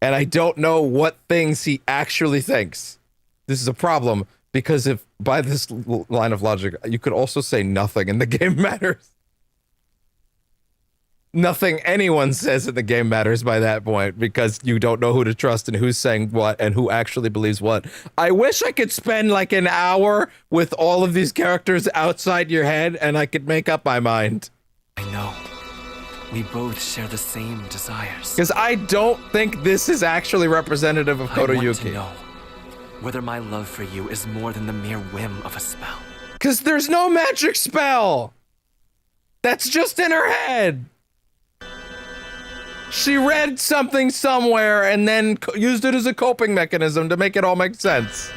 and I don't know what things he actually thinks. This is a problem, because if by this line of logic, you could also say nothing in the game matters. Nothing anyone says in the game matters by that point, because you don't know who to trust and who's saying what and who actually believes what. I wish I could spend like an hour with all of these characters outside your head and I could make up my mind. I know. We both share the same desires. Because I don't think this is actually representative of Kotoyuki. I want to know whether my love for you is more than the mere whim of a spell. Because there's no magic spell! That's just in her head! She read something somewhere and then used it as a coping mechanism to make it all make sense.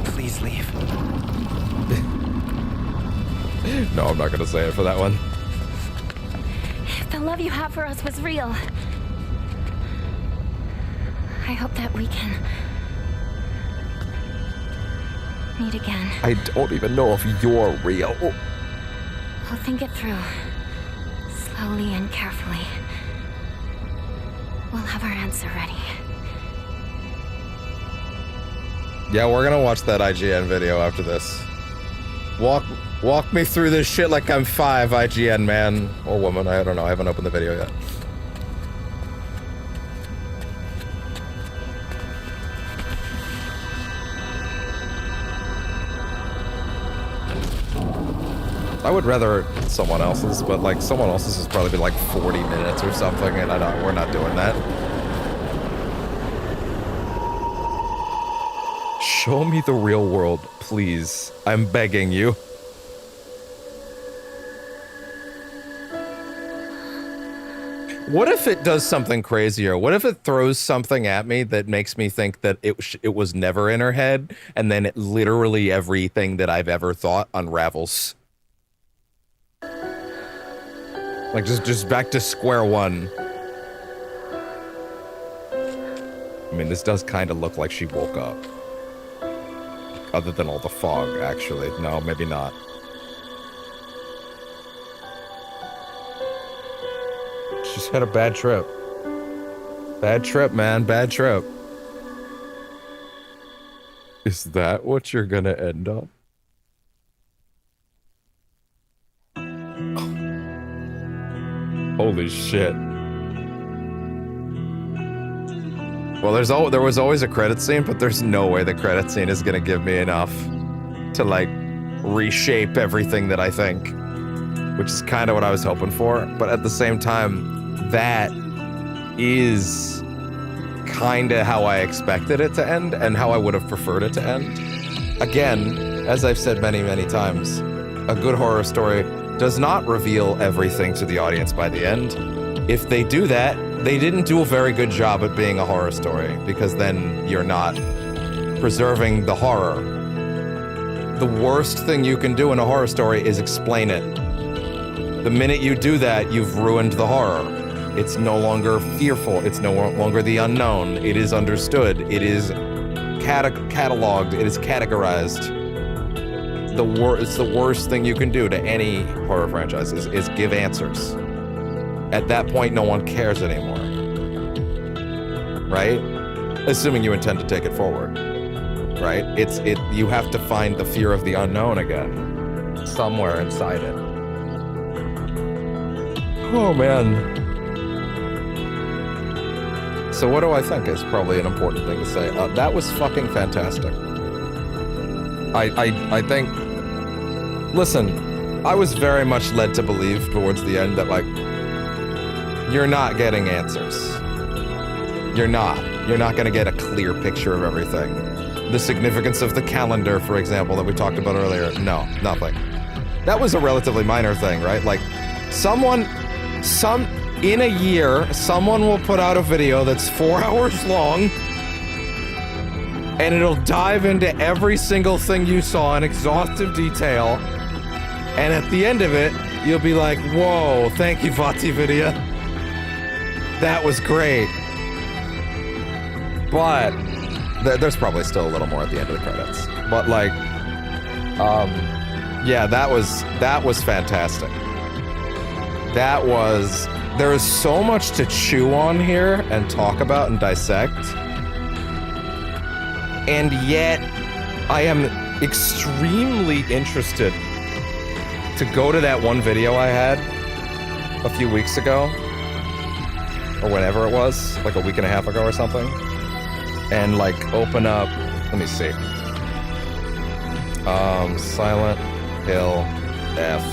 Please leave. No, I'm not gonna say it for that one. If the love you have for us was real, I hope that we can meet again. I don't even know if you're real. We'll think it through, slowly and carefully. We'll have our answer ready. Yeah, we're gonna watch that IGN video after this. Walk me through this shit like I'm 5, IGN man or woman. I don't know. I haven't opened the video yet. I would rather someone else's, but like someone else's has probably been like 40 minutes or something, and I know we're not doing that. Show me the real world, please. I'm begging you. What if it does something crazier? What if it throws something at me that makes me think that it was never in her head, and then literally everything that I've ever thought unravels? Like, just back to square one. I mean, this does kind of look like she woke up. Other than all the fog, actually. No, maybe not. She's had a bad trip. Bad trip, man. Bad trip. Is that what you're gonna end up? Holy shit. Well, there was always a credit scene, but there's no way the credit scene is gonna give me enough to like reshape everything that I think, which is kind of what I was hoping for. But at the same time, that is kind of how I expected it to end and how I would have preferred it to end. Again, as I've said many, many times, a good horror story does not reveal everything to the audience by the end. If they do that, they didn't do a very good job at being a horror story, because then you're not preserving the horror. The worst thing you can do in a horror story is explain it. The minute you do that, you've ruined the horror. It's no longer fearful. It's no longer the unknown. It is understood. It is cataloged. It is categorized. It's the worst thing you can do to any horror franchise is give answers. At that point, no one cares anymore. Right? Assuming you intend to take it forward. Right? You have to find the fear of the unknown again. Somewhere inside it. Oh man. So what do I think is probably an important thing to say? That was fucking fantastic. I think... Listen, I was very much led to believe towards the end that, like, you're not getting answers. You're not. You're not gonna get a clear picture of everything. The significance of the calendar, for example, that we talked about earlier. No, nothing. That was a relatively minor thing, right? Like, in a year, someone will put out a video that's 4 hours long, and it'll dive into every single thing you saw in exhaustive detail, and at the end of it, you'll be like, whoa, thank you, VatiVidya. That was great. But there's probably still a little more at the end of the credits. But like, yeah, that was fantastic. There is so much to chew on here and talk about and dissect. And yet, I am extremely interested to go to that one video I had a few weeks ago, or whenever it was, like a week and a half ago or something, and like open up, let me see, Silent Hill F,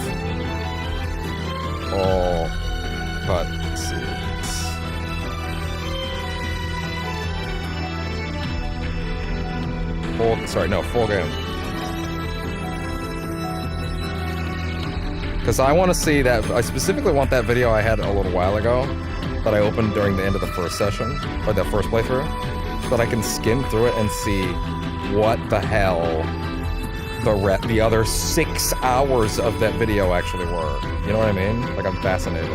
all cutscenes. Full game. Because I want to see that, I specifically want that video I had a little while ago that I opened during the end of the first session, or the first playthrough, so that I can skim through it and see what the hell the other 6 hours of that video actually were. You know what I mean? Like, I'm fascinated.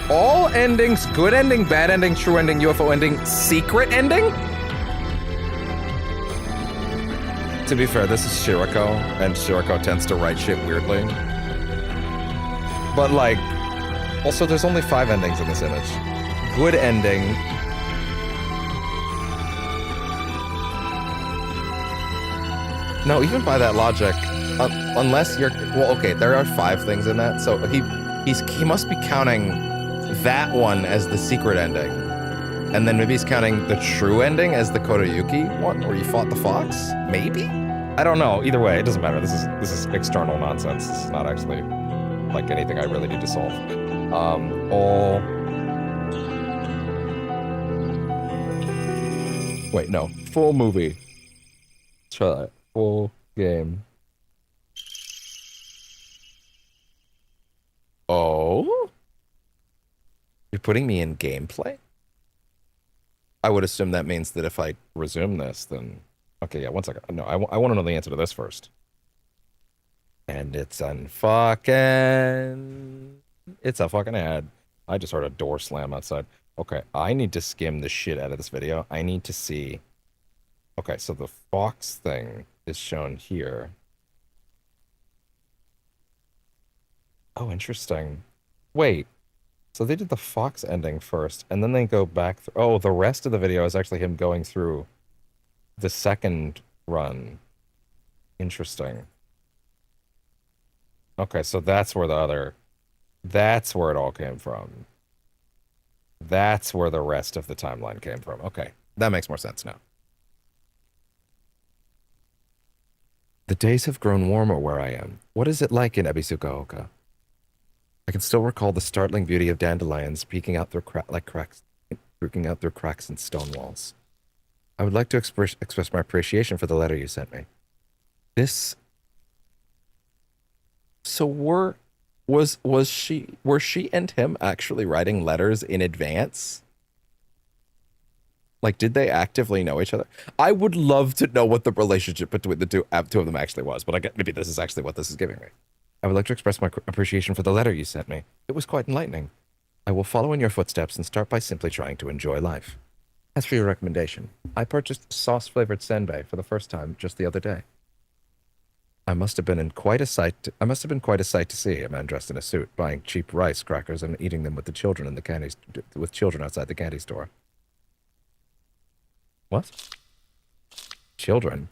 All endings, good ending, bad ending, true ending, UFO ending, secret ending? To be fair, this is Shirako, and Shirako tends to write shit weirdly. But like, also there's only 5 endings in this image. Good ending. No, even by that logic, unless you're, well, okay, there are 5 things in that, so he must be counting that one as the secret ending, and then maybe he's counting the true ending as the Kotoyuki one, where you fought the fox. Maybe, I don't know. Either way, it doesn't matter. This is external nonsense. This is not actually like anything I really need to solve. All. Wait, no. Full movie. Let's try that. Full game. Oh. You're putting me in gameplay? I would assume that means that if I resume this, then... Okay, yeah, one second. No, I want to know the answer to this first. And it's a fucking ad. I just heard a door slam outside. Okay, I need to skim the shit out of this video. I need to see... Okay, so the fox thing is shown here. Oh, interesting. Wait. So they did the fox ending first, and then they go back... Oh, the rest of the video is actually him going through the second run. Interesting. Okay, so that's where that's where it all came from. That's where the rest of the timeline came from. Okay, that makes more sense now. The days have grown warmer where I am. What is it like in Ebisugaoka? I can still recall the startling beauty of dandelions peeking out through cracks in stone walls. I would like to express my appreciation for the letter you sent me. This. So were she and him actually writing letters in advance? Like, did they actively know each other? I would love to know what the relationship between the two of them actually was, but I get maybe this is actually what this is giving me. I would like to express my appreciation for the letter you sent me. It was quite enlightening. I will follow in your footsteps and start by simply trying to enjoy life. As for your recommendation, I purchased sauce-flavored senbei for the first time just the other day. I must have been quite a sight to see a man dressed in a suit, buying cheap rice crackers and eating them with the children in the children outside the candy store. What? Children?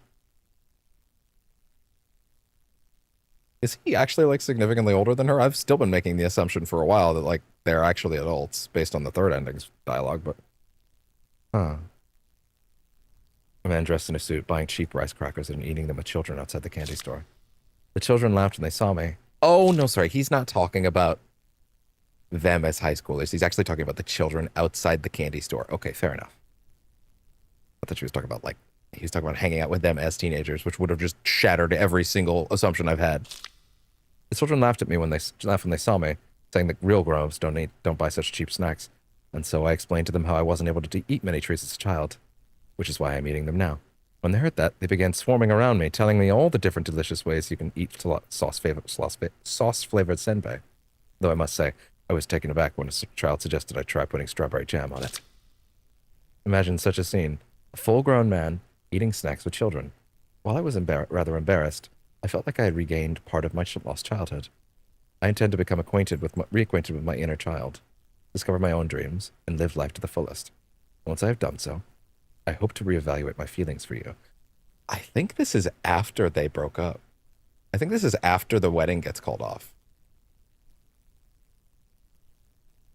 Is he actually like significantly older than her? I've still been making the assumption for a while that like they're actually adults based on the third ending's dialogue, but huh. A man dressed in a suit buying cheap rice crackers and eating them with children outside the candy store. The children laughed when they saw me. Oh, no, sorry. He's not talking about them as high schoolers. He's actually talking about the children outside the candy store. Okay, fair enough. I thought she was talking about like, he was talking about hanging out with them as teenagers, which would have just shattered every single assumption I've had. The children laughed at me when they saw me, saying that real grown-ups don't buy such cheap snacks. And so I explained to them how I wasn't able to eat many treats as a child, which is why I'm eating them now. When they heard that, they began swarming around me, telling me all the different delicious ways you can eat sauce-flavored senbei. Though I must say, I was taken aback when a child suggested I try putting strawberry jam on it. Imagine such a scene. A full-grown man eating snacks with children. While I was rather embarrassed, I felt like I had regained part of my lost childhood. I intend to become reacquainted with my inner child, discover my own dreams, and live life to the fullest. Once I have done so, I hope to reevaluate my feelings for you. I think this is after they broke up. I think this is after the wedding gets called off.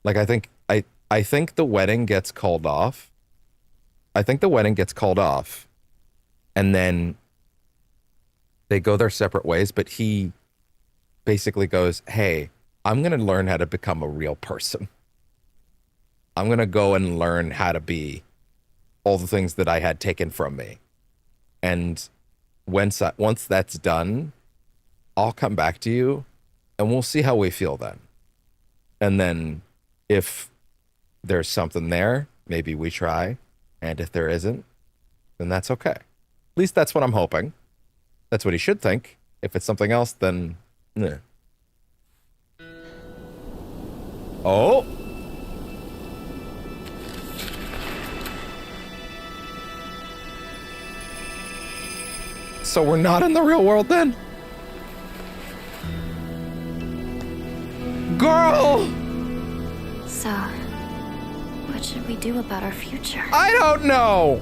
Like, I think the wedding gets called off. I think the wedding gets called off, and then they go their separate ways, but he basically goes, hey, I'm going to learn how to become a real person. I'm going to go and learn how to be all the things that I had taken from me. And once that's done, I'll come back to you, and we'll see how we feel then. And then if there's something there, maybe we try. And if there isn't, then that's okay. At least that's what I'm hoping. That's what he should think. If it's something else, then... Nah. Oh! So we're not in the real world then? Girl! So, what should we do about our future? I don't know!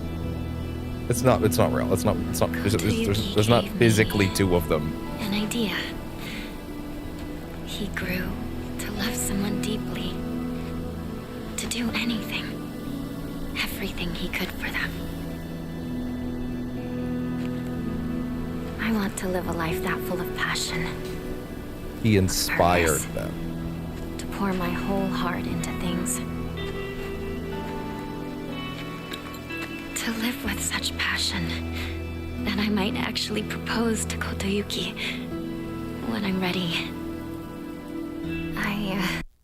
It's not real. There's not physically two of them. An idea. He grew to love someone deeply. To do anything. Everything he could for them. I want to live a life that full of passion. He inspired them. To pour my whole heart into things. To live with such passion that I might actually propose to Kotoyuki when I'm ready.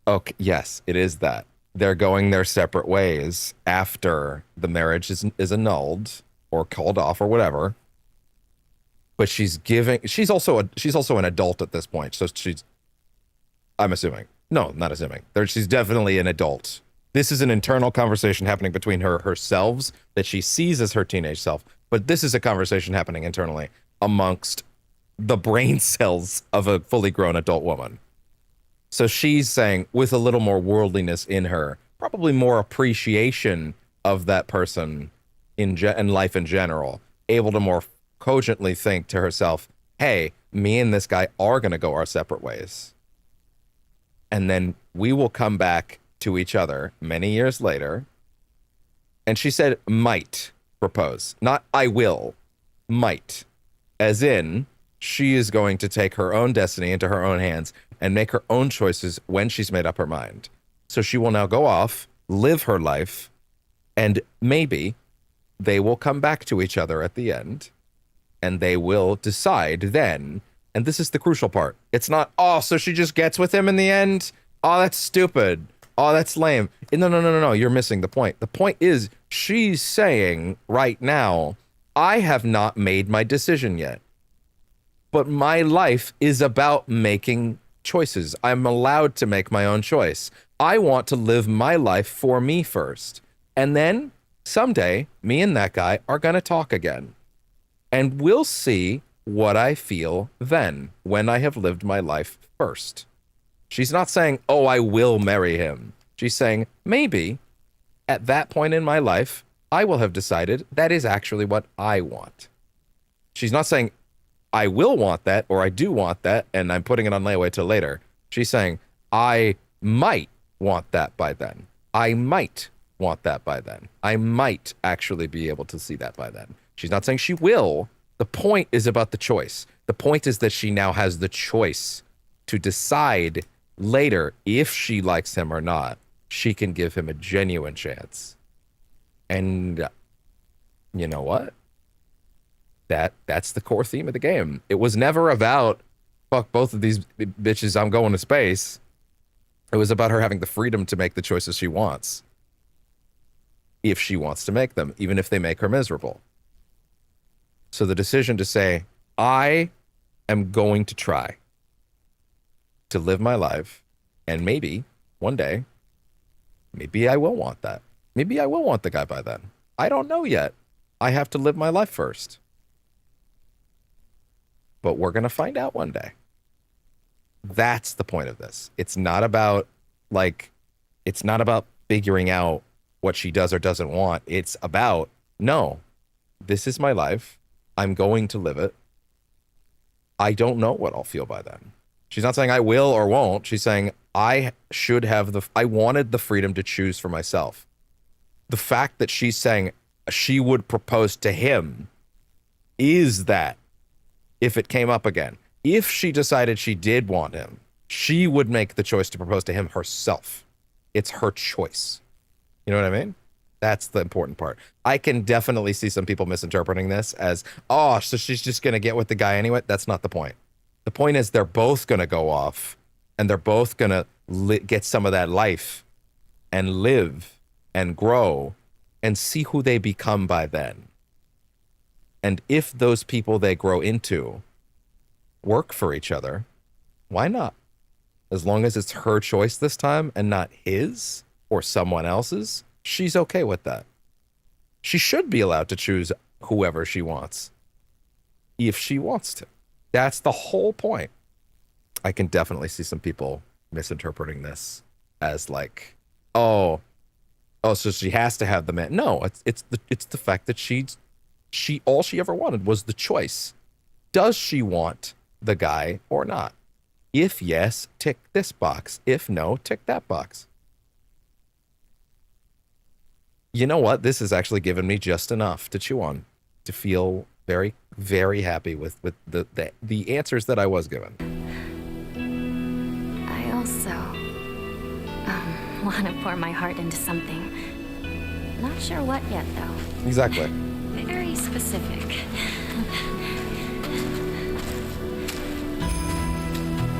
Okay, yes, it is that. They're going their separate ways after the marriage is annulled or called off or whatever. But she's also an adult at this point, so I'm assuming. No, not assuming. She's definitely an adult. This is an internal conversation happening between herself that she sees as her teenage self, but this is a conversation happening internally amongst the brain cells of a fully grown adult woman. So she's saying, with a little more worldliness in her, probably more appreciation of that person in life in general, able to more cogently think to herself, hey, me and this guy are going to go our separate ways. And then we will come back to each other many years later. And she said might propose, not I will, might. As in, she is going to take her own destiny into her own hands and make her own choices when she's made up her mind. So she will now go off, live her life, and maybe they will come back to each other at the end, and they will decide then. And this is the crucial part. It's not, oh, so she just gets with him in the end? Oh, that's stupid. Oh, that's lame. No. You're missing the point. The point is, she's saying right now, I have not made my decision yet. But my life is about making choices. I'm allowed to make my own choice. I want to live my life for me first. And then someday, me and that guy are going to talk again. And we'll see what I feel then, when I have lived my life first. She's not saying, oh, I will marry him. She's saying, maybe at that point in my life, I will have decided that is actually what I want. She's not saying, I will want that, or I do want that, and I'm putting it on layaway till later. She's saying, I might want that by then. I might want that by then. I might actually be able to see that by then. She's not saying she will. The point is about the choice. The point is that she now has the choice to decide later if she likes him or not. She can give him a genuine chance. And you know what? That's the core theme of the game. It was never about, fuck both of these bitches, I'm going to space. It was about her having the freedom to make the choices she wants. If she wants to make them, even if they make her miserable. So the decision to say, I am going to try to live my life, and maybe one day, maybe I will want that. Maybe I will want the guy by then. I don't know yet. I have to live my life first. But we're going to find out one day. That's the point of this. It's not about, like, it's not about figuring out what she does or doesn't want. It's about, no, this is my life. I'm going to live it. I don't know what I'll feel by then. She's not saying I will or won't. She's saying I should have I wanted the freedom to choose for myself. The fact that she's saying she would propose to him is that if it came up again, if she decided she did want him, she would make the choice to propose to him herself. It's her choice. You know what I mean? That's the important part. I can definitely see some people misinterpreting this as, oh, so she's just going to get with the guy anyway. That's not the point. The point is they're both going to go off and they're both going to get some of that life and live and grow and see who they become by then. And if those people they grow into work for each other, why not? As long as it's her choice this time and not his or someone else's, she's okay with that. She should be allowed to choose whoever she wants if she wants to. That's the whole point. I can definitely see some people misinterpreting this as like, oh, so she has to have the man. No, it's the fact that she all she ever wanted was the choice. Does she want the guy or not? If yes, tick this box. If no, tick that box. You know what? This has actually given me just enough to chew on, to feel very, very happy with the answers that I was given. I also want to pour my heart into something. Not sure what yet, though. Exactly. Very specific.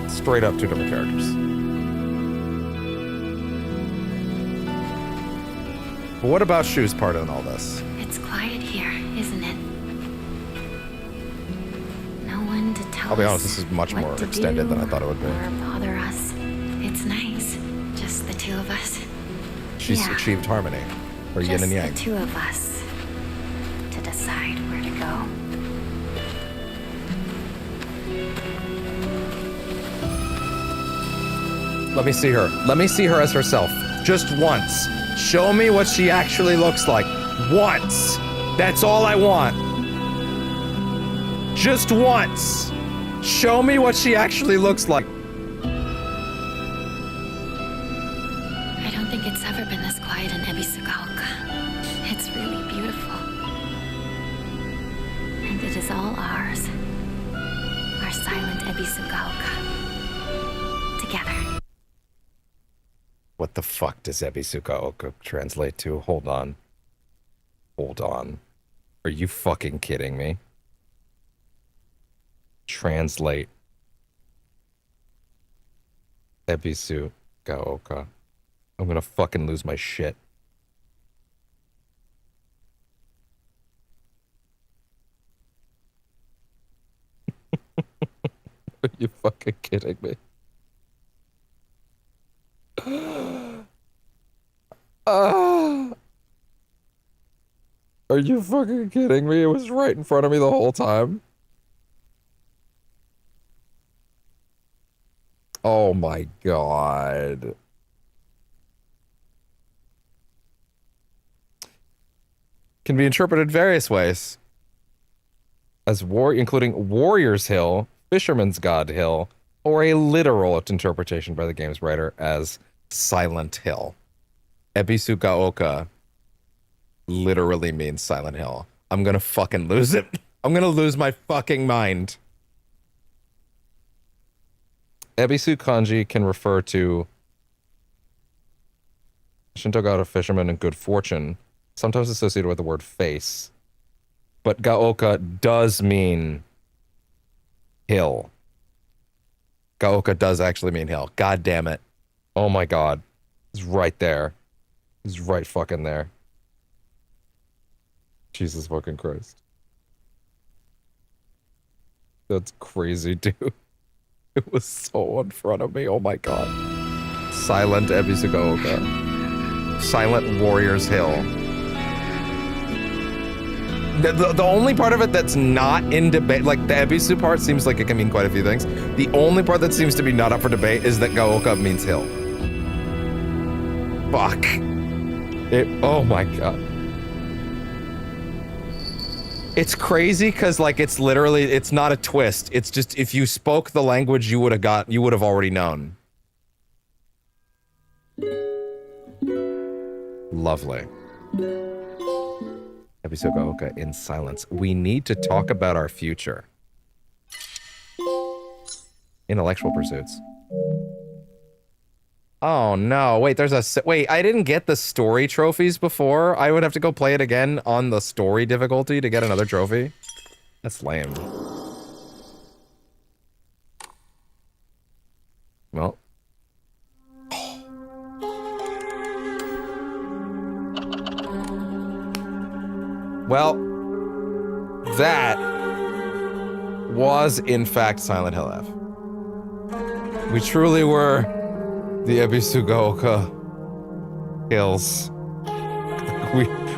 Straight up two different characters. But what about Shu's part in all this? It's quiet here, isn't it? No one to tell I'll be us honest, this is much what more to extended do than I thought it would be. Or bother us. It's nice. Just the two of us. She's Yeah. achieved harmony. Or yin and yang. Just the two of us. To decide where to go. Let me see her. Let me see her as herself. Just once. Show me what she actually looks like. Once. That's all I want. Just once. Show me what she actually looks like. I don't think it's ever been this quiet in Ebisugaoka. It's really beautiful. And it is all ours. Our silent Ebisugaoka. Together. What the fuck does Ebisugaoka translate to? Hold on. Hold on. Are you fucking kidding me? Translate. Ebisugaoka. I'm gonna fucking lose my shit. Are you fucking kidding me? Are you fucking kidding me? It was right in front of me the whole time. Oh my god. Can be interpreted various ways. as including Warrior's Hill, Fisherman's God Hill, or a literal interpretation by the game's writer as Silent Hill. Ebisu Gaoka literally means Silent Hill. I'm gonna fucking lose it. I'm gonna lose my fucking mind. Ebisu kanji can refer to Shinto god of fishermen and good fortune, sometimes associated with the word face. But Gaoka does mean hill. Gaoka does actually mean hill. God damn it. Oh my god. It's right there. It's right fucking there. Jesus fucking Christ. That's crazy, dude. It was so in front of me. Oh my god. Silent Ebisu Gaoka. Silent Warrior's Hill. The only part of it that's not in debate, like the Ebisu part seems like it can mean quite a few things. The only part that seems to be not up for debate is that Gaoka means hill. Fuck. Oh my god. It's crazy because like it's literally, it's not a twist. It's just if you spoke the language you would have already known. Lovely. Ebisu Gaoka in silence. We need to talk about our future. Intellectual pursuits. Oh no, wait, wait, I didn't get the story trophies before. I would have to go play it again on the story difficulty to get another trophy. That's lame. Well. Well, that was in fact Silent Hill F. We truly were the Ebisu Gaoka Hills.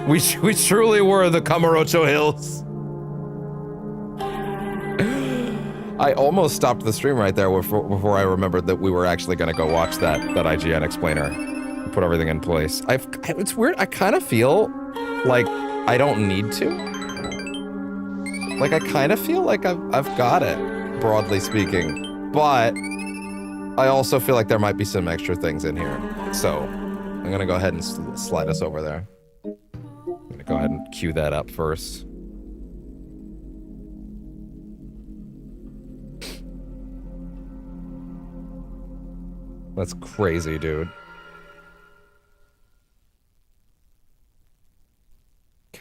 We truly were the Kamurocho Hills. I almost stopped the stream right there before I remembered that we were actually going to go watch that IGN explainer and put everything in place. It's weird. I kind of feel like I don't need to. Like, I kind of feel like I've got it, broadly speaking. But I also feel like there might be some extra things in here. So, I'm going to go ahead and slide us over there. I'm going to go ahead and cue that up first. That's crazy, dude.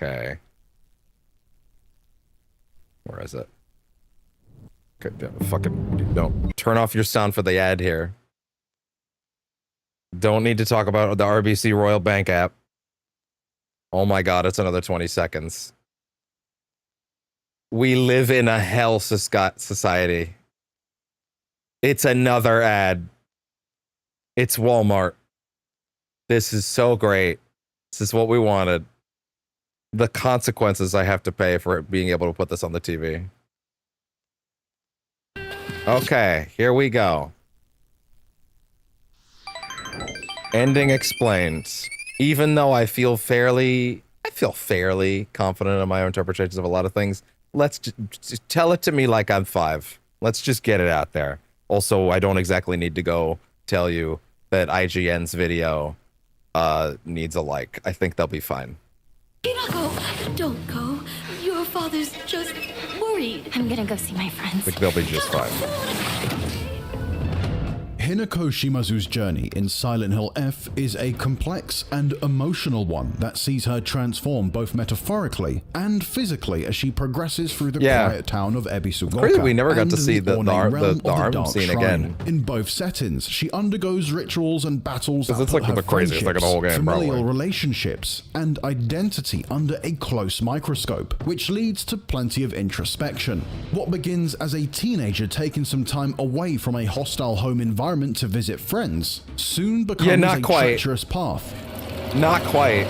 Okay. Where is it? Okay, fucking don't turn off your sound for the ad here. Don't need to talk about the RBC Royal Bank app. Oh my god, it's another 20 seconds. We live in a hell society. It's another ad. It's Walmart. This is so great. This is what we wanted. The consequences I have to pay for being able to put this on the TV. Okay, here we go. Ending explained. Even though I feel fairly confident in my own interpretations of a lot of things, let's just tell it to me like I'm 5. Let's just get it out there. Also, I don't exactly need to go tell you that IGN's video needs a like. I think they'll be fine. Hinako, don't go. Your father's just worried. I'm gonna go see my friends. I think they'll be just fine. Hinako Shimazu's journey in Silent Hill F is a complex and emotional one that sees her transform both metaphorically and physically as she progresses through the quiet town of Ebisugaoka. Crazy we never got to see the arm scene again. In both settings, she undergoes rituals and battles that it's put like her the craziest thing in the whole game, familial probably. relationships, and identity under a close microscope, which leads to plenty of introspection. What begins as a teenager taking some time away from a hostile home environment to visit friends soon becomes a treacherous path. Not quite.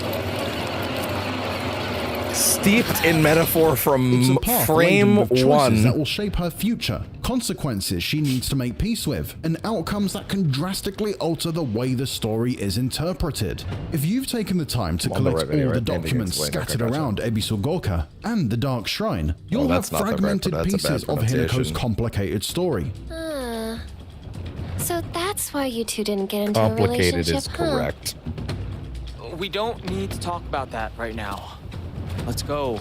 steeped in metaphor from It's a path frame laden with choices one. that will shape her future, consequences she needs to make peace with, and outcomes that can drastically alter the way the story is interpreted. If you've taken the time to On the collect right video, all the right? documents Link, okay, scattered gotcha. around Ebisugoka and the Dark Shrine, you'll have that's not the right, fragmented but that's a bad pieces of Hinako's pronunciation. complicated story. So that's why you two didn't get into a Complicated relationship, is correct. We don't need to talk about that right now. Let's go.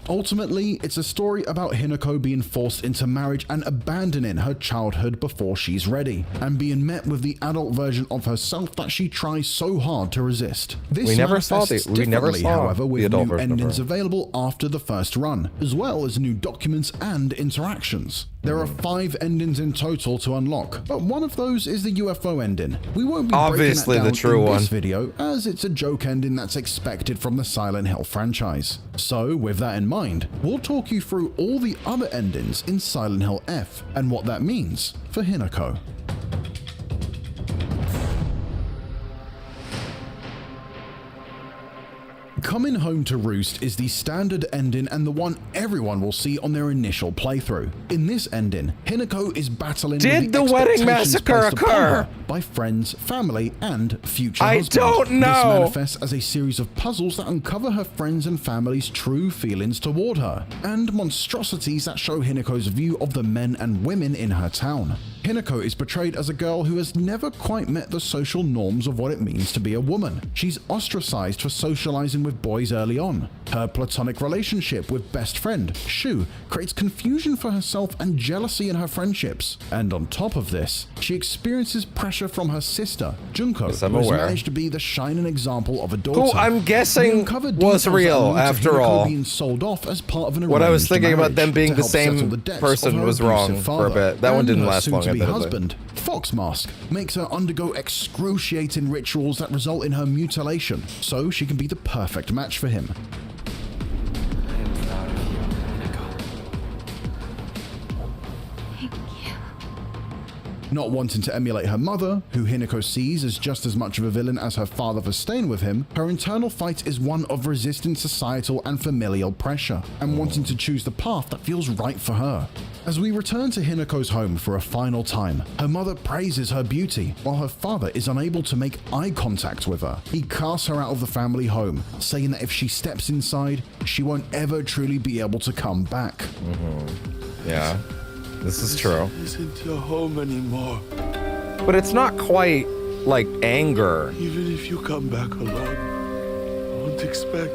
Ultimately, it's a story about Hinako being forced into marriage and abandoning her childhood before she's ready, and being met with the adult version of herself that she tries so hard to resist. This We never saw manifests we never differently, saw however, the with adult new version of endings her. available after the first run, as well as new documents and interactions. There are 5 endings in total to unlock, but one of those is the UFO ending. We won't be Obviously breaking the that down true in one. this video, as it's a joke ending that's expected from the Silent Hill franchise. So, with that in mind, we'll talk you through all the other endings in Silent Hill F and what that means for Hinako. Coming Home to Roost is the standard ending and the one everyone will see on their initial playthrough. In this ending, Hinako is battling Did with the wedding massacre placed upon occur? her by friends, family, and future I husband. don't know. This manifests as a series of puzzles that uncover her friends and family's true feelings toward her, and monstrosities that show Hinako's view of the men and women in her town. Hinako is portrayed as a girl who has never quite met the social norms of what it means to be a woman. She's ostracized for socializing with boys early on. Her platonic relationship with best friend, Shu, creates confusion for herself and jealousy in her friendships. And on top of this, she experiences pressure from her sister, Junko, Yes, I'm who has aware. managed to be the shining example of a daughter. Who I'm guessing We uncovered was details that real allude to after Hinako all. being sold off as part of an What I was arranged thinking about marriage them being to the help settle same the debts person of her was wrong abusive for a father. bit. That one And didn't her last long, soon-to-be admittedly. husband, Foxmask, makes her undergo excruciating rituals that result in her mutilation, so she can be the perfect match for him. Not wanting to emulate her mother, who Hinako sees as just as much of a villain as her father for staying with him, her internal fight is one of resisting societal and familial pressure, and wanting to choose the path that feels right for her. As we return to Hinako's home for a final time, her mother praises her beauty, while her father is unable to make eye contact with her. He casts her out of the family home, saying that if she steps inside, she won't ever truly be able to come back. Yeah, this is true. This isn't your home anymore. But it's not quite like anger. Even if you come back alone, I won't expect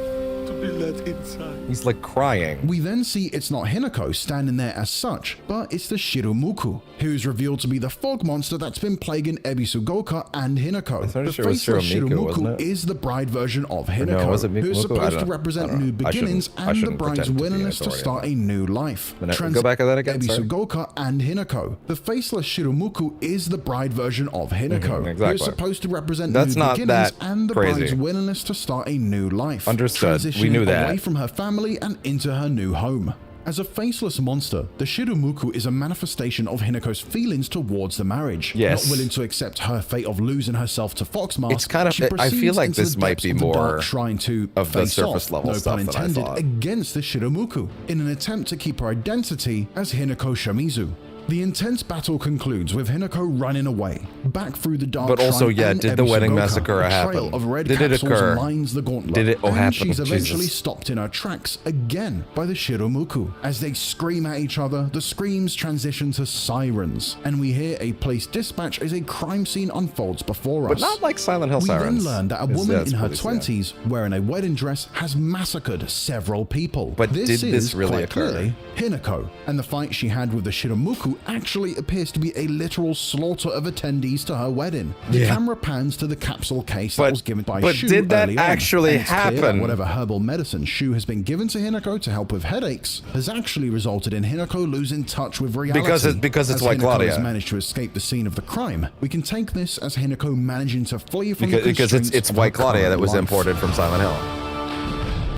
to be let inside. He's like crying. We then see it's not Hinako standing there as such, but it's the Shirumuku, who's revealed to be the fog monster that's been plaguing Ebisugoka and Hinako. thought The sure it was faceless Shiramiku, wasn't it? is the bride version of Hinako, no, was it who is Miku? I supposed don't to know. represent I don't new know. I beginnings shouldn't and the bride's pretend to be an willingness to authority start on a new life. Go back at that again, sorry. Ebisugoka and Hinako. The faceless Shirumuku is the bride version of Hinako, who exactly. is supposed to represent That's new not beginnings that and the crazy. bride's willingness to start a new life. Understood. We Transitioning knew that. away from her family and into her new home. As a faceless monster, the Shirumuku is a manifestation of Hinako's feelings towards the marriage. Yes. Not willing to accept her fate of losing herself to Foxmask, It's kind of- she I feel proceeds like into this the might depths be of the more dark shrine to of the face surface off, level no stuff pun than I intended, thought. against the Shirumuku in an attempt to keep her identity as Hinako Shimizu. The intense battle concludes with Hinako running away, back through the dark But also, shrine yeah, and did the wedding Ebisugoka. massacre A happen? trail of red Did it capsules occur? lines the gauntlet, Did it and happen? she's eventually Jesus. stopped in her tracks again by the Shirumuku. As they scream at each other, the screams transition to sirens, and we hear a police dispatch as a crime scene unfolds before us. But not like Silent Hill We sirens. then learn that a It's- woman it's in her police, yeah. 20s wearing a wedding dress has massacred several people. But this did this is, really quite occur? clearly, Hinako, and the fight she had with the Shirumuku actually appears to be a literal slaughter of attendees to her wedding. The Yeah. camera pans to the capsule case that was given by but Shu did that early on, actually and it's clear that happen? whatever herbal medicine Shu has been given to Hinako to help with headaches has actually resulted in Hinako losing touch with reality. Because it's As White Hinako Claudia. has managed to escape the scene of the crime, we can take this as Hinako managing to flee from Because the it's constraints of her White Claudia current that was life. imported from Silent Hill.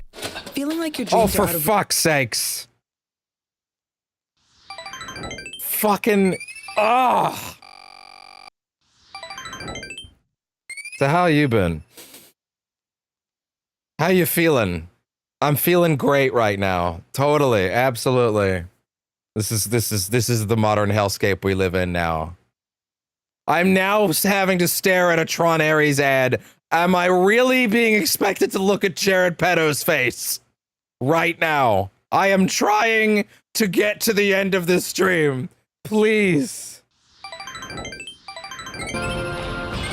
Feeling like your Oh, dreams for are out of fuck's sakes. Fucking. Ah. So how you been? How you feeling? I'm feeling great right now. Totally, absolutely. This is the modern hellscape we live in now. I'm now having to stare at a Tron Ares ad. Am I really being expected to look at Jared Peto's face right now? I am trying to get to the end of this stream. Please.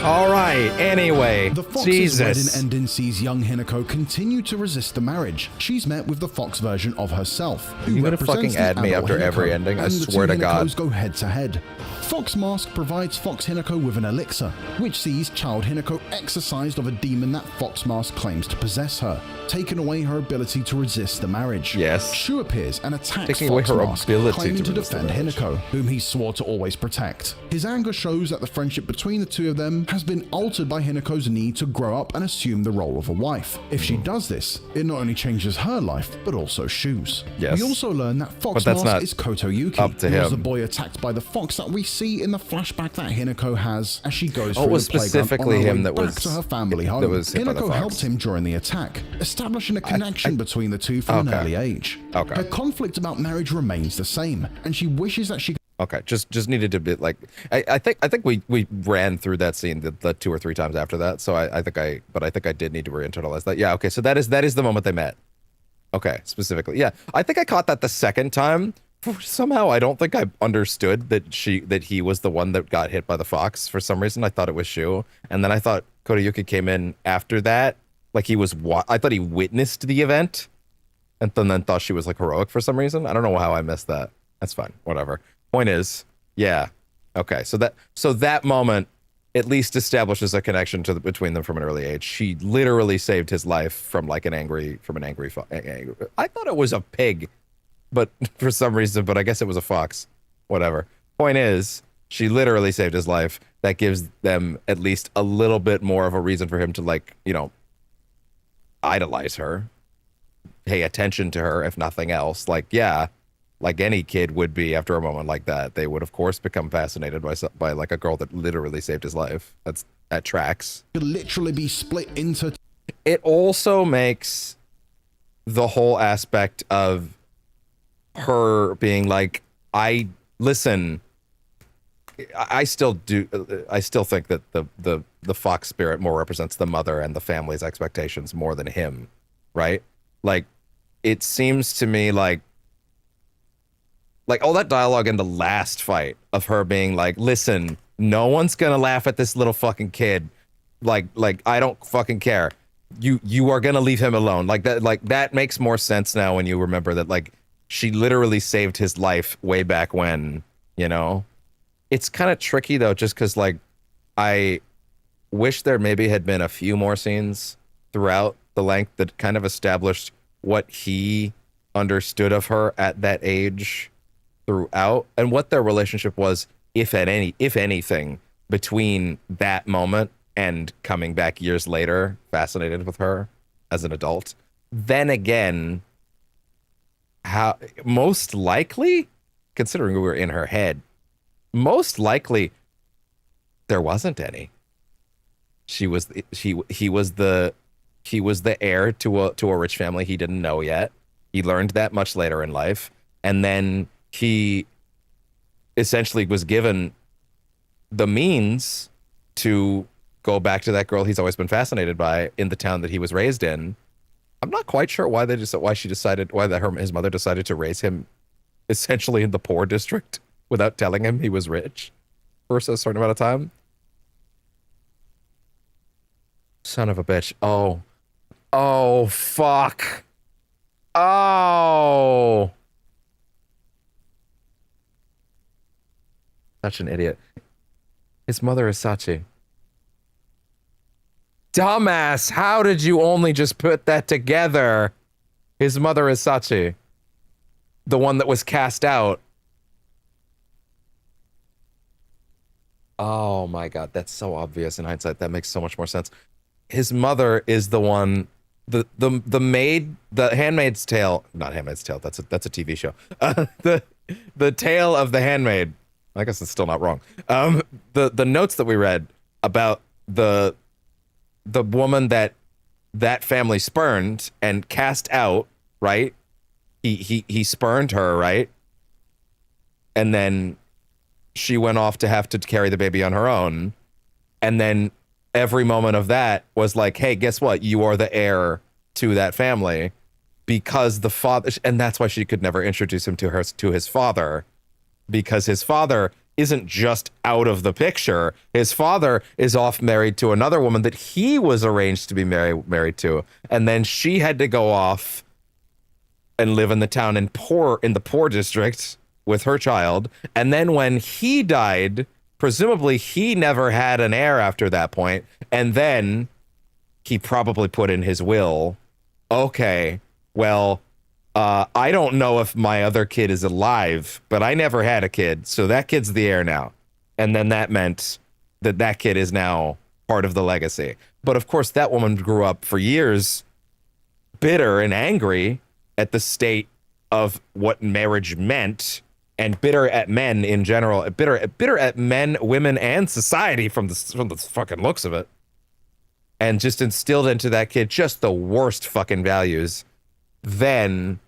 All right, anyway, the Fox's Jesus. wedding ending sees young Hinako continue to resist the marriage. She's met with the Fox version of herself, who You gonna represents fucking add the me adult after every Hinako, ending? I and the swear two to God. Hinakos go head to head. Fox Mask provides Fox Hinako with an elixir, which sees child Hinako exorcised of a demon that Fox Mask claims to possess her, taking away her ability to resist the marriage. Yes. Shu appears and attacks Taking away Fox her Mask, ability claiming to to resist the defend marriage. Hinako, whom he swore to always protect. His anger shows that the friendship between the two of them has been altered by Hinako's need to grow up and assume the role of a wife. If she does this, it not only changes her life, but also Shu's. Yes. We also learn that Fox But that's Mask not is Koto Yuki, up to who was him. the boy attacked by the fox that we see in the flashback that Hinako has as she goes Oh, through it was the playground specifically on her him way that back was- to her family that home. was hit by the Hinako fox. helped him during the attack, establishing a connection between the two from an Okay. early age. Okay. Her conflict about marriage remains the same, and she wishes that she Okay, just needed to be like, I think we ran through that scene the 2 or 3 times after that, so I think I did need to re-internalize that. Yeah, okay, so that is the moment they met. Okay, specifically, yeah, I think I caught that the second time. Somehow I don't think I understood that he was the one that got hit by the fox. For some reason I thought it was Shu, and then I thought Kotoyuki came in after that, like he was I thought he witnessed the event, and then thought she was like heroic for some reason. I don't know how I missed that. That's fine, whatever. Point is, yeah, okay. So that moment at least establishes a connection between them from an early age. She literally saved his life from like an angry. I thought it was a pig, but for some reason, but I guess it was a fox. Whatever. Point is, she literally saved his life. That gives them at least a little bit more of a reason for him to like, idolize her, pay attention to her, if nothing else. Like, yeah. Like any kid would be after a moment like that, they would of course become fascinated by like a girl that literally saved his life. That tracks. could literally be split into. It also makes the whole aspect of her being like, I still think that the fox spirit more represents the mother and the family's expectations more than him, right? Like, it seems to me like all that dialogue in the last fight of her being like, listen, no one's gonna laugh at this little fucking kid. Like I don't fucking care. You are gonna leave him alone. Like that makes more sense now when you remember that like she literally saved his life way back when, It's kind of tricky though, just because like I wish there maybe had been a few more scenes throughout the length that kind of established what he understood of her at that age throughout, and what their relationship was, if anything, between that moment and coming back years later, fascinated with her as an adult. Then again, how most likely, considering we were in her head, most likely there wasn't any. He was the heir to a rich family he didn't know yet. He learned that much later in life, and then he essentially was given the means to go back to that girl he's always been fascinated by in the town that he was raised in. I'm not quite sure why his mother decided to raise him essentially in the poor district without telling him he was rich for a certain amount of time. Son of a bitch. Oh, fuck. Oh. Such an idiot. His mother is Sachi. Dumbass, how did you only just put that together? His mother is Sachi. The one that was cast out. Oh my god, that's so obvious in hindsight. That makes so much more sense. His mother is the one, the maid, the Handmaid's Tale, not Handmaid's Tale, that's a TV show. The Tale of the Handmaid. I guess it's still not wrong. The notes that we read about the woman that that family spurned and cast out, right? He spurned her, right? And then she went off to have to carry the baby on her own. And then every moment of that was like, hey, guess what? You are the heir to that family, because the father, and that's why she could never introduce him to his father, because his father isn't just out of the picture. His father is off married to another woman that he was arranged to be married to. And then she had to go off and live in the town in the poor district with her child. And then when he died, presumably he never had an heir after that point. And then he probably put in his will, okay, well, I don't know if my other kid is alive, but I never had a kid, so that kid's the heir now. And then that meant that kid is now part of the legacy. But of course, that woman grew up for years bitter and angry at the state of what marriage meant, and bitter at men in general, bitter at men, women, and society from the fucking looks of it. And just instilled into that kid just the worst fucking values. Then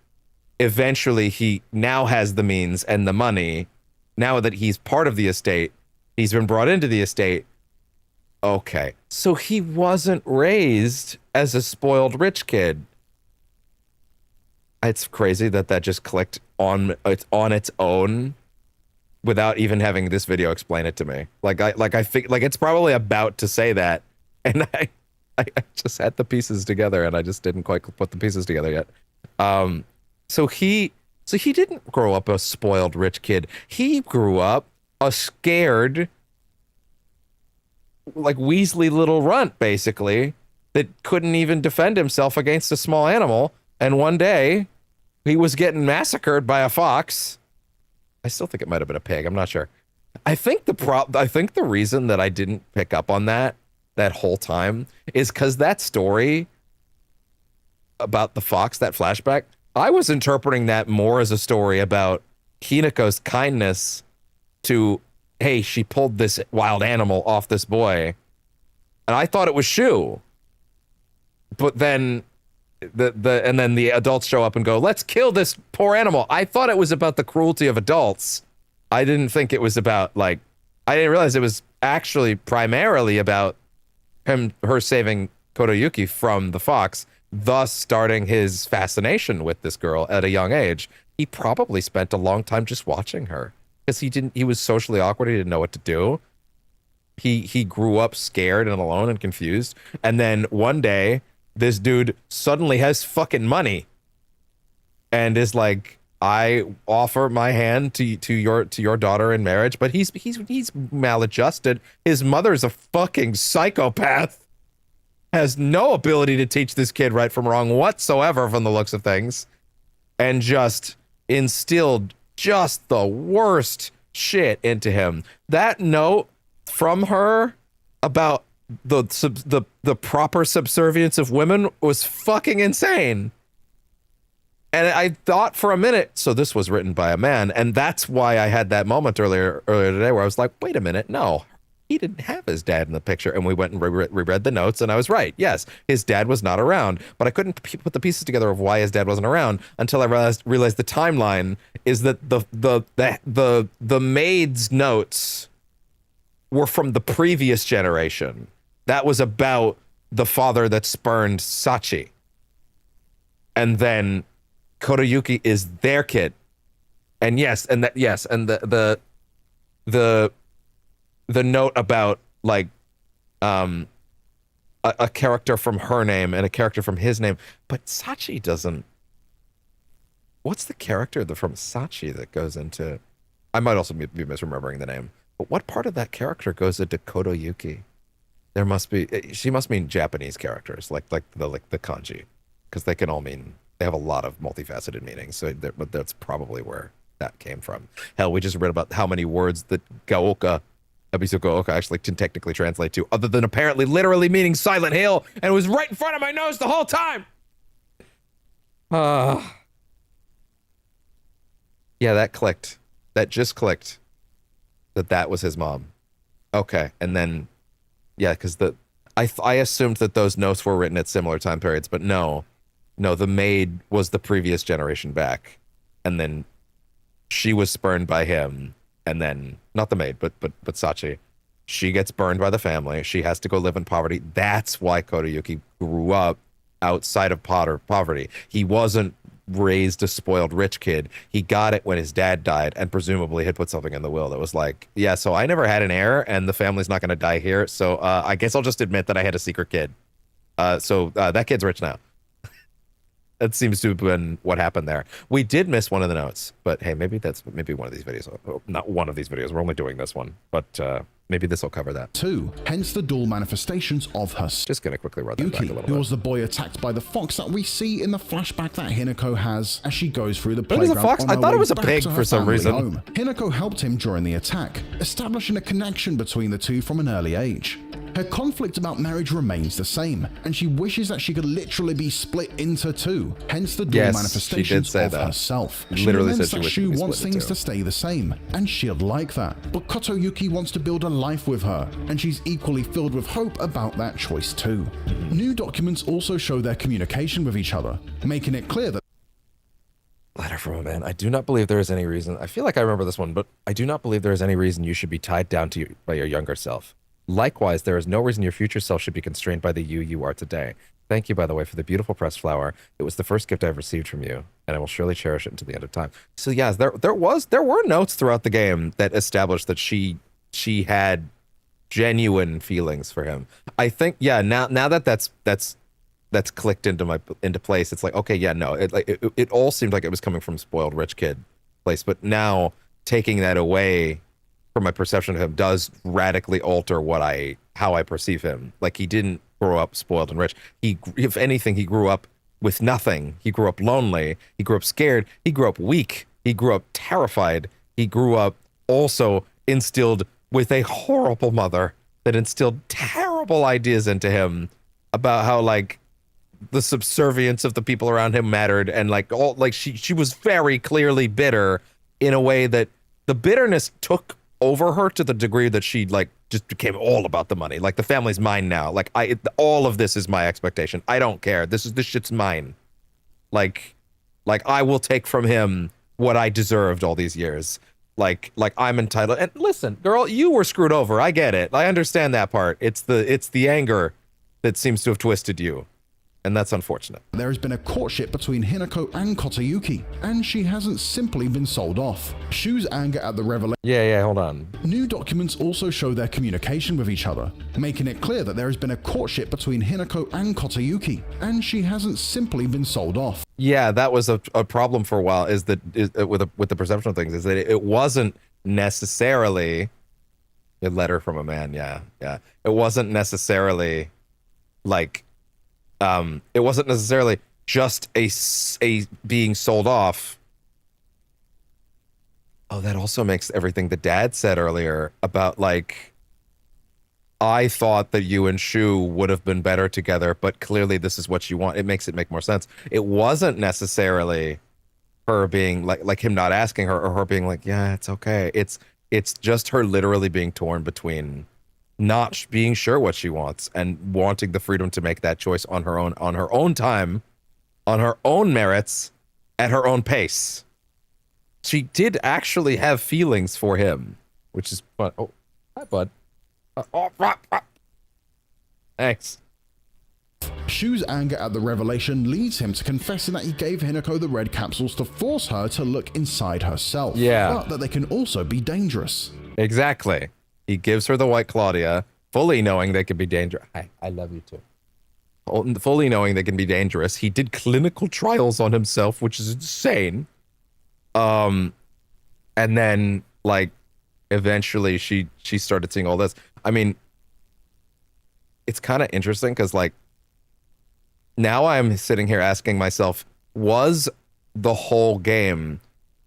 eventually he now has the means and the money. Now that he's part of the estate, he's been brought into the estate. Okay, so he wasn't raised as a spoiled rich kid. It's crazy that just clicked on its own without even having this video explain it to me. I think it's probably about to say that, and I just had the pieces together, and I just didn't quite put the pieces together yet. So he didn't grow up a spoiled rich kid. He grew up a scared, like, Weasley little runt, basically, that couldn't even defend himself against a small animal. And one day he was getting massacred by a fox. I still think it might have been a pig. I'm not sure. I think the reason that I didn't pick up on that whole time is because that story about the fox, that flashback, I was interpreting that more as a story about Hinako's kindness to, hey, she pulled this wild animal off this boy. And I thought it was Shu. But then and then the adults show up and go, let's kill this poor animal. I thought it was about the cruelty of adults. I didn't think it was about, like, I didn't realize it was actually primarily about her saving Kotoyuki from the fox, thus starting his fascination with this girl at a young age. He probably spent a long time just watching her because he was socially awkward. He didn't know what to do. He grew up scared and alone and confused. And then one day, this dude suddenly has fucking money and is like, I offer my hand to your daughter in marriage, but he's maladjusted. His mother's a fucking psychopath. Has no ability to teach this kid right from wrong whatsoever from the looks of things, and just instilled just the worst shit into him. That note from her about the proper subservience of women was fucking insane. And I thought for a minute, so this was written by a man, and that's why I had that moment earlier today where I was like, wait a minute, no, he didn't have his dad in the picture. And we went and reread the notes, and I was right. Yes, his dad was not around, but I couldn't put the pieces together of why his dad wasn't around until I realized the timeline is that the maid's notes were from the previous generation. That was about the father that spurned Sachi. And then Kotoyuki is their kid. And the note about, like, a character from her name and a character from his name, but Sachi doesn't. What's the character from Sachi that goes into? I might also be misremembering the name, but what part of that character goes into Kotoyuki? There must be. She must mean Japanese characters, like the kanji, because they can all mean. They have a lot of multifaceted meanings. So, but that's probably where that came from. Hell, we just read about how many words that Gaoka, Ebisu Gaoka, actually can technically translate to, other than apparently literally meaning Silent Hill, and it was right in front of my nose the whole time. Yeah, that clicked. That just clicked. That was his mom. Okay, and then, yeah, because I assumed that those notes were written at similar time periods, but no, the maid was the previous generation back, and then she was spurned by him, and then not the maid, but Sachi, she gets burned by the family. She has to go live in poverty. That's why Kodayuki grew up outside of poverty. He wasn't raised a spoiled rich kid. He got it when his dad died, and presumably had put something in the will that was like, yeah, so I never had an heir, and the family's not going to die here, so I guess I'll just admit that I had a secret kid. So that kid's rich now. That seems to have been what happened there. We did miss one of the notes, but hey, maybe one of these videos. Not one of these videos. We're only doing this one, but maybe this will cover that. 2. Hence the dual manifestations of her. Just gonna quickly run that back a little bit. Who was the boy attacked by the fox that we see in the flashback that Hinako has as she goes through the It was playground. a fox? I thought it was a pig for some reason. Home. Hinako helped him during the attack, establishing a connection between the two from an early age. Her conflict about marriage remains the same, and she wishes that she could literally be split into two, hence the dual manifestations of herself. She Literally laments said that she Shu wished wants things to stay the same, and she'd like that. But Kotoyuki wants to build a life with her, and she's equally filled with hope about that choice too. New documents also show their communication with each other, making it clear that Letter from a man. I do not believe there is any reason. I feel like I remember this one, but I do not believe there is any reason you should be tied down to by your younger self. Likewise, there is no reason your future self should be constrained by the you are today. Thank you, by the way, for the beautiful pressed flower. It was the first gift I've received from you, and I will surely cherish it until the end of time. So yes, there were notes throughout the game that established that she had genuine feelings for him. I think, yeah, now that that's clicked into place, it's like, okay, yeah, no, it all seemed like it was coming from spoiled rich kid place, but now taking that away from my perception of him does radically alter how I perceive him. Like, he didn't grow up spoiled and rich. If anything, he grew up with nothing. He grew up lonely. He grew up scared. He grew up weak. He grew up terrified. He grew up also instilled with a horrible mother that instilled terrible ideas into him about how, like, the subservience of the people around him mattered, and she was very clearly bitter in a way that the bitterness took over her to the degree that she just became all about the money. Like, the family's mine now. Like, all of this is my expectation. I don't care. This shit's mine. Like I will take from him what I deserved all these years. Like I'm entitled. And listen, girl, you were screwed over. I get it. I understand that part. It's the anger that seems to have twisted you. And that's unfortunate. There has been a courtship between Hinako and Kotoyuki, and she hasn't simply been sold off. Shu's anger at the revelation. Yeah, hold on. New documents also show their communication with each other, making it clear that there has been a courtship between Hinako and Kotoyuki, and she hasn't simply been sold off. Yeah, that was a problem for a while, with the perception of things, is that it wasn't necessarily a letter from a man. Yeah. It wasn't necessarily it wasn't necessarily just a being sold off. Oh, that also makes everything the dad said earlier about, like, I thought that you and Shu would have been better together, but clearly this is what you want. It makes it make more sense. It wasn't necessarily her being like him not asking her, or her being like, yeah, it's okay. It's just her literally being torn between not being sure what she wants and wanting the freedom to make that choice on her own time, on her own merits, at her own pace. She did actually have feelings for him, which is fun. Oh, hi, bud. Thanks. Shu's anger at the revelation leads him to confessing that he gave Hinako the red capsules to force her to look inside herself. Yeah. But that they can also be dangerous. Exactly. He gives her the white Claudia, fully knowing they could be dangerous. I love you too. Fully knowing they can be dangerous. He did clinical trials on himself, which is insane. And then, eventually she started seeing all this. I mean, it's kind of interesting because, now I'm sitting here asking myself, was the whole game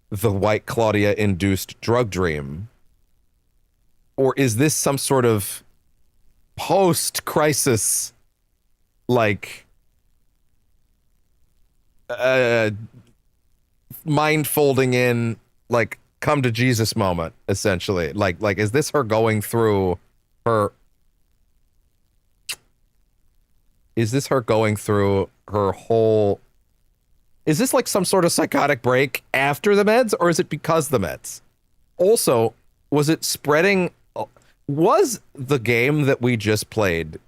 the white Claudia induced drug dream? Or is this some sort of post-crisis, mind folding in, come to Jesus moment, essentially? Is this her going through her Is this her going through her whole... Is this like some sort of psychotic break after the meds, or is it because the meds? Also, was it spreading... Was the game that we just played...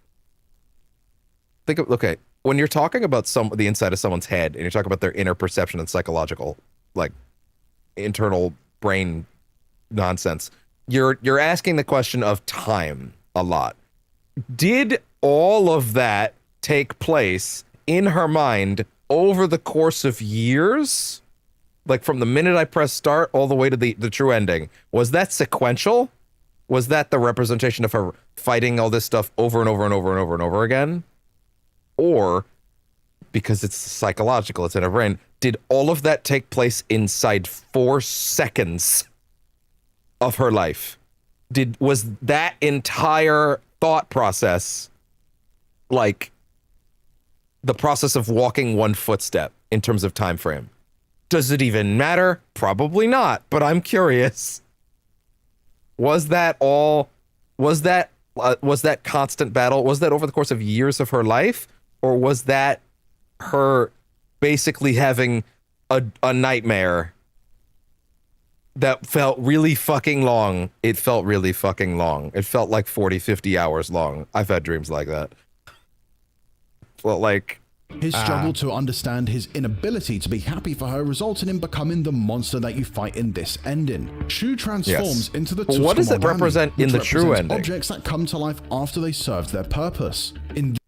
Think of... Okay, when you're talking about the inside of someone's head, and you're talking about their inner perception and psychological, like, internal brain nonsense, you're asking the question of time a lot. Did all of that take place in her mind over the course of years? Like from the minute I press start all the way to the true ending. Was that sequential? Was that the representation of her fighting all this stuff over and over and over and over and over again? Or, because it's psychological, it's in her brain, did all of that take place inside 4 seconds of her life? Was that entire thought process like the process of walking 1 footstep in terms of time frame? Does it even matter? Probably not, but I'm curious. Was that all, was that constant battle? Was that over the course of years of her life? Or was that her basically having a nightmare that felt really fucking long? It felt really fucking long. It felt like 40, 50 hours long. I've had dreams like that. Well, like... His struggle to understand his inability to be happy for her results in him becoming the monster that you fight in this ending. Shu transforms into the What does it represent in the true ending? Objects that come to life after they served their purpose.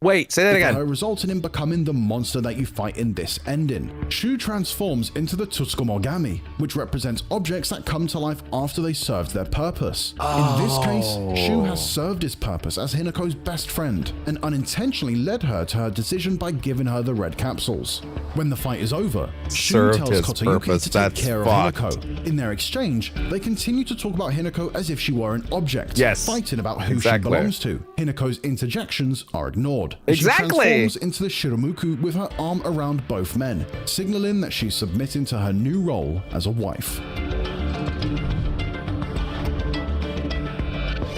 Wait, say that again. Her results in him becoming the monster that you fight in this ending. Shu transforms into the Tsukumogami, which represents objects that come to life after they served their purpose. In this case, Shu has served his purpose as Hinako's best friend and unintentionally led her to her decision by giving her the red capsules. When the fight is over, Shu tells Kotoyuki to take care of Hinako. In their exchange, they continue to talk about Hinako as if she were an object, fighting about who she belongs to. Hinako's interjections are ignored. She transforms into the Shiramuku with her arm around both men, signaling that she's submitting to her new role as a wife.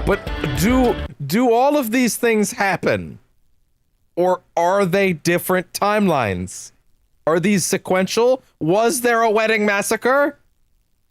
But do all of these things happen? Or are they different timelines? Are these sequential? Was there a wedding massacre?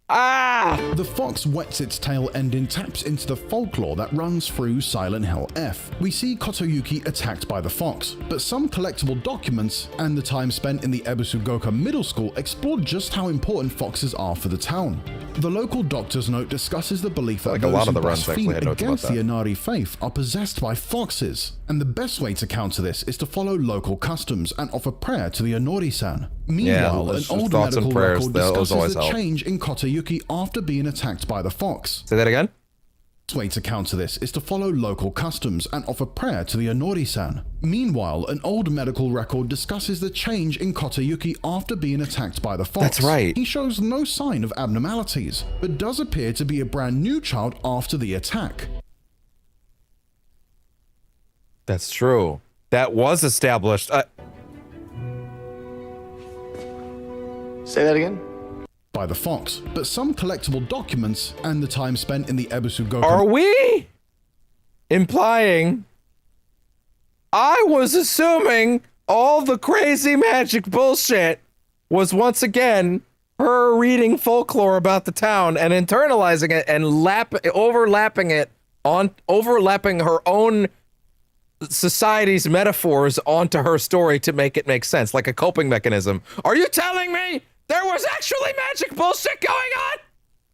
The fox wets its tail ending taps into the folklore that runs through Silent Hill F. We see Kotoyuki attacked by the fox, but some collectible documents and the time spent in the Ebusugoka Middle School explore just how important foxes are for the town. The local doctor's note discusses the belief that those who blaspheme against the Inari faith are possessed by foxes, and the best way to counter this is to follow local customs and offer prayer to the Inori-san. Meanwhile, an old medical record discusses the change in Kotoyuki after being attacked by the fox. Say that again? The best way to counter this is to follow local customs and offer prayer to the Inori-san. Meanwhile, an old medical record discusses the change in Kotoyuki after being attacked by the fox. That's right. He shows no sign of abnormalities, but does appear to be a brand new child after the attack. That's true. That was established. Say that again? By the fox, but some collectible documents and the time spent in the Ebusugoka... Are we implying... I was assuming all the crazy magic bullshit was once again her reading folklore about the town and internalizing it and overlapping her own society's metaphors onto her story to make it make sense, like a coping mechanism. Are you telling me there was actually magic bullshit going on?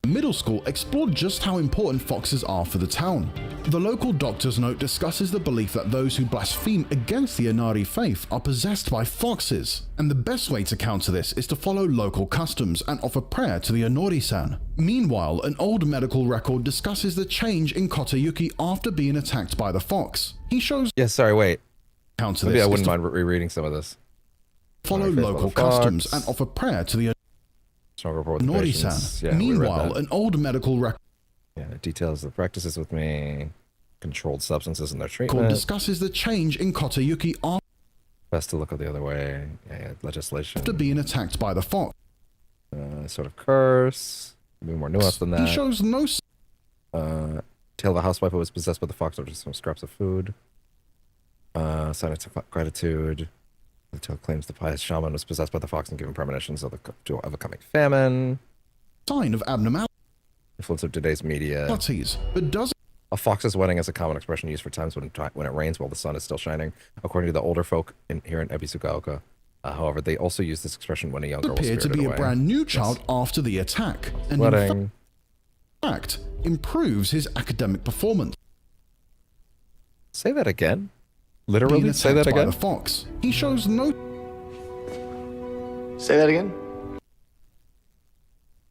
Middle school explored just how important foxes are for the town. The local doctor's note discusses the belief that those who blaspheme against the Inari faith are possessed by foxes, and the best way to counter this is to follow local customs and offer prayer to the Inori-san. Meanwhile, an old medical record discusses the change in Kotoyuki after being attacked by the fox. He shows... Yes, sorry, wait. Counter Maybe this I wouldn't mind rereading some of this. Follow local customs and offer prayer to the Inori-san. Meanwhile, an old medical record details the practices with me, controlled substances in their treatment. Discusses the change in Kotoyuki after best to look the other way. Legislation. After being attacked by the fox. Sort of curse. Maybe more nuanced than that. He shows no... Tale of a housewife who was possessed by the fox or just some scraps of food. Sign of gratitude. The tale claims the pious shaman was possessed by the fox and given premonitions of a coming famine. Sign of abnormality. Influence of today's media. But does a fox's wedding is a common expression used for times when it rains while the sun is still shining. According to the older folk here in Ebisugaoka, however, they also use this expression when a young girl was spirited appear to be away. a brand new child after the attack, and Wedding. in fact improves his academic performance. Say that again. Being Literally, say that attacked by again. the fox. He shows no. Say that again.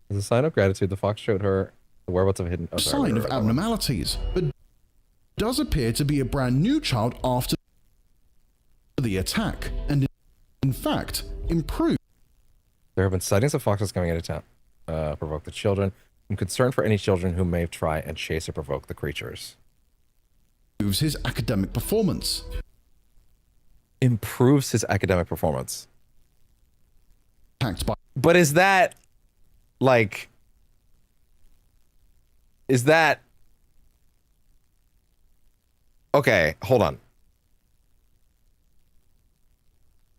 As a sign of gratitude, the fox showed her the whereabouts of a hidden sign of abnormalities, but does appear to be a brand new child after the attack, and in fact improved. There have been sightings of foxes coming into town, provoke the children. I'm concerned for any children who may try and chase or provoke the creatures. Improves his academic performance. Improves his academic performance. Attacked by. But is that like? Is that okay? Hold on.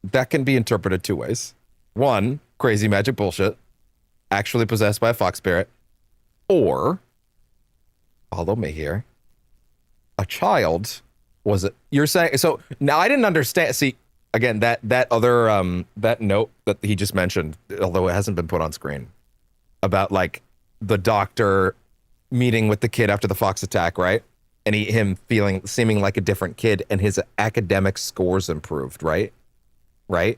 That can be interpreted two ways. One, crazy magic bullshit, actually possessed by a fox spirit, or, follow me here, a child was it? You're saying so? Now I didn't understand. See, again, that other that note that he just mentioned, although it hasn't been put on screen, about like the doctor meeting with the kid after the fox attack, right? And him seeming like a different kid, and his academic scores improved, right? Right.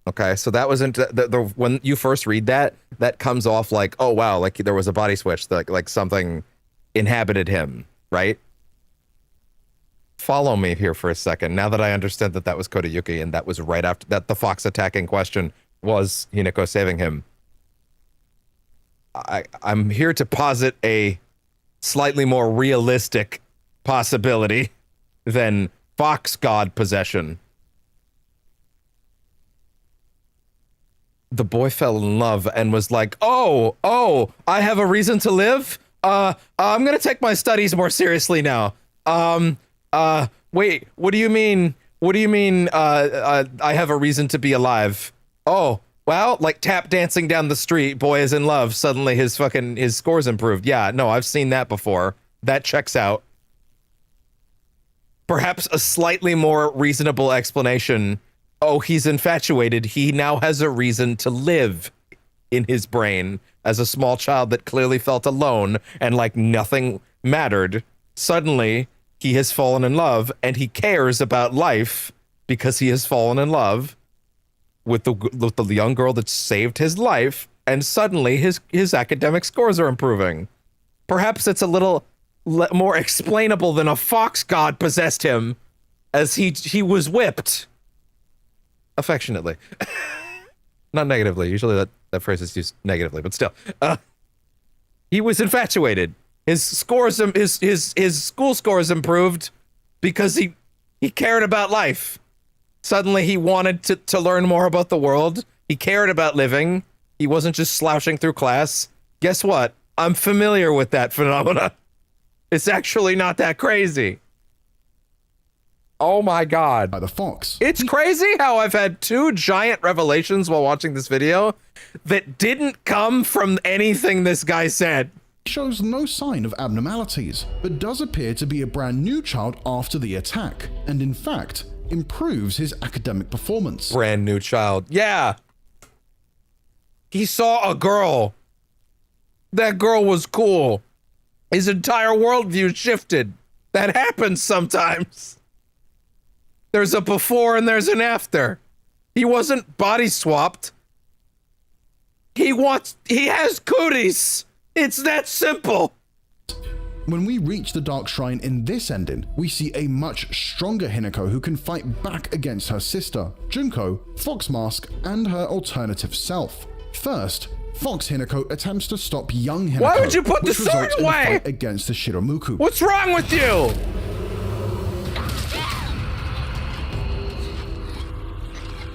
Okay, so that wasn't the when you first read that comes off like, oh wow, like there was a body switch, like something inhabited him, right? Follow me here for a second. Now that I understand that was Kodayuki, and that was right after that the fox attack in question was Hinako saving him. I'm here to posit a slightly more realistic possibility than fox god possession. The boy fell in love and was like, oh, I have a reason to live? I'm gonna take my studies more seriously now. Wait, what do you mean? What do you mean, I have a reason to be alive? Oh, well, like tap dancing down the street, boy is in love, suddenly his scores improved. Yeah, no, I've seen that before. That checks out. Perhaps a slightly more reasonable explanation. Oh, he's infatuated. He now has a reason to live in his brain as a small child that clearly felt alone and like nothing mattered. Suddenly, he has fallen in love and he cares about life because he has fallen in love with the young girl that saved his life, and suddenly his academic scores are improving. Perhaps it's a little more explainable than a fox god possessed him as he was whipped. Affectionately. Not negatively. Usually that phrase is used negatively, but still. He was infatuated. His scores, his school scores improved because he cared about life. Suddenly he wanted to learn more about the world. He cared about living. He wasn't just slouching through class. Guess what? I'm familiar with that phenomena. It's actually not that crazy. Oh my god. By the fox. It's crazy how I've had two giant revelations while watching this video that didn't come from anything this guy said. Shows no sign of abnormalities, but does appear to be a brand new child after the attack, and in fact, improves his academic performance. Brand new child. Yeah. He saw a girl. That girl was cool. His entire worldview shifted. That happens sometimes. There's a before and there's an after. He wasn't body swapped. He has cooties. It's that simple. When we reach the Dark Shrine in this ending, we see a much stronger Hinako who can fight back against her sister, Junko, Fox Mask, and her alternative self. First, Fox Hinako attempts to stop young Hinako. Why would you put the which sword results in a away? fight against the Shiramuku. What's wrong with you?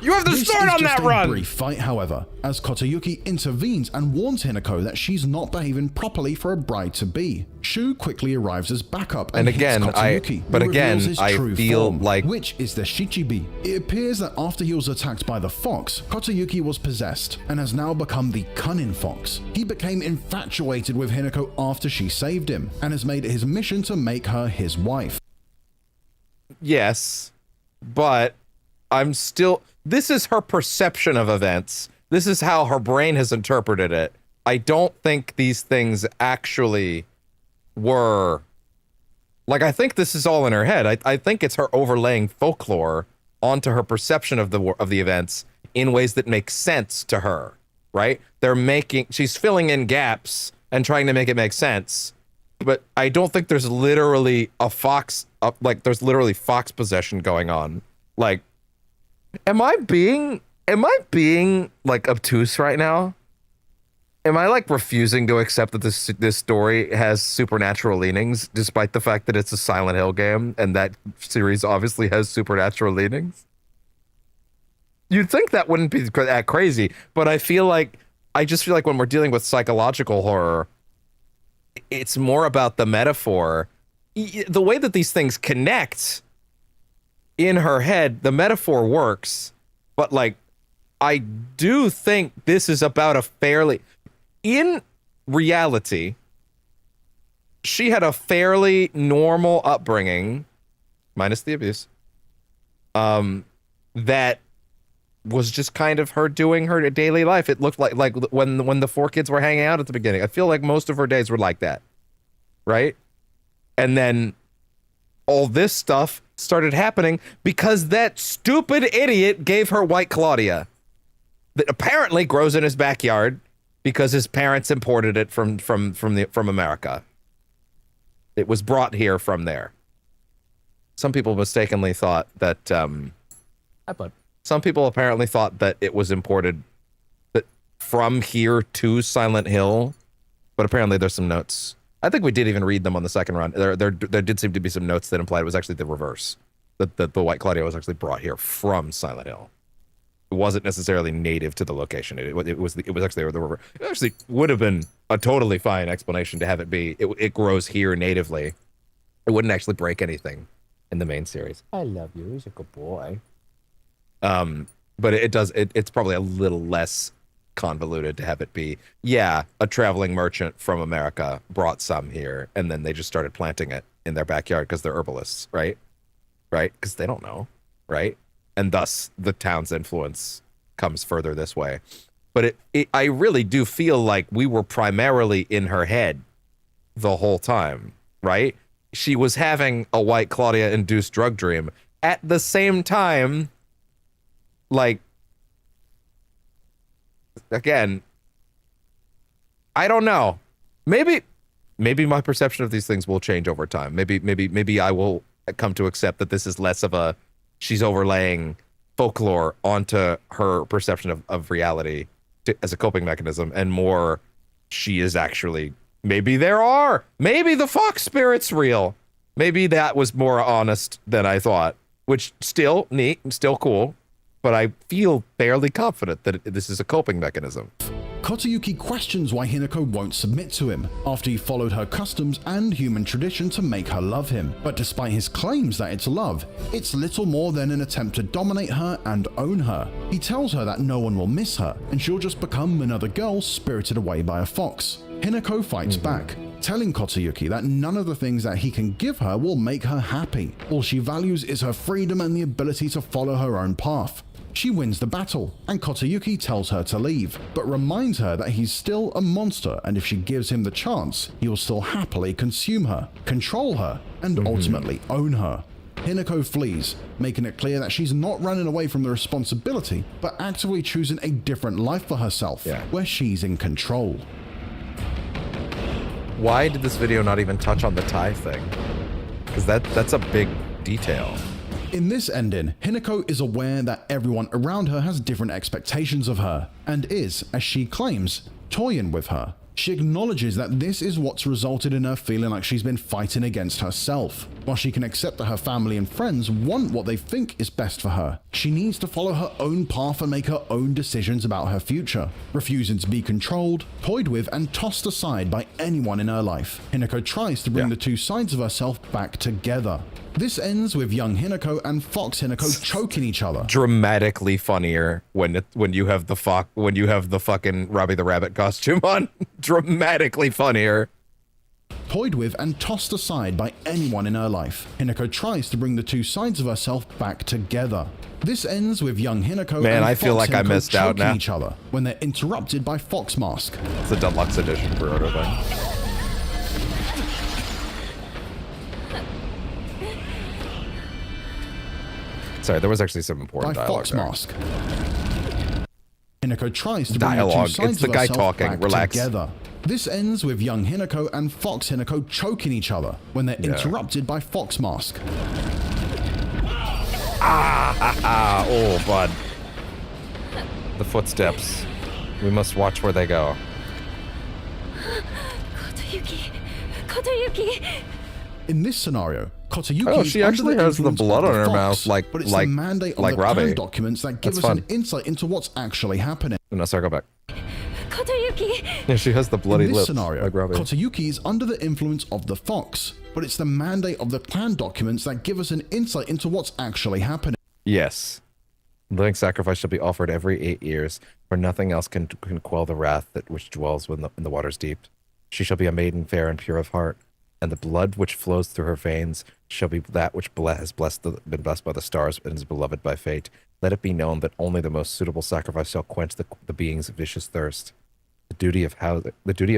You have the This sword is on just that a run! brief fight, however, as Kotayuki intervenes and warns Hinako that she's not behaving properly for a bride-to-be. Shu quickly arrives as backup and again, hits Kotayuki, who reveals his true form, which is the Shichibi. It appears that after he was attacked by the fox, Kotayuki was possessed and has now become the cunning fox. He became infatuated with Hinako after she saved him and has made it his mission to make her his wife. Yes, but I'm still... This is her perception of events. This is how her brain has interpreted it. I don't think these things actually were... Like, I think this is all in her head. I think it's her overlaying folklore onto her perception of the events in ways that make sense to her, right? She's filling in gaps and trying to make it make sense. But I don't think there's literally a fox... there's literally fox possession going on. Like... Am I being like obtuse right now? Am I like refusing to accept that this story has supernatural leanings, despite the fact that it's a Silent Hill game and that series obviously has supernatural leanings? You'd think that wouldn't be that crazy, but I just feel like when we're dealing with psychological horror, it's more about the metaphor, the way that these things connect. In her head, the metaphor works, but like, I do think this is about a fairly... In reality, she had a fairly normal upbringing, minus the abuse, that was just kind of her doing her daily life. It looked like when the 4 kids were hanging out at the beginning. I feel like most of her days were like that, right? And then all this stuff started happening because that stupid idiot gave her White Claudia that apparently grows in his backyard because his parents imported it from America. It was brought here from there. Some people mistakenly thought that some people apparently thought that it was imported from here to Silent Hill, but apparently there's some notes. I think we did even read them on the second run. There did seem to be some notes that implied it was actually the reverse. That the White Claudia was actually brought here from Silent Hill. It wasn't necessarily native to the location. It was actually the reverse. It actually would have been a totally fine explanation to have it be. It grows here natively. It wouldn't actually break anything in the main series. I love you. He's a good boy. But it does. It's probably a little less convoluted to have it be, yeah, a traveling merchant from America brought some here and then they just started planting it in their backyard because they're herbalists, right? Because they don't know, right? And thus the town's influence comes further this way. But I really do feel like we were primarily in her head the whole time, right? She was having a White Claudia induced drug dream at the same time. Like, again, I don't know. Maybe my perception of these things will change over time. Maybe I will come to accept that this is less of a she's overlaying folklore onto her perception of reality as a coping mechanism, and more she is actually, maybe the fox spirit's real. Maybe that was more honest than I thought, which still neat and still cool. But I feel fairly confident that this is a coping mechanism. Kotayuki questions why Hinako won't submit to him, after he followed her customs and human tradition to make her love him. But despite his claims that it's love, it's little more than an attempt to dominate her and own her. He tells her that no one will miss her, and she'll just become another girl spirited away by a fox. Hinako fights back, telling Kotayuki that none of the things that he can give her will make her happy. All she values is her freedom and the ability to follow her own path. She wins the battle, and Kotayuki tells her to leave, but reminds her that he's still a monster, and if she gives him the chance, he will still happily consume her, control her, and ultimately own her. Hinako flees, making it clear that she's not running away from the responsibility, but actively choosing a different life for herself, where she's in control. Why did this video not even touch on the tie thing? Because that's a big detail. In this ending, Hinako is aware that everyone around her has different expectations of her, and is, as she claims, toying with her. She acknowledges that this is what's resulted in her feeling like she's been fighting against herself. While she can accept that her family and friends want what they think is best for her, she needs to follow her own path and make her own decisions about her future. Refusing to be controlled, toyed with, and tossed aside by anyone in her life, Hinako tries to bring the two sides of herself back together. This ends with young Hinako and Fox Hinako choking each other. Dramatically funnier when you have the fucking Robbie the Rabbit costume on. Dramatically funnier. Toyed with and tossed aside by anyone in her life, Hinako tries to bring the two sides of herself back together. This ends with young Hinako Man, and I Fox feel like I Hinako missed out choking now. each other when they're interrupted by Fox Mask. It's a deluxe edition for Odo thing. Sorry, there was actually some important dialogue Fox there. Mask. Hinako tries to bring the two Dialogue. sides It's the of guy herself talking. back Relax. together. This ends with young Hinako and Fox Hinako choking each other when they're interrupted by Fox Mask. Oh, bud. The footsteps. We must watch where they go. Kotoyuki! In this scenario, Kotoyuki Oh, is she under actually the has the influence blood of on the her Fox, mouth, like but it's the mandate of the Robbie. plan documents that give That's us fun. an insight into what's actually happening. No, sorry, go back. Kotoyuki! Yeah, she has the bloody In this lips, scenario, like Robbie. Kotoyuki is under the influence of the Fox, but it's the mandate of the clan documents that give us an insight into what's actually happening. Yes. Living sacrifice shall be offered every 8 years, for nothing else can quell the wrath that which dwells in the waters deep. She shall be a maiden fair and pure of heart, and the blood which flows through her veins shall be that which has been blessed by the stars and is beloved by fate. Let it be known that only the most suitable sacrifice shall quench the being's vicious thirst. The duty of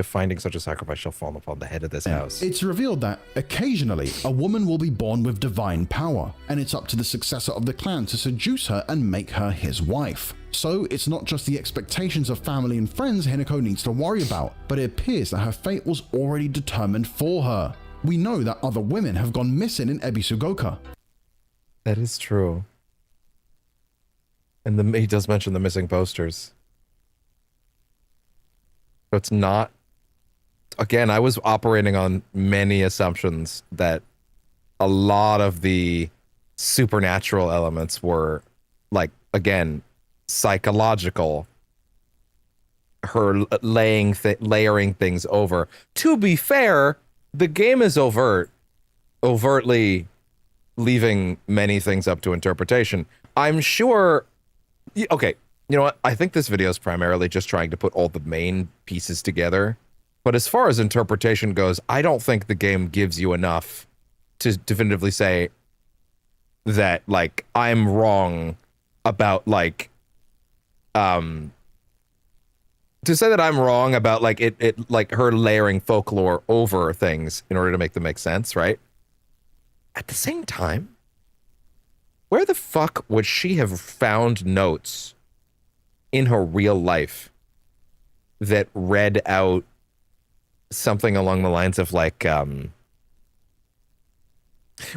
finding such a sacrifice shall fall upon the head of this house. It's revealed that, occasionally, a woman will be born with divine power, and it's up to the successor of the clan to seduce her and make her his wife. So, it's not just the expectations of family and friends Hinako needs to worry about, but it appears that her fate was already determined for her. We know that other women have gone missing in Ebisugoka. That is true. And he does mention the missing posters. So it's not... Again, I was operating on many assumptions that a lot of the supernatural elements were, like, again, psychological. Her layering things over. To be fair, the game is overtly leaving many things up to interpretation. I'm sure... Okay, you know what? I think this video is primarily just trying to put all the main pieces together. But as far as interpretation goes, I don't think the game gives you enough to definitively say that, like, I'm wrong about, like, to say that I'm wrong about, like, it like her layering folklore over things in order to make them make sense, right? At the same time, where the fuck would she have found notes in her real life that read out something along the lines of, like, where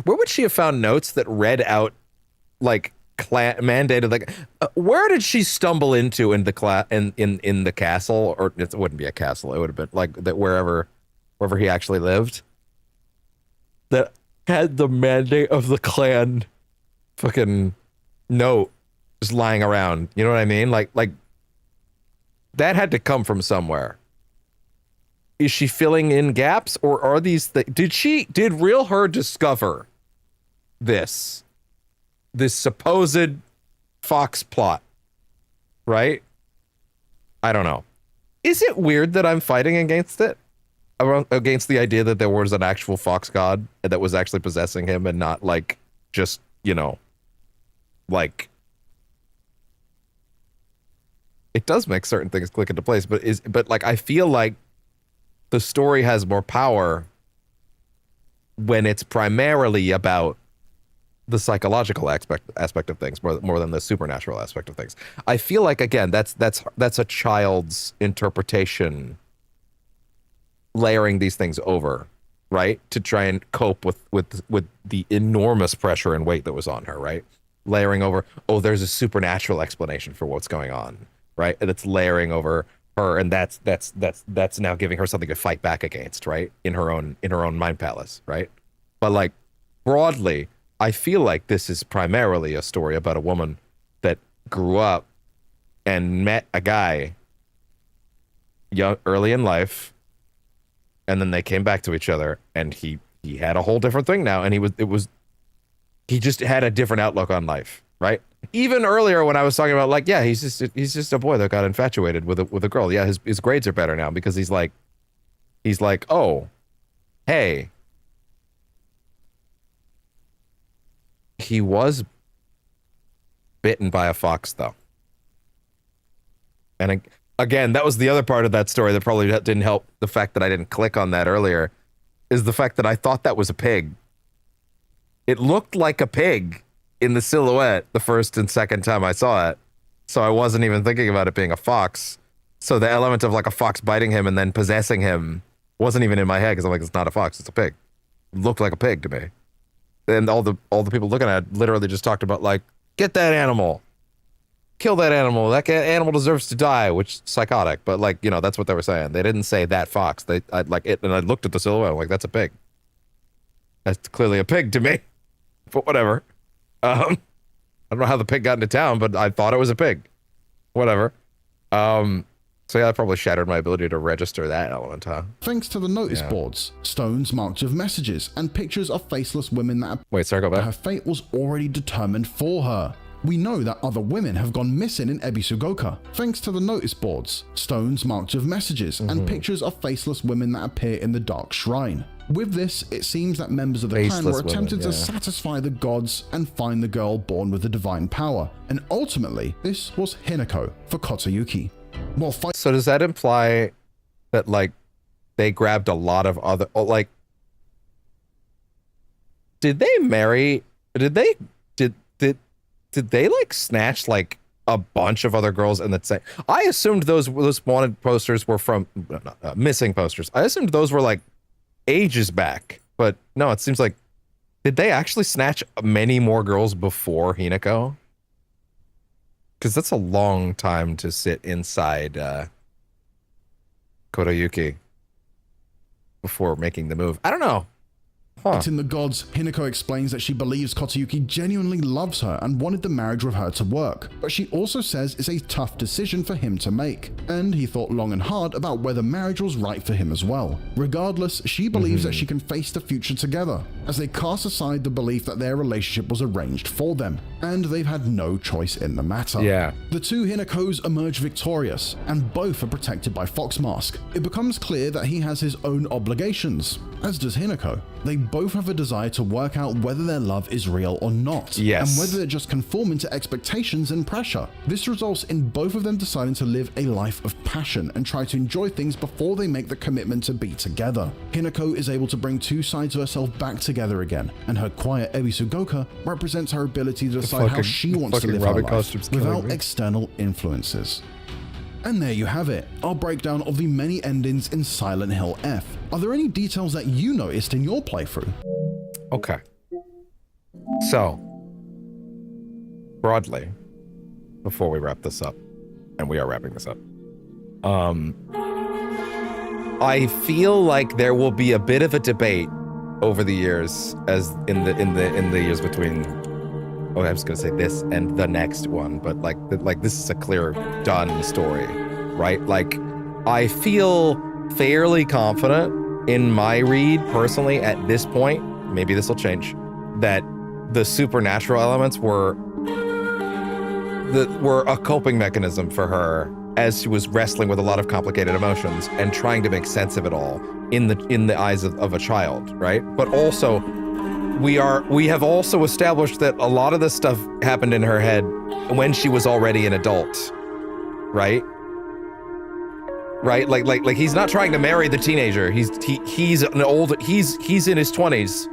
would she have found notes that read out, like, mandated, like, where did she stumble into in the in the castle? Or it wouldn't be a castle, it would have been like that wherever he actually lived, that had the mandate of the clan fucking note just lying around. You know what I mean? Like that had to come from somewhere. Is she filling in gaps, or are these did real her discover this supposed Fox plot, right? I don't know. Is it weird that I'm fighting against it? Against the idea that there was an actual Fox god that was actually possessing him and not, like, just, you know, like, it does make certain things click into place, but like, I feel like the story has more power when it's primarily about the psychological aspect of things more than the supernatural aspect of things. I feel like, again, that's a child's interpretation, layering these things over, right, to try and cope with the enormous pressure and weight that was on her, right? Layering over, oh, there's a supernatural explanation for what's going on, right? And it's layering over, her, and that's now giving her something to fight back against, right? In her own mind palace, right? But like broadly, I feel like this is primarily a story about a woman that grew up and met a guy early in life, and then they came back to each other, and he had a whole different thing now, and he just had a different outlook on life, right? Even earlier when I was talking about like, yeah, he's just a boy that got infatuated with a girl. Yeah, his grades are better now because he's like, oh, hey, he was bitten by a fox though. And again, that was the other part of that story that probably didn't help the fact that I didn't click on that earlier, is the fact that I thought that was a pig. It looked like a pig in the silhouette the first and second time I saw it. So I wasn't even thinking about it being a fox. So the element of like a fox biting him and then possessing him wasn't even in my head, because I'm like, it's not a fox, it's a pig. It looked like a pig to me. And all the people looking at it literally just talked about like, get that animal. Kill that animal. That animal deserves to die, which is psychotic. But like, you know, that's what they were saying. They didn't say that fox. I like it, and I looked at the silhouette. I'm like, that's a pig. That's clearly a pig to me. But whatever. I don't know how the pig got into town, but I thought it was a pig. Whatever. So yeah, that probably shattered my ability to register that element, huh? Thanks to the notice boards, stones marked with messages, and pictures of faceless women that go back. Her fate was already determined for her. We know that other women have gone missing in Ebisugoka, thanks to the notice boards, stones marked with messages, and pictures of faceless women that appear in the Dark Shrine. With this, it seems that members of the clan were attempting to satisfy the gods and find the girl born with the divine power, and ultimately, this was Hinako for Kotayuki. So does that imply that like they grabbed a lot of other, like, did they marry? Did they like snatch like a bunch of other girls in the same? I assumed those wanted posters were from missing posters. I assumed those were like ages back, but no, it seems like, did they actually snatch many more girls before Hinako? Because that's a long time to sit inside Kotayuki before making the move. I don't know. It's in the gods, Hinako explains that she believes Kotayuki genuinely loves her and wanted the marriage with her to work, but she also says it's a tough decision for him to make, and he thought long and hard about whether marriage was right for him as well. Regardless, she believes that she can face the future together, as they cast aside the belief that their relationship was arranged for them, and they've had no choice in the matter. Yeah. The two Hinakos emerge victorious, and both are protected by Fox Mask. It becomes clear that he has his own obligations, as does Hinako. They both have a desire to work out whether their love is real or not, and whether they're just conforming to expectations and pressure. This results in both of them deciding to live a life of passion and try to enjoy things before they make the commitment to be together. Hinako is able to bring two sides of herself back together again, and her quiet Ebisugoka represents her ability to decide how she wants to live her life without external influences. And there you have it, our breakdown of the many endings in Silent Hill F. Are there any details that you noticed in your playthrough? Okay. So, broadly, before we wrap this up, and we are wrapping this up, I feel like there will be a bit of a debate over the years, as in the years between. Oh, I was gonna say this and the next one, but like this is a clear done story, right? Like, I feel fairly confident in my read personally at this point. Maybe this will change. That the supernatural elements were a coping mechanism for her as she was wrestling with a lot of complicated emotions and trying to make sense of it all in the eyes of a child, right? But also, we have also established that a lot of this stuff happened in her head when she was already an adult, right? Right? Like he's not trying to marry the teenager. He's in his 20s.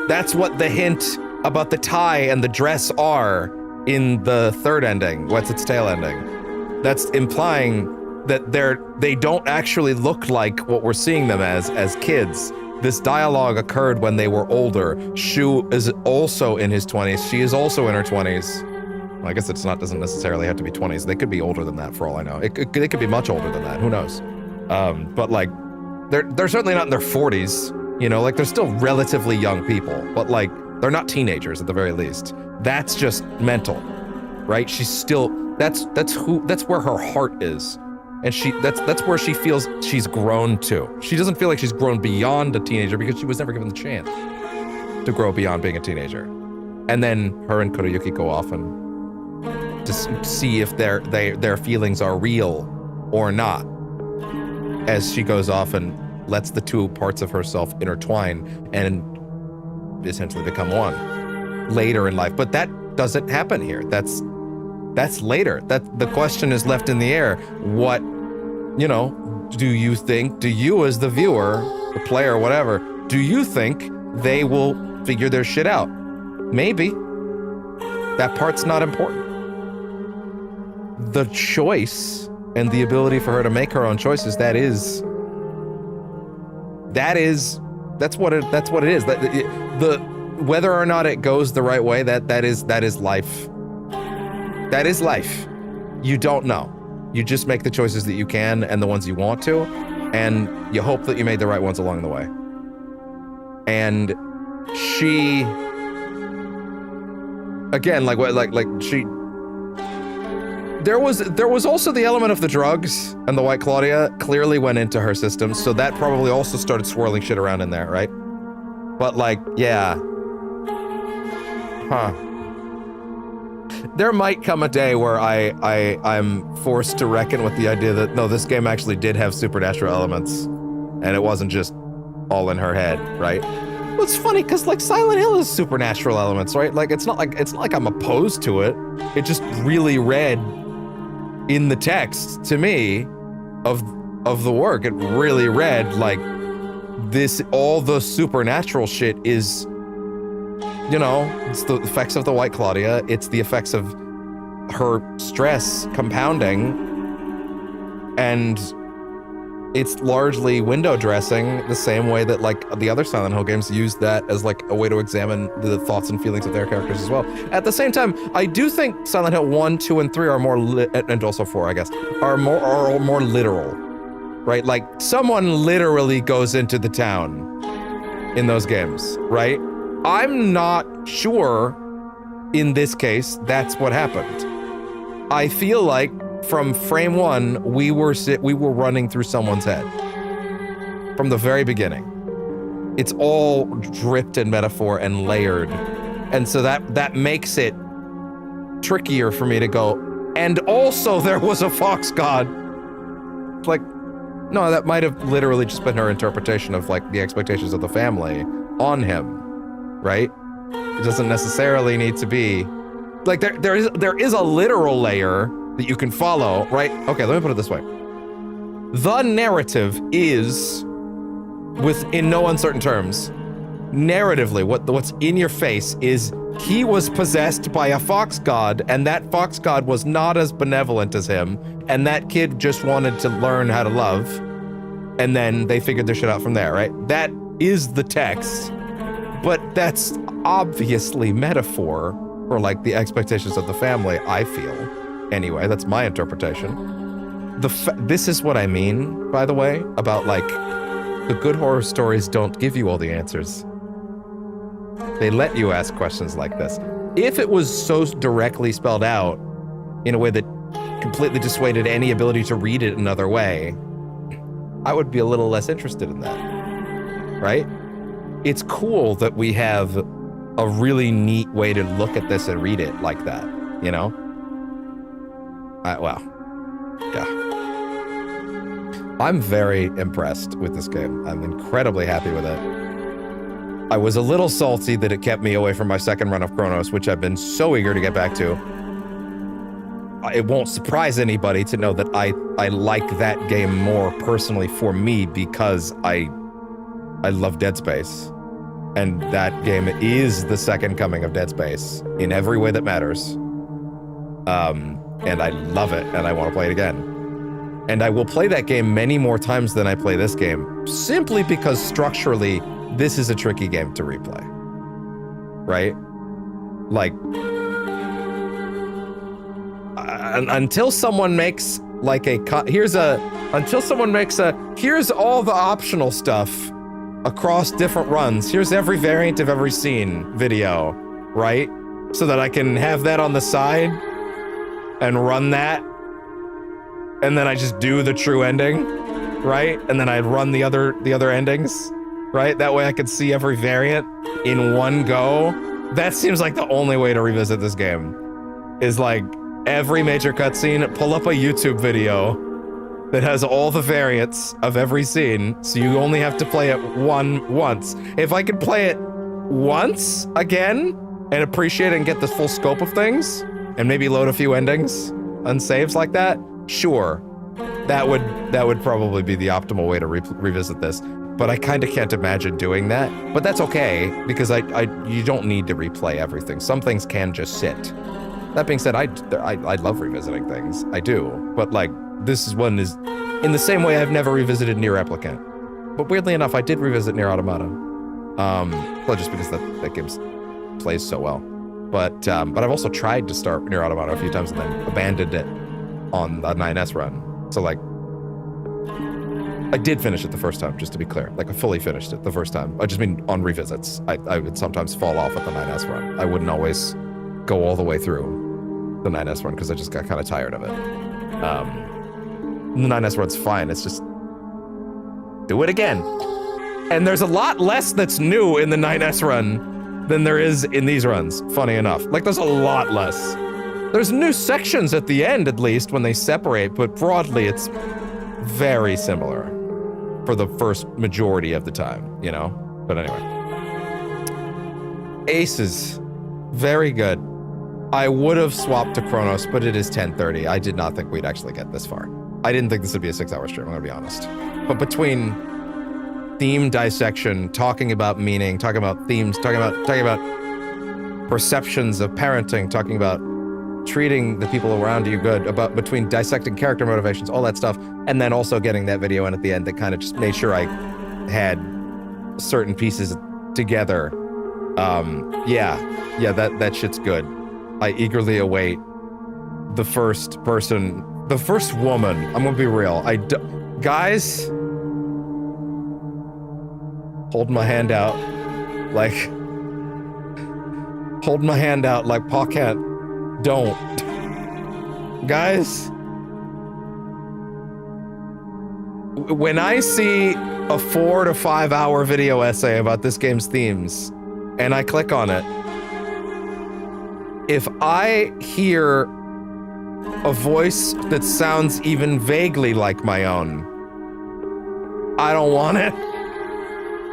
That's what the hint about the tie and the dress are in the third ending, What's Its Tail ending. That's implying that they don't actually look like what we're seeing them as kids. This dialogue occurred when they were older. Shu is also in his 20s. She is also in her 20s. I guess it's not, doesn't necessarily have to be 20s. They could be older than that for all I know. They could be much older than that. Who knows? But like, they're certainly not in their 40s. You know, like they're still relatively young people, but like they're not teenagers at the very least. That's just mental, right? She's still, that's where her heart is. And that's where she feels she's grown to. She doesn't feel like she's grown beyond a teenager because she was never given the chance to grow beyond being a teenager. And then her and Kurayuki go off and to see if their feelings are real or not. As she goes off and lets the two parts of herself intertwine and essentially become one later in life. But that doesn't happen here. That's later. That the question is left in the air. What, you know, do you as the viewer, the player, whatever, do you think they will figure their shit out? Maybe. That part's not important. The choice and the ability for her to make her own choices, that's what it is. The whether or not it goes the right way, that is life. That is life. You don't know. You just make the choices that you can and the ones you want to, and you hope that you made the right ones along the way. And she, again, there was also the element of the drugs, and the White Claudia clearly went into her system, so that probably also started swirling shit around in there, right? But like, yeah. Huh. There might come a day where I'm forced to reckon with the idea that, no, this game actually did have supernatural elements, and it wasn't just all in her head, right? Well, it's funny, because like Silent Hill has supernatural elements, right? Like it's not like I'm opposed to it. It just really read in the text to me of the work. It really read like this, all the supernatural shit is, you know, it's the effects of the White Claudia, it's the effects of her stress compounding, and it's largely window dressing the same way that like the other Silent Hill games use that as like a way to examine the thoughts and feelings of their characters as well. At the same time, I do think Silent Hill 1, 2, and 3 are more, and also 4, I guess, are more literal, right? Like someone literally goes into the town in those games, right? I'm not sure in this case that's what happened. I feel like from frame 1, we were running through someone's head from the very beginning. It's all dripped in metaphor and layered, and so that makes it trickier for me to go. And also, there was a fox god. Like, no, that might have literally just been her interpretation of like the expectations of the family on him. Right? It doesn't necessarily need to be like there is a literal layer that you can follow, right? Okay, let me put it this way. The narrative is, in no uncertain terms, narratively, what's in your face is he was possessed by a fox god, and that fox god was not as benevolent as him, and that kid just wanted to learn how to love, and then they figured their shit out from there, right? That is the text. But that's obviously metaphor for like the expectations of the family, I feel. Anyway, that's my interpretation. This is what I mean, by the way, about like the good horror stories don't give you all the answers. They let you ask questions like this. If it was so directly spelled out in a way that completely dissuaded any ability to read it another way, I would be a little less interested in that, right? It's cool that we have a really neat way to look at this and read it like that, you know? Well, yeah. I'm very impressed with this game. I'm incredibly happy with it. I was a little salty that it kept me away from my second run of Chronos, which I've been so eager to get back to. It won't surprise anybody to know that I like that game more personally for me because I love Dead Space, and that game is the second coming of Dead Space in every way that matters. And I love it, and I want to play it again. And I will play that game many more times than I play this game, simply because structurally, this is a tricky game to replay. Right? Like, until someone makes like here's all the optional stuff across different runs. Here's every variant of every scene video, right? So that I can have that on the side and run that. And then I just do the true ending, right? And then I run the other endings, right? That way I can see every variant in one go. That seems like the only way to revisit this game. Is like every major cutscene, pull up a YouTube video that has all the variants of every scene, so you only have to play it once. If I could play it once again and appreciate it and get the full scope of things, and maybe load a few endings and saves like that, sure, that would probably be the optimal way to revisit this. But I kind of can't imagine doing that. But that's okay, because you don't need to replay everything. Some things can just sit. That being said, I love revisiting things. I do. But like, this one is in the same way I've never revisited Nier Replicant. But weirdly enough, I did revisit Nier Automata. Well, just because that game plays so well. But I've also tried to start Nier Automata a few times and then abandoned it on the 9S run. So like, I did finish it the first time, just to be clear. Like, I fully finished it the first time. I just mean on revisits. I would sometimes fall off at the 9S run. I wouldn't always go all the way through the 9S run because I just got kind of tired of it. The 9S run's fine. It's just do it again. And there's a lot less that's new in the 9S run than there is in these runs, funny enough. Like, there's a lot less. There's new sections at the end, at least, when they separate, but broadly, it's very similar for the first majority of the time, you know? But anyway. Aces. Very good. I would have swapped to Chronos, but it is 10:30. I did not think we'd actually get this far. I didn't think this would be a 6-hour stream, I'm gonna be honest. But between theme dissection, talking about meaning, talking about themes, talking about perceptions of parenting, talking about treating the people around you good, about between dissecting character motivations, all that stuff, and then also getting that video in at the end that kind of just made sure I had certain pieces together. Yeah, that shit's good. I eagerly await the first person, the first woman. I'm gonna be real. Guys, hold my hand out, like, hold my hand out like Pa Kent. Don't. Guys, when I see a 4 to 5 hour video essay about this game's themes, and I click on it, if I hear a voice that sounds even vaguely like my own, I don't want it.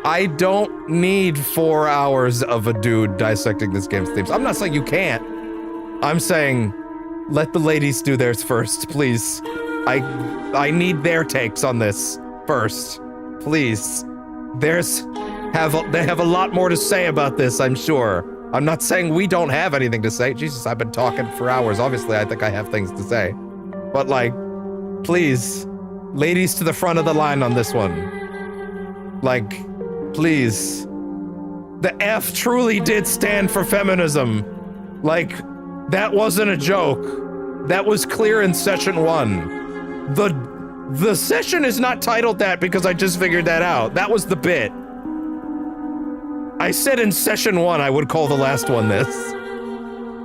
I don't need 4 hours of a dude dissecting this game's themes. I'm not saying you can't. I'm saying, let the ladies do theirs first, please. I need their takes on this first, please. They have a lot more to say about this, I'm sure. I'm not saying we don't have anything to say. Jesus, I've been talking for hours. Obviously, I think I have things to say. But like, please, ladies to the front of the line on this one. Like, please. The F truly did stand for feminism. Like, that wasn't a joke. That was clear in session 1. The session is not titled that because I just figured that out. That was the bit. I said in session 1 I would call the last one this.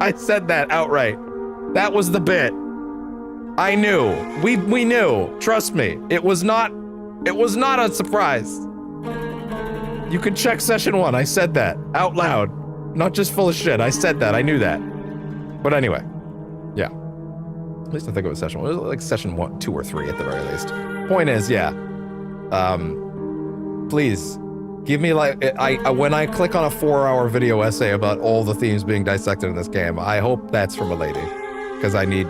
I said that outright. That was the bit. I knew. We knew. Trust me. It was not a surprise. You can check session 1. I said that out loud. Not just full of shit. I said that. I knew that. But anyway, yeah. At least I think it was session 1. It was like session 1, 2, or 3 at the very least. Point is, yeah. Please, give me like, when I click on a 4-hour video essay about all the themes being dissected in this game, I hope that's from a lady. Because I need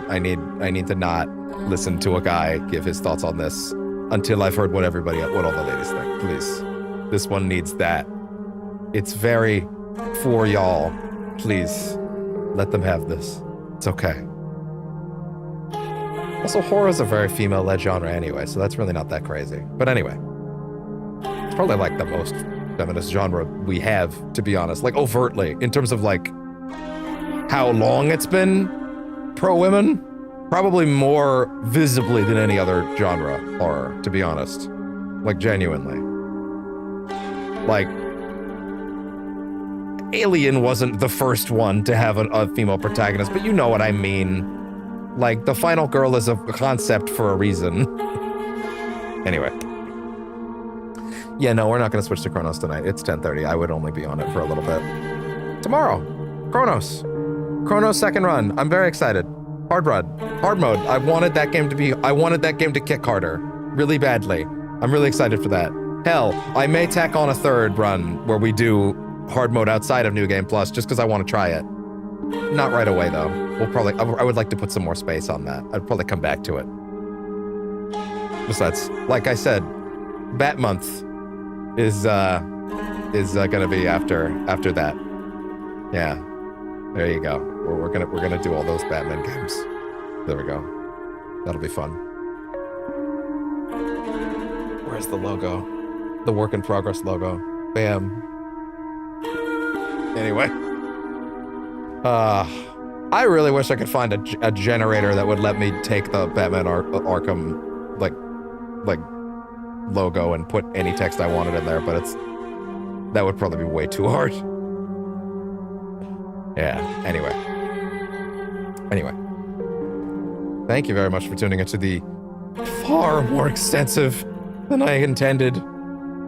to not listen to a guy give his thoughts on this until I've heard what all the ladies think. Please. This one needs that. It's very for y'all. Please. Let them have this. It's okay. Also, horror is a very female-led genre anyway, so that's really not that crazy. But anyway. It's probably like the most feminist genre we have, to be honest. Like, overtly, in terms of like how long it's been pro-women. Probably more visibly than any other genre horror, to be honest. Like, genuinely. Like, Alien wasn't the first one to have a female protagonist, but you know what I mean. Like, the final girl is a concept for a reason. Anyway. Yeah, no, we're not going to switch to Chronos tonight. It's 10:30. I would only be on it for a little bit. Tomorrow, Chronos. Chronos second run. I'm very excited. Hard mode. I wanted that game to kick harder. Really badly. I'm really excited for that. Hell, I may tack on a third run where we do hard mode outside of New Game Plus just because I want to try it. Not right away, though. I would like to put some more space on that. I'd probably come back to it. Besides, like I said, Bat Month is gonna be after that. Yeah. There you go. We're gonna do all those Batman games. There we go. That'll be fun. Where's the logo? The work in progress logo. Bam. Anyway. I really wish I could find a generator that would let me take the Batman Arkham like logo and put any text I wanted in there, but that would probably be way too hard. Yeah, anyway. Thank you very much for tuning into the far more extensive than I intended,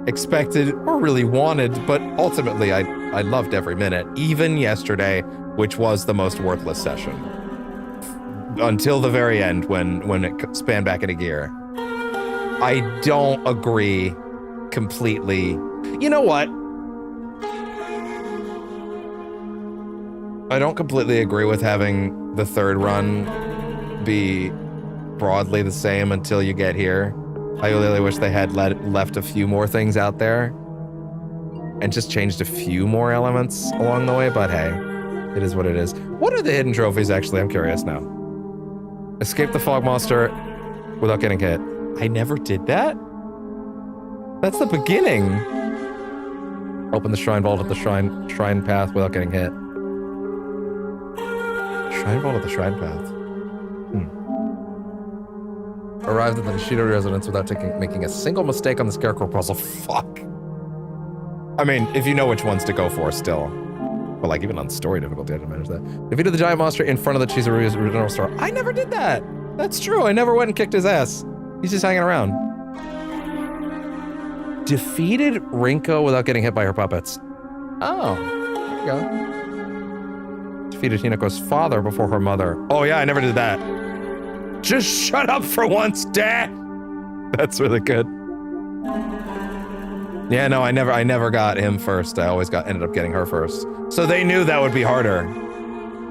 expected, or really wanted, but ultimately I loved every minute, even yesterday, which was the most worthless session. Until the very end when it spanned back into gear. I don't agree completely. You know what? I don't completely agree with having the third run be broadly the same until you get here. I really wish they had left a few more things out there and just changed a few more elements along the way, but hey, it is what it is. What are the hidden trophies, actually? I'm curious now. Escape the fog monster without getting hit. I never did that? That's the beginning. Open the shrine vault at the shrine path without getting hit. Shrine vault at the shrine path. Arrived at the Nishido residence without making a single mistake on the scarecrow puzzle. Fuck. I mean, if you know which ones to go for still. But like, even on story difficulty, I didn't manage that. Defeated the giant monster in front of the Cheeseroos original store. I never did that. That's true. I never went and kicked his ass. He's just hanging around. Defeated Rinko without getting hit by her puppets. Oh, there you go. Defeated Hinako's father before her mother. Oh yeah, I never did that. Just shut up for once, Dad. That's really good. Yeah, no, I never got him first. I always ended up getting her first. So they knew that would be harder.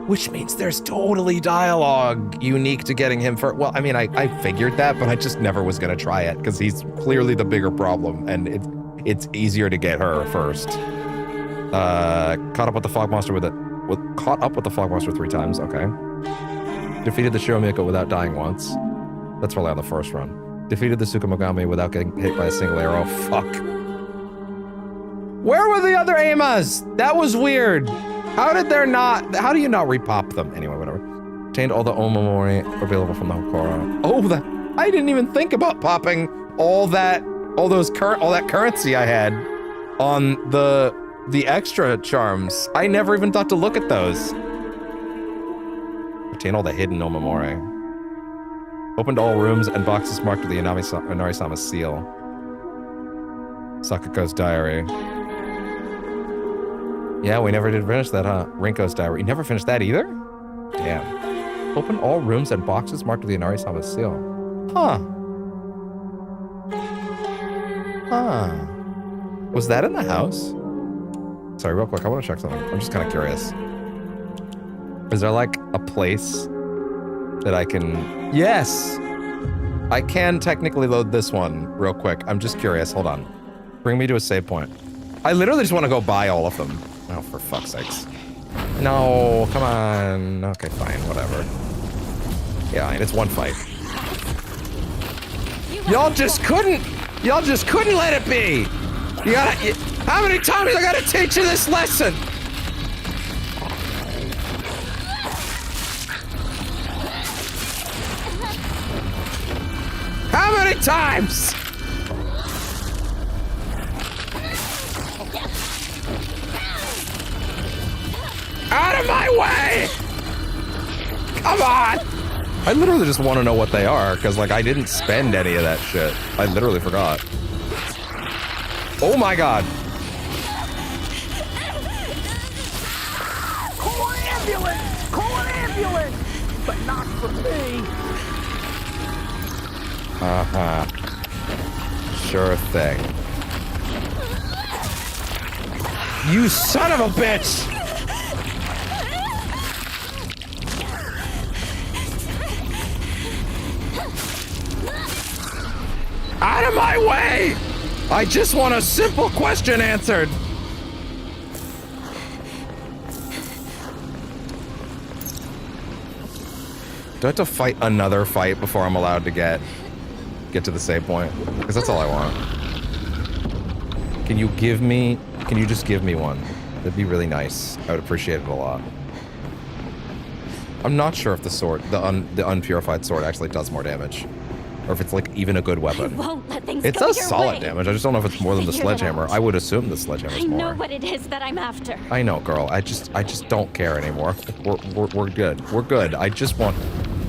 Which means there's totally dialogue unique to getting him first. Well, I mean, I figured that, but I just never was gonna try it because he's clearly the bigger problem, and it's easier to get her first. Caught up with the fog monster caught up with the fog monster 3 times. Okay. Defeated the Shiromiko without dying once. That's probably on the first run. Defeated the Tsukumogami without getting hit by a single arrow. Fuck. Where were the other Amas? That was weird. How do you not repop them? Anyway, whatever. Obtained all the Omamori available from the Hokora. Oh, I didn't even think about popping all that currency I had on the extra charms. I never even thought to look at those. Obtained all the hidden Omamori. Opened all rooms and boxes marked with the Inari-sama seal. Sakuko's diary. Yeah, we never did finish that, huh? Rinko's diary. You never finished that either? Damn. Open all rooms and boxes marked with the Inari-sama seal. Huh. Huh. Was that in the house? Sorry, real quick, I want to check something. I'm just kind of curious. Is there like a place that I can... Yes! I can technically load this one real quick. I'm just curious. Hold on. Bring me to a save point. I literally just want to go buy all of them. Oh, for fuck's sakes. No, come on. Okay, fine, whatever. Yeah, and it's one fight. Y'all just couldn't let it be! How many times I gotta teach you this lesson? many times? Out of my way! Come on! I literally just want to know what they are, because, like, I didn't spend any of that shit. I literally forgot. Oh my god. Call an ambulance! Call an ambulance! But not for me! Uh-huh. Sure thing. You son of a bitch! Out of my way! I just want a simple question answered. Do I have to fight another fight before I'm allowed to get to the save point? Because that's all I want. Can you just give me one? That'd be really nice. I would appreciate it a lot. I'm not sure if the sword, the unpurified sword actually does more damage. Or if it's like even a good weapon. I won't let things It go does your solid way. damage. I just don't know if it's more than the Figure it sledgehammer. out. I would assume the sledgehammer I is know more. what it is that I'm after. I know, girl. I just don't care anymore. We're good. We're good. I just want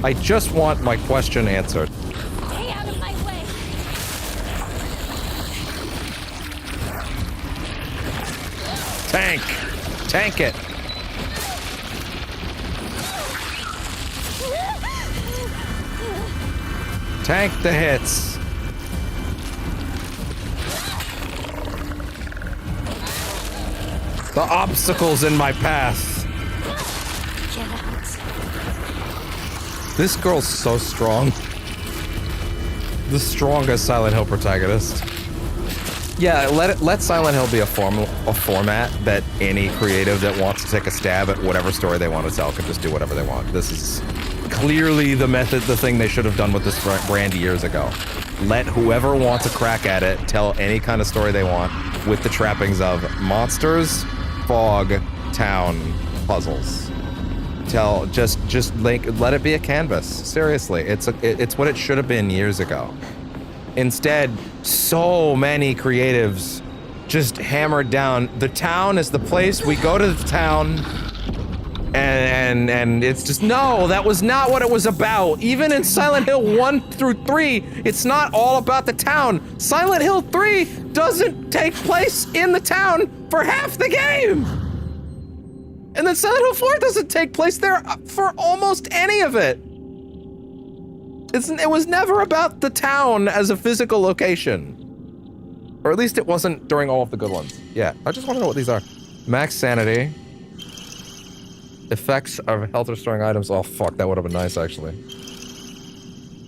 my question answered. Stay out of my way. Tank it. Tank the hits. The obstacles in my path. Get out. This girl's so strong. The strongest Silent Hill protagonist. Yeah, let Silent Hill be a format that any creative that wants to take a stab at whatever story they want to tell can just do whatever they want. This is clearly the thing they should have done with this brand years ago. Let whoever wants a crack at it tell any kind of story they want with the trappings of monsters, fog, town, puzzles. Just let it be a canvas. Seriously, it's what it should have been years ago. Instead, so many creatives just hammered down. The town is the place. We go to the town, and it's just, no, that was not what it was about. Even in Silent Hill 1 through 3, it's not all about the town. Silent Hill 3 doesn't take place in the town for half the game. And then Silent Hill 4 doesn't take place there for almost any of it. It was never about the town as a physical location. Or at least it wasn't during all of the good ones. Yeah, I just want to know what these are. Max sanity. Effects of health restoring items. Oh fuck, that would have been nice actually.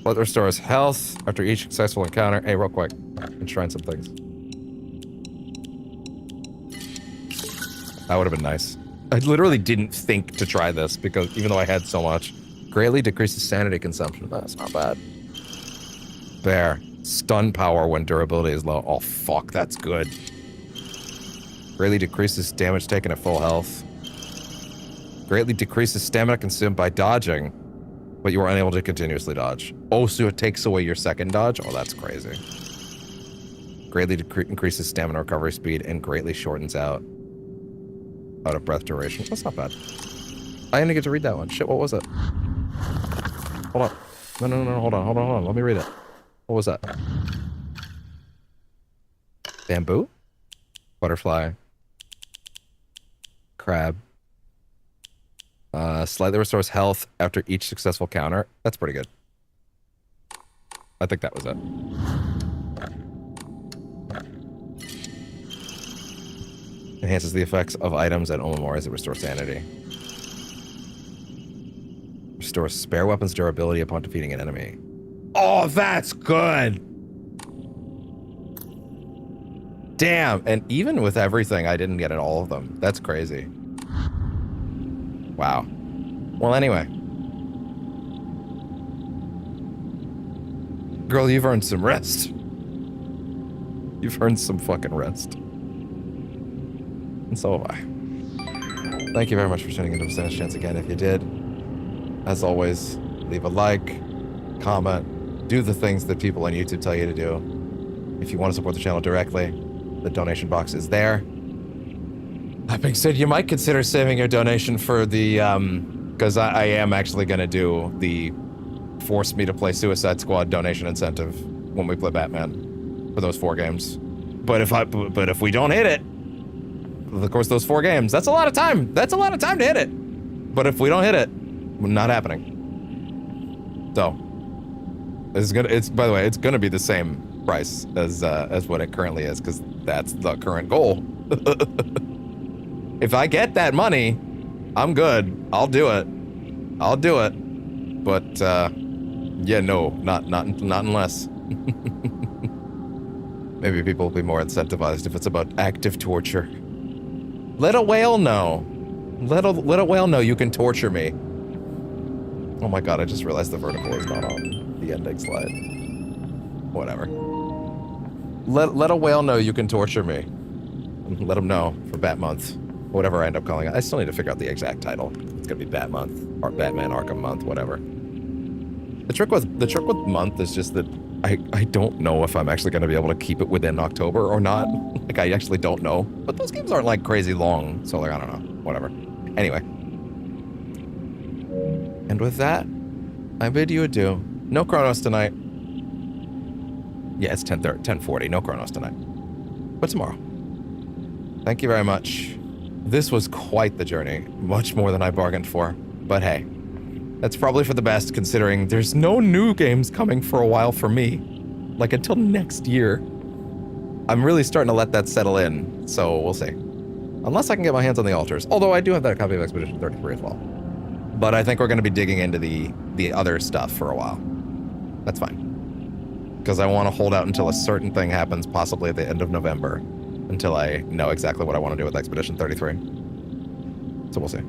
What restores health after each successful encounter. Hey, real quick. Enshrine some things. That would have been nice. I literally didn't think to try this because even though I had so much. Greatly decreases sanity consumption. That's not bad. Bear. Stun power when durability is low. Oh, fuck, that's good. Greatly decreases damage taken at full health. Greatly decreases stamina consumed by dodging, but you are unable to continuously dodge. Oh, so it takes away your second dodge? Oh, that's crazy. Greatly increases stamina recovery speed and greatly shortens out of breath duration. That's not bad. I didn't get to read that one. Shit, what was it? Hold on. No, hold on. Let me read it. What was that? Bamboo? Butterfly. Crab. Slightly restores health after each successful counter. That's pretty good. I think that was it. Enhances the effects of items and Omamori as it restores sanity. Restores spare weapons durability upon defeating an enemy. Oh, that's good! Damn, and even with everything, I didn't get all of them. That's crazy. Wow. Well, anyway. Girl, you've earned some rest. You've earned some fucking rest. And so have I. Thank you very much for tuning into Percentage Chance again. If you did, as always, leave a like, comment, Do the things that people on YouTube tell you to do. If you want to support the channel directly, the donation box is there. That being said, you might consider saving your donation for the, because I am actually going to do the force me to play Suicide Squad donation incentive when we play Batman for those 4 games. But if we don't hit it, of course those 4 games, that's a lot of time. That's a lot of time to hit it. But if we don't hit it, not happening. So, it's by the way, it's gonna be the same price as what it currently is, because that's the current goal. If I get that money, I'm good. I'll do it. I'll do it. But yeah, no, not unless. Maybe people will be more incentivized if it's about active torture. Let a whale know. Let a whale know you can torture me. Oh my god, I just realized the vertical is not on the ending slide. Whatever. Let a whale know you can torture me. Let him know for Bat Month. Whatever I end up calling it. I still need to figure out the exact title. It's gonna be Bat Month or Batman Arkham Month, whatever. The trick with month is just that I don't know if I'm actually gonna be able to keep it within October or not. Like, I actually don't know. But those games aren't like crazy long, so like, I don't know. Whatever. Anyway. And with that, I bid you adieu. No Chronos tonight. Yeah, it's 10:40. No Chronos tonight. But tomorrow. Thank you very much. This was quite the journey. Much more than I bargained for. But hey, that's probably for the best, considering there's no new games coming for a while for me. Like, until next year. I'm really starting to let that settle in, so we'll see. Unless I can get my hands on the altars. Although I do have that copy of Expedition 33 as well. But I think we're going to be digging into the other stuff for a while. That's fine. Because I want to hold out until a certain thing happens, possibly at the end of November. Until I know exactly what I want to do with Expedition 33. So we'll see.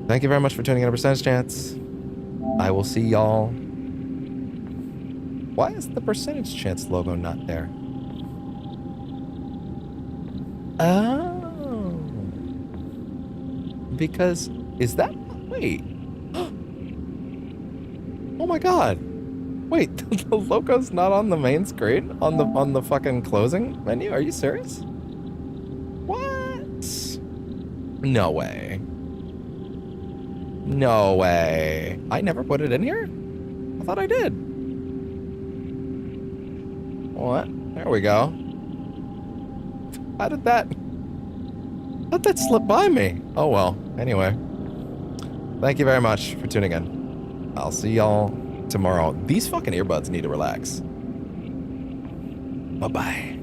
Thank you very much for tuning in to Percentage Chance. I will see y'all. Why is the Percentage Chance logo not there? Oh. Because, is that, wait. Oh my god. Wait, the logo's not on the main screen? On the fucking closing menu? Are you serious? What? No way. No way. I never put it in here? I thought I did. What? There we go. How'd that slip by me? Oh well, anyway. Thank you very much for tuning in. I'll see y'all tomorrow. These fucking earbuds need to relax. Bye-bye.